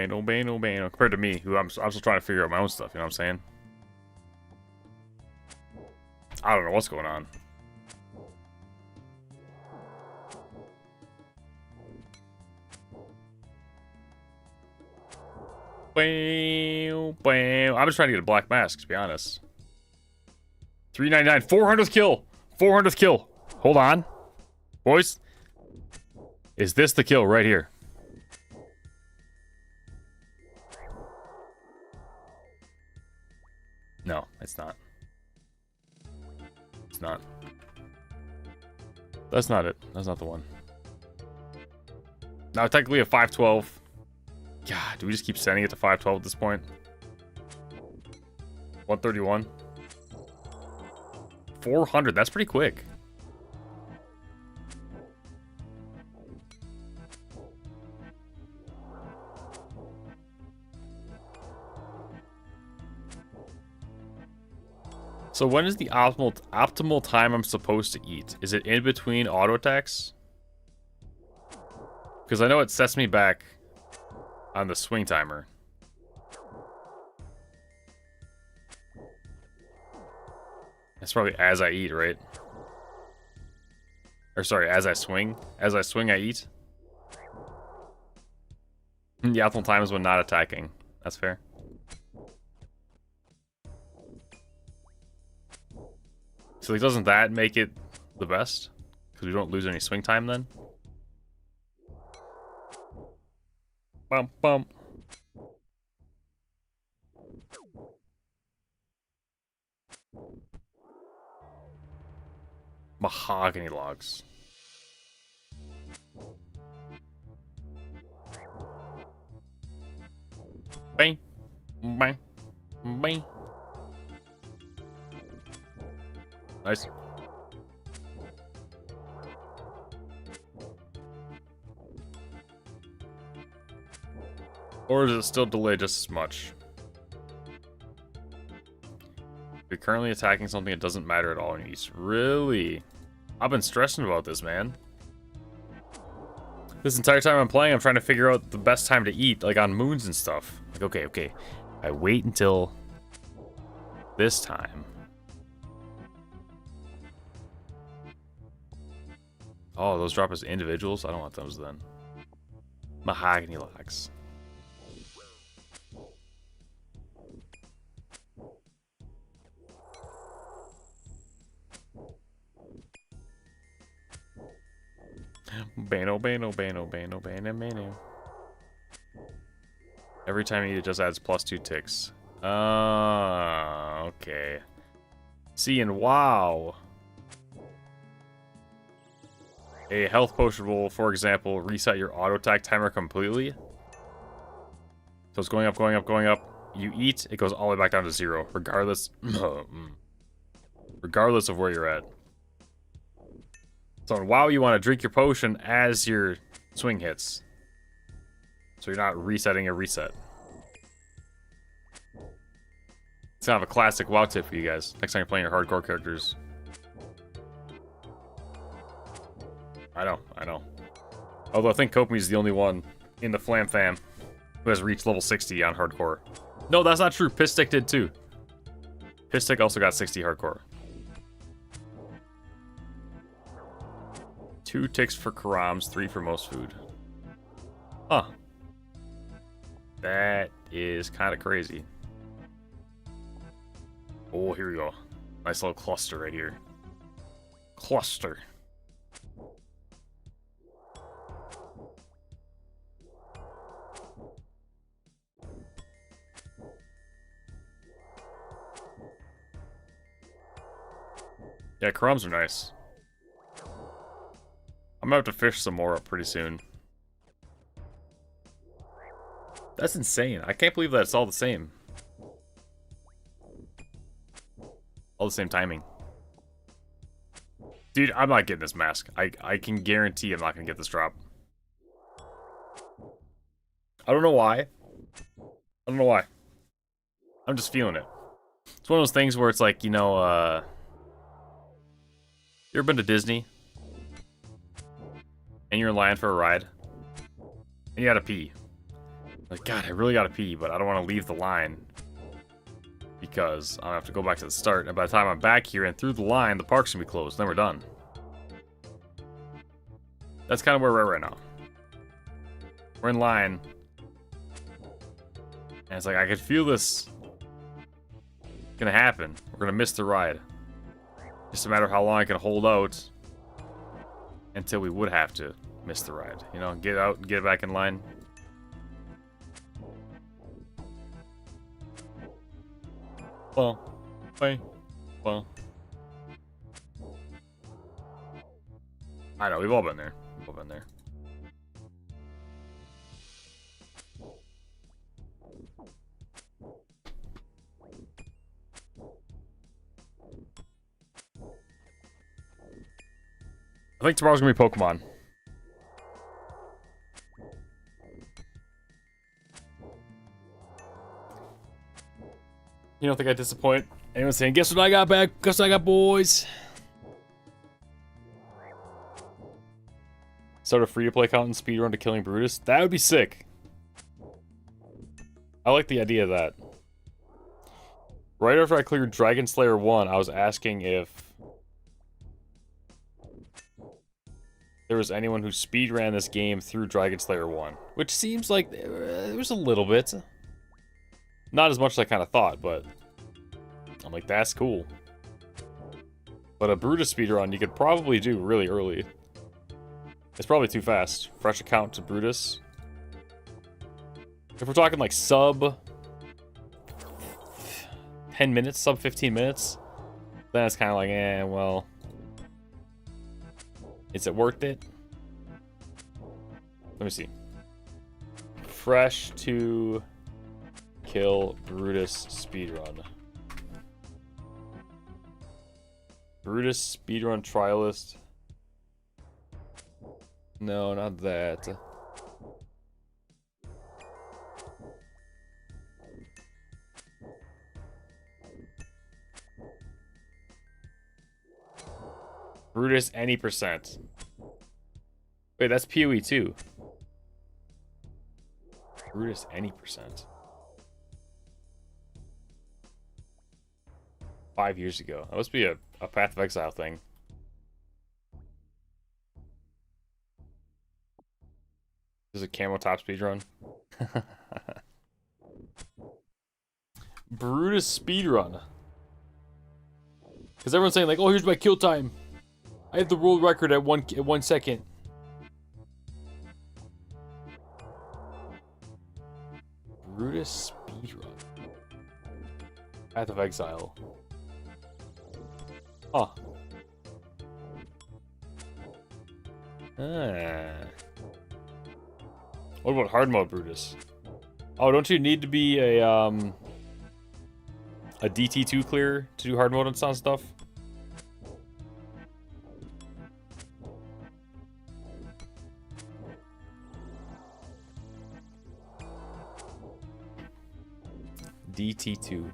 bano, bano, bano. Compared to me, who I'm still trying to figure out my own stuff, you know what I'm saying? I don't know what's going on. Bam, bam. I'm just trying to get a black mask, to be honest. 399, 400th kill. 400th kill. Hold on. Boys. Is this the kill right here? No, it's not. It's not. That's not it. That's not the one. Now, technically a 512. God, do we just keep sending it to 512 at this point? 131. 400, that's pretty quick. So when is the optimal time I'm supposed to eat? Is it in between auto attacks? Because I know it sets me back on the swing timer. That's probably as I eat, right? Or sorry, as I swing. As I swing, I eat. The optimal time is when not attacking. That's fair. So like, doesn't that make it the best? Because we don't lose any swing time then? Bump, bump. Mahogany logs. Bang. Bang. Bang. Nice. Or is it still delayed just as much? If you're currently attacking something, it doesn't matter at all in east. Really? I've been stressing about this, man. This entire time I'm playing, I'm trying to figure out the best time to eat, like on moons and stuff. Like, okay. I wait until this time. Oh, those drop as individuals? I don't want those then. Mahogany logs. Bano, bano, bano, bano, bano, bano. Every time you eat, it just adds +2 ticks. Okay. See, and wow. A health potion will, for example, reset your auto attack timer completely. So it's going up, going up, going up. You eat, it goes all the way back down to 0, regardless. Regardless of where you're at. So in WoW, you want to drink your potion as your swing hits. So you're not resetting a reset. It's kind of a classic WoW tip for you guys. Next time you're playing your hardcore characters. I know. Although I think Kopi's the only one in the Flam Fam who has reached level 60 on hardcore. No, that's not true. Pisstick did too. Pisstick also got 60 hardcore. 2 ticks for Karams, 3 for most food. Huh. That is kind of crazy. Oh, here we go. Nice little cluster right here. Cluster. Yeah, crumbs are nice. I'm gonna have to fish some more up pretty soon. That's insane. I can't believe that it's all the same. All the same timing. Dude, I'm not getting this mask. I can guarantee I'm not gonna get this drop. I don't know why. I don't know why. I'm just feeling it. It's one of those things where it's like, you know, you ever been to Disney? And you're in line for a ride? And you gotta pee. Like, God, I really gotta pee, but I don't want to leave the line because I'll have to go back to the start. And by the time I'm back here and through the line, the park's gonna be closed. Then we're done. That's kind of where we're at right now. We're in line. And it's like, I could feel this gonna happen. We're gonna miss the ride. Just a matter of how long I can hold out until we would have to miss the ride. You know, get out and get back in line. Well, I know, we've all been there. We've all been there. I think tomorrow's gonna be Pokemon. You don't think I disappoint anyone saying, guess what I got back? Guess what I got, boys? Start a free-to-play account and speedrun to killing Brutus? That would be sick. I like the idea of that. Right after I cleared Dragon Slayer 1, I was asking if there was anyone who speedran this game through Dragon Slayer 1. Which seems like there was a little bit. Not as much as I kind of thought, but I'm like, that's cool. But a Brutus speedrun you could probably do really early. It's probably too fast. Fresh account to Brutus. If we're talking like sub 10 minutes, sub 15 minutes, then it's kind of like, eh, well, is it worth it? Let me see. Fresh to kill Brutus speedrun. Brutus speedrun trialist. No, not that. Brutus any percent. Wait, that's PoE too. Brutus any percent. 5 years ago. That must be a Path of Exile thing. This is a camo top speedrun. Brutus speedrun. Because everyone's saying like, oh, here's my kill time. I have the world record at 1 second. Brutus speedrun. Path of Exile. Huh. What about hard mode Brutus? Oh, don't you need to be a DT2 clear to do hard mode and some stuff? DT2.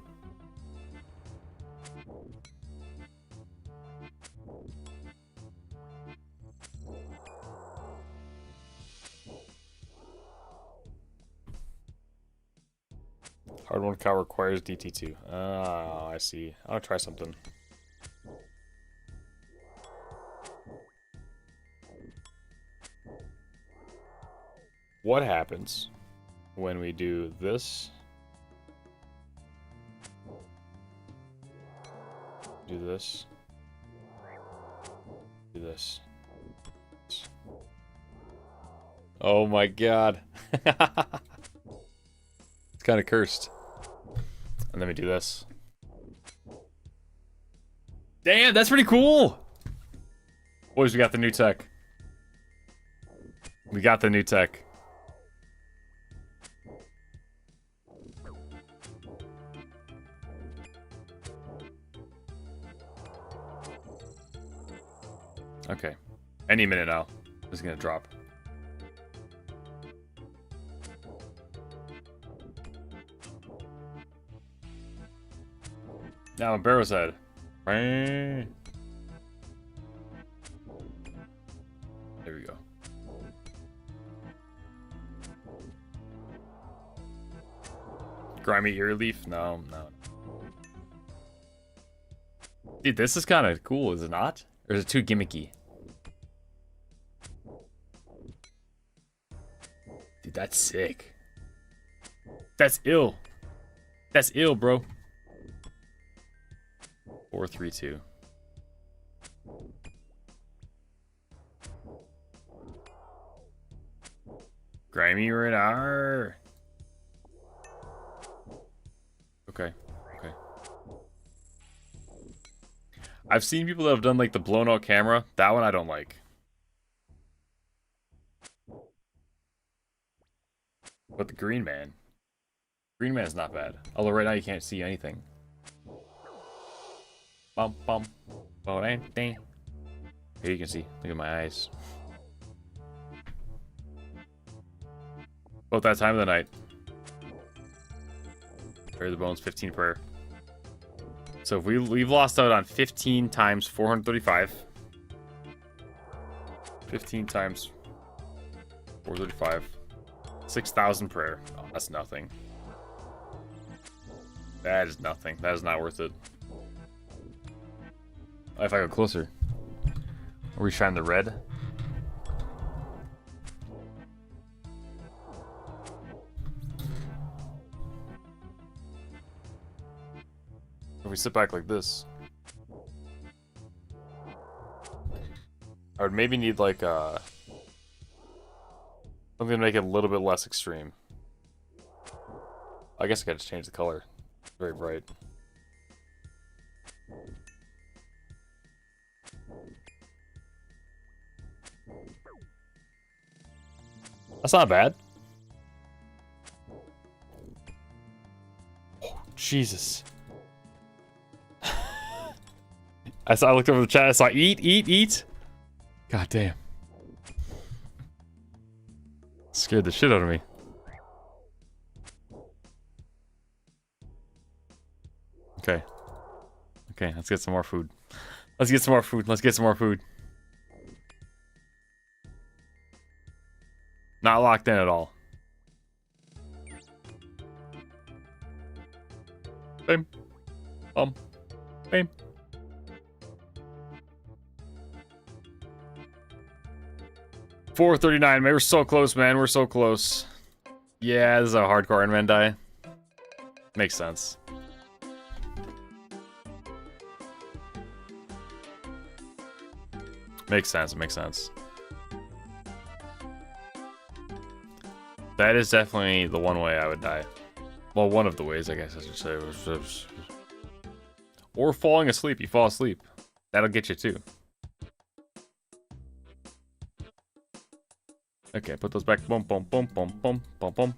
Hard one cow requires DT2. Ah, I see. I'll try something. What happens when we do this? Do this. Do this. Oh my god. It's kind of cursed. And then we do this. Damn, that's pretty cool! Boys, we got the new tech. We got the new tech. Okay. Any minute now. It's gonna drop. Now a Barrow's head. There we go. Grimy ear leaf? No, no. Dude, this is kind of cool, is it not? Or is it too gimmicky? Dude, that's sick. That's ill. That's ill, bro. 432. Grimy radar. Okay. Okay. I've seen people that have done like the blown out camera. That one I don't like. But the Green Man. Green Man's not bad. Although right now you can't see anything. Bum bum. Here you can see. Look at my eyes. About that time of the night. Bury the bones, 15 prayer. So if we've lost out on 15 times 435. 15 times 435. 6,000 prayer. Oh, that's nothing. That is nothing. That is not worth it. If I go closer. Are we trying the red? If we sit back like this, I would maybe need like something to make it a little bit less extreme. I guess I gotta just change the color. It's very bright. That's not bad. Oh, Jesus. I looked over the chat, I saw eat. God damn. Scared the shit out of me. Okay. Okay, let's get some more food. Let's get some more food. Let's get some more food. Not locked in at all. Bam. Bam. 439, man. We're so close, man. We're so close. Yeah, this is a hardcore Iron Man die. Makes sense. Makes sense. Makes sense. That is definitely the one way I would die. Well, one of the ways, I guess I should say. Or falling asleep. You fall asleep. That'll get you too. Okay, put those back. Boom, boom, boom, boom, boom, boom, boom.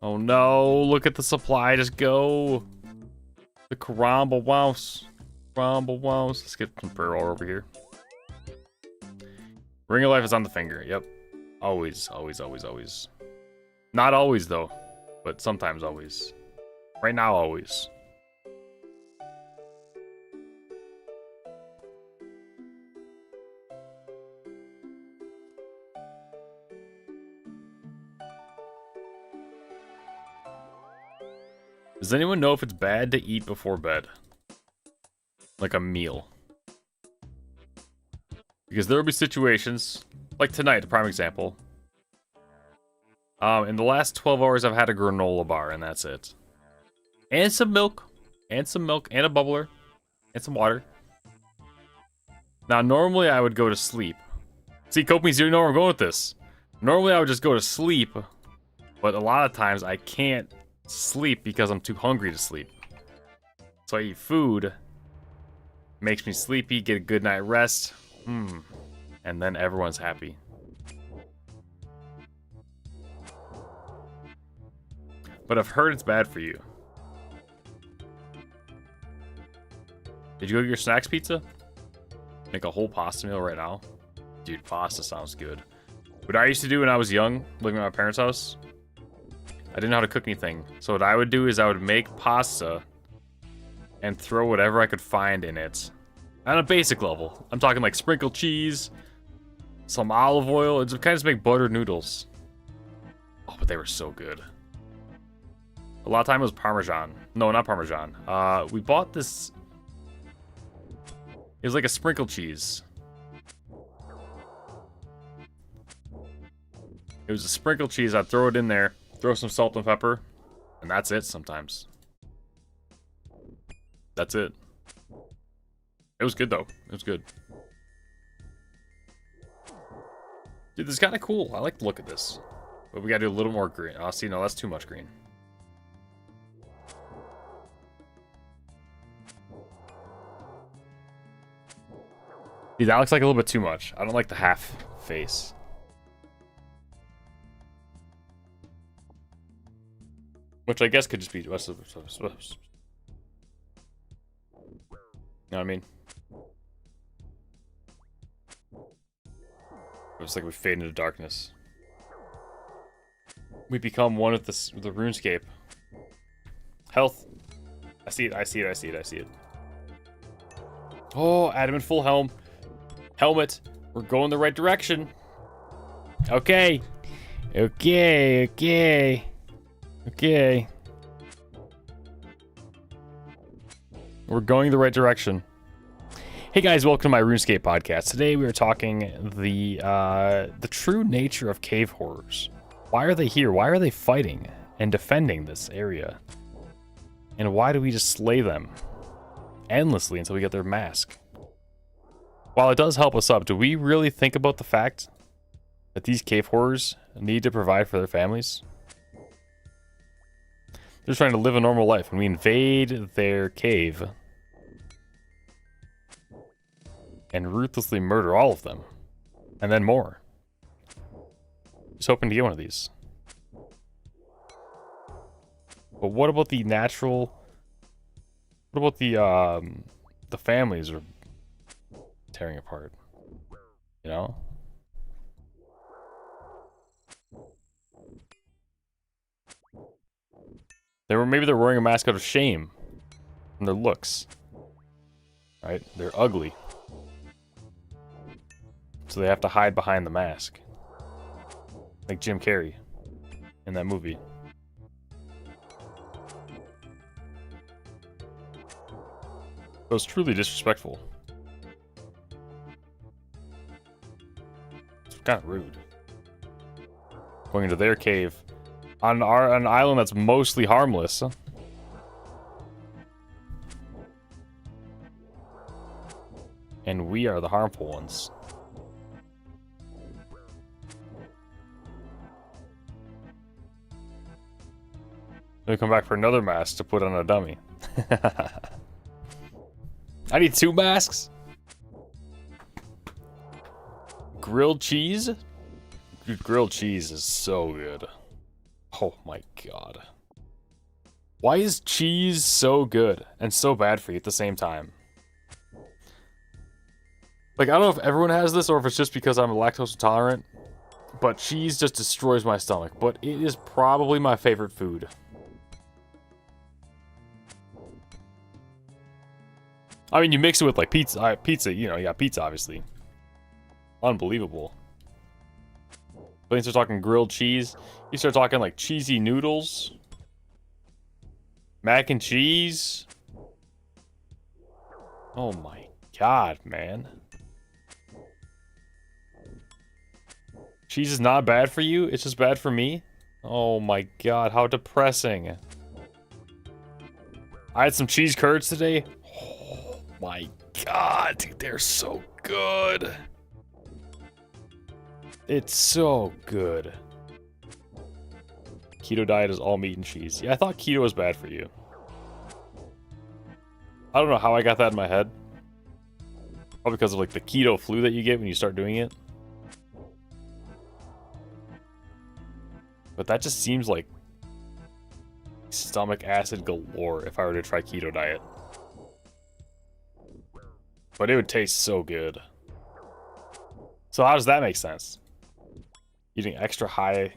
Oh no, look at the supply. Just go. The Karamba Wouse. Karamba Wouse. Let's get some prayer roll over here. Ring of Life is on the finger. Yep. Always, always, always, always. Not always, though. But sometimes always. Right now, always. Does anyone know if it's bad to eat before bed? Like a meal. Because there will be situations, like tonight, a prime example. In the last 12 hours, I've had a granola bar, and that's it. And some milk. And some milk, and a bubbler. And some water. Now, normally I would go to sleep. See, Copies, you know where I'm going with this. Normally I would just go to sleep. But a lot of times I can't sleep because I'm too hungry to sleep. So I eat food. Makes me sleepy, get a good night rest. And then everyone's happy. But I've heard it's bad for you. Did you go get your snacks pizza? Make a whole pasta meal right now? Dude, pasta sounds good. What I used to do when I was young, living at my parents' house, I didn't know how to cook anything. So what I would do is I would make pasta and throw whatever I could find in it. On a basic level. I'm talking like sprinkled cheese, some olive oil. It's kind of just make buttered noodles. Oh, but they were so good. A lot of time it was Parmesan. No, not Parmesan. We bought this. It was like a sprinkle cheese. It was a sprinkle cheese. I'd throw it in there, throw some salt and pepper, and that's it sometimes. That's it. It was good, though. It was good. Dude, this is kind of cool. I like the look of this. But we gotta do a little more green. Oh, see, no, that's too much green. Dude, that looks like a little bit too much. I don't like the half face. Which I guess could just be... You know what I mean? It's like we fade into darkness. We become one with the RuneScape. Health. I see it, I see it, I see it, I see it. Oh, adamant full helm. Helmet. We're going the right direction. Okay. Okay, okay. Okay. We're going the right direction. Hey guys, welcome to my RuneScape podcast. Today we are talking the true nature of cave horrors. Why are they here? Why are they fighting and defending this area? And why do we just slay them endlessly until we get their mask? While it does help us up, do we really think about the fact that these cave horrors need to provide for their families? They're trying to live a normal life, and we invade their cave and ruthlessly murder all of them, and then more. Just hoping to get one of these. But what about the natural? What about the families are tearing apart? You know? Maybe they're wearing a mask out of shame from their looks. Right? They're ugly. So they have to hide behind the mask. Like Jim Carrey in that movie. It was truly disrespectful. It's kind of rude. Going into their cave on an island that's mostly harmless. And we are the harmful ones. Then we come back for another mask to put on a dummy. I need 2 masks? Grilled cheese? Dude, grilled cheese is so good. Oh my god. Why is cheese so good and so bad for you at the same time? Like, I don't know if everyone has this or if it's just because I'm lactose intolerant, but cheese just destroys my stomach. But it is probably my favorite food. I mean, you mix it with like pizza, you know, you got pizza obviously. Unbelievable. But then you start talking grilled cheese. You start talking like cheesy noodles. Mac and cheese. Oh my god, man. Cheese is not bad for you? It's just bad for me? Oh my god, how depressing. I had some cheese curds today. Oh my god, dude, they're so good. It's so good. Keto diet is all meat and cheese. Yeah, I thought keto was bad for you. I don't know how I got that in my head. Probably because of like the keto flu that you get when you start doing it. But that just seems like stomach acid galore if I were to try keto diet. But it would taste so good. So how does that make sense? Eating extra high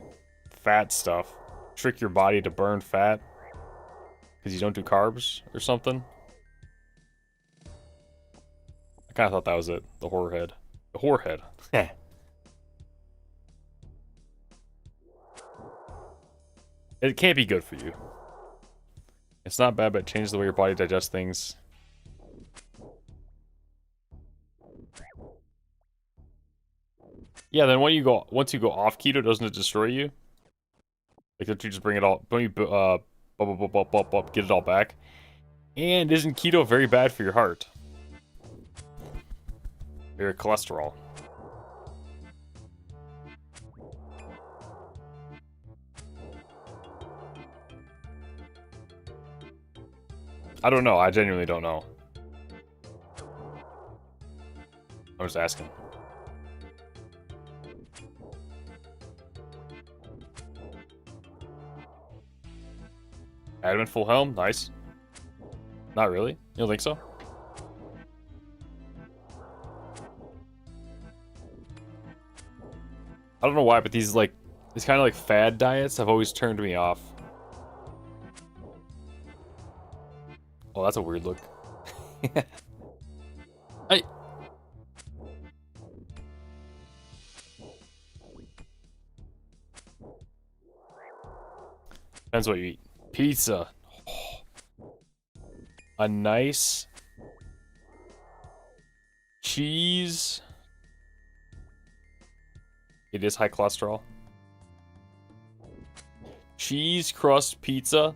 fat stuff. Trick your body to burn fat. Because you don't do carbs or something. I kind of thought that was it. The horror head. The horror head. It can't be good for you. It's not bad, but it changes the way your body digests things. Yeah, then once you go off keto, doesn't it destroy you? Like, don't you just bring it all? Don't you get it all back? And isn't keto very bad for your heart? Or your cholesterol? I don't know. I genuinely don't know. I'm just asking. Adamant full helm, nice. Not really? You don't think so? I don't know why, but these kind of like fad diets have always turned me off. Oh, that's a weird look. Hey. Depends what you eat. Pizza. Oh. A nice cheese. It is high cholesterol. Cheese crust pizza.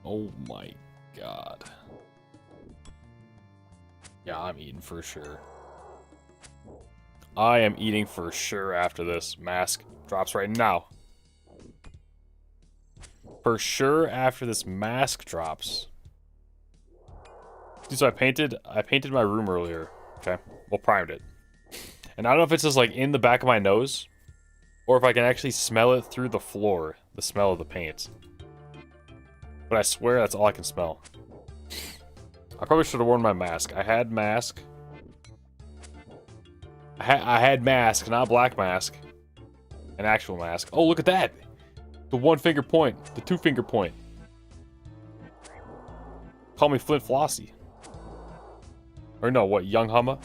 Oh my god. Yeah, I'm eating for sure. I am eating for sure after this. Mask drops right now. For sure after this mask drops. So I painted my room earlier. Okay. Well, primed it. And I don't know if it's just like in the back of my nose, or if I can actually smell it through the floor, the smell of the paint. But I swear that's all I can smell. I probably should have worn my mask. I had mask. I had mask, not black mask. An actual mask. Oh, look at that! The 1 finger point. The 2 finger point. Call me Flint Flossie. Or no, what, Young Humma?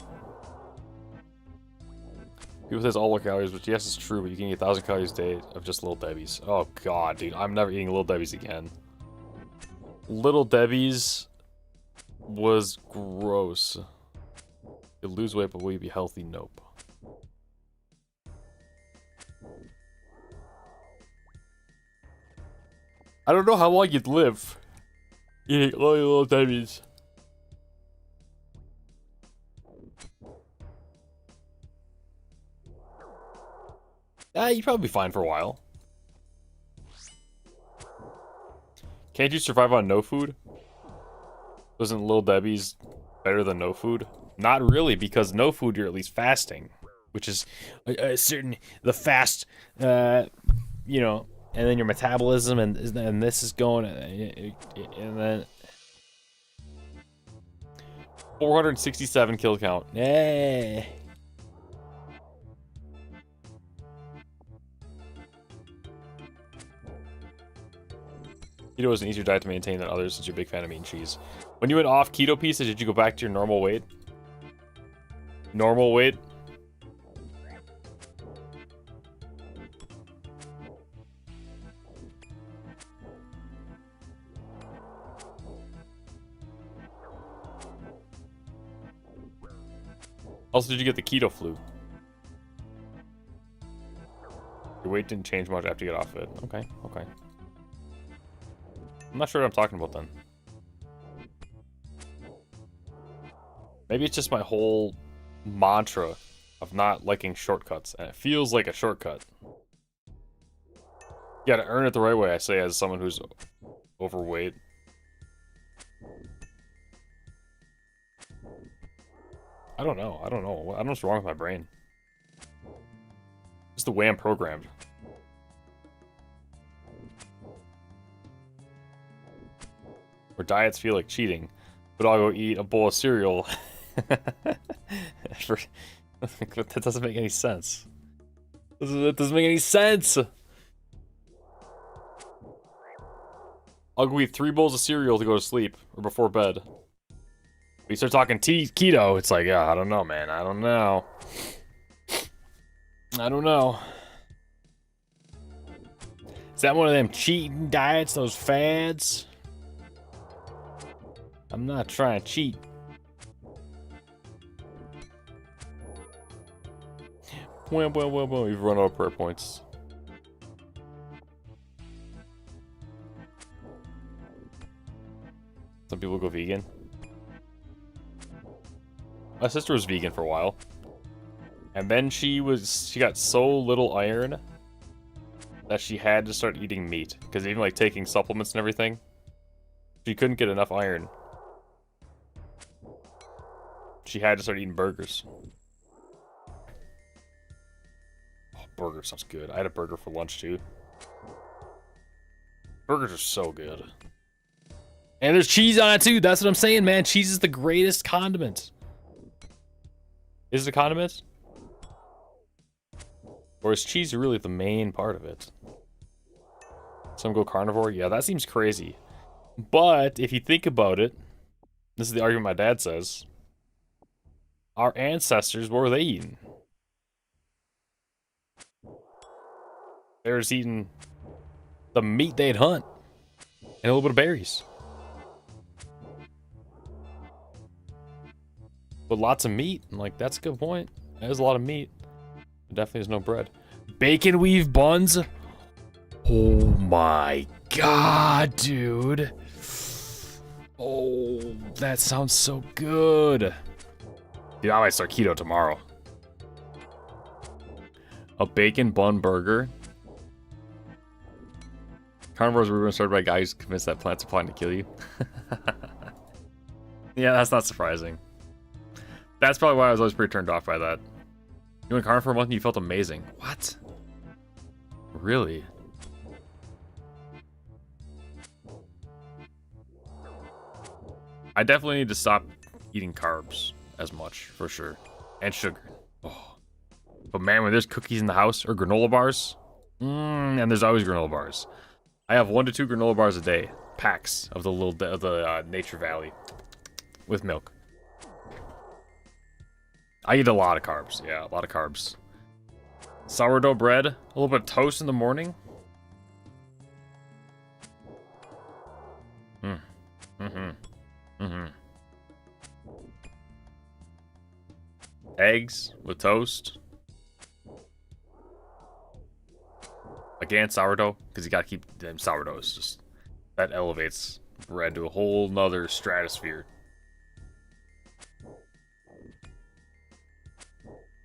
People say it's all low calories, which yes, it's true, but you can eat 1,000 calories a day of just Little Debbie's. Oh god, dude, I'm never eating Little Debbie's again. Little Debbie's was gross. You'll lose weight, but will you be healthy? Nope. I don't know how long you'd live eating all your Little Debbie's. You'd probably be fine for a while. Can't you survive on no food? Wasn't Little Debbie's better than no food? Not really, because no food you're at least fasting, which is a certain fast, you know, and then your metabolism and this is going, and then 467 kill count. Yay! Keto is an easier diet to maintain than others since you're a big fan of meat and cheese. When you went off keto pizza, did you go back to your normal weight? Normal weight? Also, did you get the keto flu? Your weight didn't change much after you get off it. Okay, okay. I'm not sure what I'm talking about then. Maybe it's just my whole mantra of not liking shortcuts, and it feels like a shortcut. You gotta earn it the right way, I say, as someone who's overweight. I don't know. I don't know what's wrong with my brain. Just the way I'm programmed. Where diets feel like cheating, but I'll go eat a bowl of cereal. That doesn't make any sense. That doesn't make any sense. I'll go eat 3 bowls of cereal to go to sleep or before bed. We start talking keto, it's like, yeah, I don't know, man. I don't know. I don't know. Is that one of them cheating diets, those fads? I'm not trying to cheat. Well, we've run out of prayer points. Some people go vegan. My sister was vegan for a while. And then she got so little iron that she had to start eating meat. Because even like taking supplements and everything, she couldn't get enough iron. She had to start eating burgers. Oh, burger sounds good. I had a burger for lunch too. Burgers are so good. And there's cheese on it too. That's what I'm saying, man. Cheese is the greatest condiment. Is it a condiment? Or is cheese really the main part of it? Some go carnivore? Yeah, that seems crazy. But if you think about it, this is the argument my dad says. Our ancestors, what were they eating? They were just eating the meat they'd hunt and a little bit of berries. But lots of meat, and like that's a good point. There's a lot of meat. There definitely is no bread. Bacon weave buns? Oh my god, dude. Oh, that sounds so good. Dude, I might start keto tomorrow. A bacon bun burger. Carnivores were started by guys convinced that plants are plotting to kill you. Yeah, that's not surprising. That's probably why I was always pretty turned off by that. You went carnivore for a month and you felt amazing. What? Really? I definitely need to stop eating carbs as much, for sure. And sugar. Oh. But man, when there's cookies in the house, or granola bars, and there's always granola bars. I have 1 to 2 granola bars a day. Packs of the Nature Valley. With milk. I eat a lot of carbs. Yeah, a lot of carbs. Sourdough bread. A little bit of toast in the morning. Eggs with toast. Again, sourdough, because you gotta keep them sourdoughs. Just that elevates bread to a whole nother stratosphere.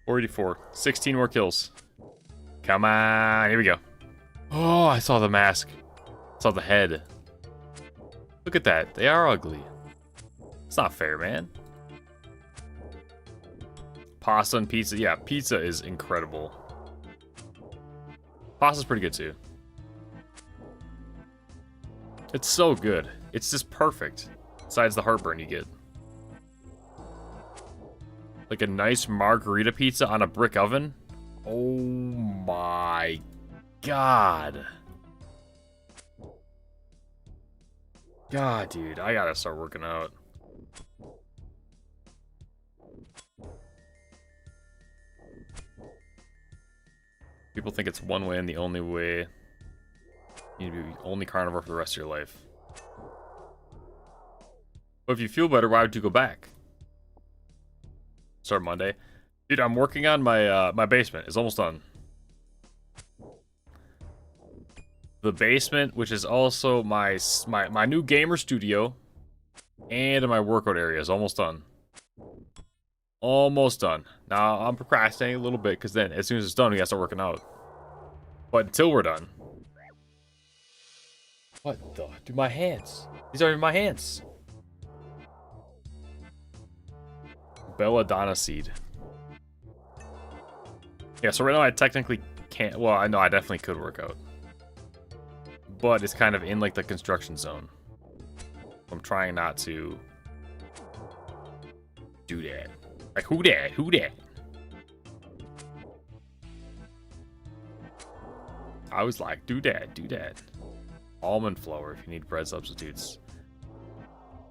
484. 16 more kills. Come on, here we go. Oh, I saw the mask. I saw the head. Look at that. They are ugly. It's not fair, man. Pasta and pizza. Yeah, pizza is incredible. Pasta's pretty good too. It's so good. It's just perfect. Besides the heartburn you get. Like a nice margarita pizza on a brick oven. Oh my god. God, dude, I gotta start working out. People think it's one way and the only way. You need to be only carnivore for the rest of your life. But if you feel better, why would you go back? Start Monday. Dude, I'm working on my my basement. It's almost done. The basement, which is also my new gamer studio, and my workout area, is almost done. Almost done. Now, I'm procrastinating a little bit, because then, as soon as it's done, we gotta start working out. But until we're done... What the... Dude, my hands. These aren't even my hands. Belladonna seed. Yeah, so right now I technically can't... Well, I know I definitely could work out. But it's kind of in, like, the construction zone. I'm trying not to... do that. Like, who that? Who that? I was like, do that, do that. Almond flour if you need bread substitutes.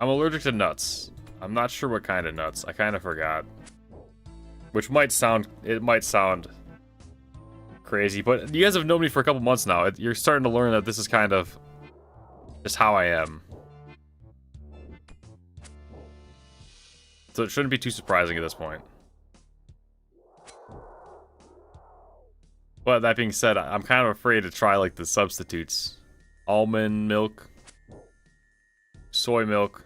I'm allergic to nuts. I'm not sure what kind of nuts. I kind of forgot. Which might sound... It might sound crazy, but you guys have known me for a couple months now. You're starting to learn that this is kind of just how I am. So it shouldn't be too surprising at this point. But that being said, I'm kind of afraid to try like the substitutes. Almond milk. Soy milk.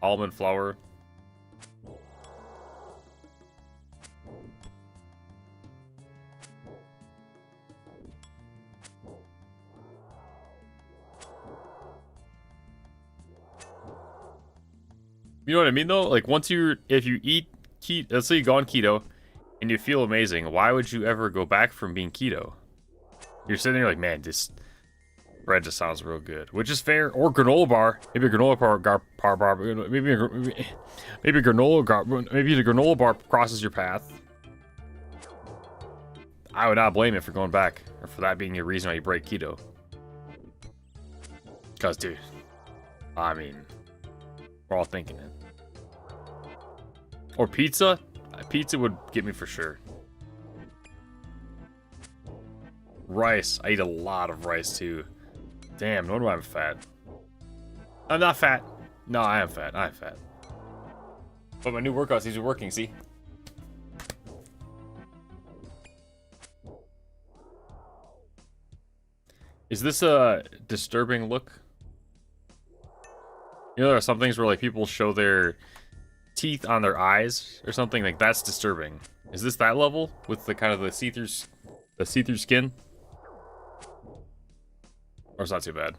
Almond flour. You know what I mean though? Like if you eat keto, let's say you go on keto and you feel amazing, why would you ever go back from being keto? You're sitting there like, man, this bread just sounds real good, which is fair. Or granola bar, maybe a granola bar, maybe the granola bar crosses your path. I would not blame it for going back or for that being your reason why you break keto. Cause dude, I mean, we're all thinking it. Or pizza? Pizza would get me for sure. Rice. I eat a lot of rice too. Damn, no wonder I'm fat. I'm not fat. No, I am fat. I am fat. But my new workouts, these are working, see? Is this a disturbing look? You know, there are some things where like people show their teeth on their eyes or something, like that's disturbing. Is this that level with the kind of the see-through skin? Or it's not too bad.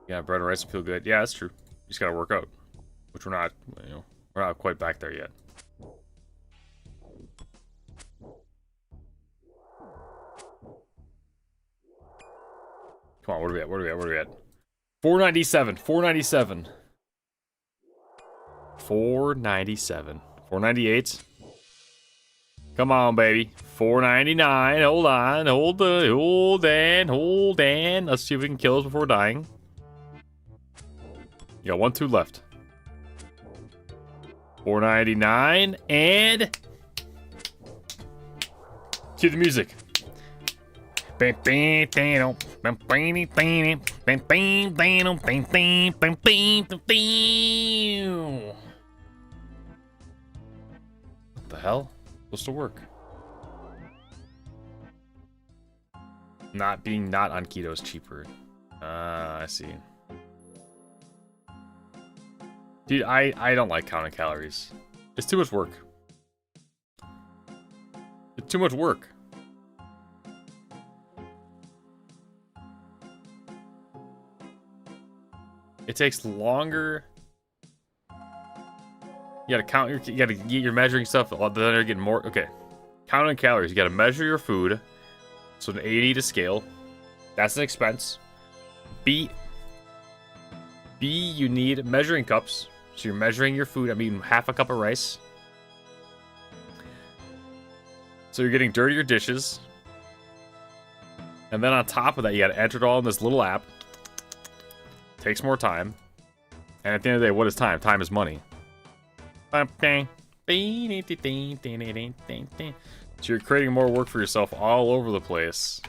Yeah, bread and rice feel good. Yeah, that's true. You just gotta work out, which we're not, you know, we're not quite back there yet. Come on, what are we at? What are we at? 497. 497. 497. 498. Come on, baby. 499. Hold on. Hold on. Let's see if we can kill us before dying. You got 2 left. 499 and cue the music. What the hell? Supposed to work. Not on keto is cheaper. I see. Dude, I don't like counting calories. It's too much work. It's too much work. It takes longer. You gotta count you gotta get your measuring stuff, then you're getting more. Okay. Counting calories. You gotta measure your food. So an 80 to scale. That's an expense. B, you need measuring cups. So you're measuring your food. I'm eating half a cup of rice. So you're getting dirtier dishes. And then on top of that, you gotta enter it all in this little app. Takes more time. And at the end of the day, what is time? Time is money. So you're creating more work for yourself all over the place.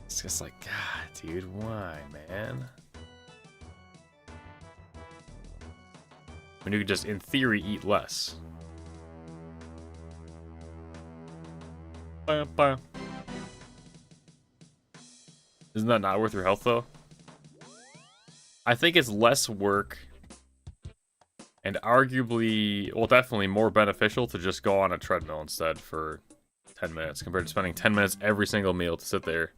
It's just like, God, dude, why, man? When you could just, in theory, eat less. Isn't that not worth your health, though? I think it's less work and arguably, well, definitely more beneficial to just go on a treadmill instead for 10 minutes compared to spending 10 minutes every single meal to sit there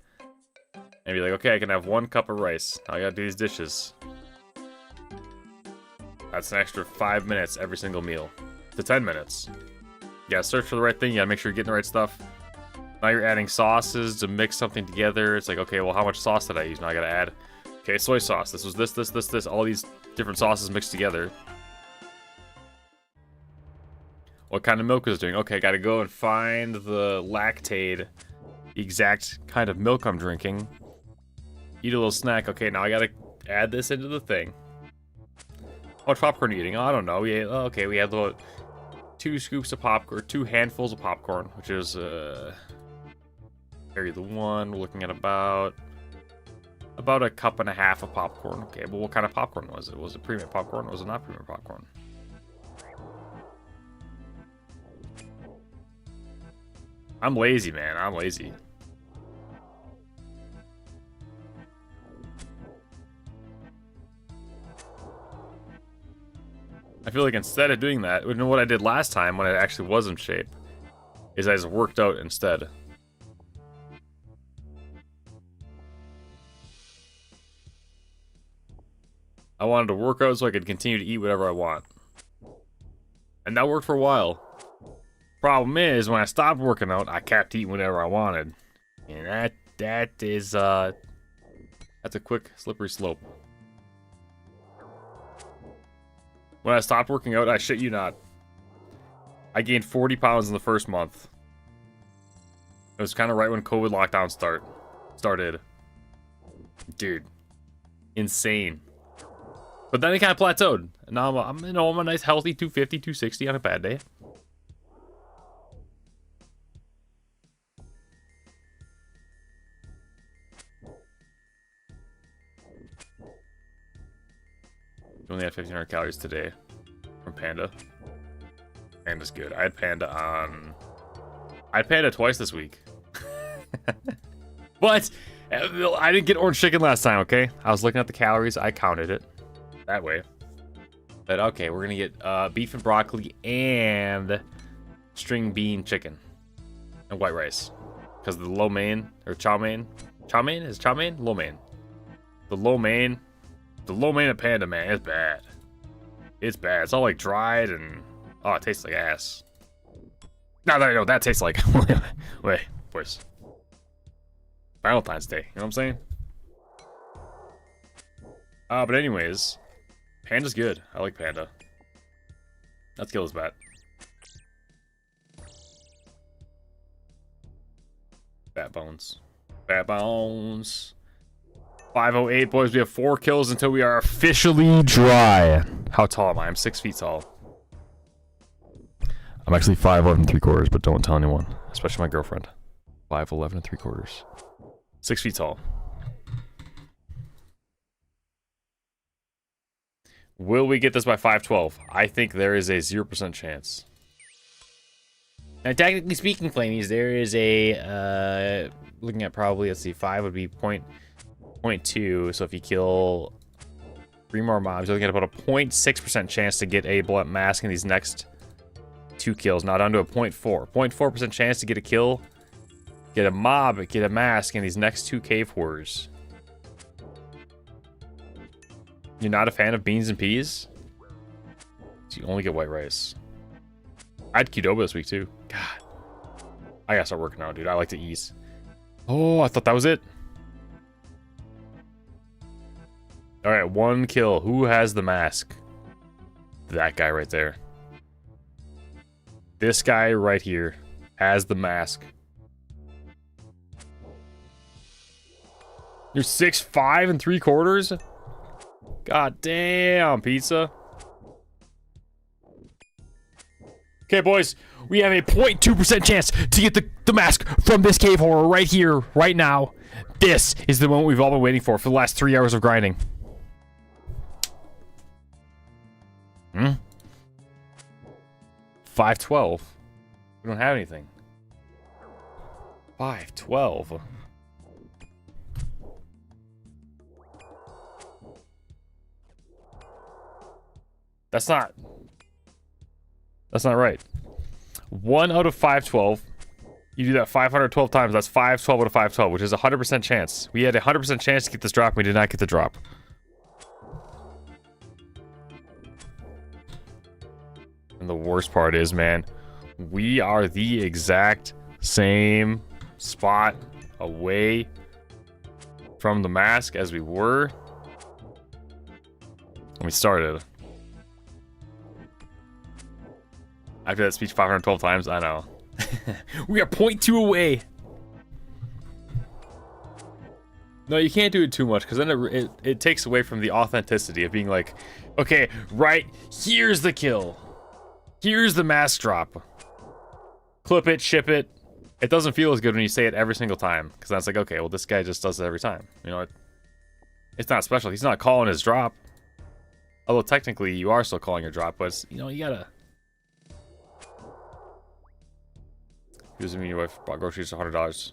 and be like, okay, I can have 1 cup of rice. I gotta do these dishes. That's an extra 5 minutes every single meal to 10 minutes. You gotta search for the right thing. You gotta make sure you're getting the right stuff. Now you're adding sauces to mix something together. It's like, okay, well, how much sauce did I use? Now I gotta add, okay, soy sauce. This was this. All these different sauces mixed together. What kind of milk is it doing? Okay, gotta go and find the lactate, the exact kind of milk I'm drinking. Eat a little snack. Okay, now I gotta add this into the thing. How much popcorn are you eating? Oh, I don't know. Yeah, okay, we had about 2 scoops of popcorn, 2 handfuls of popcorn, which is carry the 1. We're looking at about About a cup and a half of popcorn. Okay, but what kind of popcorn was it? Was it premium popcorn or was it not premium popcorn? I'm lazy, man. I'm lazy. I feel like instead of doing that, you know what I did last time when it actually was in shape, is I just worked out instead. I wanted to work out so I could continue to eat whatever I want. And that worked for a while. Problem is, when I stopped working out, I kept eating whatever I wanted. And that's a quick, slippery slope. When I stopped working out, I shit you not, I gained 40 pounds in the first month. It was kind of right when COVID lockdown started. Dude. Insane. But then it kind of plateaued. And now I'm a nice healthy 250, 260 on a bad day. We only had 1,500 calories today from Panda. Panda's good. I had Panda twice this week. But I didn't get orange chicken last time, okay? I was looking at the calories. I counted it that way. But okay, we're going to get beef and broccoli and string bean chicken and white rice. Because the lo mein, or chow mein. Chow mein? Is chow mein? Lo mein. The lo mein at Panda, man, it's bad. It's bad. It's all like dried and... Oh, it tastes like ass. No, that tastes like... Wait, boys. Valentine's Day, you know what I'm saying? But anyways, Panda's good. I like Panda. Let's kill this bat. Bat bones. Bat bones. 508, boys. We have 4 kills until we are officially dry. How tall am I? I'm 6 feet tall. I'm actually 5'11 3/4, but don't tell anyone, especially my girlfriend. 5'11 3/4. 6 feet tall. Will we get this by 512? I think there is a 0% chance. Now, technically speaking, Flamies, there is a looking at probably, let's see, 5 would be 0.2. So if you kill 3 more mobs, you're looking at about a 0.6% chance to get a blunt mask in these next 2 kills. Now down to a 0.4. 0.4% chance to get a kill, get a mob, get a mask in these next 2 cave horrors. You're not a fan of beans and peas? So you only get white rice. I had Qdoba this week too. God. I gotta start working out, dude. I like to ease. Oh, I thought that was it. Alright, 1 kill. Who has the mask? That guy right there. This guy right here has the mask. You're 6'5 3/4? God damn, pizza. Okay, boys. We have a 0.2% chance to get the mask from this cave horror right here, right now. This is the moment we've all been waiting for the last 3 hours of grinding. 512. We don't have anything. 512. That's not right. 1 out of 512. You do that 512 times. That's 512 out of 512, which is a 100% chance. We had a 100% chance to get this drop. We did not get the drop. And the worst part is, man, we are the exact same spot away from the mask as we were when we started. After that speech 512 times, I know. We are 0.2 away. No, you can't do it too much, because then it takes away from the authenticity of being like, okay, right, here's the kill. Here's the mask drop. Clip it, ship it. It doesn't feel as good when you say it every single time, because that's like, okay, well, this guy just does it every time. You know what? It's not special. He's not calling his drop. Although technically you are still calling your drop, but you know, you gotta. He doesn't mean your wife bought groceries for $100.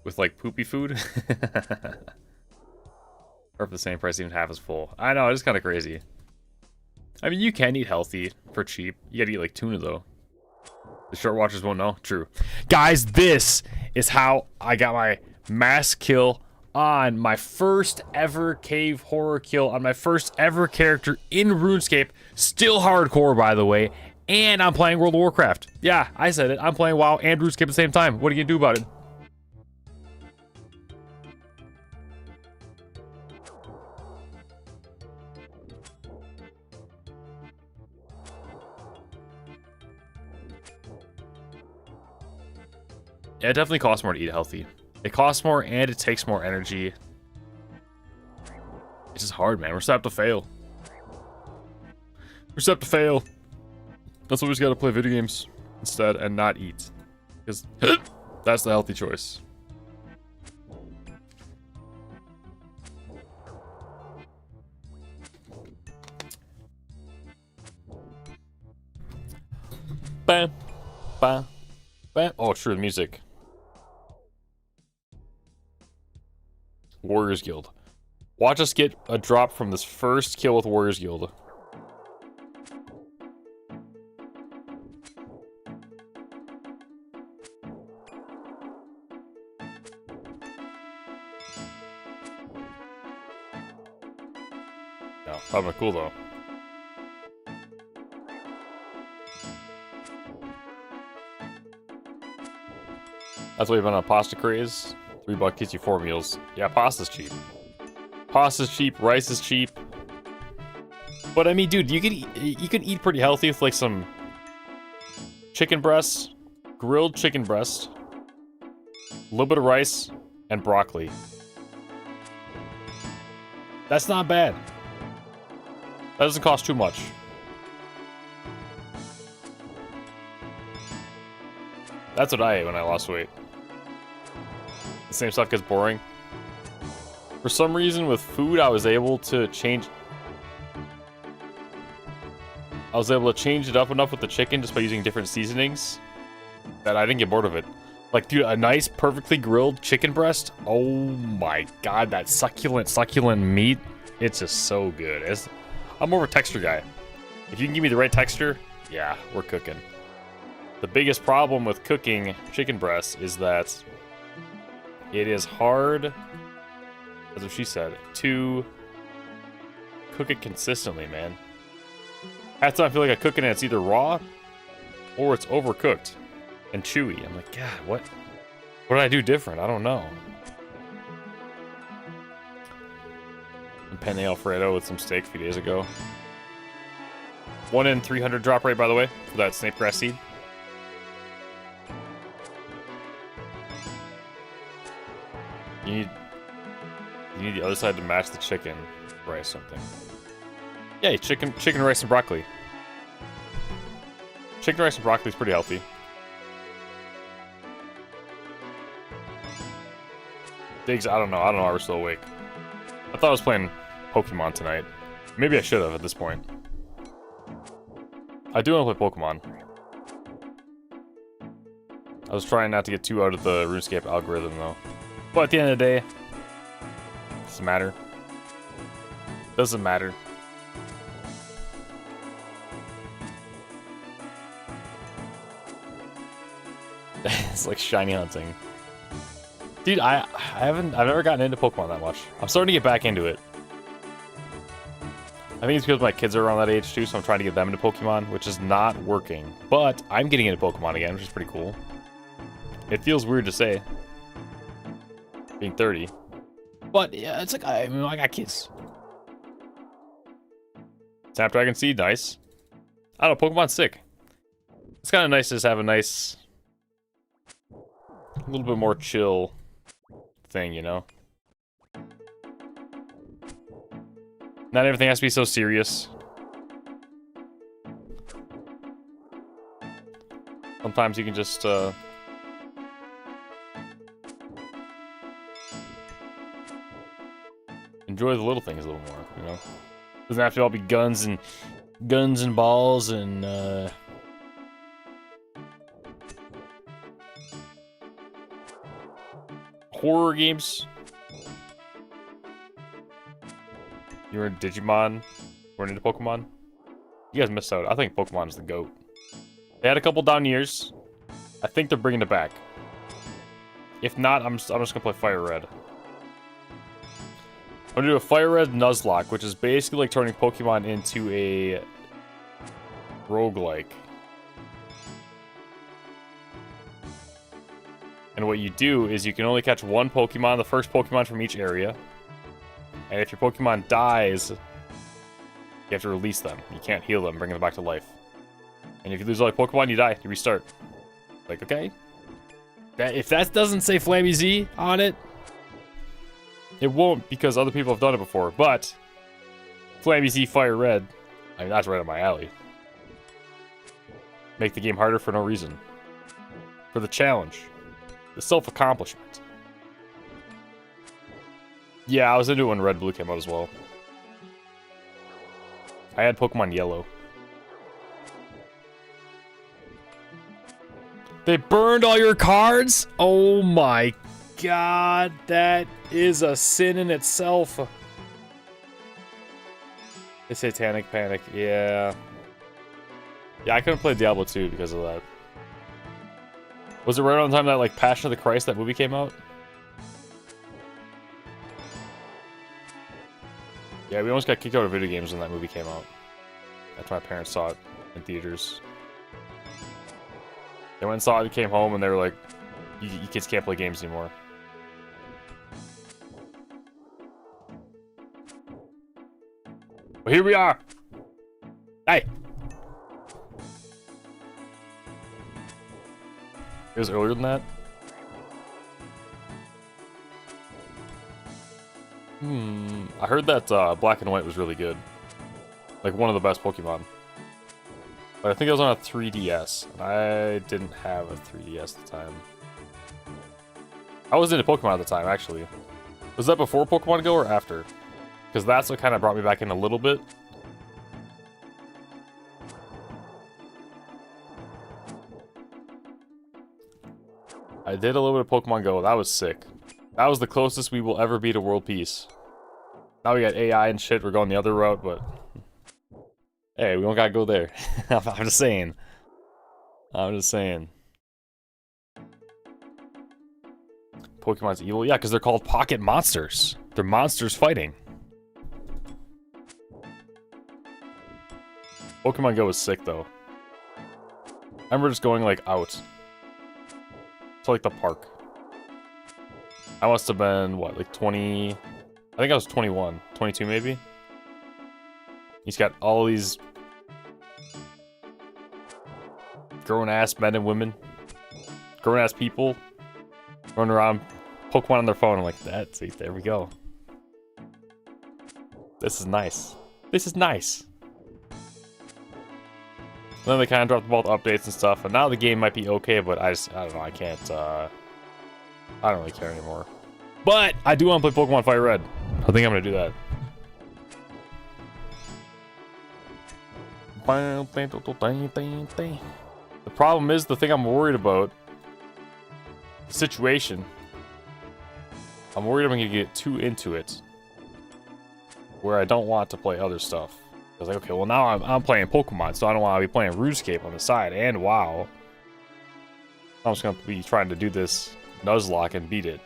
With like poopy food? Or for the same price, even half as full. I know, it's kind of crazy. I mean, you can eat healthy for cheap. You gotta eat like tuna though. The short watchers won't know. True. Guys, this is how I got my mass kill on my first ever cave horror kill on my first ever character in RuneScape. Still hardcore, by the way. And I'm playing World of Warcraft. Yeah, I said it. I'm playing WoW and RuneScape at the same time. What are you gonna do about it? Yeah, it definitely costs more to eat healthy. It costs more and it takes more energy. It's just hard, man. We're set up to fail. We're set up to fail. That's why we just gotta play video games instead and not eat. Because that's the healthy choice. Bam. Bam. Bam. Oh, true, the music. Warriors Guild. Watch us get a drop from this first kill with Warriors Guild. No, that'd be cool though. That's why you've been on a pasta craze. $3 gets you 4 meals. Yeah, pasta's cheap. Pasta's cheap, rice is cheap. But I mean, dude, you can eat pretty healthy with like some chicken breast, grilled chicken breast, a little bit of rice, and broccoli. That's not bad. That doesn't cost too much. That's what I ate when I lost weight. The same stuff gets boring. For some reason, with food, I was able to change it up enough with the chicken just by using different seasonings that I didn't get bored of it. Like, dude, a nice, perfectly grilled chicken breast. Oh my god, that succulent meat. It's just so good. I'm more of a texture guy. If you can give me the right texture, yeah, we're cooking. The biggest problem with cooking chicken breast is that it is hard, as what she said, to cook it consistently, man. Half the time I feel like I cook it and it's either raw or it's overcooked and chewy. I'm like, God, what did I do different? I don't know. And penne Alfredo with some steak a few days ago. 1 in 300 drop rate, by the way, for that snape grass seed. You need the other side to match the chicken rice something. Yeah, chicken rice and broccoli. Chicken rice and broccoli is pretty healthy. Diggs, I don't know why we're still awake. I thought I was playing Pokemon tonight. Maybe I should have at this point. I do want to play Pokemon. I was trying not to get too out of the RuneScape algorithm though. But at the end of the day, doesn't matter. Doesn't matter. It's like shiny hunting. Dude, I've never gotten into Pokemon that much. I'm starting to get back into it. I think it's because my kids are around that age too, so I'm trying to get them into Pokemon, which is not working. But I'm getting into Pokemon again, which is pretty cool. It feels weird to say, being 30. But yeah, it's like, I mean, I got kids. Snapdragon Seed, nice. I don't know, Pokemon's sick. It's kind of nice to just have a nice, a little bit more chill thing, you know? Not everything has to be so serious. Sometimes you can just, enjoy the little things a little more, you know? Doesn't have to all be guns and balls and horror games. You're in Digimon, we're into Pokemon. You guys missed out. I think Pokemon is the GOAT. They had a couple down years. I think they're bringing it back. If not, I'm just gonna play Fire Red. I'm gonna do a Fire Red Nuzlocke, which is basically like turning Pokemon into a roguelike. And what you do is you can only catch one Pokemon, the first Pokemon from each area. And if your Pokemon dies, you have to release them. You can't heal them, bring them back to life. And if you lose all your Pokemon, you die. You restart. Like, okay. If that doesn't say Flammy Z on it, it won't, because other people have done it before. But Flammy Z Fire Red, I mean, that's right up my alley. Make the game harder for no reason. For the challenge. The self-accomplishment. Yeah, I was into it when Red Blue came out as well. I had Pokemon Yellow. They burned all your cards? Oh my god, that is a sin in itself. The Satanic Panic, yeah. Yeah, I couldn't play Diablo 2 because of that. Was it right around the time that, like, Passion of the Christ, that movie came out? Yeah, we almost got kicked out of video games when that movie came out. After my parents saw it in theaters. They went and saw it, came home, and they were like, you kids can't play games anymore. Well, here we are! Hey! It was earlier than that? I heard that Black and White was really good. Like, one of the best Pokemon. But I think it was on a 3DS, and I didn't have a 3DS at the time. I was into Pokemon at the time, actually. Was that before Pokemon Go or after? Because that's what kind of brought me back in a little bit. I did a little bit of Pokemon Go. That was sick. That was the closest we will ever be to world peace. Now we got AI and shit. We're going the other route, but... Hey, we don't gotta go there. I'm just saying. I'm just saying. Pokemon's evil? Yeah, because they're called pocket monsters. They're monsters fighting. Pokemon Go was sick, though. I remember just going, like, out. To, like, the park. I must have been, what, like 20... I think I was 21. 22, maybe? He's got all these... grown-ass men and women. Grown-ass people. Running around, Pokemon on their phone. I'm like, that's it. There we go. This is nice. This is nice. Then they kind of dropped both updates and stuff, and now the game might be okay, but I don't know, I can't, I don't really care anymore. But, I do want to play Pokemon Fire Red. I think I'm going to do that. The problem is, the thing I'm worried about, the situation, I'm worried I'm going to get too into it, where I don't want to play other stuff. I was like, okay, well now I'm playing Pokemon, so I don't want to be playing Runescape on the side, and WoW. I'm just going to be trying to do this Nuzlocke and beat it.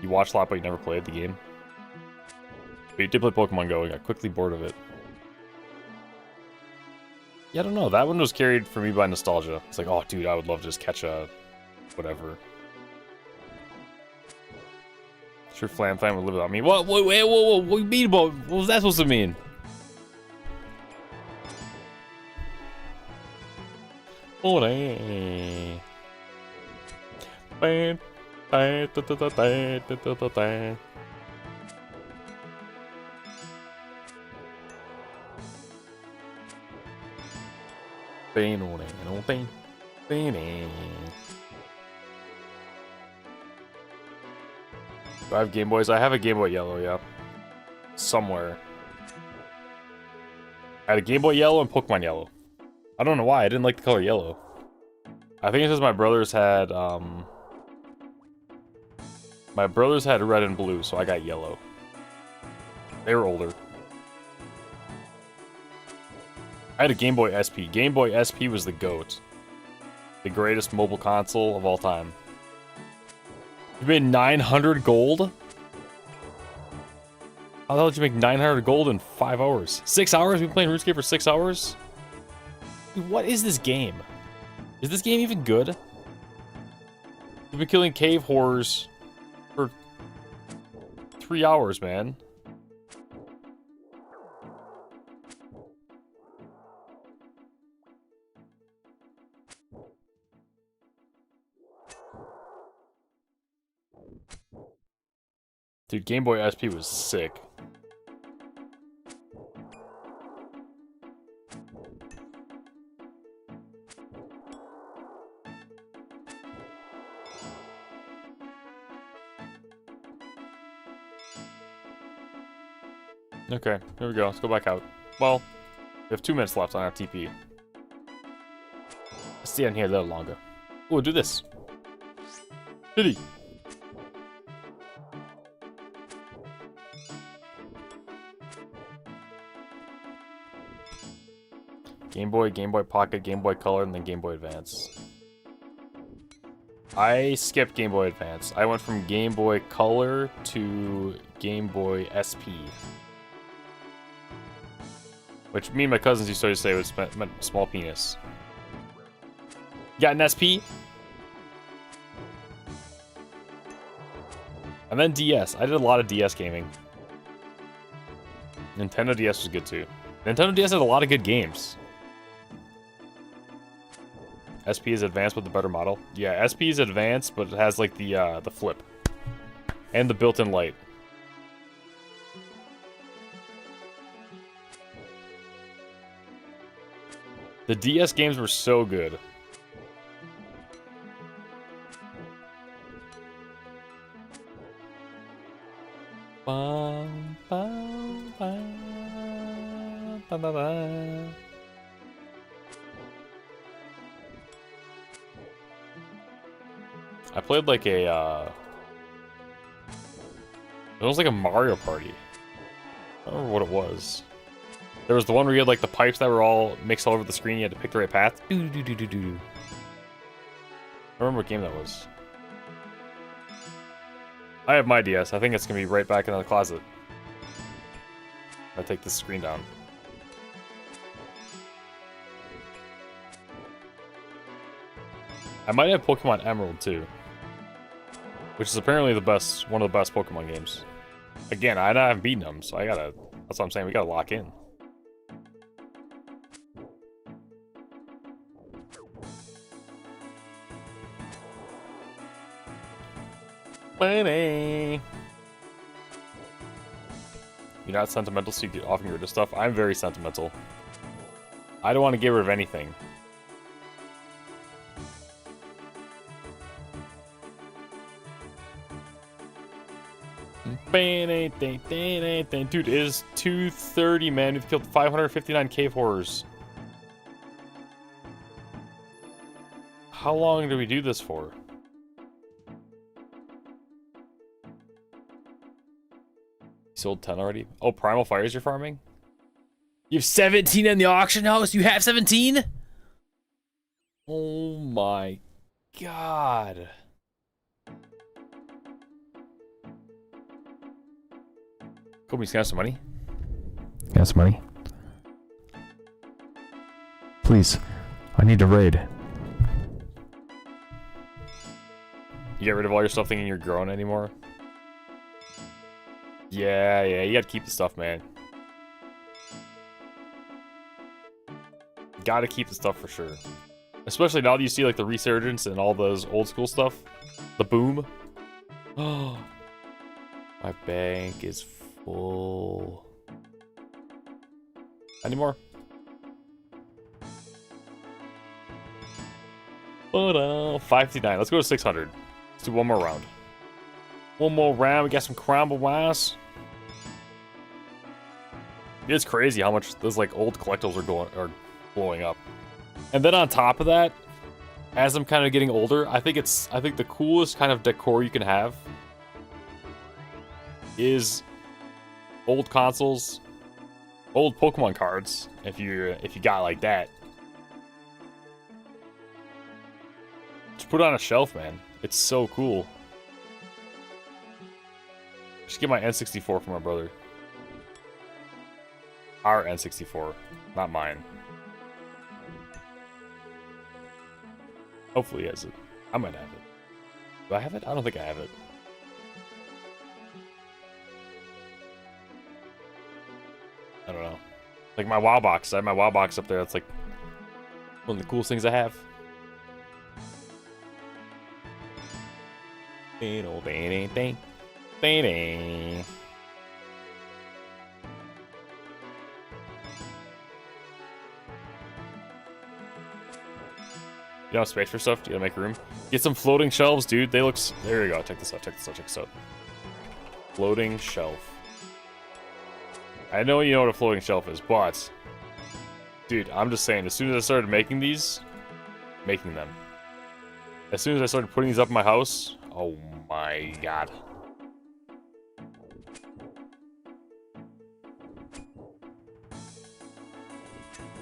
You watched a lot, but you never played the game. But you did play Pokemon Go and got quickly bored of it. Yeah, I don't know. That one was carried for me by nostalgia. It's like, oh, dude, I would love to just catch a... whatever. Sure, Flam would live without me. What? Wait, whoa, what do you mean about... What was that supposed to mean? Oh, dang. Do I have Game Boys? I have a Game Boy Yellow, yeah. Somewhere. I had a Game Boy Yellow and Pokemon Yellow. I don't know why, I didn't like the color yellow. I think it's because my brothers had, red and blue, so I got yellow. They were older. I had a Game Boy SP. Game Boy SP was the GOAT. The greatest mobile console of all time. You made 900 gold? How the hell did you make 900 gold in 5 hours? 6 hours? We've been playing RuneScape for 6 hours? Dude, what is this game? Is this game even good? We've been killing cave horrors for 3 hours, man. Dude, Game Boy SP was sick. Okay, here we go. Let's go back out. Well, we have 2 minutes left on our TP. Let's stay in here a little longer. Oh, we'll do this. Diddy. Game Boy, Game Boy Pocket, Game Boy Color, and then Game Boy Advance. I skipped Game Boy Advance. I went from Game Boy Color to Game Boy SP. Which me and my cousins used to always say was meant small penis. Got an SP? And then DS. I did a lot of DS gaming. Nintendo DS was good too. Nintendo DS had a lot of good games. SP is advanced with the better model. Yeah, SP is advanced, but it has like the flip. And the built-in light. The DS games were so good. Bum, bum, bum, bum, bum, bum. I played like a, it was like a Mario Party. I don't remember what it was. There was the one where you had like the pipes that were all mixed all over the screen. You had to pick the right path. I don't remember what game that was. I have my DS. I think it's gonna be right back in the closet. I take this screen down. I might have Pokemon Emerald too, which is apparently the best, one of the best Pokemon games. Again, I haven't beaten them, so I gotta. That's what I'm saying. We gotta lock in. Money. You're not sentimental, so you get often get rid of stuff. I'm very sentimental. I don't want to get rid of anything. Dude, it is 2:30, man. We've killed 559 cave horrors. How long do we do this for? Sold 10 already? Oh, Primal Fires you're farming? You have 17 in the auction house? You have 17? Oh my god. Kobe's got some money. Got some money? Please, I need to raid. You get rid of all your stuff thinking you're growing anymore? Yeah, you gotta keep the stuff, man. Gotta keep the stuff for sure. Especially now that you see like the resurgence and all those old school stuff. The boom. Oh, my bank is full. Any more? 559. Let's go to 600. Let's do one more round. One more round. We got some crumble wise. It's crazy how much those like old collectibles are blowing up. And then on top of that, as I'm kind of getting older, I think the coolest kind of decor you can have is old consoles, old Pokemon cards. If you got like that, just put it on a shelf, man. It's so cool. Just get my N64 from my brother. Our N64, not mine. Hopefully he has it. I might have it. Do I have it? I don't think I have it. I don't know. Like my WoW box. I have my WoW box up there. That's like one of the coolest things I have. You don't have space for stuff? You gotta make room. Get some floating shelves, dude. They look. There you go. Check this out. Check this out. Check this out. Floating shelf. I know you know what a floating shelf is, but dude, I'm just saying. As soon as I started making them. As soon as I started putting these up in my house, oh my god.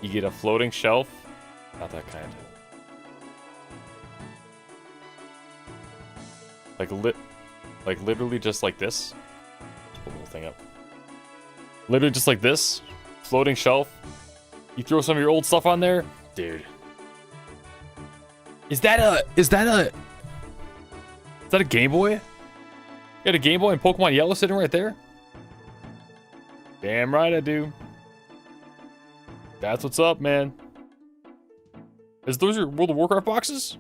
You get a floating shelf. Not that kind. Like literally just like this. Let's pull the whole thing up. Literally just like this. Floating shelf. You throw some of your old stuff on there. Dude. Is that a Game Boy? You got a Game Boy and Pokemon Yellow sitting right there? Damn right I do. That's what's up, man. Is those your World of Warcraft boxes?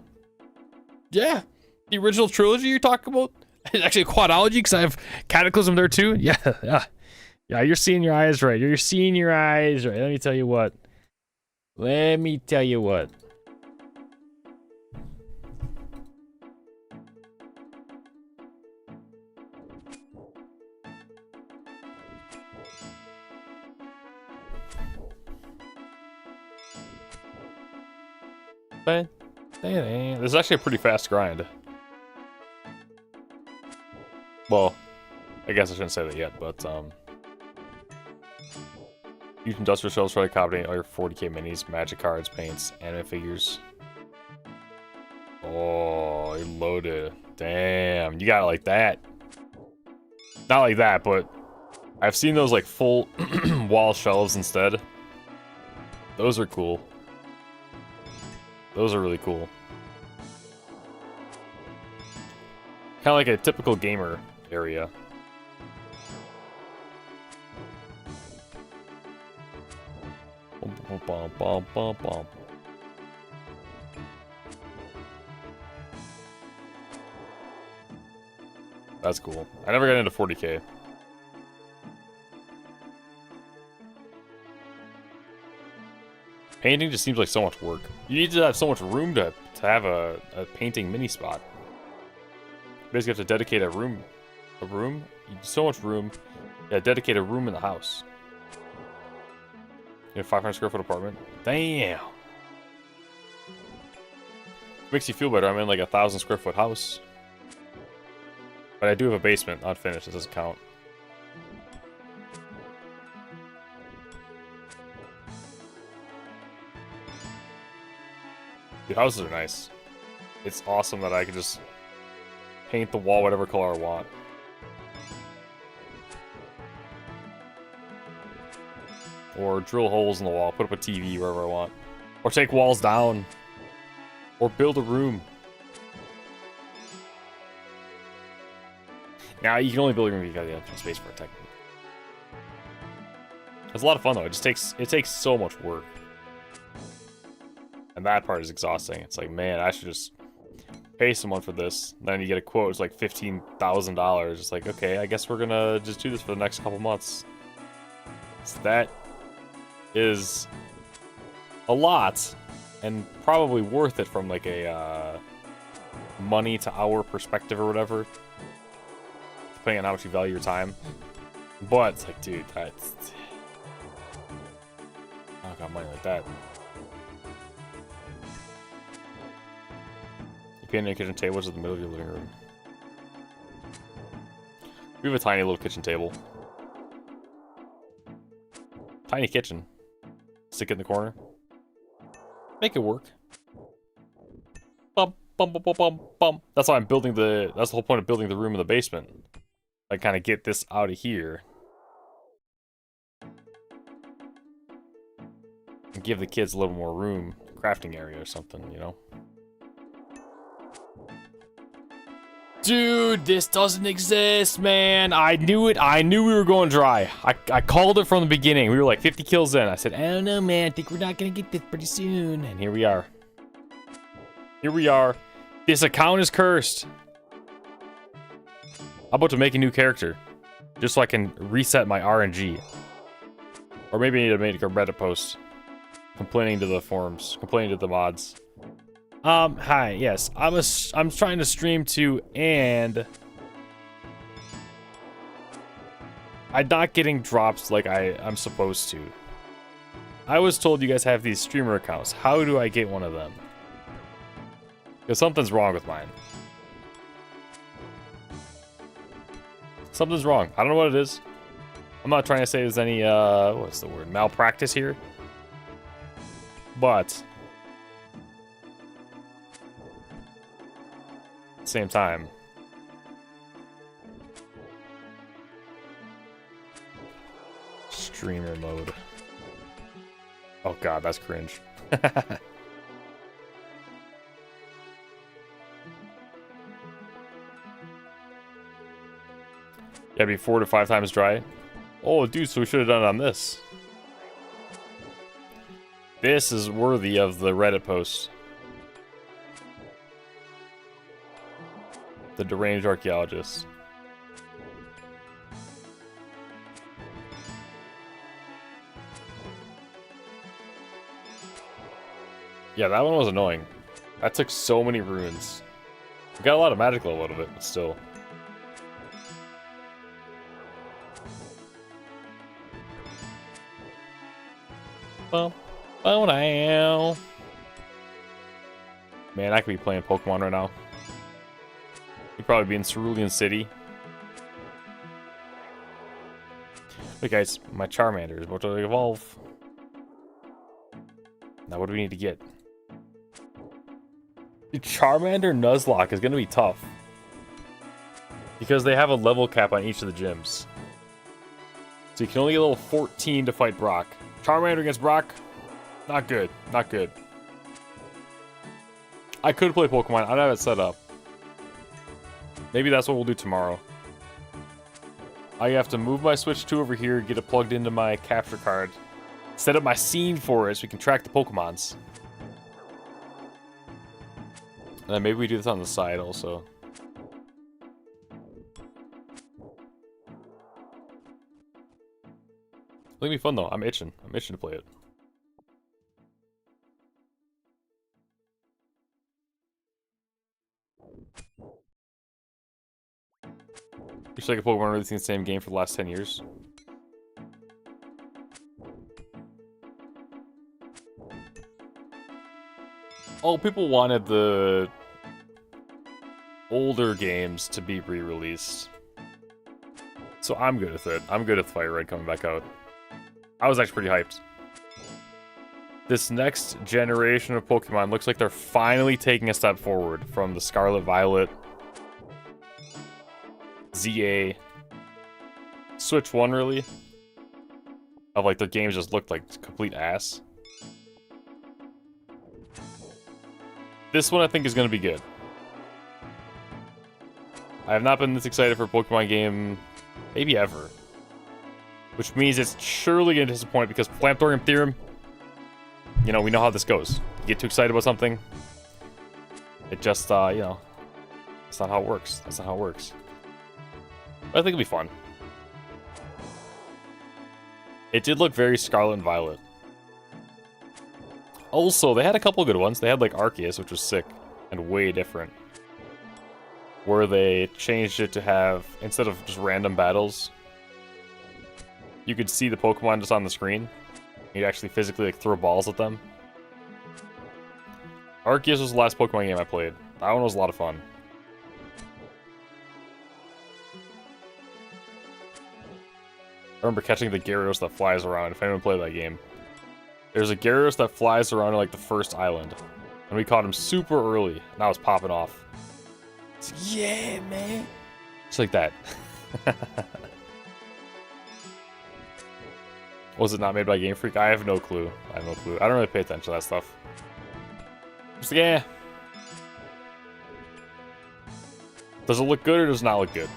Yeah. The original trilogy you're talking about? It's actually a quadology because I have Cataclysm there too. Yeah, you're seeing your eyes right. You're seeing your eyes right. Let me tell you what. This is actually a pretty fast grind. Well, I guess I shouldn't say that yet, but use industrial shelves for accommodating all your 40k minis, magic cards, paints, anime figures. Oh, you're loaded. Damn, you got it like that. Not like that, but I've seen those like full wall shelves instead. Those are cool. Those are really cool. Kind of like a typical gamer area. That's cool. I never got into 40k. Painting just seems like so much work. You need to have so much room to have a painting mini spot. You basically have to dedicate a room. So much room. Yeah, dedicate a room in the house. You have a 500 square foot apartment. Damn. Makes you feel better. I'm in like a 1,000 square foot house. But I do have a basement, unfinished. It doesn't count. Dude, houses are nice. It's awesome that I can just paint the wall whatever color I want. Or drill holes in the wall, put up a TV wherever I want. Or take walls down. Or build a room. Now, you can only build a room if you got the space for it, technically. It's a lot of fun, though. It takes so much work. And that part is exhausting. It's like, man, I should just pay someone for this. And then you get a quote, it's like $15,000. It's like, okay, I guess we're gonna just do this for the next couple months. So that is a lot, and probably worth it from like a money to hour perspective or whatever. depending on how much you value your time. But it's like, dude, that's... I don't got money like that. You paint a kitchen table in the middle of your living room. We have a tiny little kitchen table. Tiny kitchen. Stick it in the corner. Make it work. Bum, bum, bum, bum, bum, bum. That's why I'm building the... That's the whole point of building the room in the basement. I kind of get this out of here. And give the kids a little more room. Crafting area or something, you know? Dude, this doesn't exist, man. I knew it. I knew we were going dry. I called it from the beginning. We were like 50 kills in. I said, I don't know, man. I think we're not going to get this pretty soon. And here we are. Here we are. This account is cursed. I'm about to make a new character. Just so I can reset my RNG. Or maybe I need to make a Reddit post. Complaining to the forums. Complaining to the mods. Hi, yes. I'm trying to stream too, and I'm not getting drops like I'm supposed to. I was told you guys have these streamer accounts. How do I get one of them? Because something's wrong with mine. Something's wrong. I don't know what it is. I'm not trying to say there's any, what's the word? Malpractice here. But... same time. Streamer mode. Oh god, that's cringe. Yeah, be 4 to 5 times dry. Oh, dude, so we should have done it on this. This is worthy of the Reddit post. The deranged archaeologist. Yeah, that one was annoying. That took so many runes. We got a lot of magic level out of it, but still. Bum, bum, now. Man, I could be playing Pokemon right now. You'd probably be in Cerulean City. Wait, guys, my Charmander is about to evolve. Now, what do we need to get? The Charmander Nuzlocke is going to be tough. Because they have a level cap on each of the gyms. So you can only get level 14 to fight Brock. Charmander against Brock? Not good. Not good. I could play Pokemon. I don't have it set up. Maybe that's what we'll do tomorrow. I have to move my Switch 2 over here, get it plugged into my capture card, set up my scene for it so we can track the Pokemons. And then maybe we do this on the side also. It'll be fun though. I'm itching. I'm itching to play it. You should like a Pokemon releasing the same game for the last 10 years. Oh, people wanted the older games to be re-released. So I'm good with it. I'm good with Fire Red coming back out. I was actually pretty hyped. This next generation of Pokemon looks like they're finally taking a step forward from the Scarlet Violet, ZA, Switch 1 really. Of like the games just looked like complete ass. This one I think is going to be good. I have not been this excited for a Pokemon game maybe ever. Which means it's surely going to disappoint because Flamthorium Theorem, you know, we know how this goes. You get too excited about something, it just, you know, that's not how it works. That's not how it works. But I think it'll be fun. It did look very Scarlet and Violet. Also, they had a couple good ones. They had like Arceus, which was sick and way different. where they changed it to have, instead of just random battles, you could see the Pokemon just on the screen. You'd actually physically like throw balls at them. Arceus was the last Pokemon game I played. That one was a lot of fun. I remember catching the Gyarados that flies around, if anyone played that game. There's a Gyarados that flies around like the first island. And we caught him super early, and I was popping off. It's like, yeah, man. Just like that. Was it not made by Game Freak? I have no clue. I don't really pay attention to that stuff. Just like, yeah. Does it look good or does it not look good?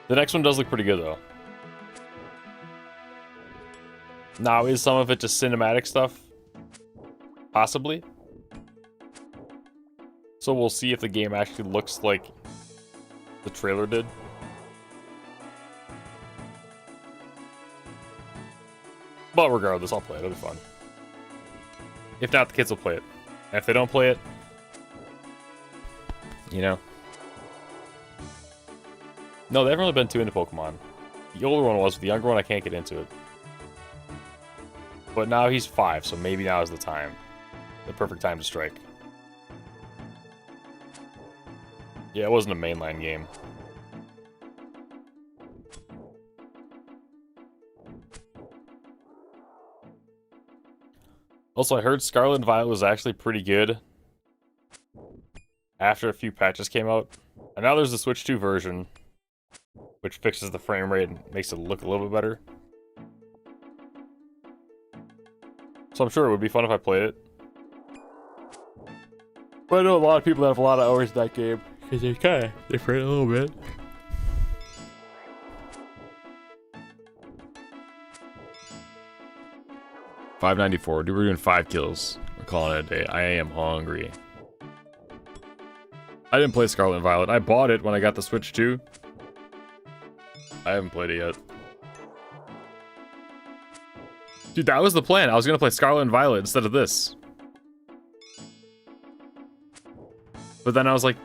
The next one does look pretty good, though. Now, is some of it just cinematic stuff? Possibly. So we'll see if the game actually looks like the trailer did. But regardless, I'll play it. It'll be fun. If not, the kids will play it. And if they don't play it, you know. No, they haven't really been too into Pokemon. The older one was, but the younger one I can't get into it. But now he's 5, so maybe now is the time. The perfect time to strike. Yeah, it wasn't a mainline game. Also, I heard Scarlet and Violet was actually pretty good after a few patches came out. And now there's the Switch 2 version, which fixes the frame rate and makes it look a little bit better. So I'm sure it would be fun if I played it. But I know a lot of people that have a lot of hours in that game, because they're kind of different a little bit. $5.94. Dude, we're doing 5 kills. We're calling it a day. I am hungry. I didn't play Scarlet and Violet. I bought it when I got the Switch 2. I haven't played it yet. Dude, that was the plan. I was gonna play Scarlet and Violet instead of this. But then I was like,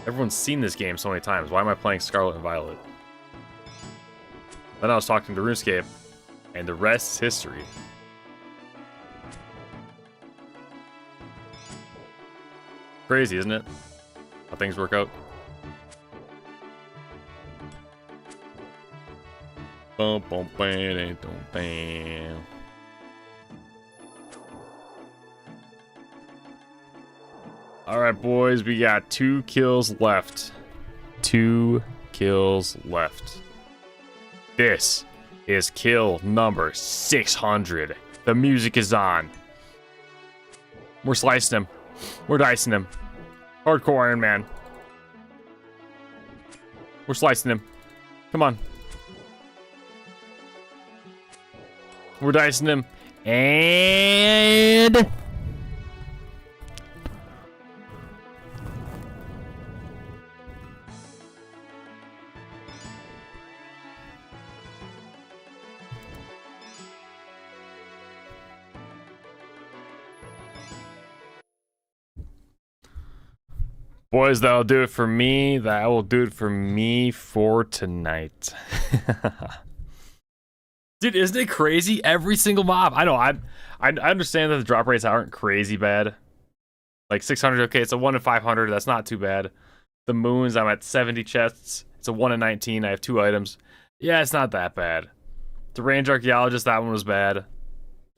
everyone's seen this game so many times. Why am I playing Scarlet and Violet? Then I was talking to Runescape, and the rest is history. Crazy, isn't it? How things work out. Alright, boys, we got 2 kills left. 2 kills left. This is kill number 600. The music is on. We're slicing him. We're dicing him. Hardcore Iron Man. We're slicing him. Come on. We're dicing him. And... boys, that'll do it for me. That will do it for me for tonight. Dude, isn't it crazy? Every single mob. I know, I understand that the drop rates aren't crazy bad. Like 600, okay, it's a 1 in 500. That's not too bad. The moons, I'm at 70 chests. It's a 1 in 19. I have 2 items. Yeah, it's not that bad. The range archaeologist, that one was bad.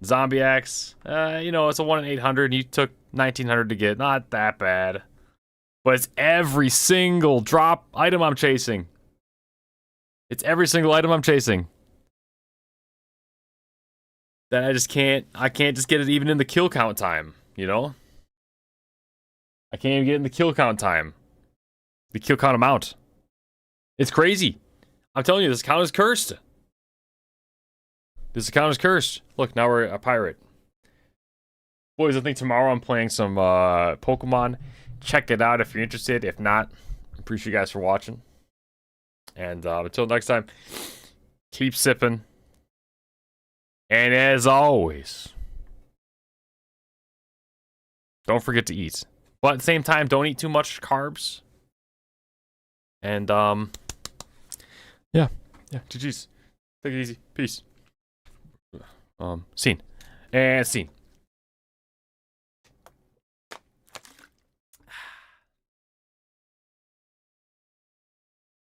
Zombie axe, you know, it's a 1 in 800. And you took 1900 to get. Not that bad. But it's every single drop item I'm chasing. It's every single item I'm chasing. That I can't just get it even in the kill count time, you know? I can't even get it in the kill count time. The kill count amount. It's crazy. I'm telling you, this account is cursed. This account is cursed. Look, now we're a pirate. Boys, I think tomorrow I'm playing some Pokemon. Check it out if you're interested. If not, appreciate you guys for watching. And until next time, keep sipping. And as always, don't forget to eat. But at the same time, don't eat too much carbs. And, yeah, GG's. Take it easy. Peace. Scene. And scene.